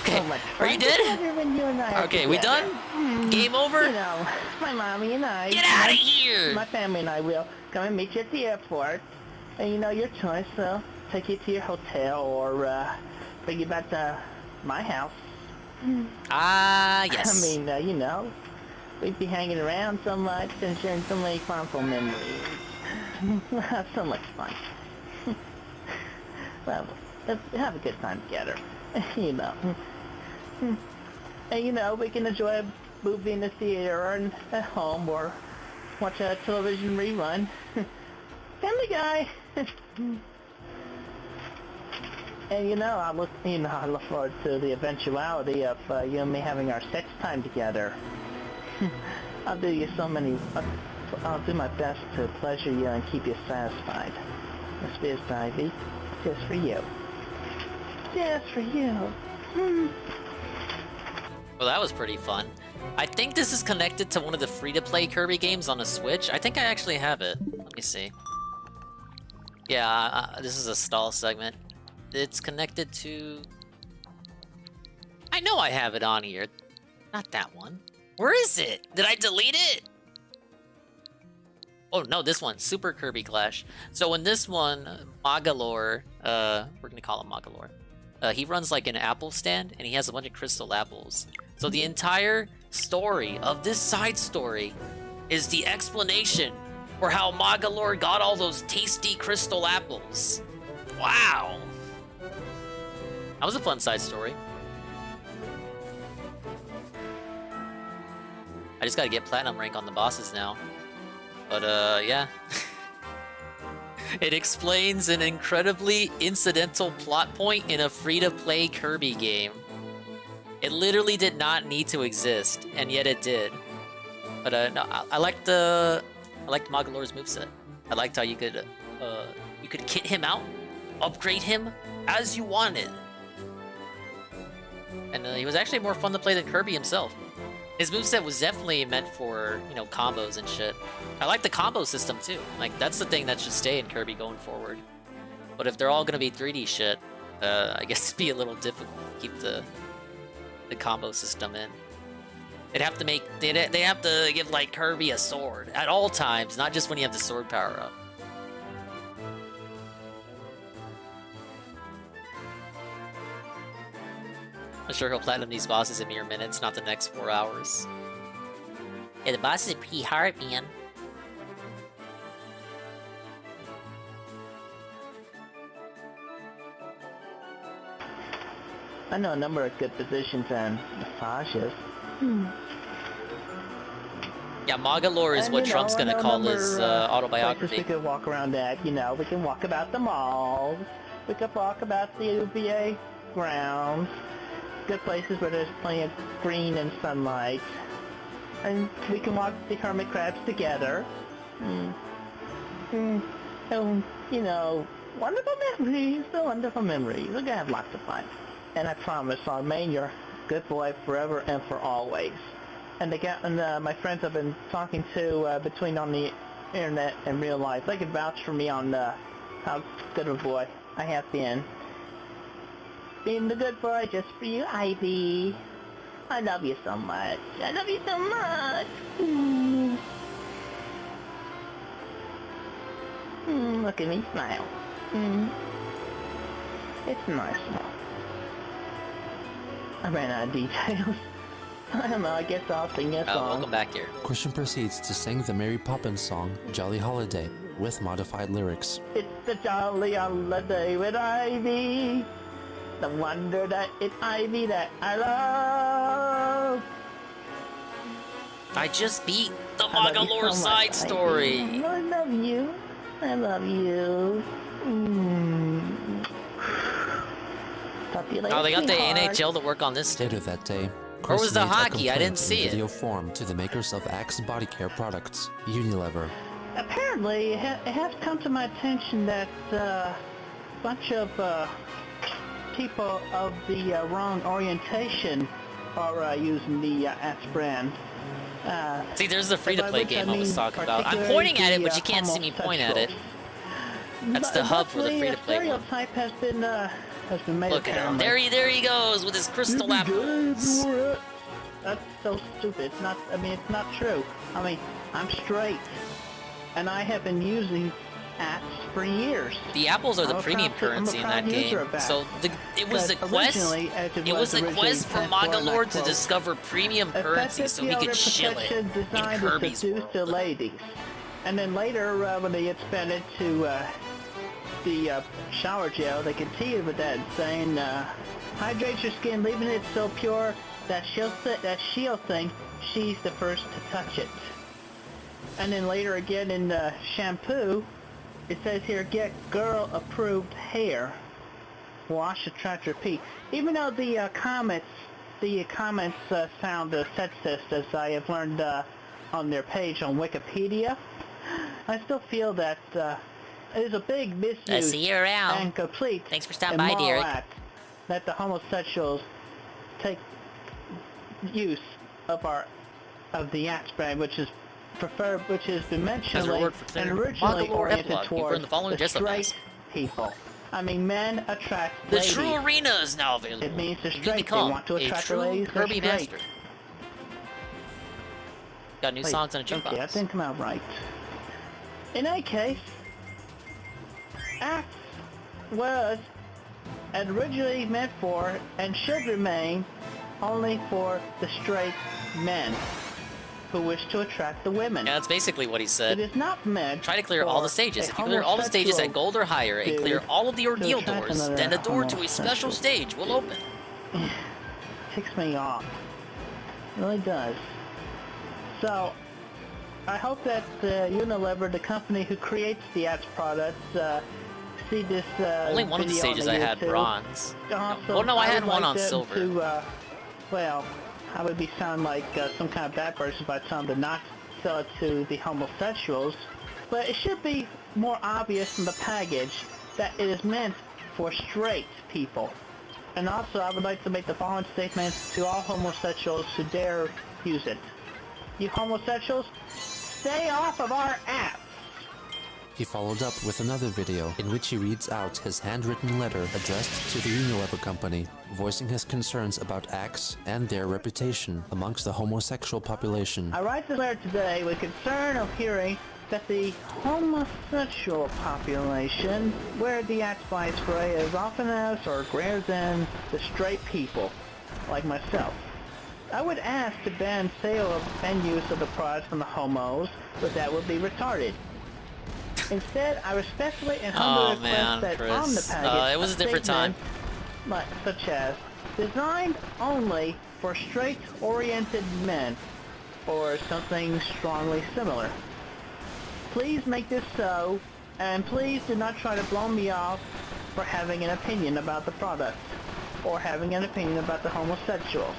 Okay. Are you dead? Okay, we done? Game over? You know, my mommy and I. Get outta here! My family and I will come and meet you at the airport. And you know, your choice, so take you to your hotel or bring you back to my house. Ah, yes. I mean, you know, we'd be hanging around so much and sharing so many fondful memories. So much fun. Well, let's have a good time together. You know. And you know, we can enjoy a movie in the theater or at home or watch a television rerun. Family Guy. And you know, I look forward to the eventuality of you and me having our sex time together. I'll do you so many. I'll do my best to pleasure you and keep you satisfied. This is Ivy, just for you. Just for you. Well, that was pretty fun. I think this is connected to one of the free-to-play Kirby games on the Switch. I think I actually have it. Let me see. Yeah, this is a stall segment. it's connected to... I know I have it on here. Not that one. Where is it? Did I delete it? Oh no, this one, Super Kirby Clash. So in this one, MAGAlor, we're gonna call him MAGAlor. He runs like an apple stand, and he has a bunch of crystal apples. So the entire story of this side story is the explanation for how MAGAlor got all those tasty crystal apples. Wow. That was a fun side story. I just gotta get platinum rank on the bosses now. But, yeah. It explains an incredibly incidental plot point in a free-to-play Kirby game. It literally did not need to exist, and yet it did. But, no, I liked MAGAlor's moveset. I liked how you could kit him out, upgrade him as you wanted. And he was actually more fun to play than Kirby himself. His moveset was definitely meant for, you know, combos and shit. I like the combo system too. Like, that's the thing that should stay in Kirby going forward. But if they're all gonna be 3D shit, I guess it'd be a little difficult to keep the combo system in. They'd have to give, like, Kirby a sword at all times, not just when you have the sword power up. I'm sure he'll platinum these bosses in mere minutes, not the next 4 hours. Yeah, the bosses are pretty hard, man. I know a number of good positions and massages. Yeah, MAGAlor is what Trunk's gonna call his autobiography. We could walk around at, you know, we can walk about the malls. We could walk about the UVA grounds. Good places where there's plenty of green and sunlight. And we can walk the hermit crabs together. And, you know, wonderful memories, the wonderful memories. We're gonna have lots of fun. And I promise I'll remain your good boy forever and for always. And my friends I've been talking to between on the internet and real life, they can vouch for me on how good of a boy I have been. Being the good boy just for you, Ivy. I love you so much. I love you so much. Look at me smile. It's nice. I ran out of details. I don't know, I guess I'll sing a song. Welcome back here. Christian proceeds to sing the Mary Poppins song, Jolly Holiday, with modified lyrics. It's the jolly holiday with Ivy. The wonder that it's Ivy that I love. I just beat the MAGAlor side story. I love you. I love you. Talk to you later, Oh, they got the sweetheart. NHL to work on this. Later that day, Where was Chris the made a hockey? I didn't complaint see in it. video form to the makers of Axe body care products, Unilever. Apparently, it has come to my attention that a bunch of people of the wrong orientation are using the Axe brand. See, there's the free-to-play game I was talking about. I'm pointing at it, but you can't see me point at it. That's the hub for the free-to-play one. Stereotype has been made. Look at him. There he goes with his crystal apples. That's so stupid. It's not. I mean, it's not true. I mean, I'm straight, and I have been using Axe for years. The apples are the premium currency in that game. So it was the quest. It was the quest for MAGAlor to discover premium currency so he could chill it in Kirby's world. The ladies, and then later when they expanded to the shower gel, they continued with that, saying, "Hydrate your skin, leaving it so pure that she'll think she's the first to touch it." And then later again in shampoo, it says here, "Get girl-approved hair. Wash, attract, repeat." Even though the comments sound sexist, as I have learned on their page on Wikipedia, I still feel that it is a big misuse See you around. and complete Thanks for stopping by, Derek. act that the homosexuals take use of the Axe brand, which is preferred, which is dimensionally and originally oriented towards the straight people. I mean, men attract The ladies. true arena is now available. It means the You straight. They become want to a attract the true ladies. They're Kirby straight. master. Got new Wait, songs on a jukebox. Okay, that didn't come out right. In any case, Axe was originally meant for and should remain only for the straight men who wish to attract the women. Yeah, that's basically what he said. It is not meant. Try to clear all the stages. If you clear all the stages at gold or higher and clear all of the ordeal doors, then the door to a special stage will open. Ticks me off. It really does. So, I hope that Unilever, the company who creates the Axe products, see this Only one of the video on stages I had YouTube. bronze. Also, Oh no, I had would one like on them silver. To, well, I would be sound like some kind of bad person if I told them to not sell it to the homosexuals, but it should be more obvious from the package that it is meant for straight people. And also, I would like to make the following statement to all homosexuals who dare use it. You homosexuals, stay off of our app! He followed up with another video in which he reads out his handwritten letter addressed to the Unilever company, voicing his concerns about Axe and their reputation amongst the homosexual population. I write this letter today with concern of hearing that the homosexual population wear the Axe body spray as often as or greater than the straight people, like myself. I would ask to ban sale of and use of the product from the homos, but that would be retarded. Instead, I respectfully and humbly request that Chris. on the package It was a different time. such as designed only for straight-oriented men, or something strongly similar. Please make this so, and please do not try to blow me off for having an opinion about the product, or having an opinion about the homosexuals,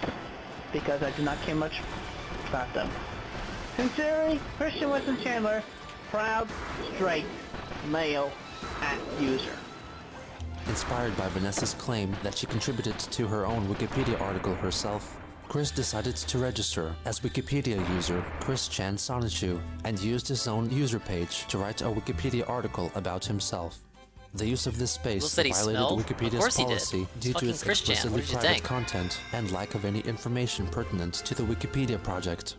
because I do not care much about them. Sincerely, Christian Winston Chandler, proud, straight, male, app user. Inspired by Vanessa's claim that she contributed to her own Wikipedia article herself, Chris decided to register as Wikipedia user Chris Chan Sonichu and used his own user page to write a Wikipedia article about himself. The use of this space violated Wikipedia's policy due to its explicitly private content and lack of any information pertinent to the Wikipedia project.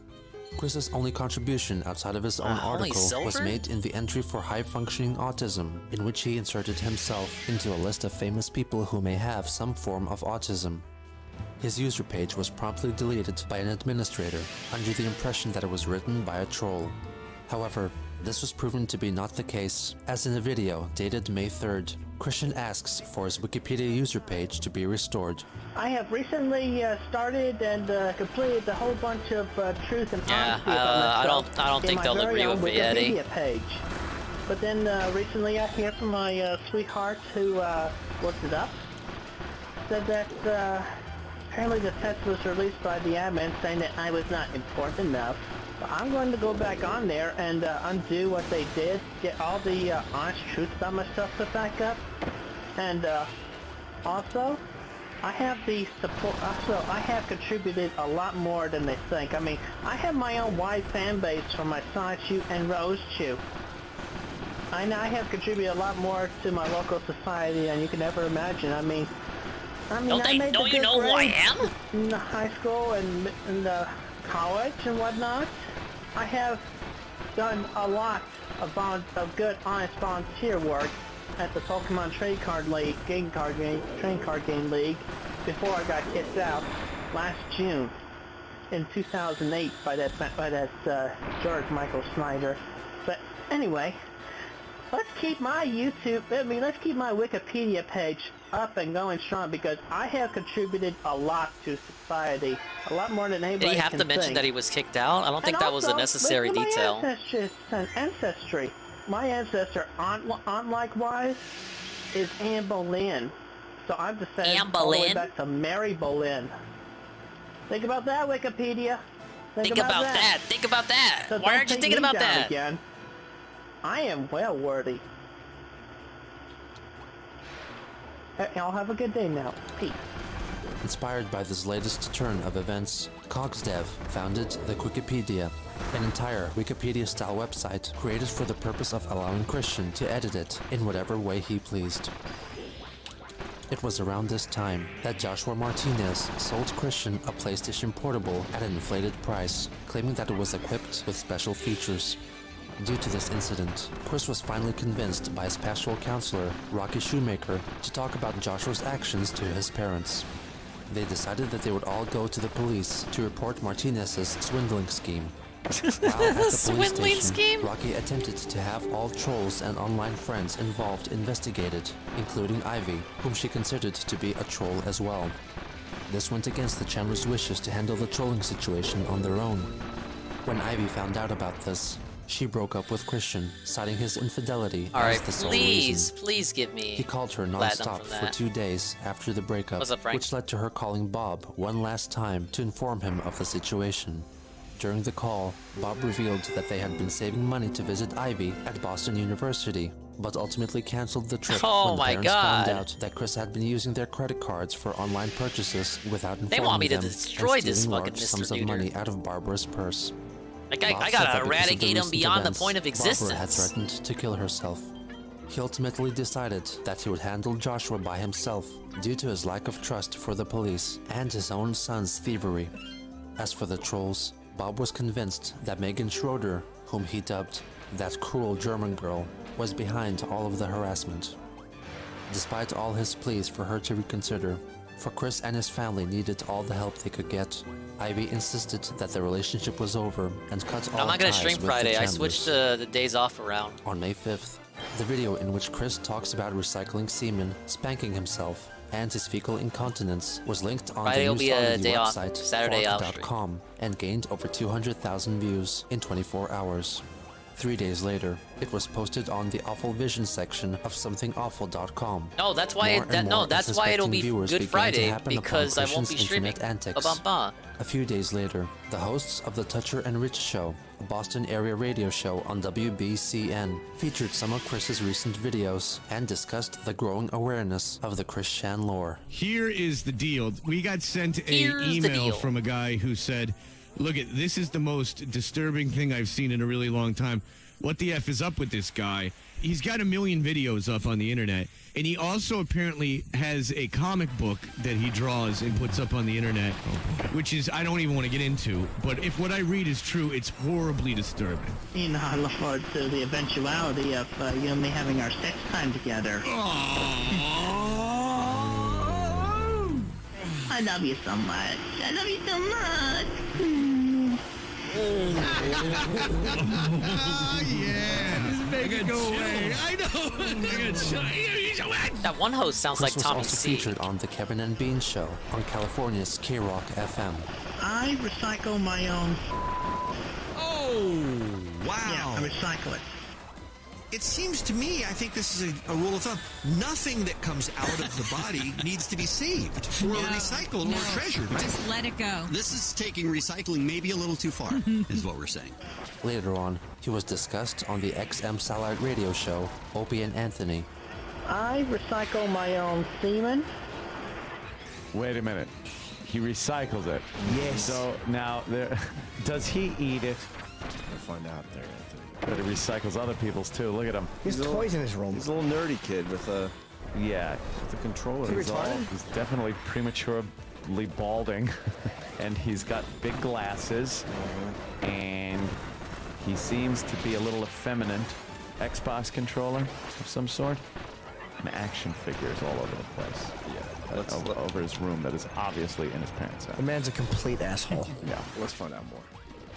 Chris's only contribution outside of his own article was made in the entry for high-functioning autism, in which he inserted himself into a list of famous people who may have some form of autism. His user page was promptly deleted by an administrator, under the impression that it was written by a troll. However, this was proven to be not the case, as in a video dated May 3rd, Christian asks for his Wikipedia user page to be restored. I have recently started and completed a whole bunch of truth and honesty about myself I don't think they'll agree with me, Eddie. Wikipedia page. But then recently I hear from my sweetheart who looked it up, said that apparently the test was released by the admin saying that I was not important enough. But I'm going to go back on there and undo what they did, get all the honest truth about myself to back up, and also I have the support. Also, I have contributed a lot more than they think. I mean, I have my own wide fan base for my Sonichu and Rose Chew. I have contributed a lot more to my local society than you can ever imagine. I mean, Don't you know who I am? In the high school and in the college and whatnot. I have done a lot of good, honest volunteer work at the Pokemon Trading Card Game League before I got kicked out last June in 2008 by that George Michael Snyder. But anyway, let's keep my let's keep my Wikipedia page up and going strong, because I have contributed a lot to society, a lot more than anybody can think. Did you have to mention that he was kicked out? I don't think that was a necessary detail. Ancestry. My ancestor, aunt likewise, is Anne Boleyn. So I'm descended all the way back to Mary Boleyn. Think about that, Wikipedia. Think about that. Think about that. So why aren't you thinking about that? Again. I am well worthy. Y'all have a good day now. Peace. Inspired by this latest turn of events, Cogsdev founded the Wikipedia, an entire Wikipedia-style website created for the purpose of allowing Christian to edit it in whatever way he pleased. It was around this time that Joshua Martinez sold Christian a PlayStation Portable at an inflated price, claiming that it was equipped with special features. Due to this incident, Chris was finally convinced by his pastoral counselor, Rocky Shoemaker, to talk about Joshua's actions to his parents. They decided that they would all go to the police to report Martinez's swindling scheme. While at the police station, Rocky attempted to have all trolls and online friends involved investigated, including Ivy, whom she considered to be a troll as well. This went against the Chandlers' wishes to handle the trolling situation on their own. When Ivy found out about this, she broke up with Christian, citing his infidelity as the sole reason. Please give me. He called her non-stop for 2 days after the breakup, What's up, Frank? which led to her calling Bob one last time to inform him of the situation. During the call, Bob revealed that they had been saving money to visit Ivy at Boston University, but ultimately canceled the trip when the parents found out that Chris had been using their credit cards for online purchases without informing them, They want me to and destroy this stealing fucking large Mr. sums of Neuter. money out of Barbara's purse. Like, Bob I said gotta that because of the eradicate him recent beyond the events, point of Barbara existence. had threatened to kill herself. He ultimately decided that he would handle Joshua by himself due to his lack of trust for the police and his own son's thievery. As for the trolls, Bob was convinced that Megan Schroeder, whom he dubbed that cruel German girl, was behind all of the harassment. Despite all his pleas for her to reconsider, for Chris and his family needed all the help they could get, Ivy insisted that the relationship was over and cut all I'm not gonna ties stream with the Friday. I Chandlers. switched the days off around. On May 5th, the video in which Chris talks about recycling semen, spanking himself, and his fecal incontinence was linked on Friday the will news be a authority day off. website Saturday off stream. fark.com and gained over 200,000 views in 24 hours. 3 days later, it was posted on the Awful Vision section of somethingawful.com. No, that's why that's why it'll be Good Friday, because I won't be streaming. A few days later, the hosts of the Toucher and Rich Show, a Boston area radio show on WBCN, featured some of Chris's recent videos and discussed the growing awareness of the Chris Chan lore. Here is the deal. We got sent an email from a guy who said, look, this is the most disturbing thing I've seen in a really long time. What the F is up with this guy? He's got 1 million videos up on the internet, and he also apparently has a comic book that he draws and puts up on the internet, which is, I don't even want to get into, but if what I read is true, it's horribly disturbing. You know, I look forward to the eventuality of you and me having our sex time together. I love you so much. I love you so much. Oh, yeah. Make it go away. I know. That one host sounds Chris like was Tommy also C. featured on The Kevin and Bean Show on California's K-Rock FM. I recycle my own. Oh, wow. Yeah, I recycle it. It seems to me, I think this is a rule of thumb. Nothing that comes out of the body needs to be saved or recycled or treasured. Just let it go. This is taking recycling maybe a little too far, is what we're saying. Later on, he was discussed on the XM Satellite radio show, Opie and Anthony. I recycle my own semen. Wait a minute. He recycles it. Yes. So now, does he eat it? We'll find out there, Anthony. But he recycles other people's too. Look at him. He's toys in his room. He's a little nerdy kid with a controller. Is he retarded? He's definitely prematurely balding, and he's got big glasses, and he seems to be a little effeminate. Xbox controller of some sort, and action figures all over the place. Yeah, over his room that is obviously in his parents' house. The man's a complete asshole. Yeah. Let's find out more.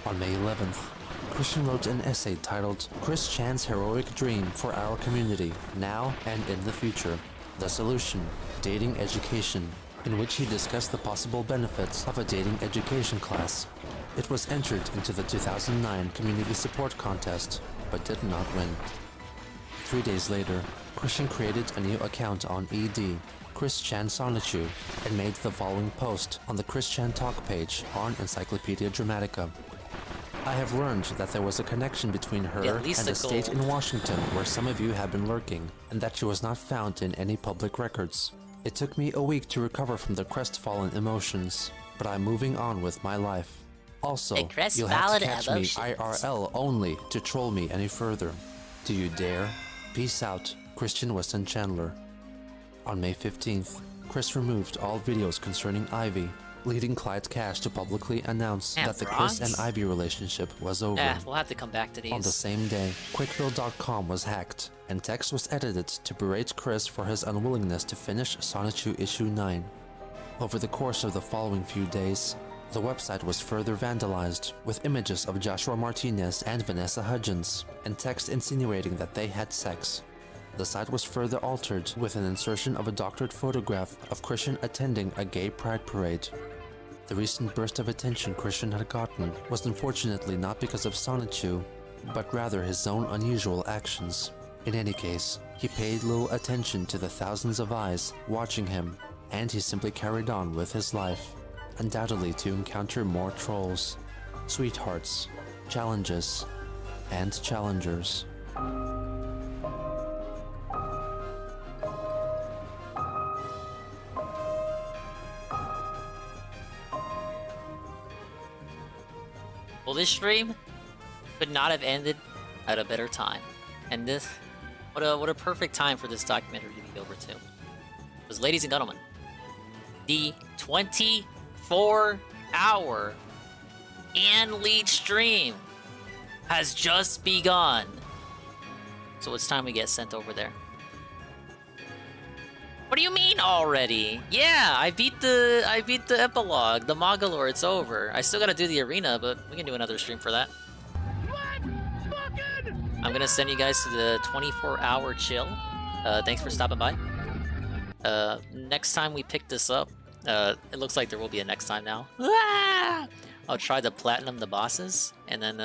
On May 11th, Christian wrote an essay titled Chris Chan's Heroic Dream for Our Community, Now and in the Future. The Solution, Dating Education, in which he discussed the possible benefits of a dating education class. It was entered into the 2009 Community Support Contest, but did not win. 3 days later, Christian created a new account on ED, Chris Chan Sonichu, and made the following post on the Chris Chan Talk page on Encyclopedia Dramatica. I have learned that there was a connection between her and a state in Washington where some of you have been lurking, and that she was not found in any public records. It took me a week to recover from the crestfallen emotions, but I'm moving on with my life. Also, you'll have to catch me IRL only to troll me any further. Do you dare? Peace out, Christian Weston Chandler. On May 15th, Chris removed all videos concerning Ivy, leading Clyde Cash to publicly announce that the Chris and Ivy relationship was over. We'll have to come back to these. On the same day, Quickville.com was hacked, and text was edited to berate Chris for his unwillingness to finish Sonichu Issue 9. Over the course of the following few days, the website was further vandalized, with images of Joshua Martinez and Vanessa Hudgens, and text insinuating that they had sex. The site was further altered with an insertion of a doctored photograph of Christian attending a gay pride parade. The recent burst of attention Christian had gotten was unfortunately not because of Sonichu, but rather his own unusual actions. In any case, he paid little attention to the thousands of eyes watching him, and he simply carried on with his life, undoubtedly to encounter more trolls, sweethearts, challenges, and challengers. Well, this stream could not have ended at a better time. And this, what a perfect time for this documentary to be over to. Because, ladies and gentlemen, the 24-hour and lead stream has just begun. So it's time we get sent over there. What do you mean already? Yeah, I beat the epilogue, the MAGAlor, it's over. I still gotta do the arena, but we can do another stream for that. I'm gonna send you guys to the 24-hour chill. Thanks for stopping by. Next time we pick this up, it looks like there will be a next time now. I'll try to platinum the bosses, and then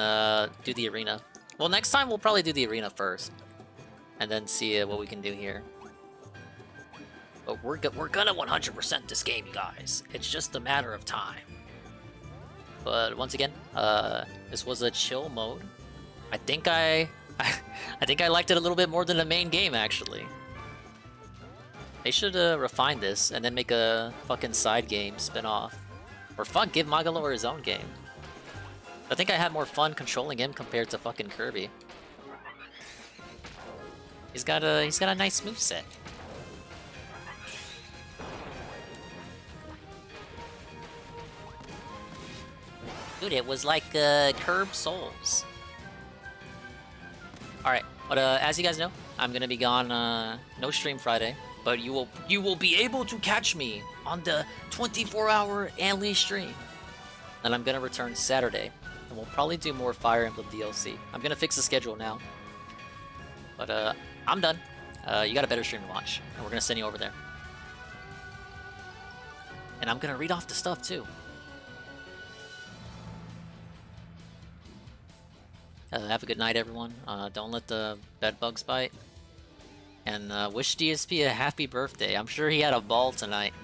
do the arena. Well, next time we'll probably do the arena first, and then see what we can do here. But we're gonna 100% this game, you guys. It's just a matter of time. But once again, this was a chill mode. I think I liked it a little bit more than the main game, actually. They should refine this and then make a fucking side game spin-off. Or fuck, give MAGAlor his own game. I think I had more fun controlling him compared to fucking Kirby. He's got a nice moveset. Dude, it was like Curb Souls. Alright, but as you guys know, I'm gonna be gone, no stream Friday, but you will be able to catch me on the 24-hour Anli stream. And I'm gonna return Saturday, and we'll probably do more Fire Emblem DLC. I'm gonna fix the schedule now. But I'm done. You got a better stream to watch, and we're gonna send you over there. And I'm gonna read off the stuff too. Have a good night, everyone. Don't let the bed bugs bite. And wish DSP a happy birthday. I'm sure he had a ball tonight.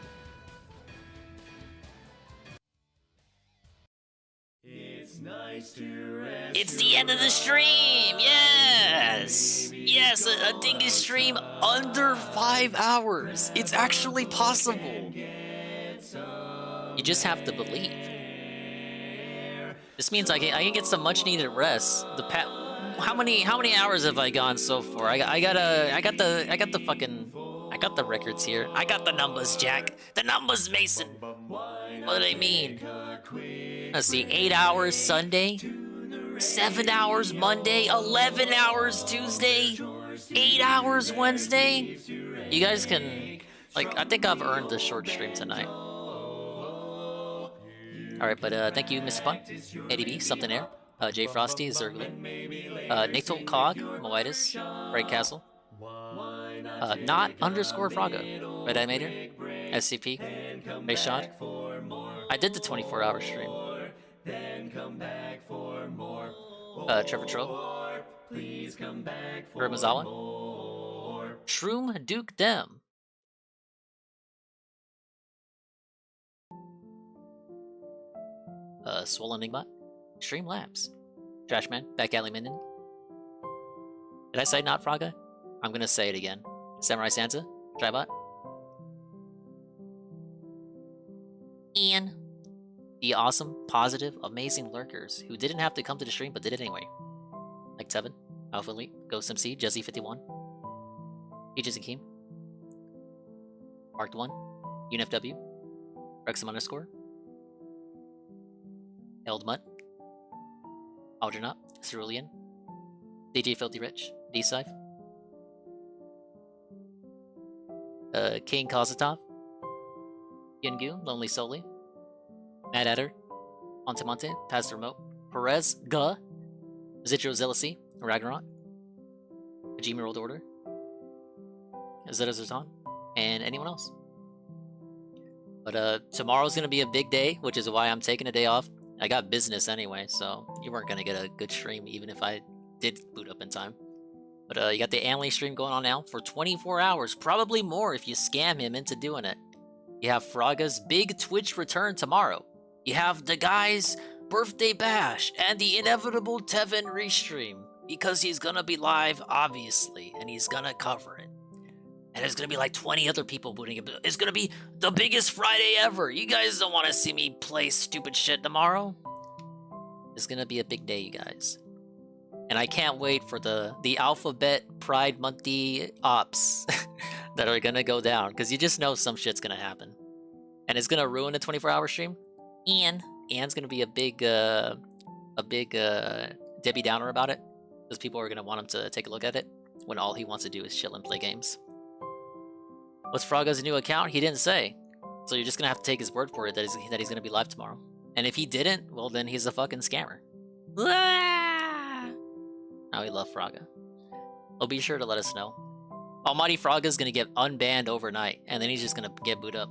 It's nice to rest. It's the end of the stream! Yes! Yes, a dingus stream under 5 hours. It's actually possible. You just have to believe. This means I can get some much needed rest. How many hours have I gone so far? I got the records here. I got the numbers, Jack. The numbers, Mason. What do they mean? Let's see. 8 hours Sunday, 7 hours Monday, 11 hours Tuesday, 8 hours Wednesday. You guys can, like, I think I've earned the short stream tonight. Alright, but thank you, Mr. Pun, ADB, Something Air, J Frosty, Zergly, Natal Cog, Moitis, Red Castle, not underscore Fraga, Red Animator, SCP, Mayshot. I did the 24-hour stream. Trevor Troll, Urmazawa, Shroom Duke Dem, Swollen Enigma, Streamlabs, Trashman, Back Alley Minden. Did I say not Fraga? I'm gonna say it again. Samurai Santa, Tribot. And the awesome, positive, amazing lurkers who didn't have to come to the stream but did it anyway. Like Tevin, Alpha Elite, Ghost MC, Jezzy51, Peaches and Keem, Marked 1, UNFW, Rexham underscore, Eld Mutt, Algernaut, Cerulean, DJ Filthy Rich, D-Scythe, King Kozatov, Yungu, Lonely Soli, Mad Adder, Montemonte, Pastor Remote, Perez, Guh, Zitro Zealousy, Ragnarok, Hajime Rolled Order, Zeta Zertan, and anyone else. But tomorrow's gonna be a big day, which is why I'm taking a day off. I got business anyway, so you weren't gonna get a good stream even if I did boot up in time. But you got the Anley stream going on now for 24 hours, probably more if you scam him into doing it. You have Fraga's big Twitch return tomorrow. You have the guy's birthday bash and the inevitable Tevin restream because he's gonna be live, obviously, and he's gonna cover it. And there's gonna be like 20 other people booting it. It's gonna be the biggest Friday ever. You guys don't want to see me play stupid shit tomorrow. It's gonna be a big day, you guys. And I can't wait for the Alphabet Pride Monthly ops that are gonna go down, because you just know some shit's gonna happen. And it's gonna ruin the 24-hour stream. Ian's gonna be a big Debbie Downer about it, because people are gonna want him to take a look at it when all he wants to do is chill and play games. What's Fraga's new account? He didn't say. So you're just gonna have to take his word for it that he's gonna be live tomorrow. And if he didn't, well then he's a fucking scammer. Now we love Fraga. Well, be sure to let us know. Almighty Fraga's gonna get unbanned overnight, and then he's just gonna get booed up.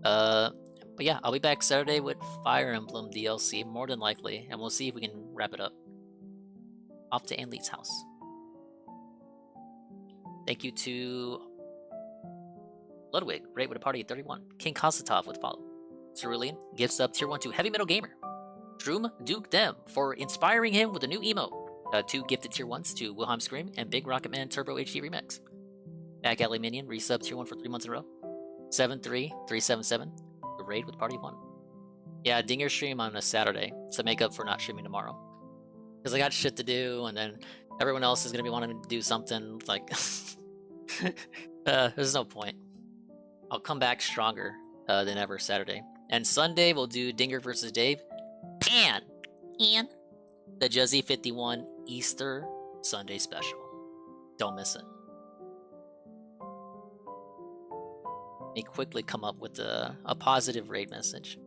But yeah, I'll be back Saturday with Fire Emblem DLC, more than likely, and we'll see if we can wrap it up. Off to Ann Lee's house. Thank you to Ludwig, great with a party at 31. King Kosatov with follow. Cerulean gifts up tier 1 to Heavy Metal Gamer. Shroom Duke Dem for inspiring him with a new emote. 2 gifted tier 1s to Wilhelm Scream and Big Rocket Man Turbo HD Remix. Back Alley Minion resub tier 1 for 3 months in a row. 73377 the raid with party 1. Yeah, Dinger stream on a Saturday to make up for not streaming tomorrow. Because I got shit to do, and then everyone else is going to be wanting to do something, like... there's no point. I'll come back stronger than ever Saturday. And Sunday, we'll do Dinger versus Dave. And the Juzzy 51 Easter Sunday special. Don't miss it. Let me quickly come up with a positive raid message.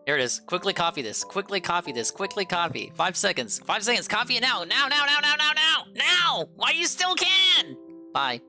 Here it is. Quickly copy this. Quickly copy this. Quickly copy. 5 seconds. 5 seconds. Copy it now. Now. While you still can. Bye.